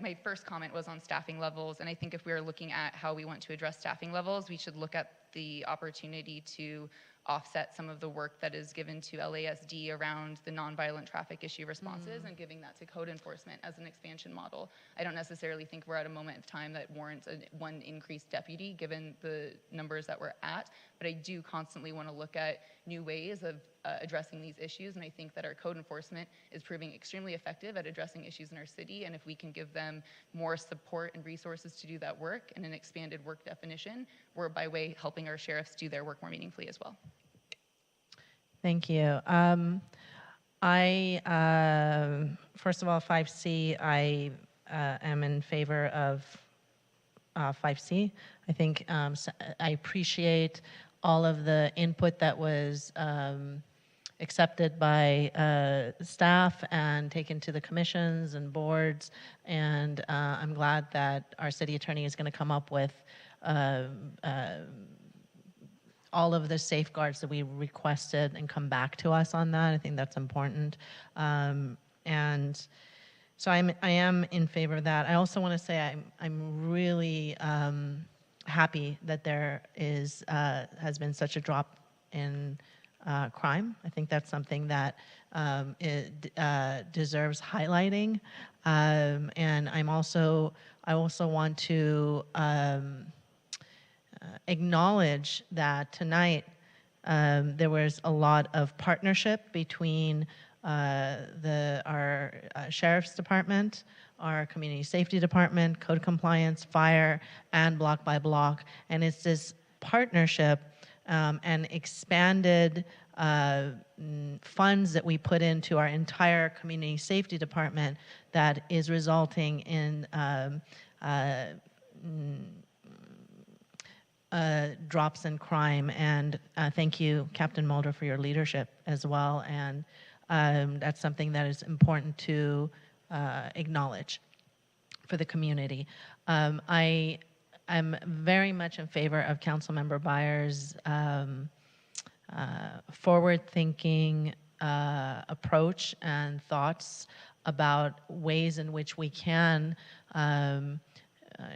My first comment was on staffing levels, and I think if we are looking at how we want to address staffing levels, we should look at the opportunity to offset some of the work that is given to LASD around the nonviolent traffic issue responses and giving that to code enforcement as an expansion model. I don't necessarily think we're at a moment of time that warrants one increased deputy given the numbers that we're at, but I do constantly want to look at new ways of addressing these issues, and I think that our code enforcement is proving extremely effective at addressing issues in our city, and if we can give them more support and resources to do that work and an expanded work definition, we're by way helping our sheriffs do their work more meaningfully as well. Thank you. First of all, 5C, I am in favor of 5C. I think I appreciate all of the input that was accepted by staff and taken to the commissions and boards, and I'm glad that our city attorney is going to come up with all of the safeguards that we requested and come back to us on that. I think that's important. And so I am in favor of that. I also want to say I'm really happy that there has been such a drop in crime. I think that's something that deserves highlighting. And I also want to acknowledge that tonight there was a lot of partnership between our Sheriff's Department, our Community Safety Department, Code Compliance, Fire, and Block by Block. And it's this partnership and expanded funds that we put into our entire Community Safety Department that is resulting in drops in crime. And thank you, Captain Mulder, for your leadership as well. And that's something that is important to acknowledge for the community. I am very much in favor of Councilmember Byers' forward-thinking approach and thoughts about ways in which we can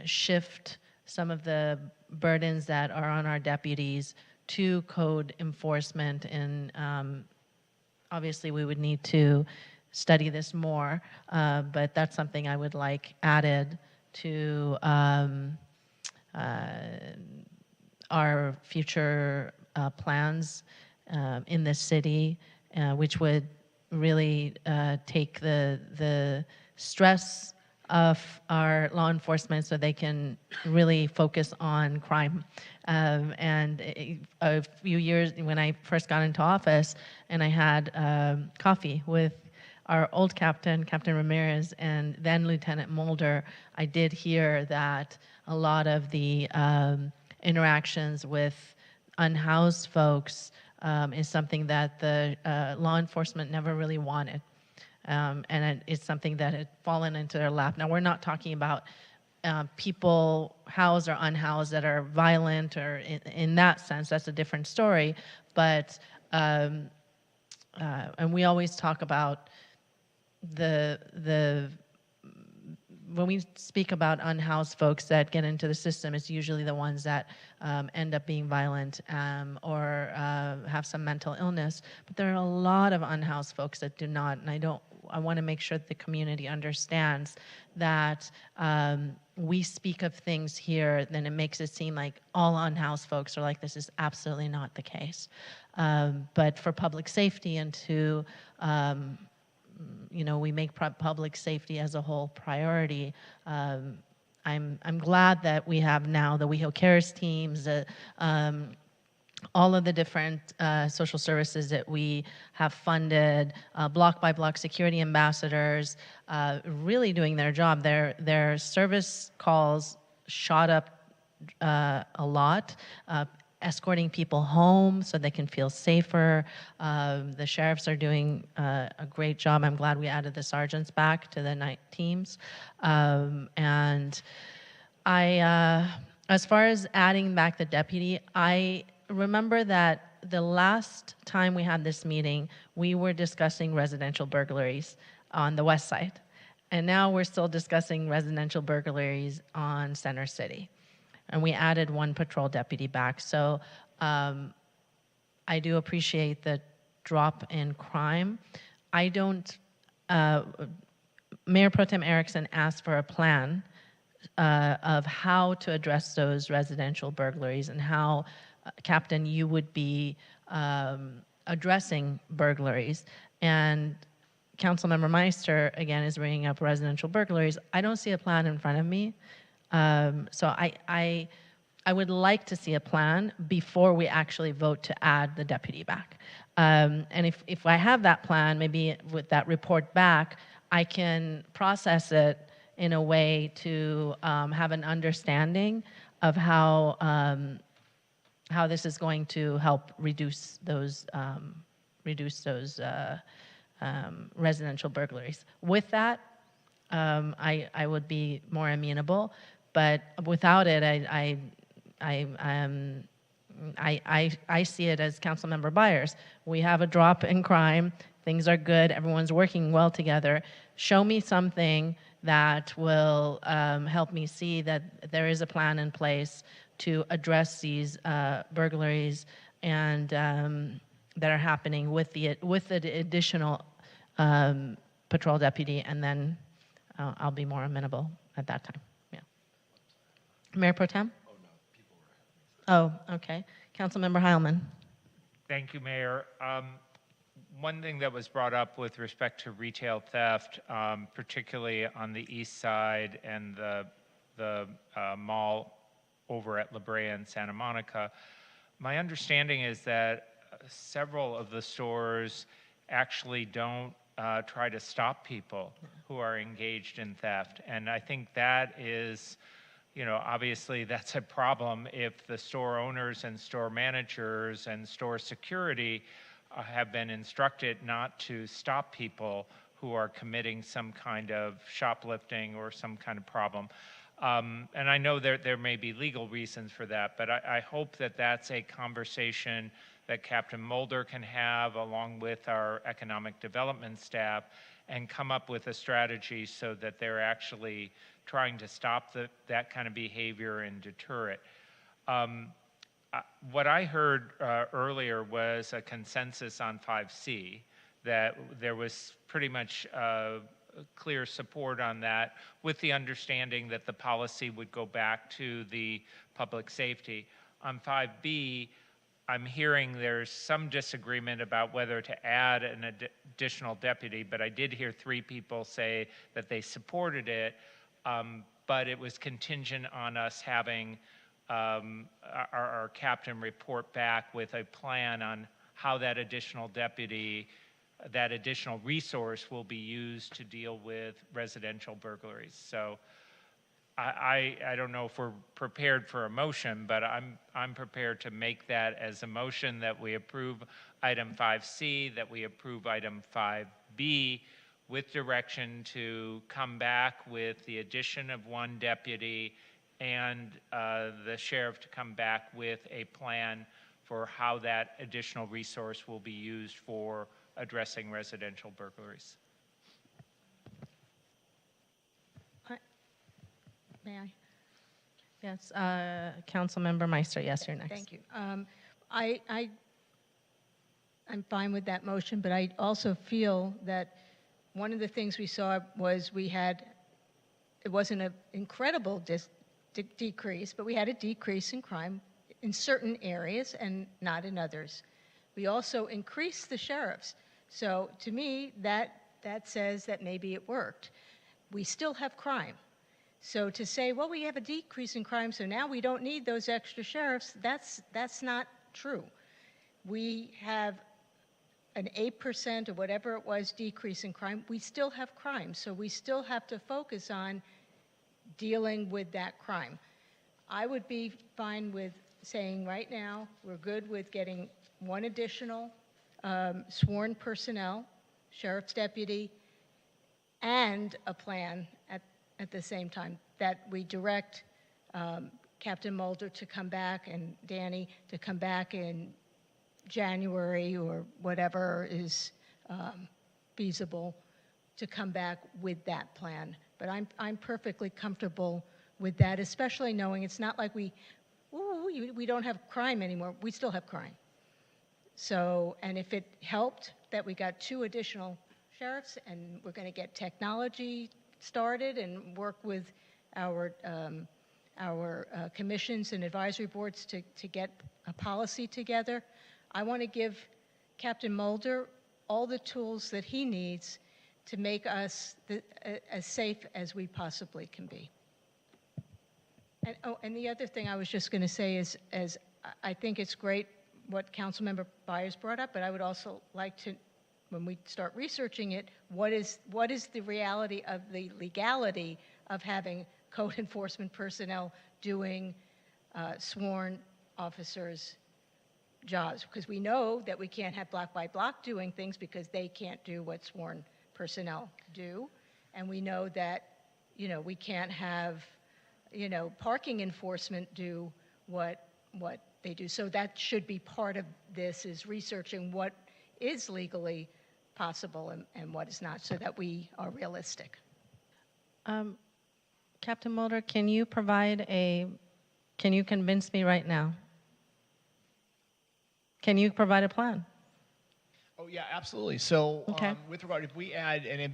shift some of the burdens that are on our deputies to code enforcement. And obviously we would need to study this more, but that's something I would like added to our future plans in this city, which would really take the stress of our law enforcement so they can really focus on crime. And a few years, when I first got into office, and I had coffee with our old captain, Captain Ramirez, and then Lieutenant Mulder, I did hear that a lot of the interactions with unhoused folks is something that the law enforcement never really wanted. And it's something that had fallen into their lap. Now, we're not talking about people housed or unhoused that are violent, or in that sense, that's a different story. But, and we always talk about when we speak about unhoused folks that get into the system, it's usually the ones that end up being violent or have some mental illness. But there are a lot of unhoused folks that do not, and I want to make sure that the community understands that we speak of things here, then it makes it seem like all unhoused folks are like this. Is absolutely not the case. But for public safety and to we make public safety as a whole priority. I'm glad that we have now the WeHo Cares teams, all of the different social services that we have funded, block by block security ambassadors, really doing their job. Their service calls shot up a lot. Escorting people home so they can feel safer. The sheriffs are doing a great job. I'm glad we added the sergeants back to the night teams. And as far as adding back the deputy, I remember that the last time we had this meeting, we were discussing residential burglaries on the west side. And now we're still discussing residential burglaries on Center City. And we added one patrol deputy back. So I do appreciate the drop in crime. I don't, Mayor Pro Tem Erickson asked for a plan of how to address those residential burglaries and how, Captain, you would be addressing burglaries. And Councilmember Meister, again, is bringing up residential burglaries. I don't see a plan in front of me. So I would like to see a plan before we actually vote to add the deputy back. And if I have that plan, maybe with that report back, I can process it in a way to have an understanding of how this is going to help reduce those residential burglaries. With that, I would be more amenable, but without it, I see it as Councilmember Byers. We have a drop in crime. Things are good. Everyone's working well together. Show me something that will help me see that there is a plan in place to address these burglaries and that are happening with the additional patrol deputy, and then I'll be more amenable at that time. Yeah. Mayor Pro Tem? Oh, okay. Councilmember Heilman. Thank you, Mayor. One thing that was brought up with respect to retail theft, particularly on the east side and the mall over at La Brea and Santa Monica, my understanding is that several of the stores actually don't try to stop people who are engaged in theft. And I think that is, you know, obviously that's a problem if the store owners and store managers and store security have been instructed not to stop people who are committing some kind of shoplifting or some kind of problem. And I know there may be legal reasons for that, but I hope that that's a conversation that Captain Mulder can have along with our economic development staff and come up with a strategy so that they're actually trying to stop that kind of behavior and deter it. What I heard earlier was a consensus on 5C, that there was pretty much clear support on that, with the understanding that the policy would go back to the public safety. On 5B, I'm hearing there's some disagreement about whether to add an additional deputy, but I did hear 3 people say that they supported it, but it was contingent on us having our captain report back with a plan on how that additional deputy, that additional resource will be used to deal with residential burglaries. So I don't know if we're prepared for a motion, but I'm prepared to make that as a motion that we approve item 5C, that we approve item 5B, with direction to come back with the addition of 1 deputy and the sheriff to come back with a plan for how that additional resource will be used for addressing residential burglaries. May I? Yes, Councilmember Meister, yes, you're next. Thank you. I'm fine with that motion, but I also feel that one of the things we saw was it wasn't an incredible decrease, but we had a decrease in crime in certain areas and not in others. We also increased the sheriffs. So to me, that says that maybe it worked. We still have crime. So to say, well, we have a decrease in crime, so now we don't need those extra sheriffs, that's not true. We have an 8% or whatever it was decrease in crime. We still have crime, so we still have to focus on dealing with that crime. I would be fine with saying right now we're good with getting 1 additional sworn personnel, sheriff's deputy, and a plan at the same time, that we direct Captain Mulder to come back and Danny to come back in January or whatever is feasible, to come back with that plan. But I'm perfectly comfortable with that, especially knowing it's not like we don't have crime anymore. We still have crime. So, and if it helped that we got 2 additional sheriffs, and we're going to get technology started and work with our commissions and advisory boards to get a policy together, I want to give Captain Mulder all the tools that he needs to make us as safe as we possibly can be. And, oh, and the other thing I was just going to say is, I think it's great what Councilmember Byers brought up, but I would also like to, when we start researching it, what is the reality of the legality of having code enforcement personnel doing sworn officers' jobs? Because we know that we can't have block by block doing things because they can't do what sworn personnel do, and we know that, you know, we can't have, you know, parking enforcement do what they do. So that should be part of this, is researching what is legally possible and what is not, so that we are realistic. Captain Mulder, can you convince me right now? Can you provide a plan? Oh, yeah, absolutely. So Okay. with regard, if we add, and it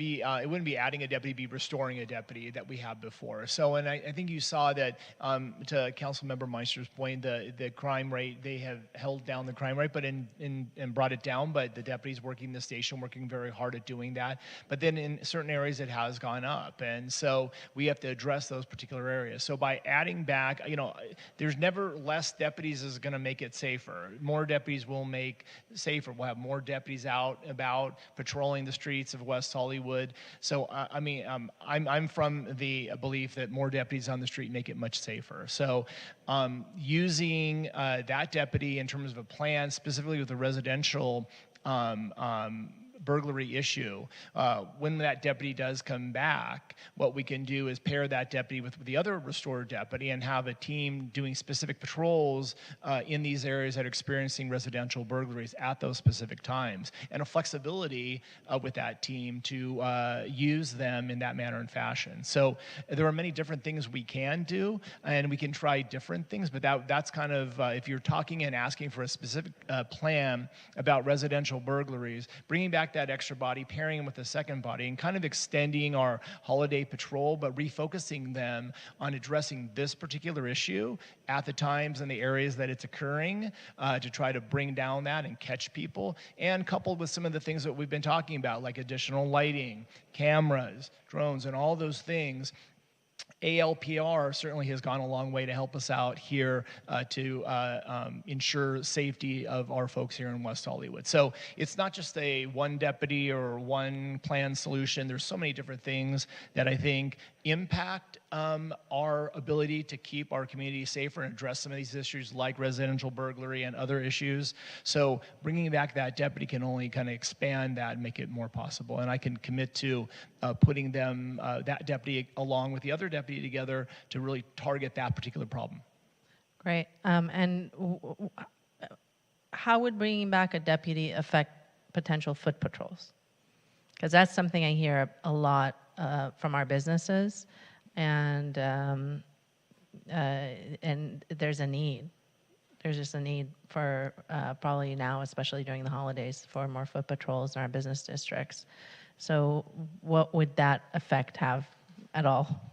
wouldn't be adding a deputy, it'd be restoring a deputy that we have before. So, and I think you saw that, to Councilmember Meister's point, the crime rate, they have held down the crime rate, but and brought it down, but the deputies working the station, working very hard at doing that. But then in certain areas, it has gone up. And so we have to address those particular areas. So by adding back, you know, there's never less deputies is going to make it safer. More deputies will make safer. We'll have more deputies out about patrolling the streets of West Hollywood. So I mean, I'm from the belief that more deputies on the street make it much safer. So using that deputy in terms of a plan, specifically with the residential burglary issue, when that deputy does come back, what we can do is pair that deputy with the other restored deputy and have a team doing specific patrols in these areas that are experiencing residential burglaries at those specific times, and a flexibility with that team to use them in that manner and fashion. So there are many different things we can do, and we can try different things, but that's kind of, if you're talking and asking for a specific plan about residential burglaries, bringing back that extra body, pairing them with the second body, and kind of extending our holiday patrol, but refocusing them on addressing this particular issue at the times and the areas that it's occurring, to try to bring down that and catch people, and coupled with some of the things that we've been talking about, like additional lighting, cameras, drones, and all those things. ALPR certainly has gone a long way to help us out here to ensure safety of our folks here in West Hollywood. So it's not just a one deputy or one plan solution. There's so many different things that I think impact our ability to keep our community safer and address some of these issues like residential burglary and other issues. So bringing back that deputy can only kind of expand that and make it more possible. And I can commit to putting them, that deputy along with the other deputy together to really target that particular problem. Great. And how would bringing back a deputy affect potential foot patrols? Because that's something I hear a lot from our businesses, and there's a need. There's just a need for probably now, especially during the holidays, for more foot patrols in our business districts. So what would that effect have at all?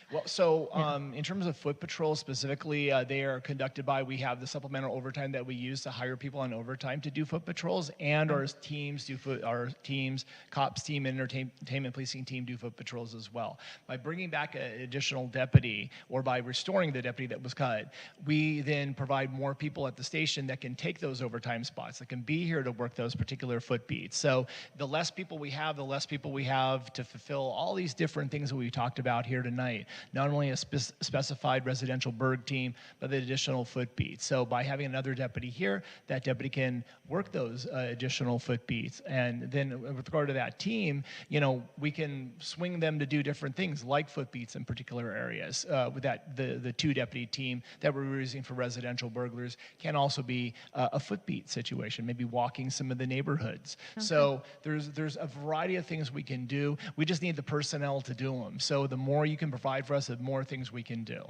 Well, so in terms of foot patrol specifically, they are conducted by, we have the supplemental overtime that we use to hire people on overtime to do foot patrols, and our teams do our teams, cops team and entertainment policing team do foot patrols as well. By bringing back an additional deputy, or by restoring the deputy that was cut, we then provide more people at the station that can take those overtime spots, that can be here to work those particular foot beats. So the less people we have, the less people we have to fulfill all these different things that we talked about here tonight. Not only a specified residential burg team, but the additional foot beats. So by having another deputy here, that deputy can work those additional foot beats. And then with regard to that team, you know, we can swing them to do different things like foot beats in particular areas. With that, the two deputy team that we're using for residential burglars can also be a foot beat situation, maybe walking some of the neighborhoods. Okay. So there's a variety of things we can do. We just need the personnel to do them. So the more you can provide for us, the more things we can do.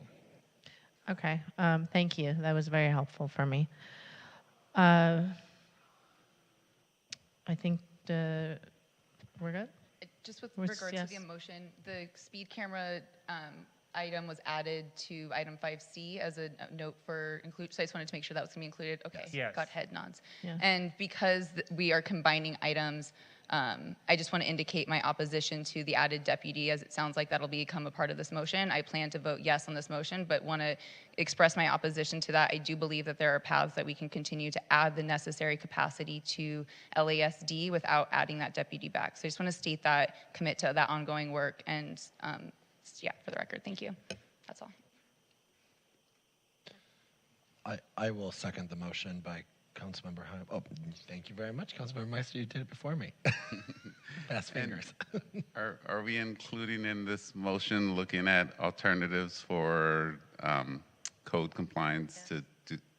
Okay, thank you. That was very helpful for me. I think we're good? Just with We're- regard yes. to the motion, the speed camera item was added to item 5C as a note for include. So I just wanted to make sure that was going to be included. Okay, Yes. got head nods. Yes. And because we are combining items, I just want to indicate my opposition to the added deputy, as it sounds like that'll become a part of this motion. I plan to vote yes on this motion, but want to express my opposition to that. I do believe that there are paths that we can continue to add the necessary capacity to LASD without adding that deputy back. So I just want to state that, commit to that ongoing work, and yeah, for the record, thank you. That's all. I will second the motion by Councilmember Hunt. Oh, thank you very much, Councilmember Meister. You did it before me. Fast fingers. Are we including in this motion looking at alternatives for code compliance to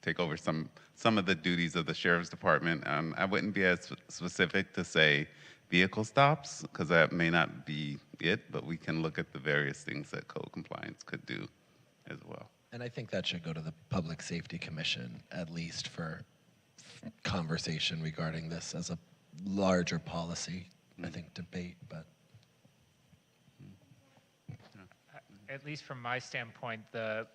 take over some of the duties of the sheriff's department? I wouldn't be as specific to say vehicle stops, because that may not be it, but we can look at the various things that code compliance could do as well. And I think that should go to the Public Safety Commission, at least for conversation regarding this as a larger policy, I think, debate, but. At least from my standpoint, the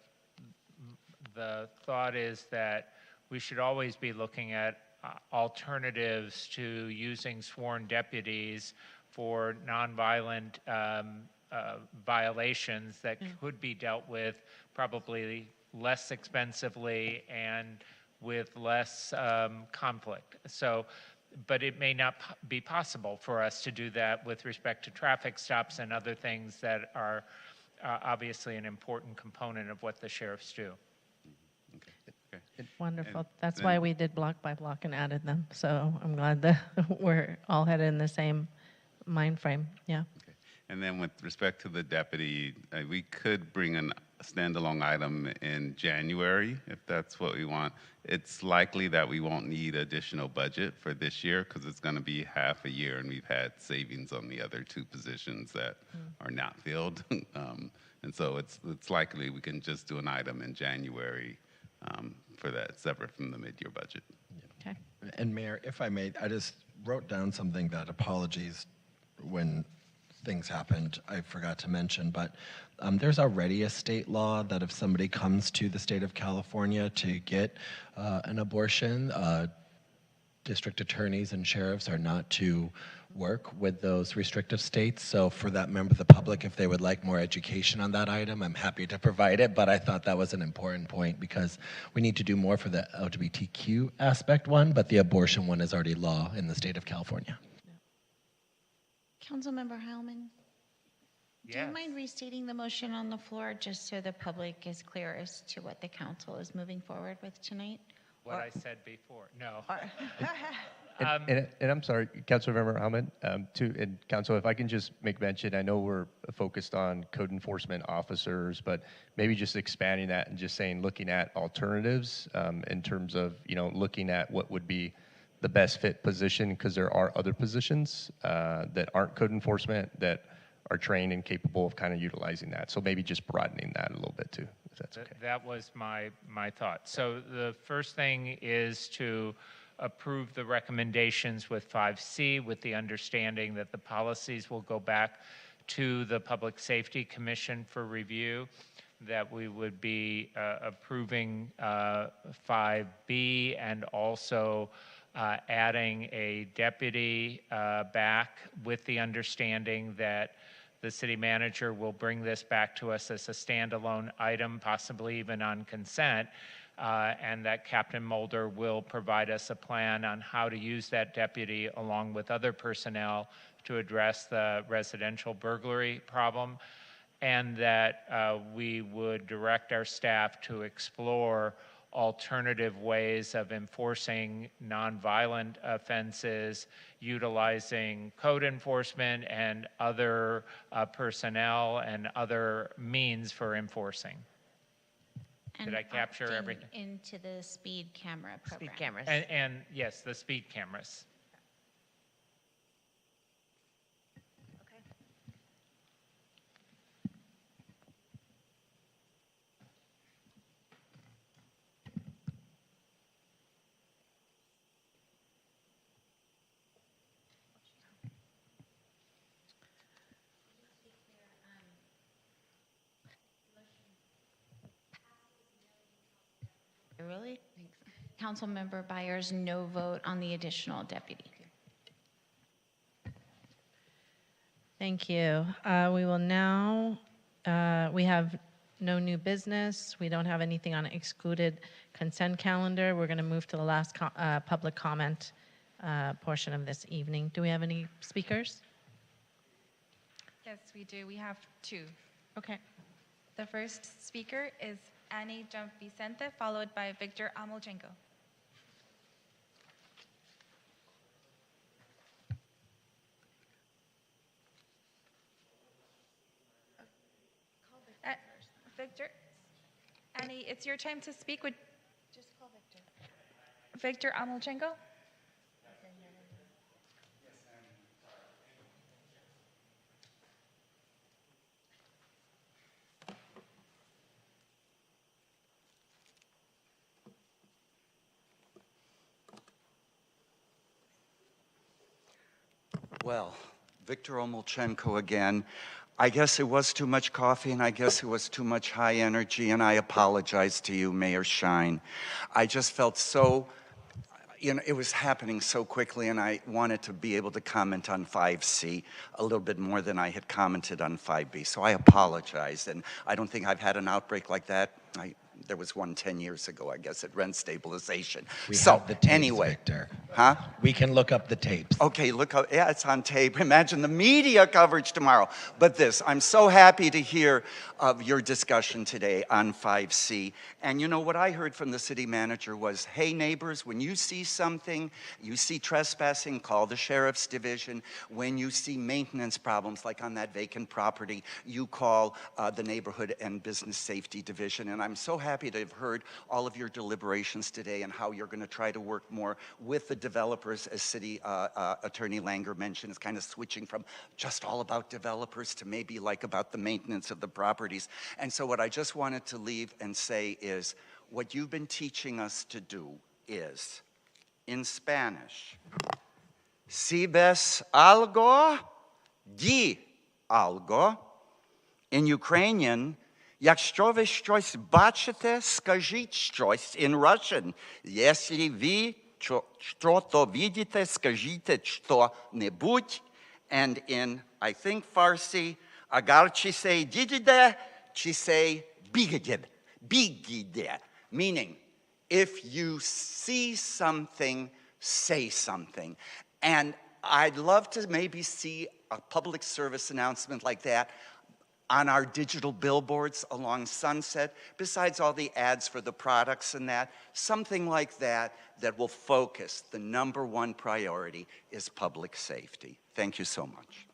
thought is that we should always be looking at alternatives to using sworn deputies for nonviolent violations that could be dealt with probably less expensively and with less conflict. So, but it may not be possible for us to do that with respect to traffic stops and other things that are obviously an important component of what the sheriffs do. Wonderful. That's why we did block by block and added them. So I'm glad that we're all headed in the same mind frame. Yeah. And then with respect to the deputy, we could bring a standalone item in January if that's what we want. It's likely that we won't need additional budget for this year because it's going to be half a year, and we've had savings on the other two positions that are not filled. And so it's likely we can just do an item in January for that, separate from the mid-year budget. Okay. And Mayor, if I may, I just wrote down something that, apologies, when things happened, I forgot to mention, but there's already a state law that if somebody comes to the state of California to get an abortion, district attorneys and sheriffs are not to work with those restrictive states. So for that member of the public, if they would like more education on that item, I'm happy to provide it, but I thought that was an important point because we need to do more for the LGBTQ aspect one, but the abortion one is already law in the state of California. Councilmember Heilman? Do you mind restating the motion on the floor just so the public is clear as to what the council is moving forward with tonight? What I said before, no. And I'm sorry, Councilmember Ahmed, and Council, if I can just make mention, I know we're focused on code enforcement officers, but maybe just expanding that and just saying, looking at alternatives in terms of, looking at what would be the best fit position, because there are other positions that aren't code enforcement that are trained and capable of kind of utilizing that. So maybe just broadening that a little bit too, if that's okay. That was my thought. So the first thing is to approve the recommendations with 5C with the understanding that the policies will go back to the Public Safety Commission for review, that we would be approving 5B and also adding a deputy back with the understanding that the city manager will bring this back to us as a standalone item, possibly even on consent, and that Captain Mulder will provide us a plan on how to use that deputy along with other personnel to address the residential burglary problem, and that we would direct our staff to explore alternative ways of enforcing nonviolent offenses, utilizing code enforcement and other personnel and other means for enforcing. Did I capture opting everything? Into the speed camera program. Speed cameras. And yes, the speed cameras. Really? Councilmember Byers, no vote on the additional deputy. Thank you. We will now, we have no new business. We don't have anything on excluded consent calendar. We're going to move to the last public comment portion of this evening. Do we have any speakers? Yes, we do. We have two. Okay. The first speaker is Annie Vicente, followed by Victor Amolchenko. Victor, Annie, it's your time to speak. Just call Victor. Victor Amolchenko? Well, Victor Omolchenko again. I guess it was too much coffee, and I guess it was too much high energy, and I apologize to you, Mayor Shine. I just felt so, it was happening so quickly, and I wanted to be able to comment on 5C a little bit more than I had commented on 5B. So I apologize, and I don't think I've had an outbreak like that. There was one 10 years ago, I guess, at rent stabilization. We have the tapes, Victor. Huh? We can look up the tapes. Okay, look up. Yeah, it's on tape. Imagine the media coverage tomorrow. But I'm so happy to hear of your discussion today on 5C. And you know, what I heard from the city manager was, hey, neighbors, when you see something, you see trespassing, call the sheriff's division. When you see maintenance problems, like on that vacant property, you call the neighborhood and business safety division. And I'm so happy to have heard all of your deliberations today and how you're going to try to work more with the developers, as City Attorney Langer mentioned. It's kind of switching from just all about developers to maybe like about the maintenance of the properties. And so what I just wanted to leave and say is, what you've been teaching us to do is, in Spanish, si ves algo, di algo. In Ukrainian, якщо ви щось бачите, скажіть щось. In Russian, если вы что-то видите, скажите что-нибудь. And in, I think, Farsi, agar chise didide, chise bigide. Meaning, if you see something, say something. And I'd love to maybe see a public service announcement like that on our digital billboards along Sunset, besides all the ads for the products and that, something like that that will focus. The number one priority is public safety. Thank you so much.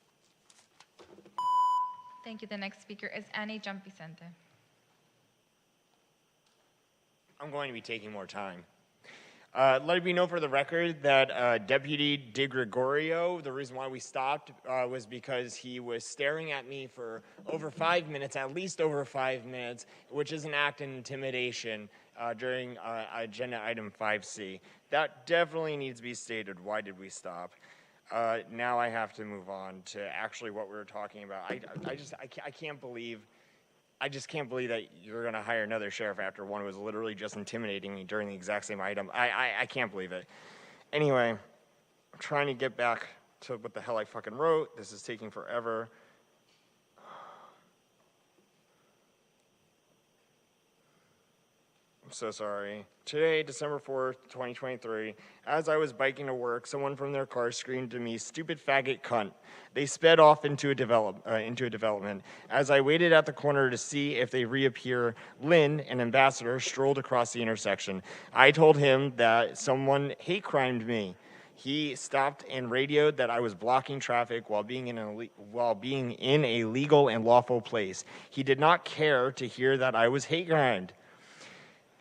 Thank you. The next speaker is Annie Vicente. I'm going to be taking more time. Let it be known for the record that Deputy De Gregorio, the reason why we stopped was because he was staring at me for over 5 minutes, at least over 5 minutes, which is an act of intimidation during agenda item 5C. That definitely needs to be stated. Why did we stop? Now I have to move on to actually what we were talking about. I can't believe... I just can't believe that you're going to hire another sheriff after one who was literally just intimidating me during the exact same item. I can't believe it. Anyway, I'm trying to get back to what the hell I fucking wrote. This is taking forever. I'm so sorry. Today, December 4th, 2023, as I was biking to work, someone from their car screamed to me, "Stupid faggot cunt." They sped off into a development. As I waited at the corner to see if they reappear, Lynn, an ambassador, strolled across the intersection. I told him that someone hate crimed me. He stopped and radioed that I was blocking traffic while being in a legal and lawful place. He did not care to hear that I was hate crimed.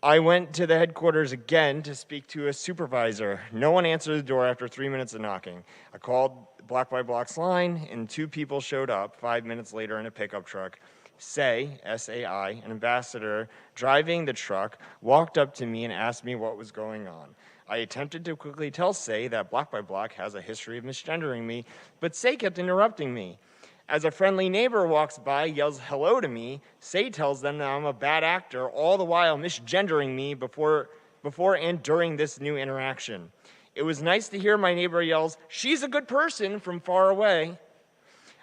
I went to the headquarters again to speak to a supervisor. No one answered the door after 3 minutes of knocking. I called Block by Block's line, and 2 people showed up 5 minutes later in a pickup truck. S-A-I, an ambassador driving the truck, walked up to me and asked me what was going on. I attempted to quickly tell Say that Block by Block has a history of misgendering me, but Say kept interrupting me. As a friendly neighbor walks by, yells hello to me, Say tells them that I'm a bad actor, all the while misgendering me before and during this new interaction. It was nice to hear my neighbor yells, "She's a good person," from far away.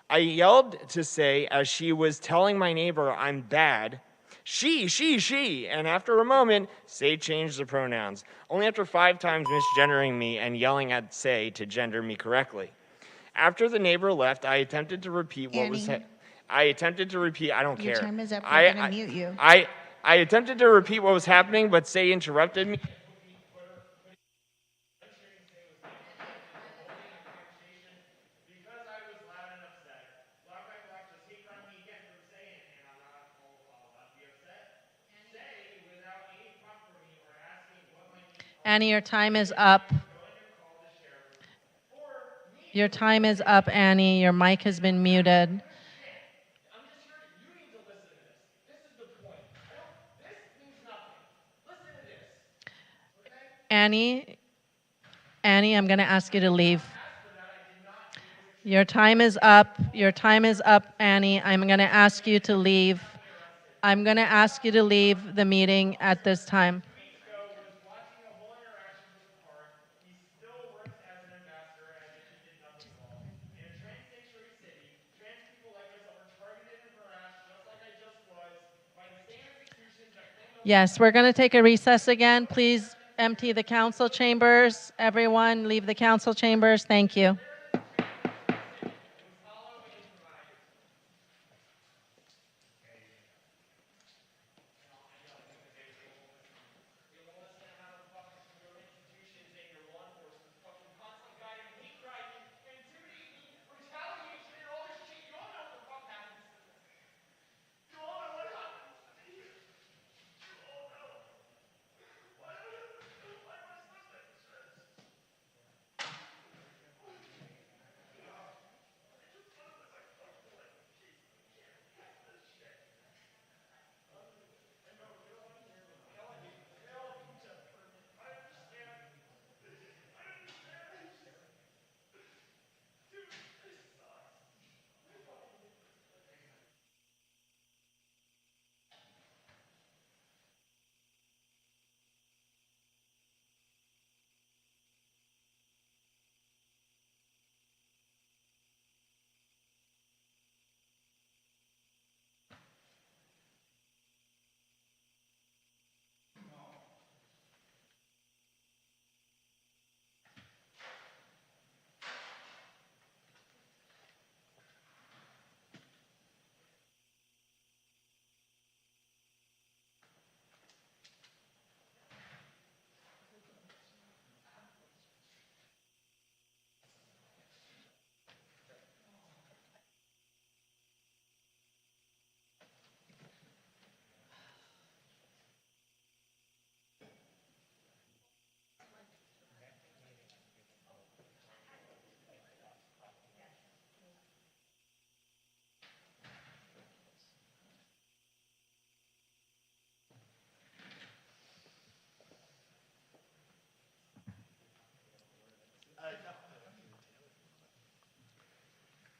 I yelled to Say as she was telling my neighbor I'm bad, she, and after a moment, Say changed the pronouns, only after 5 times misgendering me and yelling at Say to gender me correctly. After the neighbor left, I attempted to repeat what was Annie. I attempted to repeat, I don't care. Your time is up. We're going to mute you. I attempted to repeat what was happening, but Say interrupted me. Annie, your time is up. Your time is up, Annie. Your mic has been muted. Annie, I'm going to ask you to leave. Your time is up. Your time is up, Annie. I'm going to ask you to leave. I'm going to ask you to leave the meeting at this time. Yes, we're going to take a recess again. Please empty the council chambers. Everyone, leave the council chambers. Thank you.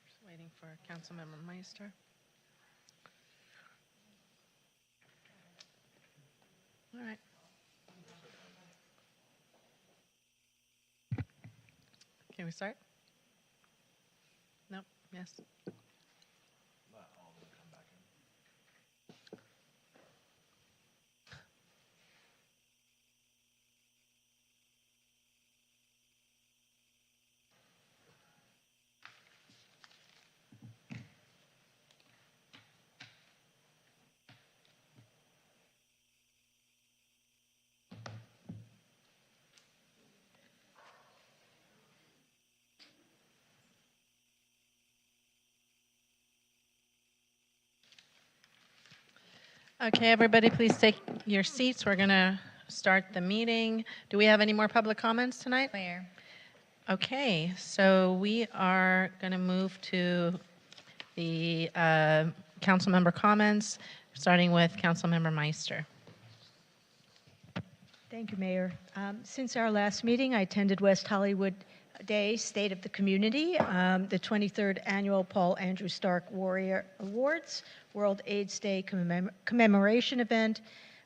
Just waiting for Councilmember Meister. All right. Can we start? No? Yes? Okay, everybody, please take your seats. We're going to start the meeting. Do we have any more public comments tonight? Mayor. Okay, so we are going to move to the council member comments, starting with Councilmember Meister. Thank you, Mayor. Since our last meeting, I attended West Hollywood Day State of the Community, the 23rd Annual Paul Andrew Stark Warrior Awards, World AIDS Day Commemoration Event,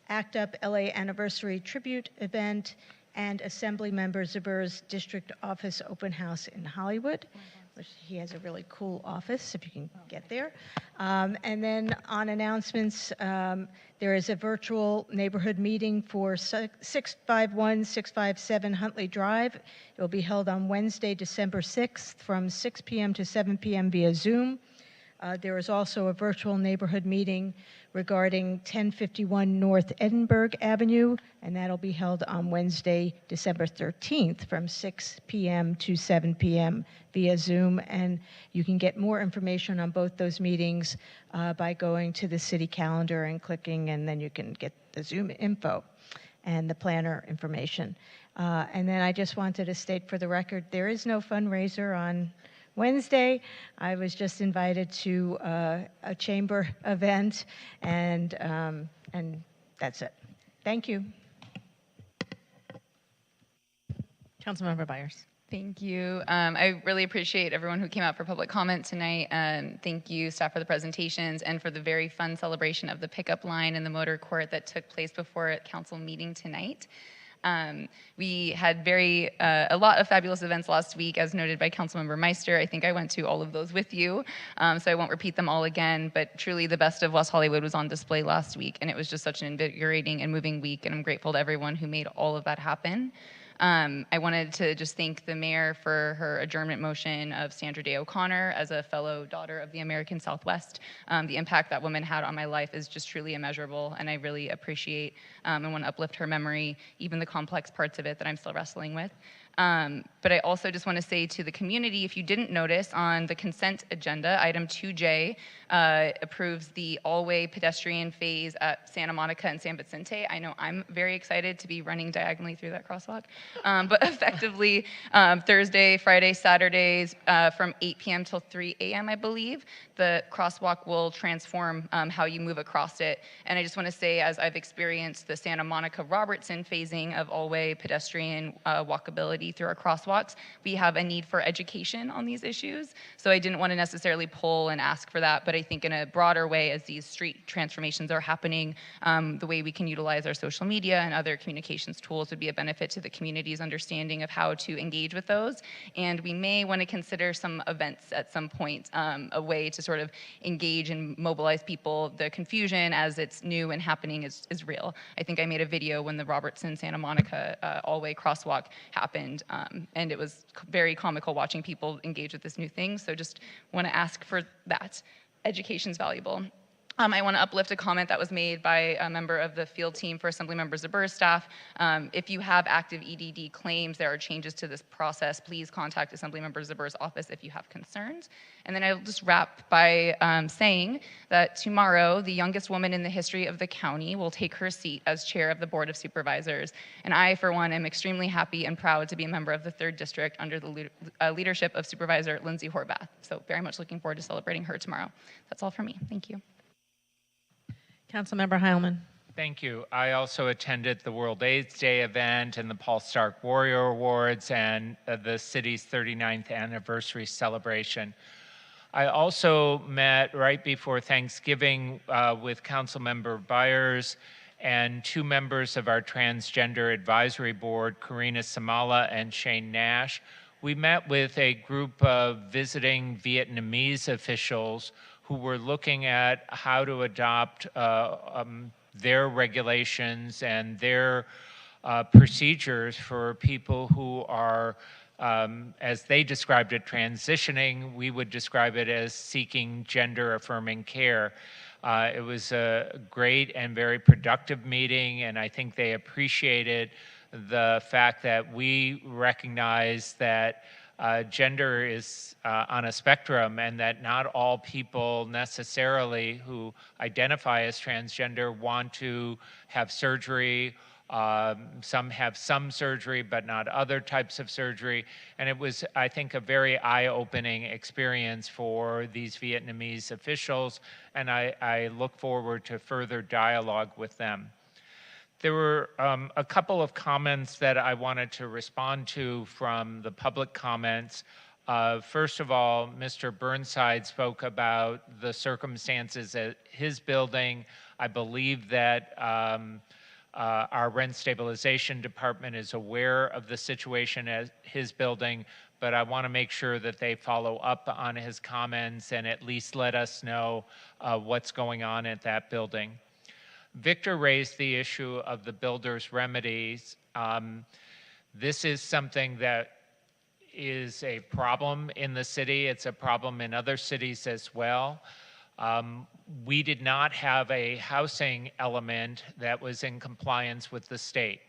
ACT UP LA Anniversary Tribute Event, and Assemblymember Zabur's District Office Open House in Hollywood, which he has a really cool office if you can get there. And then on announcements, there is a virtual neighborhood meeting for 651-657 Huntley Drive. It will be held on Wednesday, December 6th from 6 p.m. to 7 p.m. via Zoom. There is also a virtual neighborhood meeting regarding 1051 North Edinburgh Avenue, and that'll be held on Wednesday, December 13th from 6 p.m. to 7 p.m. via Zoom. And you can get more information on both those meetings by going to the city calendar and clicking, and then you can get the Zoom info and the planner information. And then I just wanted to state for the record, there is no fundraiser on Wednesday. I was just invited to a chamber event, and that's it. Thank you. Councilmember Byers. Thank you. I really appreciate everyone who came out for public comment tonight. Thank you, staff, for the presentations and for the very fun celebration of the pickup line in the motor court that took place before a council meeting tonight. We had a lot of fabulous events last week, as noted by Councilmember Meister. I think I went to all of those with you, so I won't repeat them all again, but truly the best of West Hollywood was on display last week, and it was just such an invigorating and moving week, and I'm grateful to everyone who made all of that happen. I wanted to just thank the mayor for her adjournment motion of Sandra Day O'Connor as a fellow daughter of the American Southwest. The impact that woman had on my life is just truly immeasurable, and I really appreciate and want to uplift her memory, even the complex parts of it that I'm still wrestling with. But I also just want to say to the community, if you didn't notice, on the consent agenda, item 2J approves the all-way pedestrian phase at Santa Monica and San Vicente. I know I'm very excited to be running diagonally through that crosswalk. But effectively, Thursday, Friday, Saturdays from 8 p.m. till 3 a.m., I believe, the crosswalk will transform how you move across it. And I just want to say, as I've experienced the Santa Monica-Robertson phasing of all-way pedestrian walkability through our crosswalks, we have a need for education on these issues. So I didn't want to necessarily pull and ask for that, but I think in a broader way, as these street transformations are happening, the way we can utilize our social media and other communications tools would be a benefit to the community's understanding of how to engage with those. And we may want to consider some events at some point, a way to sort of engage and mobilize people. The confusion as it's new and happening is real. I think I made a video when the Robertson-Santa Monica all-way crosswalk happened, and it was very comical watching people engage with this new thing. So just want to ask for that. Education's valuable. I want to uplift a comment that was made by a member of the field team for Assemblymember Zabur's staff. If you have active EDD claims, there are changes to this process. Please contact Assemblymember Zabur's office if you have concerns. And then I'll just wrap by saying that tomorrow, the youngest woman in the history of the county will take her seat as chair of the Board of Supervisors. And I, for one, am extremely happy and proud to be a member of the 3rd District under the leadership of Supervisor Lindsay Horvath. So very much looking forward to celebrating her tomorrow. That's all for me. Thank you. Councilmember Heilman. Thank you. I also attended the World AIDS Day event and the Paul Stark Warrior Awards and the city's 39th anniversary celebration. I also met right before Thanksgiving with Councilmember Byers and 2 members of our Transgender Advisory Board, Karina Samala and Shane Nash. We met with a group of visiting Vietnamese officials who were looking at how to adopt their regulations and their procedures for people who are, as they described it, transitioning. We would describe it as seeking gender-affirming care. It was a great and very productive meeting, and I think they appreciated the fact that we recognize that gender is on a spectrum and that not all people necessarily who identify as transgender want to have surgery. Some have some surgery, but not other types of surgery. And it was, I think, a very eye-opening experience for these Vietnamese officials, and I look forward to further dialogue with them. There were a couple of comments that I wanted to respond to from the public comments. First of all, Mr. Burnside spoke about the circumstances at his building. I believe that our rent stabilization department is aware of the situation at his building, but I want to make sure that they follow up on his comments and at least let us know what's going on at that building. Victor raised the issue of the builder's remedies. This is something that is a problem in the city. It's a problem in other cities as well. We did not have a housing element that was in compliance with the state.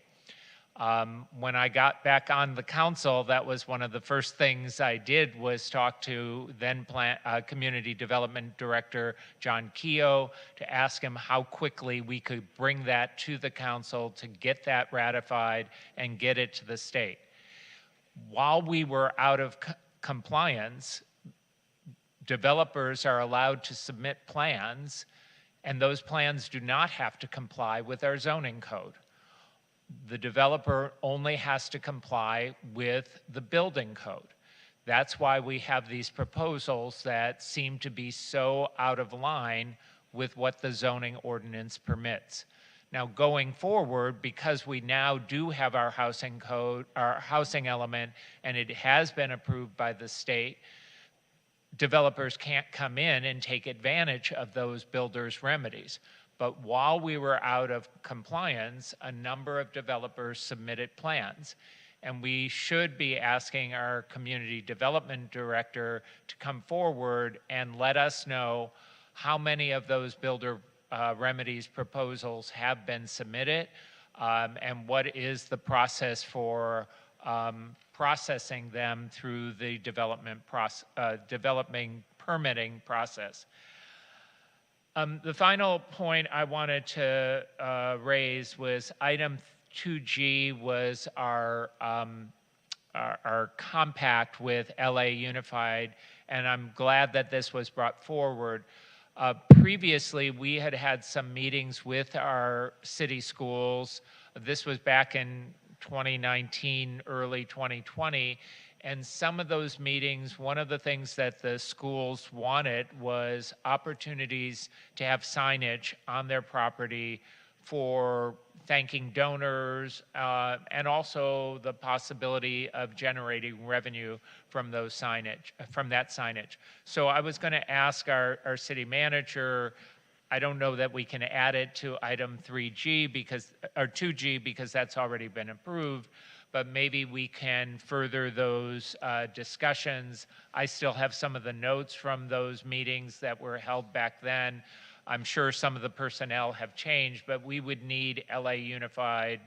When I got back on the council, that was one of the first things I did was talk to then Community Development Director John Keogh to ask him how quickly we could bring that to the council to get that ratified and get it to the state. While we were out of compliance, developers are allowed to submit plans, and those plans do not have to comply with our zoning code. The developer only has to comply with the building code. That's why we have these proposals that seem to be so out of line with what the zoning ordinance permits. Now, going forward, because we now do have our housing code, our housing element, and it has been approved by the state, developers can't come in and take advantage of those builders' remedies. But while we were out of compliance, a number of developers submitted plans. And we should be asking our community development director to come forward and let us know how many of those builder remedies proposals have been submitted, and what is the process for processing them through the developing permitting process. The final point I wanted to raise was item 2G was our compact with LA Unified, and I'm glad that this was brought forward. Previously, we had had some meetings with our city schools. This was back in 2019, early 2020, and some of those meetings, one of the things that the schools wanted was opportunities to have signage on their property for thanking donors, and also the possibility of generating revenue from those signage, from that signage. So I was going to ask our city manager, I don't know that we can add it to item 3G because, or 2G because that's already been approved, but maybe we can further those discussions. I still have some of the notes from those meetings that were held back then. I'm sure some of the personnel have changed, but we would need LA Unified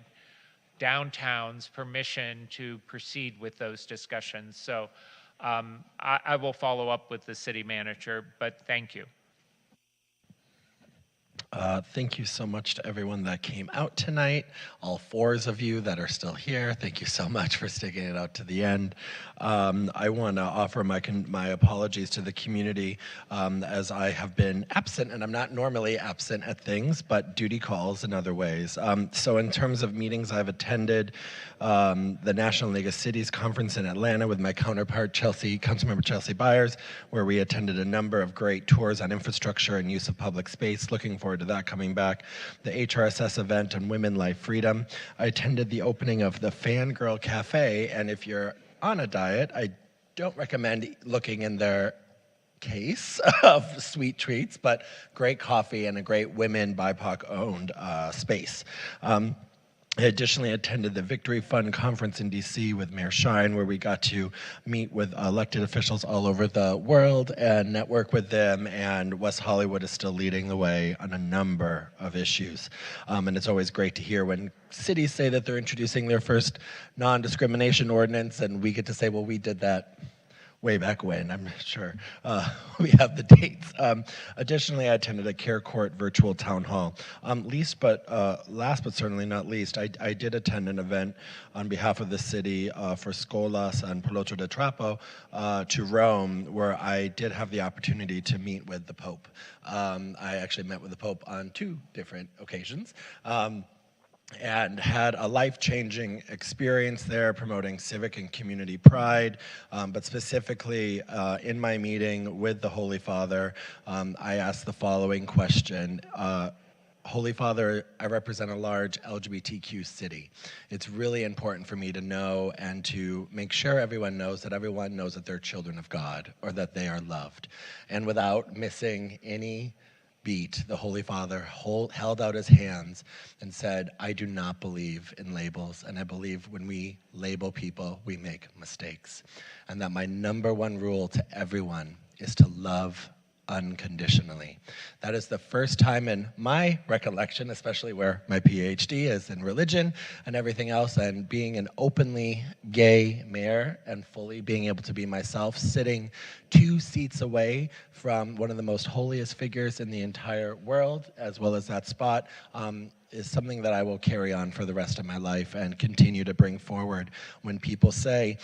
Downtown's permission to proceed with those discussions. So I will follow up with the city manager, but thank you. Thank you so much to everyone that came out tonight. All fours of you that are still here, thank you so much for sticking it out to the end. I want to offer my apologies to the community as I have been absent, and I'm not normally absent at things, but duty calls in other ways. So in terms of meetings, I've attended the National League of Cities Conference in Atlanta with my counterpart, Councilmember Chelsea Byers, where we attended a number of great tours on infrastructure and use of public space. Looking forward to that coming back. The HRSS event on Women, Life, Freedom. I attended the opening of the Fangirl Cafe, and if you're on a diet, I don't recommend looking in their case of sweet treats, but great coffee and a great women BIPOC-owned space. I additionally attended the Victory Fund Conference in DC with Mayor Shine, where we got to meet with elected officials all over the world and network with them, and West Hollywood is still leading the way on a number of issues. And it's always great to hear when cities say that they're introducing their first non-discrimination ordinance, and we get to say, well, we did that way back when. I'm sure we have the dates. Additionally, I attended a Care Court virtual town hall. Last but certainly not least, I did attend an event on behalf of the city for Scola San Pietro de Trapo to Rome, where I did have the opportunity to meet with the Pope. I actually met with the Pope on 2 different occasions. and had a life-changing experience there promoting civic and community pride. But specifically in my meeting with the Holy Father, I asked the following question. Holy Father, I represent a large LGBTQ city. It's really important for me to know and to make sure everyone knows that they're children of God or that they are loved. And without missing any beat, the Holy Father held out his hands and said, I do not believe in labels, and I believe when we label people, we make mistakes. And that my number one rule to everyone is to love unconditionally. That is the first time in my recollection, especially where my PhD is in religion and everything else, and being an openly gay mayor and fully being able to be myself, sitting 2 seats away from one of the most holiest figures in the entire world, as well as that spot, is something that I will carry on for the rest of my life and continue to bring forward when people say,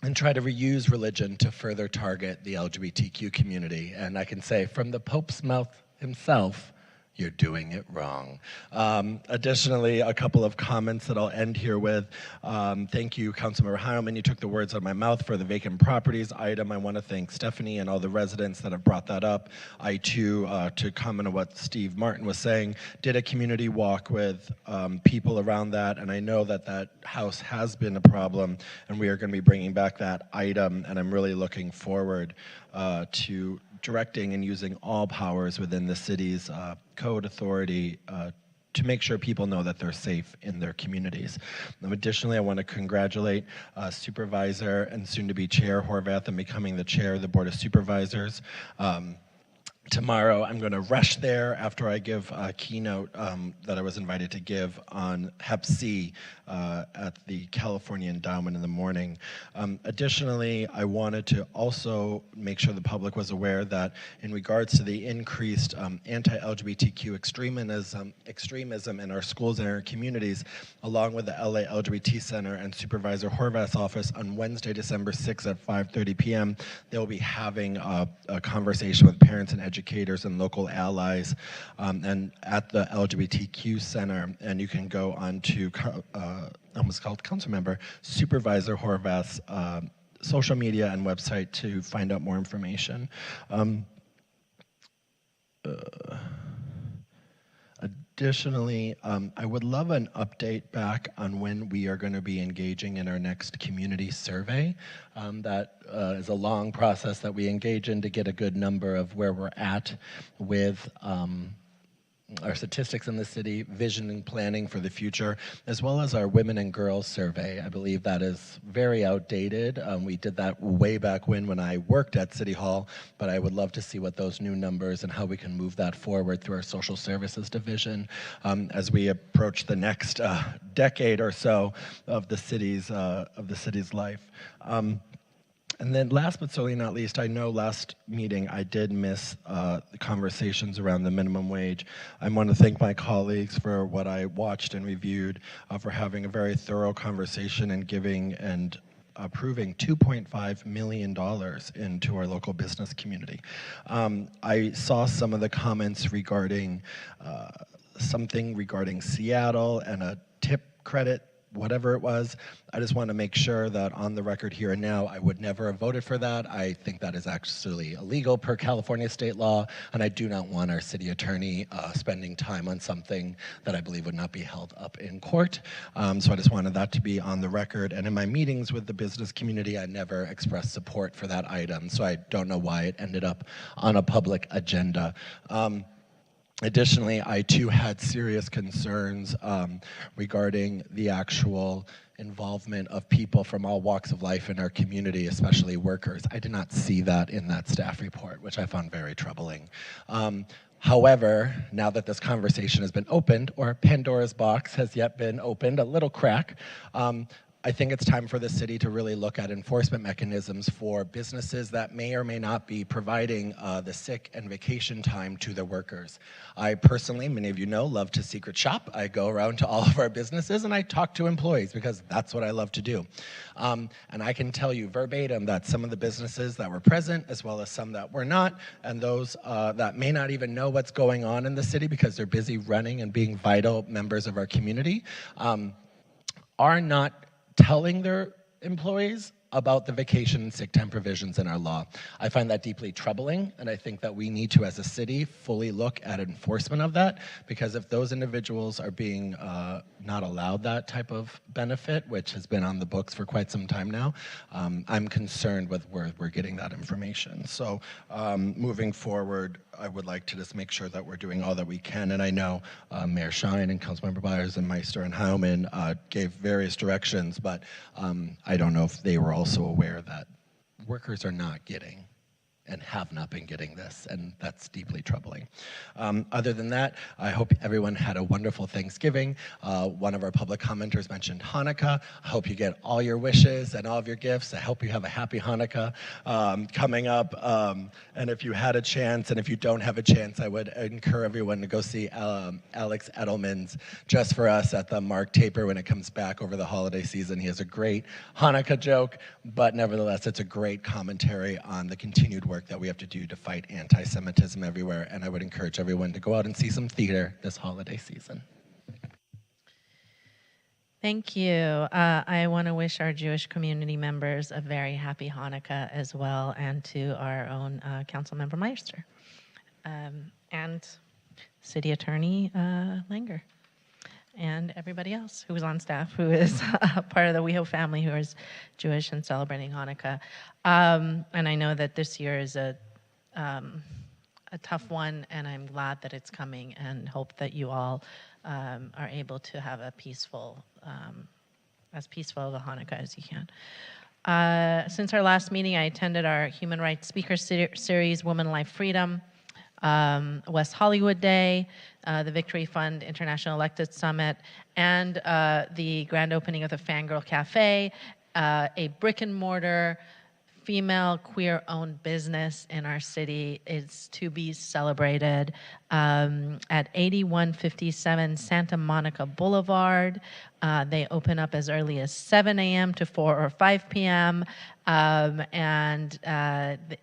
and try to reuse religion to further target the LGBTQ community. And I can say from the Pope's mouth himself, you're doing it wrong. Additionally, a couple of comments that I'll end here with. Thank you, Councilmember Heilman. You took the words out of my mouth for the vacant properties item. I want to thank Stephanie and all the residents that have brought that up. I too, to comment on what Steve Martin was saying, did a community walk with people around that, and I know that that house has been a problem, and we are going to be bringing back that item, and I'm really looking forward to directing and using all powers within the city's code authority to make sure people know that they're safe in their communities. Additionally, I want to congratulate Supervisor and soon-to-be Chair Horvath on becoming the Chair of the Board of Supervisors. Tomorrow, I'm going to rush there after I give a keynote that I was invited to give on Hep C at the California Endowment in the morning. Additionally, I wanted to also make sure the public was aware that in regards to the increased anti-LGBTQ extremism in our schools and our communities, along with the LA LGBT Center and Supervisor Horvath's office on Wednesday, December 6th at 5:30 p.m., they'll be having a conversation with parents and educators and local allies and at the LGBTQ Center, and you can go on to almost called Councilmember Supervisor Horvath's social media and website to find out more information. Additionally, I would love an update back on when we are going to be engaging in our next community survey. That is a long process that we engage in to get a good number of where we're at with our statistics in the city, vision and planning for the future, as well as our women and girls survey. I believe that is very outdated. We did that way back when I worked at City Hall, but I would love to see what those new numbers and how we can move that forward through our social services division as we approach the next decade or so of the city's life. And then last but certainly not least, I know last meeting I did miss the conversations around the minimum wage. I want to thank my colleagues for what I watched and reviewed, for having a very thorough conversation and giving and approving $2.5 million into our local business community. I saw some of the comments regarding something regarding Seattle and a tip credit, whatever it was. I just want to make sure that on the record here and now, I would never have voted for that. I think that is actually illegal per California state law, and I do not want our city attorney spending time on something that I believe would not be held up in court. So I just wanted that to be on the record. And in my meetings with the business community, I never expressed support for that item, so I don't know why it ended up on a public agenda. Additionally, I too had serious concerns regarding the actual involvement of people from all walks of life in our community, especially workers. I did not see that in that staff report, which I found very troubling. However, now that this conversation has been opened, or Pandora's box has yet been opened, a little crack, I think it's time for the city to really look at enforcement mechanisms for businesses that may or may not be providing the sick and vacation time to their workers. I personally, many of you know, love to secret shop. I go around to all of our businesses and I talk to employees because that's what I love to do. And I can tell you verbatim that some of the businesses that were present, as well as some that were not, and those that may not even know what's going on in the city because they're busy running and being vital members of our community, are not telling their employees about the vacation and sick time provisions in our law. I find that deeply troubling, and I think that we need to, as a city, fully look at enforcement of that, because if those individuals are being not allowed that type of benefit, which has been on the books for quite some time now, I'm concerned with where we're getting that information. So moving forward, I would like to just make sure that we're doing all that we can, and I know Mayor Shine and Councilmember Byers and Meister and Heilman gave various directions, but I don't know if they were also aware that workers are not getting and have not been getting this, and that's deeply troubling. Other than that, I hope everyone had a wonderful Thanksgiving. One of our public commenters mentioned Hanukkah. I hope you get all your wishes and all of your gifts. I hope you have a happy Hanukkah coming up. And if you had a chance, and if you don't have a chance, I would encourage everyone to go see Alex Edelman's Just For Us at the Mark Taper when it comes back over the holiday season. He has a great Hanukkah joke, but nevertheless, it's a great commentary on the continued work that we have to do to fight anti-Semitism everywhere, and I would encourage everyone to go out and see some theater this holiday season. Thank you. I want to wish our Jewish community members a very happy Hanukkah as well, and to our own Councilmember Meister and City Attorney Langer, and everybody else who is on staff who is part of the WeHo family who is Jewish and celebrating Hanukkah. And I know that this year is a tough one, and I'm glad that it's coming, and hope that you all are able to have a peaceful, as peaceful of a Hanukkah as you can. Since our last meeting, I attended our Human Rights Speaker Series, Women, Life, Freedom, West Hollywood Day, the Victory Fund International Elected Summit, and the grand opening of the Fangirl Cafe, a brick and mortar female queer-owned business in our city. Is to be celebrated at 8157 Santa Monica Boulevard. They open up as early as 7 a.m. to 4 or 5 p.m. And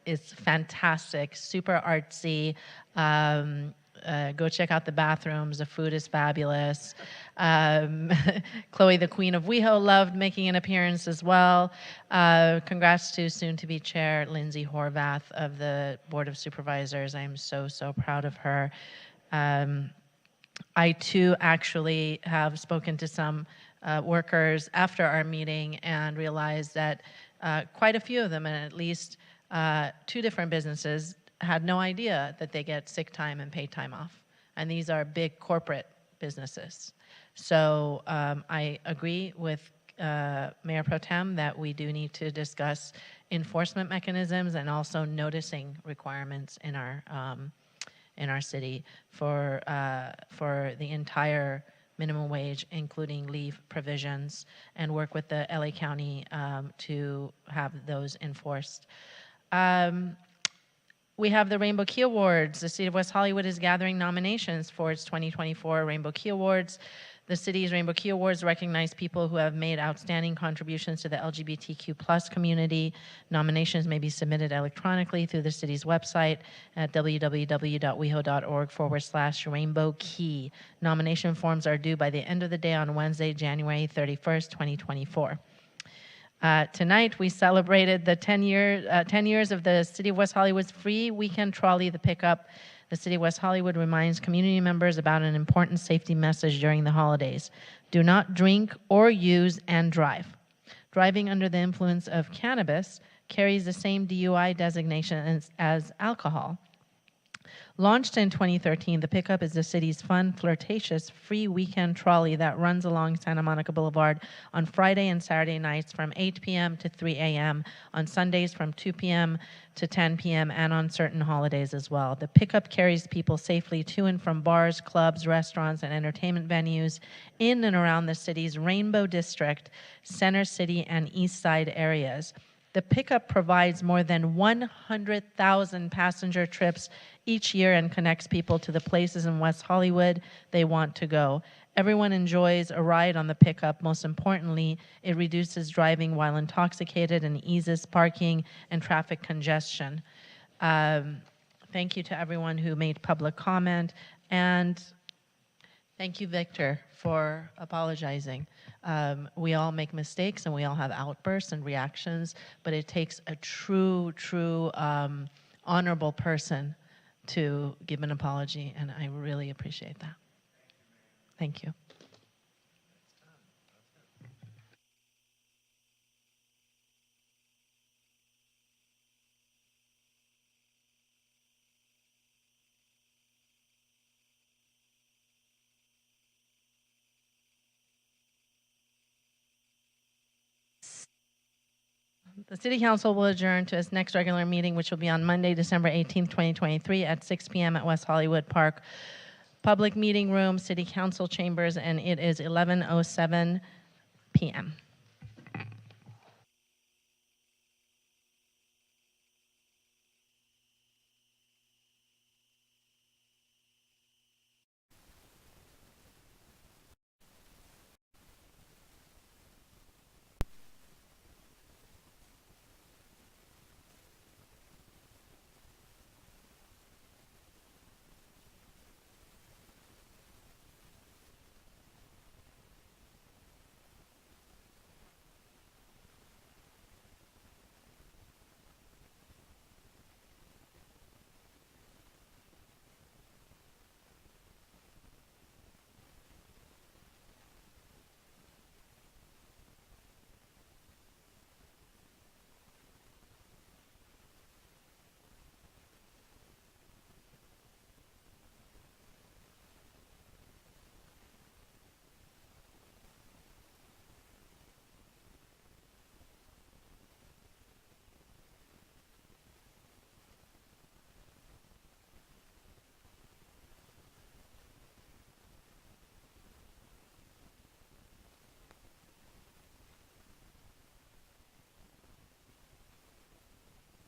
it's fantastic, super artsy. Go check out the bathrooms. The food is fabulous. Chloe, the Queen of WeHo, loved making an appearance as well. Congrats to soon-to-be Chair Lindsay Horvath of the Board of Supervisors. I am so, so proud of her. I, too, actually have spoken to some workers after our meeting and realized that quite a few of them, and at least 2 different businesses, had no idea that they get sick time and paid time off. And these are big corporate businesses. So I agree with Mayor Pro Tem that we do need to discuss enforcement mechanisms and also noticing requirements in our city for the entire minimum wage, including leave provisions, and work with the LA County to have those enforced. We have the Rainbow Key Awards. The City of West Hollywood is gathering nominations for its 2024 Rainbow Key Awards. The city's Rainbow Key Awards recognize people who have made outstanding contributions to the LGBTQ+ community. Nominations may be submitted electronically through the city's website at www.weho.org/Rainbow Key. Nomination forms are due by the end of the day on Wednesday, January 31st, 2024. Tonight, we celebrated the 10 years of the City of West Hollywood's free weekend trolley, the pickup. The City of West Hollywood reminds community members about an important safety message during the holidays. Do not drink or use and drive. Driving under the influence of cannabis carries the same DUI designation as alcohol. Launched in 2013, the pickup is the city's fun, flirtatious, free weekend trolley that runs along Santa Monica Boulevard on Friday and Saturday nights from 8 p.m. to 3 a.m., on Sundays from 2 p.m. to 10 p.m., and on certain holidays as well. The pickup carries people safely to and from bars, clubs, restaurants, and entertainment venues in and around the city's Rainbow District, Center City, and East Side areas. The pickup provides more than 100,000 passenger trips each year and connects people to the places in West Hollywood they want to go. Everyone enjoys a ride on the pickup. Most importantly, it reduces driving while intoxicated and eases parking and traffic congestion. Thank you to everyone who made public comment, and thank you, Victor, for apologizing. We all make mistakes and we all have outbursts and reactions, but it takes a true, honorable person to give an apology, and I really appreciate that. Thank you. The City Council will adjourn to its next regular meeting, which will be on Monday, December 18th, 2023 at 6 p.m. at West Hollywood Park Public Meeting Room, City Council Chambers, and it is 11:07 p.m.